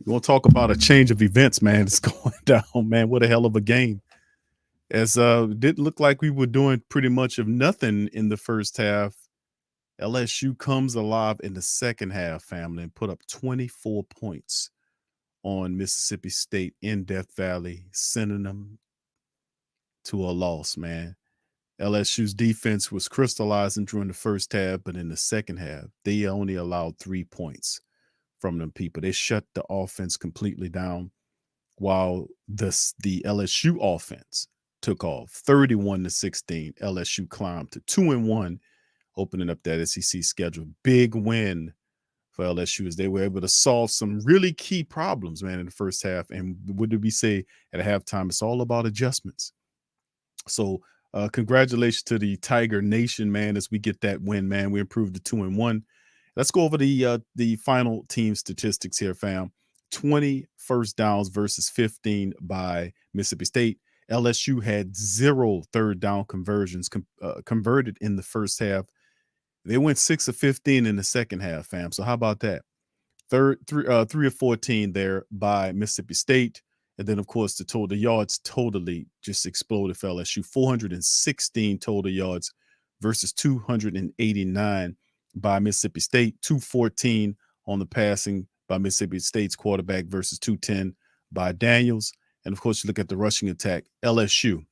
You want to talk about a change of events, man? It's going down, man. What a hell of a game. As it didn't look like we were doing pretty much of nothing in the first half. LSU comes alive in the second half, family, and put up 24 points on Mississippi State in Death Valley, sending them to a loss, man. LSU's defense was crystallizing during the first half, but in the second half, they only allowed 3 points from them people. They shut the offense completely down, while the LSU offense took off 31-16. LSU climbed to 2-1, opening up that SEC schedule. Big win for LSU as they were able to solve some really key problems, man, in the first half. And what did we say at halftime? It's all about adjustments. So congratulations to the Tiger Nation, man, as we get that win, man. We improved to 2-1. Let's go over the final team statistics here, fam. 20 first downs versus 15 by Mississippi State. LSU had 0 third down conversions converted in the first half. They went 6 of 15 in the second half, fam. So how about that? 3 of 14 there by Mississippi State. And then, of course, the yards totally just exploded for LSU. 416 total yards versus 289 by Mississippi State. 214 on the passing by Mississippi State's quarterback versus 210 by Daniels. And, of course, you look at the rushing attack. LSU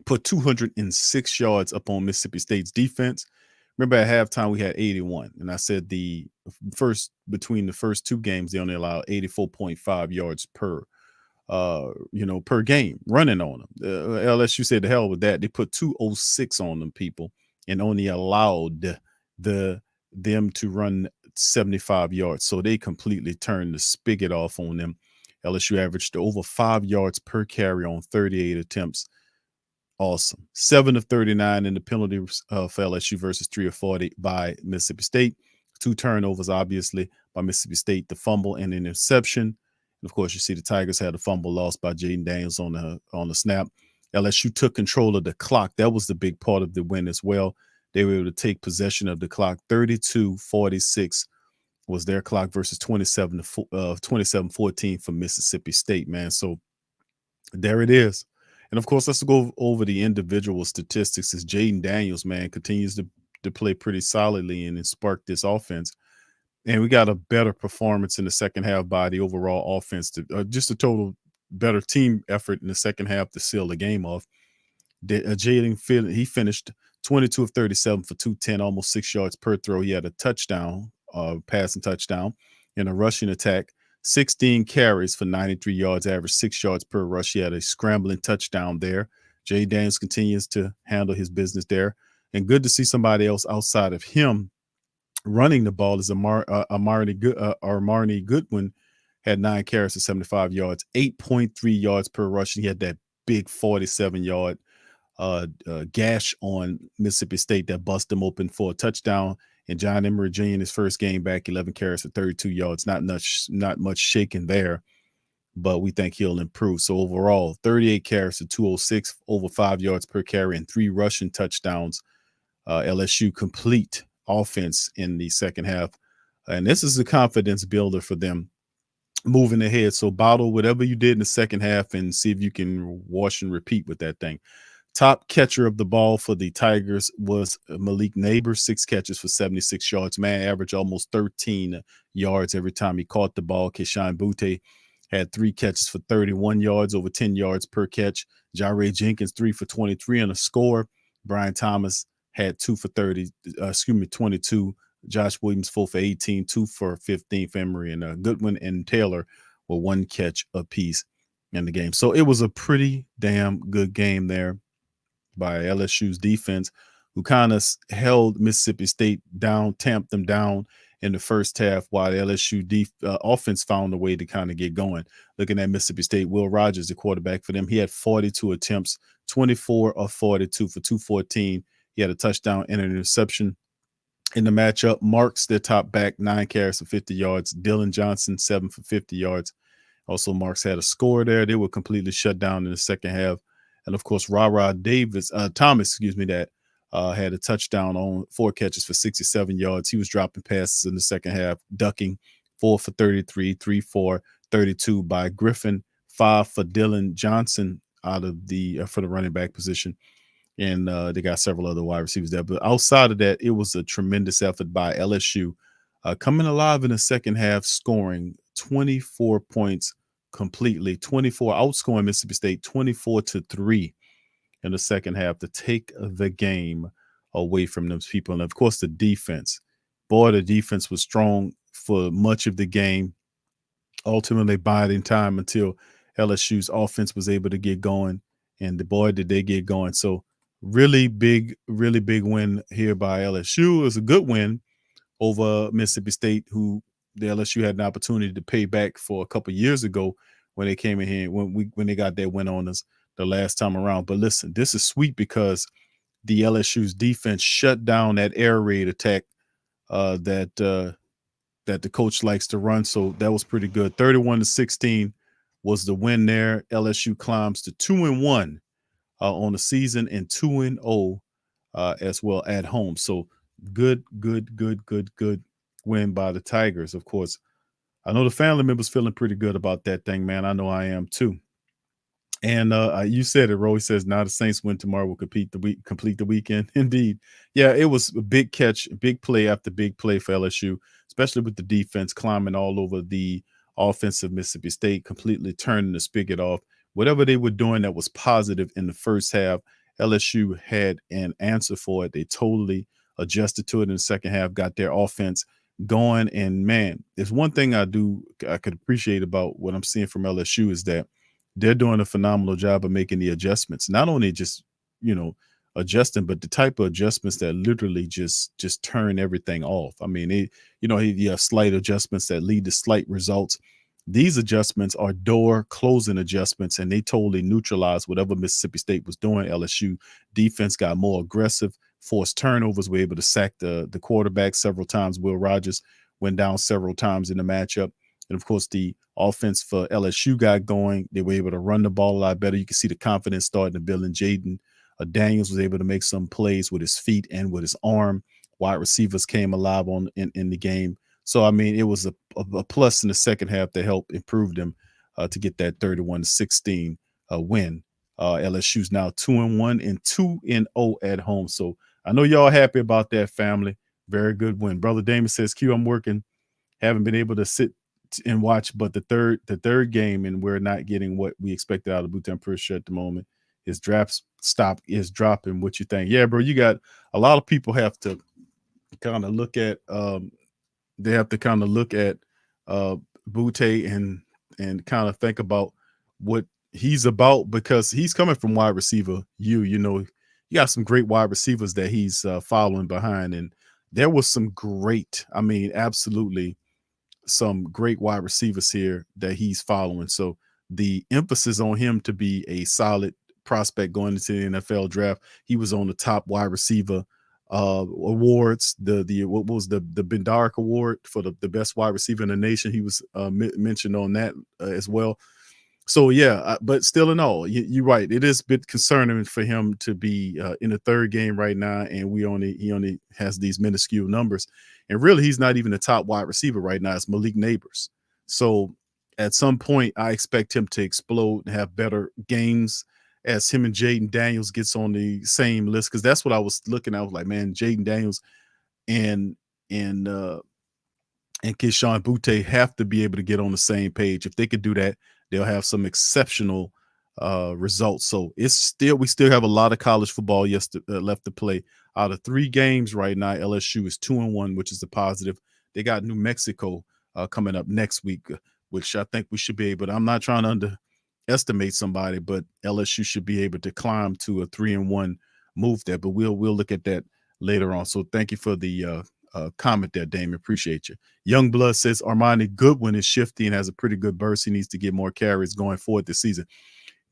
put 206 yards up on Mississippi State's defense. Remember at halftime we had 81, and I said between the first two games they only allowed 84.5 yards per game running on them. LSU said the hell with that. They put 206 on them people and only allowed them to run 75 yards. So they completely turned the spigot off on them. LSU averaged over 5 yards per carry on 38 attempts. Awesome. 7 of 39 in the penalties for LSU versus 3 of 40 by Mississippi State. 2 turnovers, obviously, by Mississippi State, the fumble and an interception. And of course, you see the Tigers had a fumble lost by Jaden Daniels on the snap. LSU took control of the clock. That was the big part of the win as well. They were able to take possession of the clock. 32-46 was their clock versus 27-14 for Mississippi State, man. So there it is. And, of course, let's go over the individual statistics as Jaden Daniels, man, continues to play pretty solidly and spark this offense. And we got a better performance in the second half by the overall offense, just a total better team effort in the second half to seal the game off. Jaden, he finished 22 of 37 for 210, almost 6 yards per throw. He had a touchdown, passing touchdown, and a rushing attack. 16 carries for 93 yards, average 6 yards per rush. He had a scrambling touchdown there. Jay Daniels continues to handle his business there. And good to see somebody else outside of him running the ball is Armani Goodwin had 9 carries for 75 yards, 8.3 yards per rush. He had that big 47-yard gash on Mississippi State that bust him open for a touchdown. And John Emery Jr. in his first game back, 11 carries for 32 yards. Not much shaking there, but we think he'll improve. So overall, 38 carries for 206, over 5 yards per carry, and 3 rushing touchdowns. LSU complete offense in the second half. And this is a confidence builder for them moving ahead. So bottle whatever you did in the second half and see if you can wash and repeat with that thing. Top catcher of the ball for the Tigers was Malik Neighbors, 6 catches for 76 yards. Man, average almost 13 yards every time he caught the ball. Keyshawn Butte had 3 catches for 31 yards, over 10 yards per catch. Jare Jenkins, 3 for 23 on a score. Brian Thomas had 22. Josh Williams, 4 for 18, 2 for 15 for Emery. And Goodwin and Taylor were 1 catch apiece in the game. So it was a pretty damn good game there by LSU's defense, who kind of held Mississippi State down, tamped them down in the first half, while the LSU offense found a way to kind of get going. Looking at Mississippi State, Will Rogers, the quarterback for them, he had 42 attempts, 24 of 42 for 214. He had a touchdown and an interception. In the matchup, Marks, their top back, 9 carries for 50 yards. Dylan Johnson, 7 for 50 yards. Also, Marks had a score there. They were completely shut down in the second half. And, of course, Thomas, that had a touchdown on 4 catches for 67 yards. He was dropping passes in the second half, ducking, 4 for 33, 3 for 32 by Griffin, 5 for Dylan Johnson out of for the running back position. And they got several other wide receivers there. But outside of that, it was a tremendous effort by LSU, coming alive in the second half, scoring 24 points completely, outscoring Mississippi State 24-3 in the second half to take the game away from those people. And of course, the defense was strong for much of the game, ultimately biding time until LSU's offense was able to get going. And boy, did they get going. So really big win here by LSU. It was a good win over Mississippi State, who the LSU had an opportunity to pay back for a couple years ago when they came in here, when they got that win on us the last time around. But listen, this is sweet because the LSU's defense shut down that air raid attack that the coach likes to run. So that was pretty good. 31-16 was the win there. LSU climbs to 2-1 on the season and 2-0 as well at home. So good win by the Tigers. Of course, I know the family members feeling pretty good about that thing, man. I know I am too. And you said it, Roy says now the Saints win tomorrow will complete the weekend. Indeed. Yeah, it was a big catch, big play after big play for LSU, especially with the defense climbing all over the offensive Mississippi State, completely turning the spigot off. Whatever they were doing that was positive in the first half, LSU had an answer for it. They totally adjusted to it in the second half, got their offense going. And man, there's one thing I could appreciate about what I'm seeing from LSU is that they're doing a phenomenal job of making the adjustments, not only just, adjusting, but the type of adjustments that literally just turn everything off. I mean, you have slight adjustments that lead to slight results. These adjustments are door closing adjustments, and they totally neutralize whatever Mississippi State was doing. LSU defense got more aggressive, forced turnovers, were able to sack the quarterback several times. Will Rogers went down several times in the matchup. And, of course, the offense for LSU got going. They were able to run the ball a lot better. You can see the confidence starting to build in Jaden. Daniels was able to make some plays with his feet and with his arm. Wide receivers came alive in the game. So, I mean, it was a plus in the second half that helped improve them to get that 31-16 win. LSU's now 2-1 and 2-0 at home. So I know y'all happy about that, family. Very good win. Brother Damon says, Q, I'm working. Haven't been able to sit and watch, but the third game, and we're not getting what we expected out of Bhutan Purusha at the moment. His draft stop is dropping. What you think? Yeah, bro, you got a lot of people have to kind of look at they have to kind of look at Butte and kind of think about what he's about, because he's coming from wide receiver. You got some great wide receivers that he's following behind, and there was some great, I mean, absolutely some great wide receivers here that he's following. So the emphasis on him to be a solid prospect going into the NFL draft. He was on the top wide receiver awards. What was the Bendark Award for the best wide receiver in the nation. He was mentioned on that as well. So yeah, but still in all, you're right. It is a bit concerning for him to be in the third game right now, and he only has these minuscule numbers. And really, he's not even the top wide receiver right now. It's Malik Neighbors. So at some point, I expect him to explode and have better games as him and Jaden Daniels gets on the same list. Because that's what I was looking at. I was like, man, Jaden Daniels and Keyshawn Butte have to be able to get on the same page. If they could do that, they'll have some exceptional results. So we still have a lot of college football left to play. Out of 3 games right now, LSU is 2-1, which is a positive. They got New Mexico coming up next week, which I think we should be able to. I'm not trying to underestimate somebody, but LSU should be able to climb to a 3-1 move there. But we'll look at that later on. So thank you for the comment there, Damon. Appreciate you. Youngblood says Armani Goodwin is shifty and has a pretty good burst. He needs to get more carries going forward this season.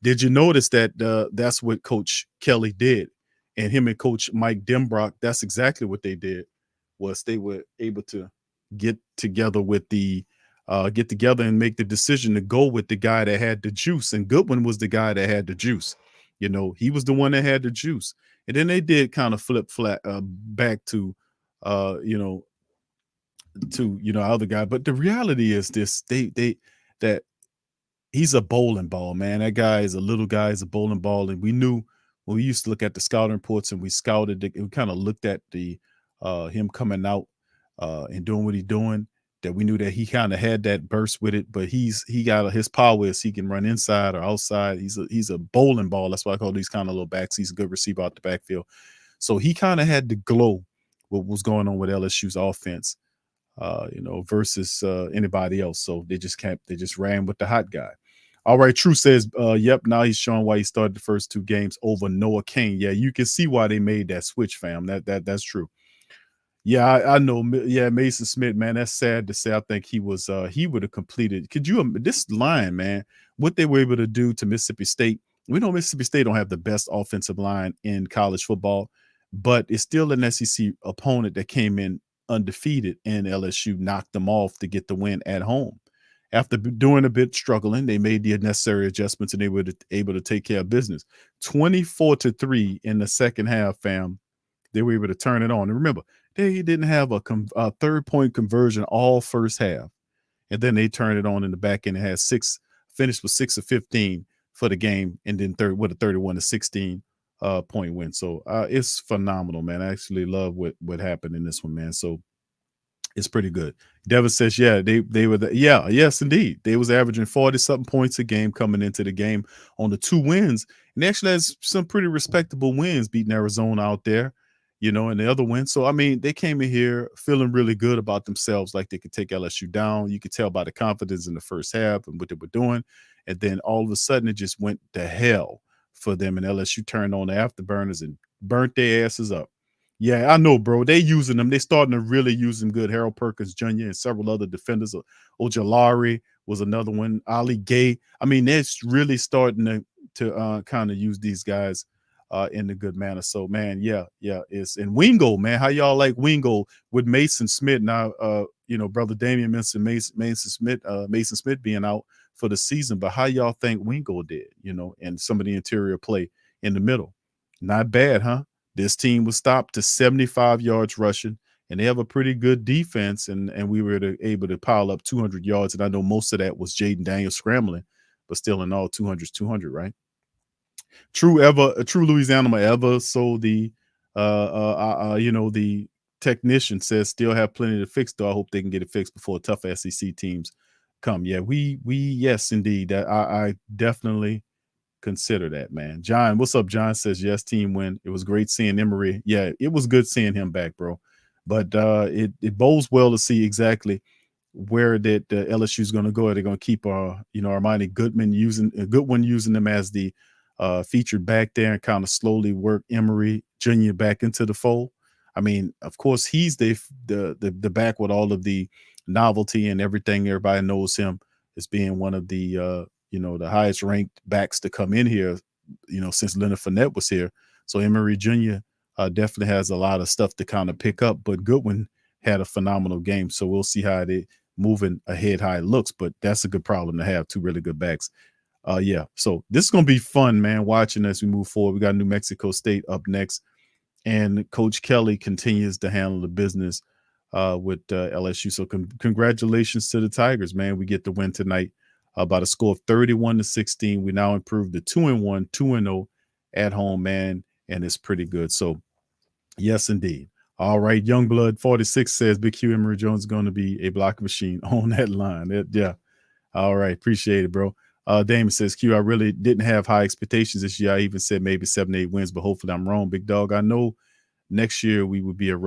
Did you notice that that's what Coach Kelly did? And him and Coach Mike Denbrock, that's exactly what they did, was they were able to get together and make the decision to go with the guy that had the juice. And Goodwin was the guy that had the juice. He was the one that had the juice. And then they did kind of flip flat back to other guy. But the reality is this: that he's a bowling ball, man. That guy is a little guy, is a bowling ball. And we knew when we used to look at the scouting reports and we kind of looked at the him coming out and doing what he's doing, that we knew that he kind of had that burst with it. But he got his power is he can run inside or outside. He's a bowling ball. That's why I call these kind of little backs. He's a good receiver out the backfield. So he kind of had the glow what was going on with LSU's offense, versus anybody else. So they just ran with the hot guy. All right, True says, yep, now he's showing why he started the first 2 games over Noah Kane. Yeah, you can see why they made that switch, fam. That's true. Yeah, I know. Yeah, Mason Smith, man, that's sad to say. I think he would have completed. This line, man, what they were able to do to Mississippi State. We know Mississippi State don't have the best offensive line in college football, but it's still an SEC opponent that came in undefeated, and LSU knocked them off to get the win at home. After doing a bit struggling, they made the necessary adjustments and they were able to take care of business. 24-3 in the second half, fam. They were able to turn it on. And remember, they didn't have a 3rd-point conversion all first half. And then they turned it on in the back end and had finished with 6 of 15 for the game, and then with a 31-16 point win. So it's phenomenal, man. I actually love what happened in this one, man. So it's pretty good. Devin says, yeah, they were yes, indeed. They was averaging 40-something points a game coming into the game on the 2 wins. And they actually has some pretty respectable wins, beating Arizona out there, and the other win. So, I mean, they came in here feeling really good about themselves, like they could take LSU down. You could tell by the confidence in the first half and what they were doing. And then all of a sudden it just went to hell for them, and LSU turned on the afterburners and burnt their asses up. Yeah, I know, bro. They using them. They starting to really use them good. Harold Perkins Jr. and several other defenders. Ojolari was another one. Ali Gay. I mean, they're really starting to kind of use these guys in a good manner. So, man, yeah. And Wingo, man, how y'all like Wingo with Mason Smith now? Brother Damian mentioned Mason Smith being out for the season, but how y'all think Wingo did? And some of the interior play in the middle, not bad, huh? This team was stopped to 75 yards rushing, and they have a pretty good defense, and we were able to pile up 200 yards, and I know most of that was Jaden Daniels scrambling, but still in all 200's 200, right? True Louisiana ever. So the the technician says still have plenty to fix, though. I hope they can get it fixed before tough SEC teams come. Yeah, we yes, indeed. I definitely consider that, man. John, what's up? John says yes, team win. It was great seeing Emory. Yeah, it was good seeing him back, bro. But it bodes well to see exactly where that LSU is going to go. They're going to keep Armani Goodwin using them as the featured back there and kind of slowly work Emory Jr. back into the fold. I mean, of course, he's the back with all of the novelty and everything. Everybody knows him as being one of the the highest ranked backs to come in here, since Leonard Fournette was here. So Emory Jr. Definitely has a lot of stuff to kind of pick up, but Goodwin had a phenomenal game. So we'll see how it moving ahead, how it looks, but that's a good problem to have, 2 really good backs. So this is going to be fun, man, watching as we move forward. We got New Mexico State up next, and Coach Kelly continues to handle the business with LSU. So congratulations to the Tigers, man. We get the win tonight. By a score of 31-16. We now improved to 2-1, 2-0 at home, man, and it's pretty good. So, yes, indeed. All right, Youngblood 46 says Big Q Emory Jones is going to be a block machine on that line. Yeah. All right, appreciate it, bro. Damon says, Q, I really didn't have high expectations this year. I even said maybe 7-8 wins, but hopefully I'm wrong. Big dog, I know next year we would be I'm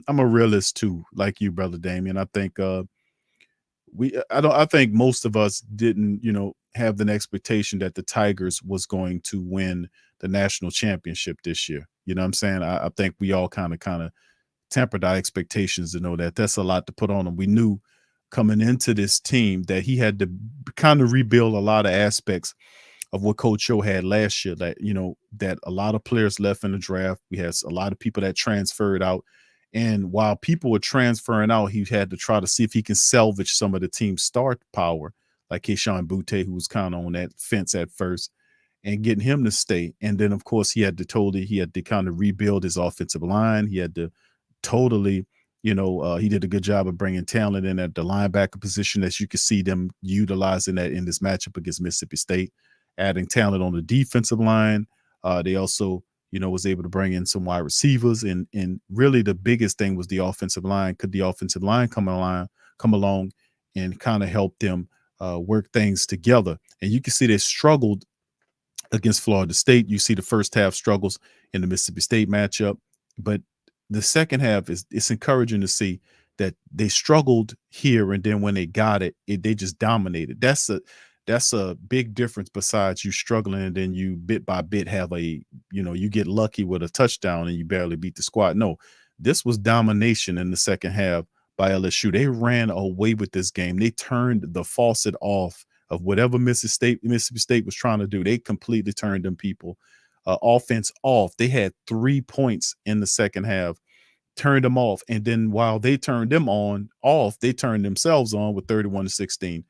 a realist too, like you, brother Damien. I think I think most of us didn't, have the expectation that the Tigers was going to win the national championship this year. You know what I'm saying? I think we all kind of tempered our expectations to know that that's a lot to put on them. We knew coming into this team that he had to kind of rebuild a lot of aspects of what Coach O had last year, that, that a lot of players left in the draft. We had a lot of people that transferred out. And while people were transferring out, he had to try to see if he can salvage some of the team's star power, like Keyshawn Butte, who was kind of on that fence at first, and getting him to stay. And then, of course, he had to kind of rebuild his offensive line. He had to totally, he did a good job of bringing talent in at the linebacker position, as you can see them utilizing that in this matchup against Mississippi State, adding talent on the defensive line. They also was able to bring in some wide receivers, and really the biggest thing was the offensive line. Could the offensive line come along and kind of help them work things together? And you can see they struggled against Florida State. You see the first half struggles in the Mississippi State matchup, but the second half it's encouraging to see that they struggled here, and then when they got it, they just dominated. That's a big difference, besides you struggling and then you bit by bit have you get lucky with a touchdown and you barely beat the squad. No, this was domination in the second half by LSU. They ran away with this game. They turned the faucet off of whatever Mississippi State was trying to do. They completely turned them people offense off. They had 3 points in the second half, turned them off, and then while they turned them off, they turned themselves on with 31-16,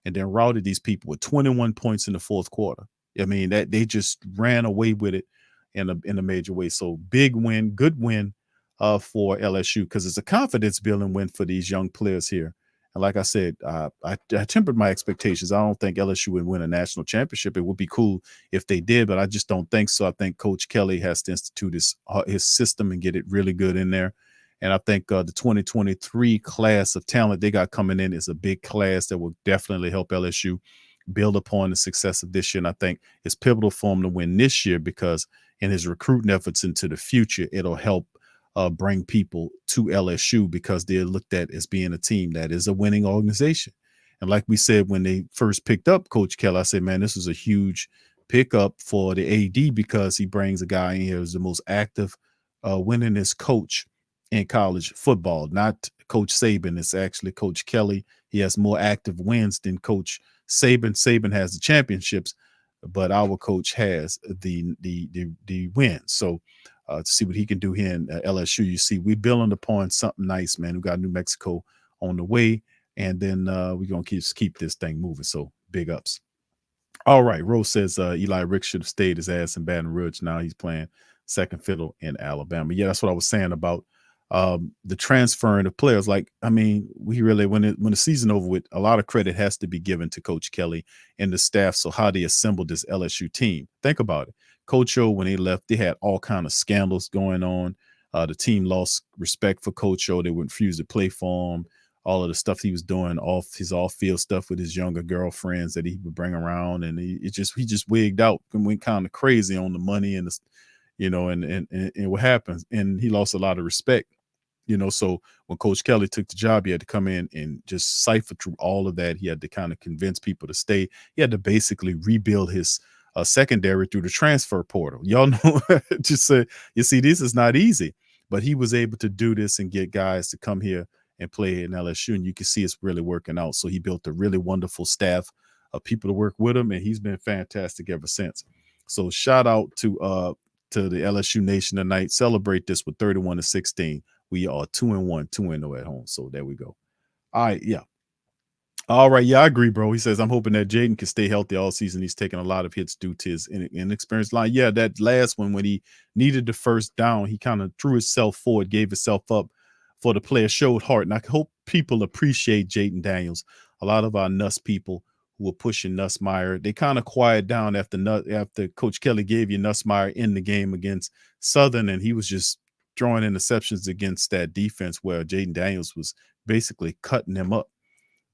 and then routed these people with 21 points in the fourth quarter. I mean, that they just ran away with it in a major way. So big win, good win for LSU, because it's a confidence building win for these young players here. And like I said, I tempered my expectations. I don't think LSU would win a national championship. It would be cool if they did, but I just don't think so. I think Coach Kelly has to institute his system and get it really good in there. And I think the 2023 class of talent they got coming in is a big class that will definitely help LSU build upon the success of this year. And I think it's pivotal for him to win this year, because in his recruiting efforts into the future, it'll help bring people to LSU, because they're looked at as being a team that is a winning organization. And like we said, when they first picked up Coach Kelly, I said, man, this is a huge pickup for the AD, because he brings a guy in here who's the most active, winningest coach in college football. Not Coach Saban. It's actually Coach Kelly. He has more active wins than Coach Saban. Saban has the championships, but our coach has the wins. So to see what he can do here in LSU, you see, we're building upon something nice, man. We got New Mexico on the way, and then we're going to keep this thing moving. So big ups. All right. Rose says Eli Ricks should have stayed his ass in Baton Rouge. Now he's playing second fiddle in Alabama. Yeah, that's what I was saying about the transferring of players. Like, I mean, we really, when the season over with, a lot of credit has to be given to Coach Kelly and the staff. So how they assembled this LSU team. Think about it. Coach O, when they left, they had all kind of scandals going on. The team lost respect for Coach O. They would refuse to play for him. All of the stuff he was doing off-field stuff with his younger girlfriends that he would bring around, and he just wigged out and went kind of crazy on the money and and what happens. And he lost a lot of respect. So when Coach Kelly took the job, he had to come in and just cipher through all of that. He had to kind of convince people to stay. He had to basically rebuild his secondary through the transfer portal. Y'all know, you see, this is not easy, but he was able to do this and get guys to come here and play in LSU, and you can see it's really working out. So he built a really wonderful staff of people to work with him, and he's been fantastic ever since. So shout out to the LSU Nation tonight. Celebrate this with 31-16. We are 2-1, 2-0 at home. So there we go. All right, yeah. All right, yeah, I agree, bro. He says, I'm hoping that Jaden can stay healthy all season. He's taking a lot of hits due to his inexperienced line. Yeah, that last one, when he needed the first down, he kind of threw himself forward, gave himself up for the player, showed heart. And I hope people appreciate Jaden Daniels. A lot of our Nuss people who were pushing Nussmeier, they kind of quieted down after Coach Kelly gave you Nussmeier in the game against Southern, and he was just throwing interceptions against that defense where Jaden Daniels was basically cutting them up.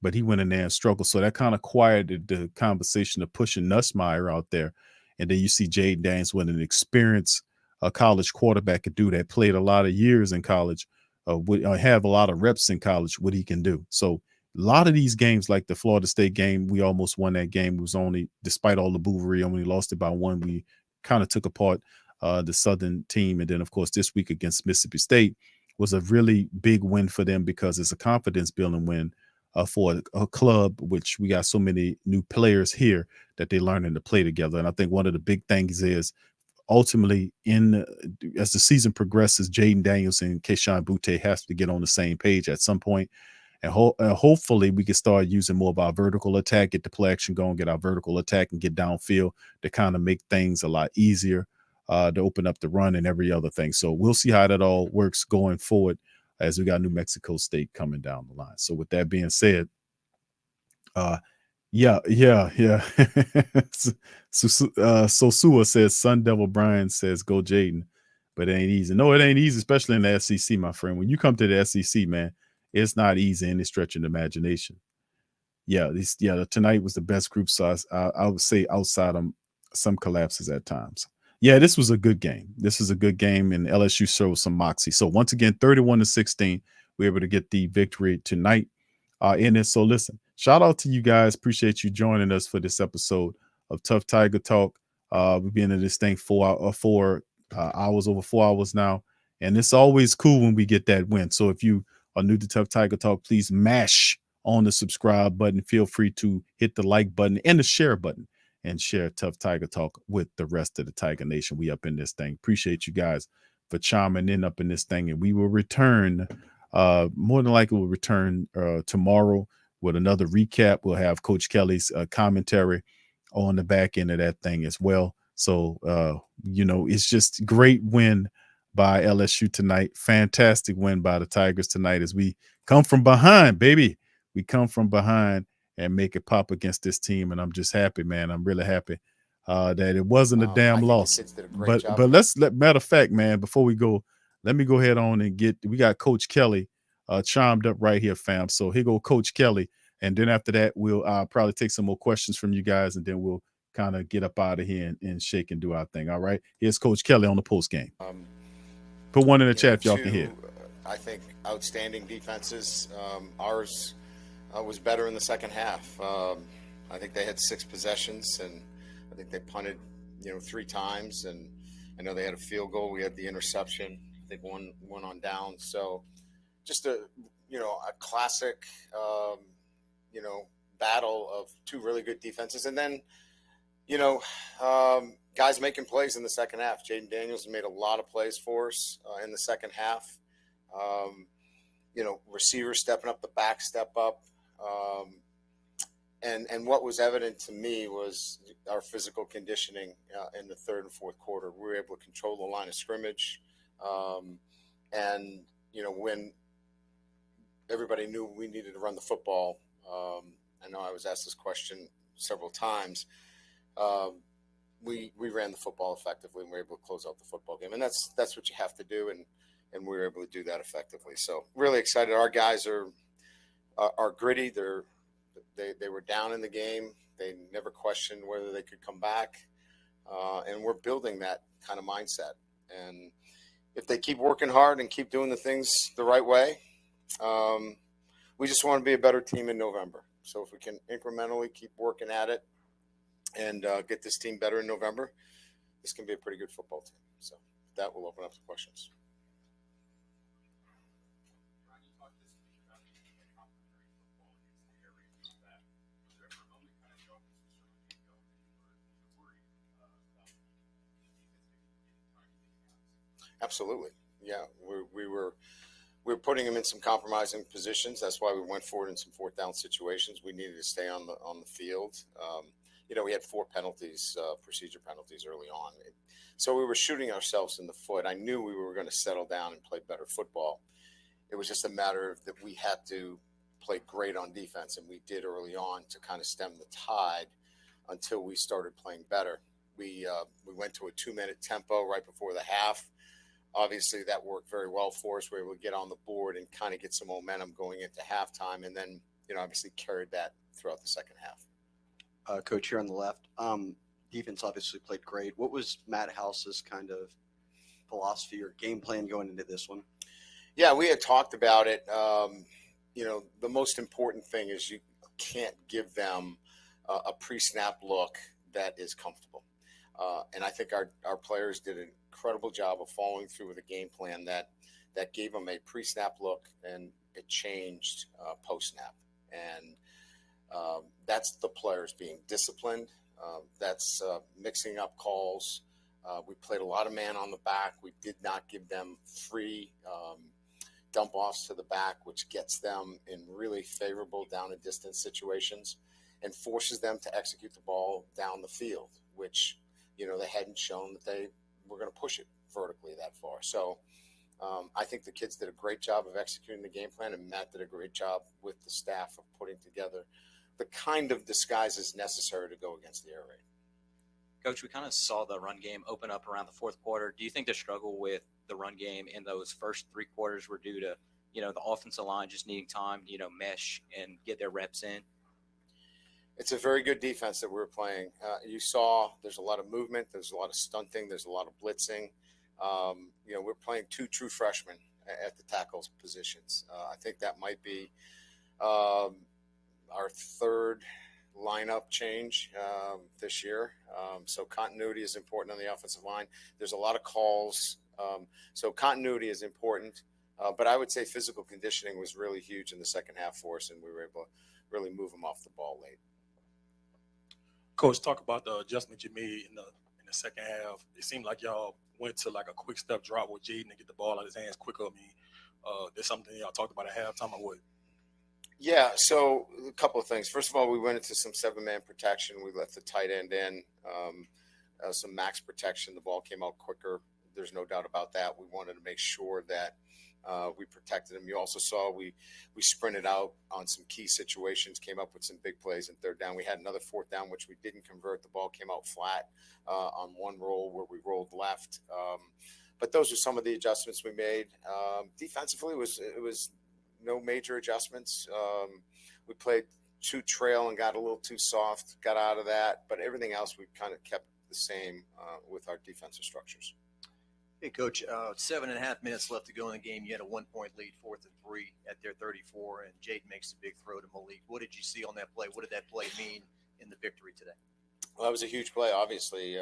But he went in there and struggled. So that kind of quieted the conversation of pushing Nussmeier out there. And then you see Jaden Daniels with an experienced college quarterback could do that, played a lot of years in college, have a lot of reps in college, what he can do. So a lot of these games, like the Florida State game, we almost won that game. It was only, despite all the boovery, only lost it by one. We kind of took apart the Southern team. And then, of course, this week against Mississippi State was a really big win for them, because it's a confidence building win for a club, which we got so many new players here that they're learning to play together. And I think one of the big things is ultimately as the season progresses, Jaden Daniels and Keyshawn Butte has to get on the same page at some point. And hopefully we can start using more of our vertical attack, get the play action going, get our vertical attack and get downfield to kind of make things a lot easier to open up the run and every other thing. So we'll see how that all works going forward as we got New Mexico State coming down the line. So with that being said, yeah. Sosua says, Sun Devil Brian says, go Jaden, but it ain't easy. No, it ain't easy, especially in the SEC, my friend. When you come to the SEC, man, it's not easy any stretch of the imagination. Yeah, tonight was the best group size. I would say outside of some collapses at times. Yeah, this was a good game. This is a good game, and LSU showed some moxie. So once again, 31-16, we were able to get the victory tonight in it. So listen, shout out to you guys. Appreciate you joining us for this episode of Tuff Tiger Talk. We've been in this thing 4 hours, over 4 hours now, and it's always cool when we get that win. So if you are new to Tuff Tiger Talk, please mash on the subscribe button. Feel free to hit the like button and the share button. and share Tough Tiger Talk with the rest of the Tiger Nation. We up in this thing. Appreciate you guys for chiming in up in this thing. And we will return, more than likely we'll return tomorrow with another recap. We'll have Coach Kelly's commentary on the back end of that thing as well. So, it's just great win by LSU tonight. Fantastic win by the Tigers tonight as we come from behind, baby. We come from behind and make it pop against this team. And I'm just happy, man. I'm really happy that it wasn't a damn loss. But matter of fact, man, before we go, let me go ahead on and we got Coach Kelly chimed up right here, fam. So here go Coach Kelly. And then after that, we'll probably take some more questions from you guys, and then we'll kind of get up out of here and shake and do our thing. All right. Here's Coach Kelly on the post game. Put one in the chat if y'all can hear. I think outstanding defenses. Ours was better in the second half. I think they had 6 possessions, and I think they punted, 3 times. And I know they had a field goal. We had the interception. I think one on down. So just a classic, battle of 2 really good defenses. And then, guys making plays in the second half. Jaden Daniels made a lot of plays for us in the second half. Receivers stepping up, the back step up. And what was evident to me was our physical conditioning in the third and fourth quarter. We were able to control the line of scrimmage. When everybody knew we needed to run the football, I know I was asked this question several times. We ran the football effectively, and we were able to close out the football game. And that's what you have to do, and we were able to do that effectively. So really excited. Our guys are gritty. They were down in the game. They never questioned whether they could come back. And we're building that kind of mindset. And if they keep working hard and keep doing the things the right way, we just want to be a better team in November. So if we can incrementally keep working at it and get this team better in November, this can be a pretty good football team. So that will open up the questions. Absolutely. Yeah, we were putting them in some compromising positions. That's why we went forward in some 4th down situations. We needed to stay on the field. We had 4 penalties, procedure penalties early on. So we were shooting ourselves in the foot. I knew we were going to settle down and play better football. It was just a matter of that we had to play great on defense, and we did early on to kind of stem the tide until we started playing better. We went to a 2-minute tempo right before the half. Obviously, that worked very well for us. We were able to get on the board and kind of get some momentum going into halftime, and then, obviously carried that throughout the second half. Coach, here on the left, defense obviously played great. What was Matt House's kind of philosophy or game plan going into this one? Yeah, we had talked about it. The most important thing is you can't give them a pre-snap look that is comfortable. And I think our players did an incredible job of following through with a game plan that gave them a pre-snap look, and it changed post-snap. And that's the players being disciplined. That's mixing up calls. We played a lot of man on the back. We did not give them free dump-offs to the back, which gets them in really favorable down and distance situations and forces them to execute the ball down the field, which – they hadn't shown that they were going to push it vertically that far. So I think the kids did a great job of executing the game plan, and Matt did a great job with the staff of putting together the kind of disguises necessary to go against the air raid. Coach, we kind of saw the run game open up around the 4th quarter. Do you think the struggle with the run game in those first 3 quarters were due to, the offensive line just needing time, mesh and get their reps in? It's a very good defense that we're playing. You saw there's a lot of movement. There's a lot of stunting. There's a lot of blitzing. We're playing 2 true freshmen at the tackles positions. I think that might be our 3rd lineup change this year. So continuity is important on the offensive line. There's a lot of calls. So continuity is important. But I would say physical conditioning was really huge in the second half for us, and we were able to really move them off the ball late. Coach, talk about the adjustment you made in the second half. It seemed like y'all went to like a quick step drop with Jaden to get the ball out of his hands quicker. I mean, there's something y'all talked about at halftime or what? Yeah, so a couple of things. First of all, we went into some 7-man protection. We left the tight end in, some max protection. The ball came out quicker. There's no doubt about that. We wanted to make sure that we protected him. You also saw we sprinted out on some key situations, came up with some big plays in third down. We had another fourth down, which we didn't convert. The ball came out flat on one roll where we rolled left. But those are some of the adjustments we made. Defensively, it was no major adjustments. We played too trail and got a little too soft, got out of that. But everything else, we kind of kept the same with our defensive structures. Hey, Coach, 7.5 minutes left to go in the game. You had a 1-point lead, 4th and 3 at their 34, and Jaden makes a big throw to Malik. What did you see on that play? What did that play mean in the victory today? Well, that was a huge play, obviously.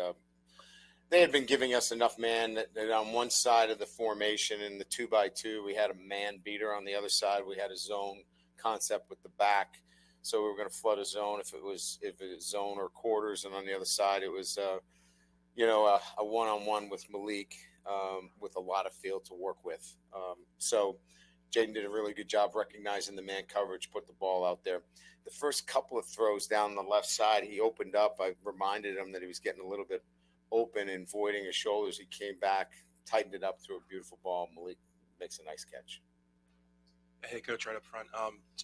They had been giving us enough man that on one side of the formation in the 2x2, we had a man beater. On the other side, we had a zone concept with the back. So we were going to flood a zone if it was zone or quarters. And on the other side, it was, a one-on-one with Malik with a lot of field to work with. So Jaden did a really good job recognizing the man coverage, put the ball out there. The first couple of throws down the left side, he opened up. I reminded him that he was getting a little bit open and voiding his shoulders. He came back, tightened it up, threw a beautiful ball. Malik makes a nice catch. Hey, Coach, right up front,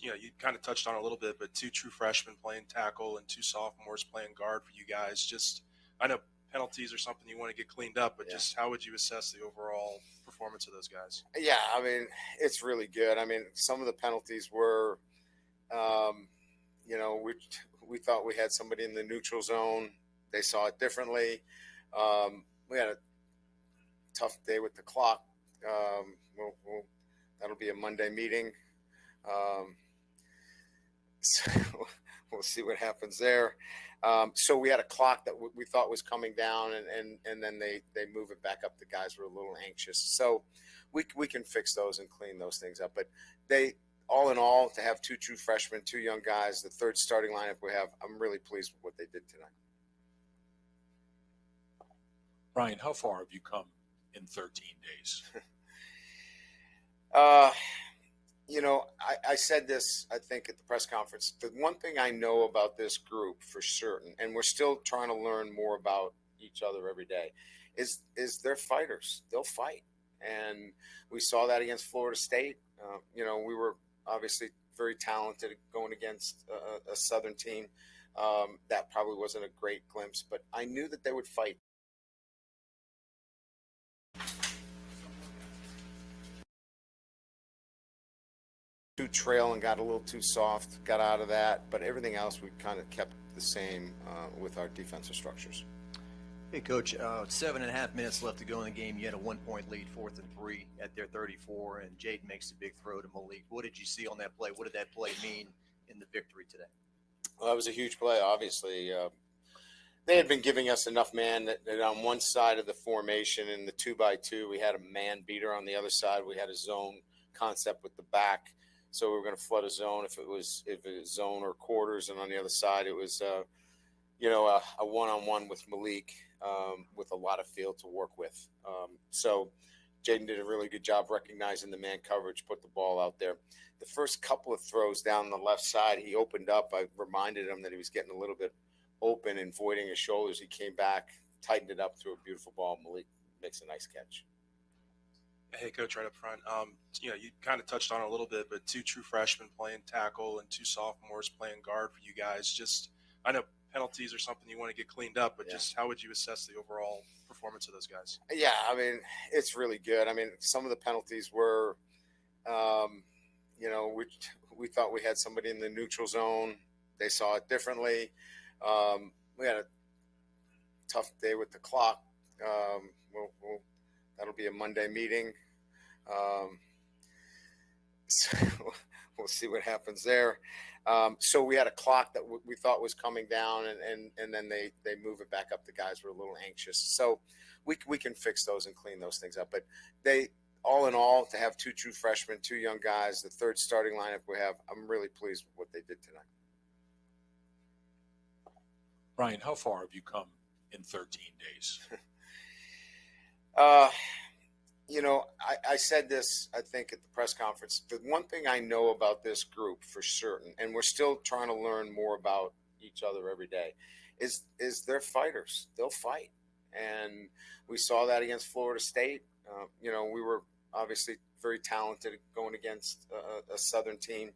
you kind of touched on it a little bit, but 2 true freshmen playing tackle and 2 sophomores playing guard for you guys. Just, I know penalties are something you want to get cleaned up, but just how would you assess the overall performance of those guys? Yeah, I mean, it's really good. I mean, some of the penalties were, we thought we had somebody in the neutral zone. They saw it differently. We had a tough day with the clock. That'll be a Monday meeting. So we'll see what happens there. So we had a clock that we thought was coming down, and then they move it back up. The guys were a little anxious. So we can fix those and clean those things up. But they, all in all, to have 2 true freshmen, 2 young guys, the third starting lineup we have, I'm really pleased with what they did tonight. Ryan, how far have you come in 13 days? I said this, I think, at the press conference. The one thing I know about this group for certain, and we're still trying to learn more about each other every day, is they're fighters. They'll fight. And we saw that against Florida State. We were obviously very talented going against a Southern team. That probably wasn't a great glimpse, but I knew that they would fight. Too trail and got a little too soft, got out of that, but everything else we kind of kept the same with our defensive structures. Hey, Coach, 7.5 minutes left to go in the game. You had a 1-point lead, 4th and 3 at their 34, and Jaden makes a big throw to Malik. What did you see on that play? What did that play mean in the victory today? Well, that was a huge play, obviously. They had been giving us enough man that on one side of the formation in the 2x2, we had a man beater. On the other side, we had a zone concept with the back. So we were going to flood a zone if it was zone or quarters. And on the other side, it was, a one-on-one with Malik with a lot of field to work with. So Jaden did a really good job recognizing the man coverage, put the ball out there. The first couple of throws down the left side, he opened up. I reminded him that he was getting a little bit open and voiding his shoulders. He came back, tightened it up, threw a beautiful ball. Malik makes a nice catch. Hey, Coach, right up front, you kind of touched on it a little bit, but 2 true freshmen playing tackle and 2 sophomores playing guard for you guys. Just, I know penalties are something you want to get cleaned up, but just how would you assess the overall performance of those guys? Yeah, I mean, it's really good. I mean, some of the penalties were, we thought we had somebody in the neutral zone. They saw it differently. We had a tough day with the clock. That'll be a Monday meeting. So we'll see what happens there. So we had a clock that we thought was coming down, and then they move it back up. The guys were a little anxious. So we can fix those and clean those things up. But they, all in all, to have 2 true freshmen, 2 young guys, the third starting lineup we have, I'm really pleased with what they did tonight. Brian, how far have you come in 13 days? I said this, I think, at the press conference. The one thing I know about this group for certain, and we're still trying to learn more about each other every day, is they're fighters. They'll fight. And we saw that against Florida State. We were obviously very talented going against a Southern team.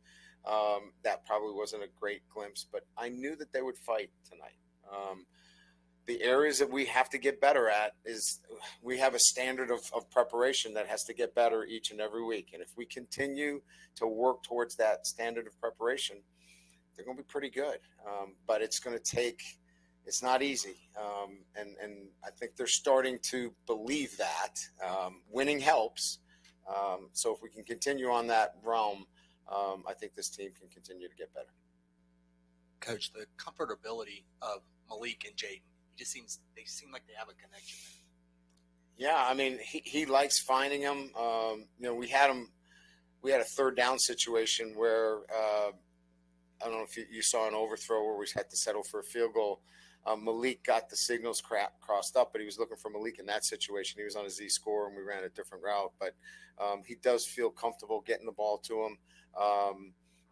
That probably wasn't a great glimpse, but I knew that they would fight tonight. The areas that we have to get better at is we have a standard of preparation that has to get better each and every week. And if we continue to work towards that standard of preparation, they're going to be pretty good. But it's going to take – it's not easy. And I think they're starting to believe that. Winning helps. So if we can continue on that realm, I think this team can continue to get better. Coach, the comfortability of Malik and Jaden, they seem like they have a connection there. Yeah, I mean, he likes finding them. We had a third down situation where I don't know if you saw an overthrow where we had to settle for a field goal. Malik got the signals crossed up, but he was looking for Malik in that situation. He was on a Z score, and we ran a different route. But he does feel comfortable getting the ball to him.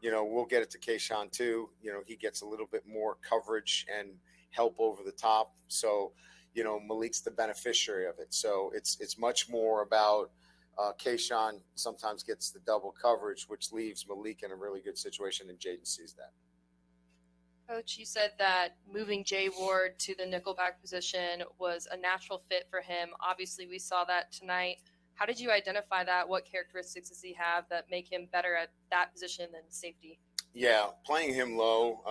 We'll get it to Kayshawn too. He gets a little bit more coverage and help over the top. So, Malik's the beneficiary of it. So it's much more about Kayshawn sometimes gets the double coverage, which leaves Malik in a really good situation, and Jaden sees that. Coach, you said that moving Jay Ward to the nickelback position was a natural fit for him. Obviously, we saw that tonight. How did you identify that? What characteristics does he have that make him better at that position than safety? Yeah, playing him low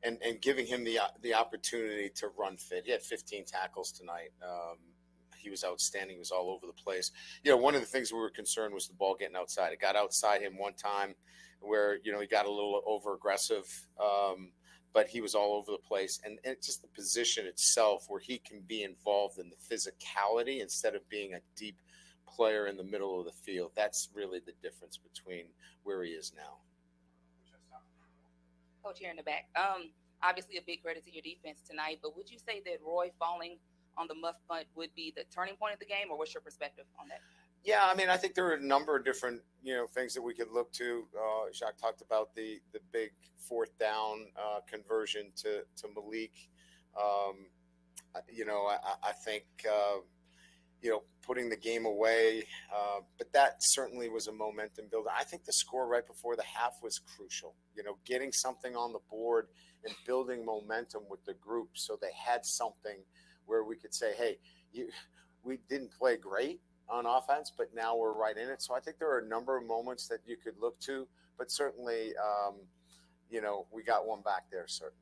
and giving him the opportunity to run fit. He had 15 tackles tonight. He was outstanding. He was all over the place. One of the things we were concerned was the ball getting outside. It got outside him one time where, he got a little over aggressive, but he was all over the place. And it's just the position itself where he can be involved in the physicality instead of being a deep player in the middle of the field. That's really the difference between where he is now. Coach, here in the back. Obviously a big credit to your defense tonight, but would you say that Roy falling on the muff punt would be the turning point of the game, or what's your perspective on that? Yeah, I mean, I think there are a number of different, things that we could look to. Jacques talked about the big fourth down conversion to Malik. I think, putting the game away, but that certainly was a momentum builder. I think the score right before the half was crucial, getting something on the board and building momentum with the group so they had something where we could say, hey, we didn't play great on offense, but now we're right in it. So I think there are a number of moments that you could look to, but certainly, we got one back there, certainly.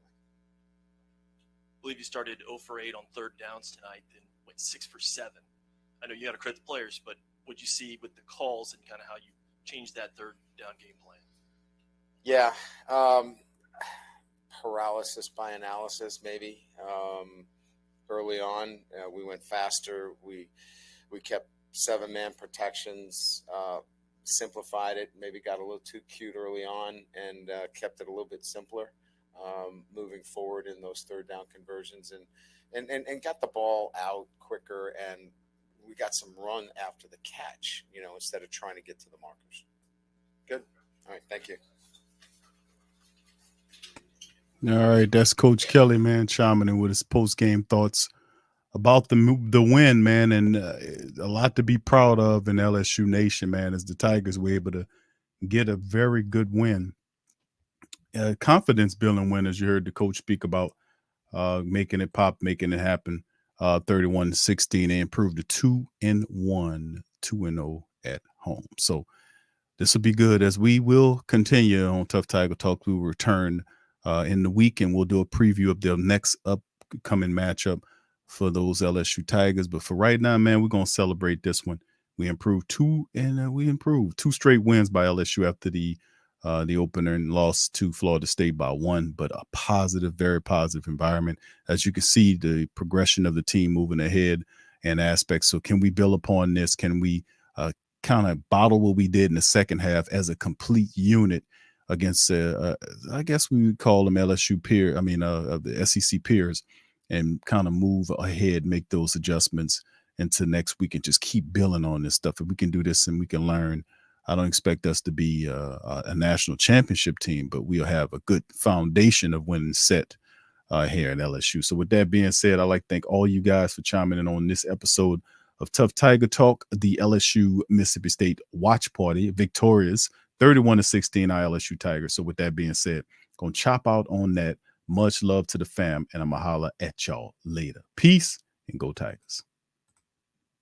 I believe you started 0 for 8 on third downs tonight, then went 6 for 7. I know you got to credit the players, but what you see with the calls and kind of how you changed that third down game plan? Yeah. Paralysis by analysis, maybe. Early on, we went faster. We kept 7-man protections, simplified it, maybe got a little too cute early on, and kept it a little bit simpler moving forward in those third down conversions and got the ball out quicker, and we got some run after the catch, instead of trying to get to the markers. Good. All right. Thank you. All right, that's Coach Kelly, man, chiming in with his post-game thoughts about the win, man, and a lot to be proud of in LSU Nation, man, as the Tigers were able to get a very good win. Confidence-building win, as you heard the coach speak about, making it pop, making it happen, 31-16. They improved to 2-1, 2-0 at home. So this will be good as we will continue on Tough Tiger Talk. We will return in the week, and we'll do a preview of their next upcoming matchup for those LSU Tigers. But for right now, man, we're going to celebrate this one. We improved two straight wins by LSU after the opener and lost to Florida State by 1, but a positive, very positive environment. As you can see, the progression of the team moving ahead and aspects. So can we build upon this? Can we kind of bottle what we did in the second half as a complete unit against, I guess we would call them LSU peer. I mean, the SEC peers, and kind of move ahead, make those adjustments into next week, and just keep building on this stuff. If we can do this and we can learn, I don't expect us to be a national championship team, but we'll have a good foundation of winning set here at LSU. So with that being said, I'd like to thank all you guys for chiming in on this episode of Tuff Tiger Talk, the LSU Mississippi State watch party, victorious 31-16 LSU Tigers. So with that being said, gonna chop out on that. Much love to the fam, and I'm gonna holler at y'all later. Peace and go Tigers.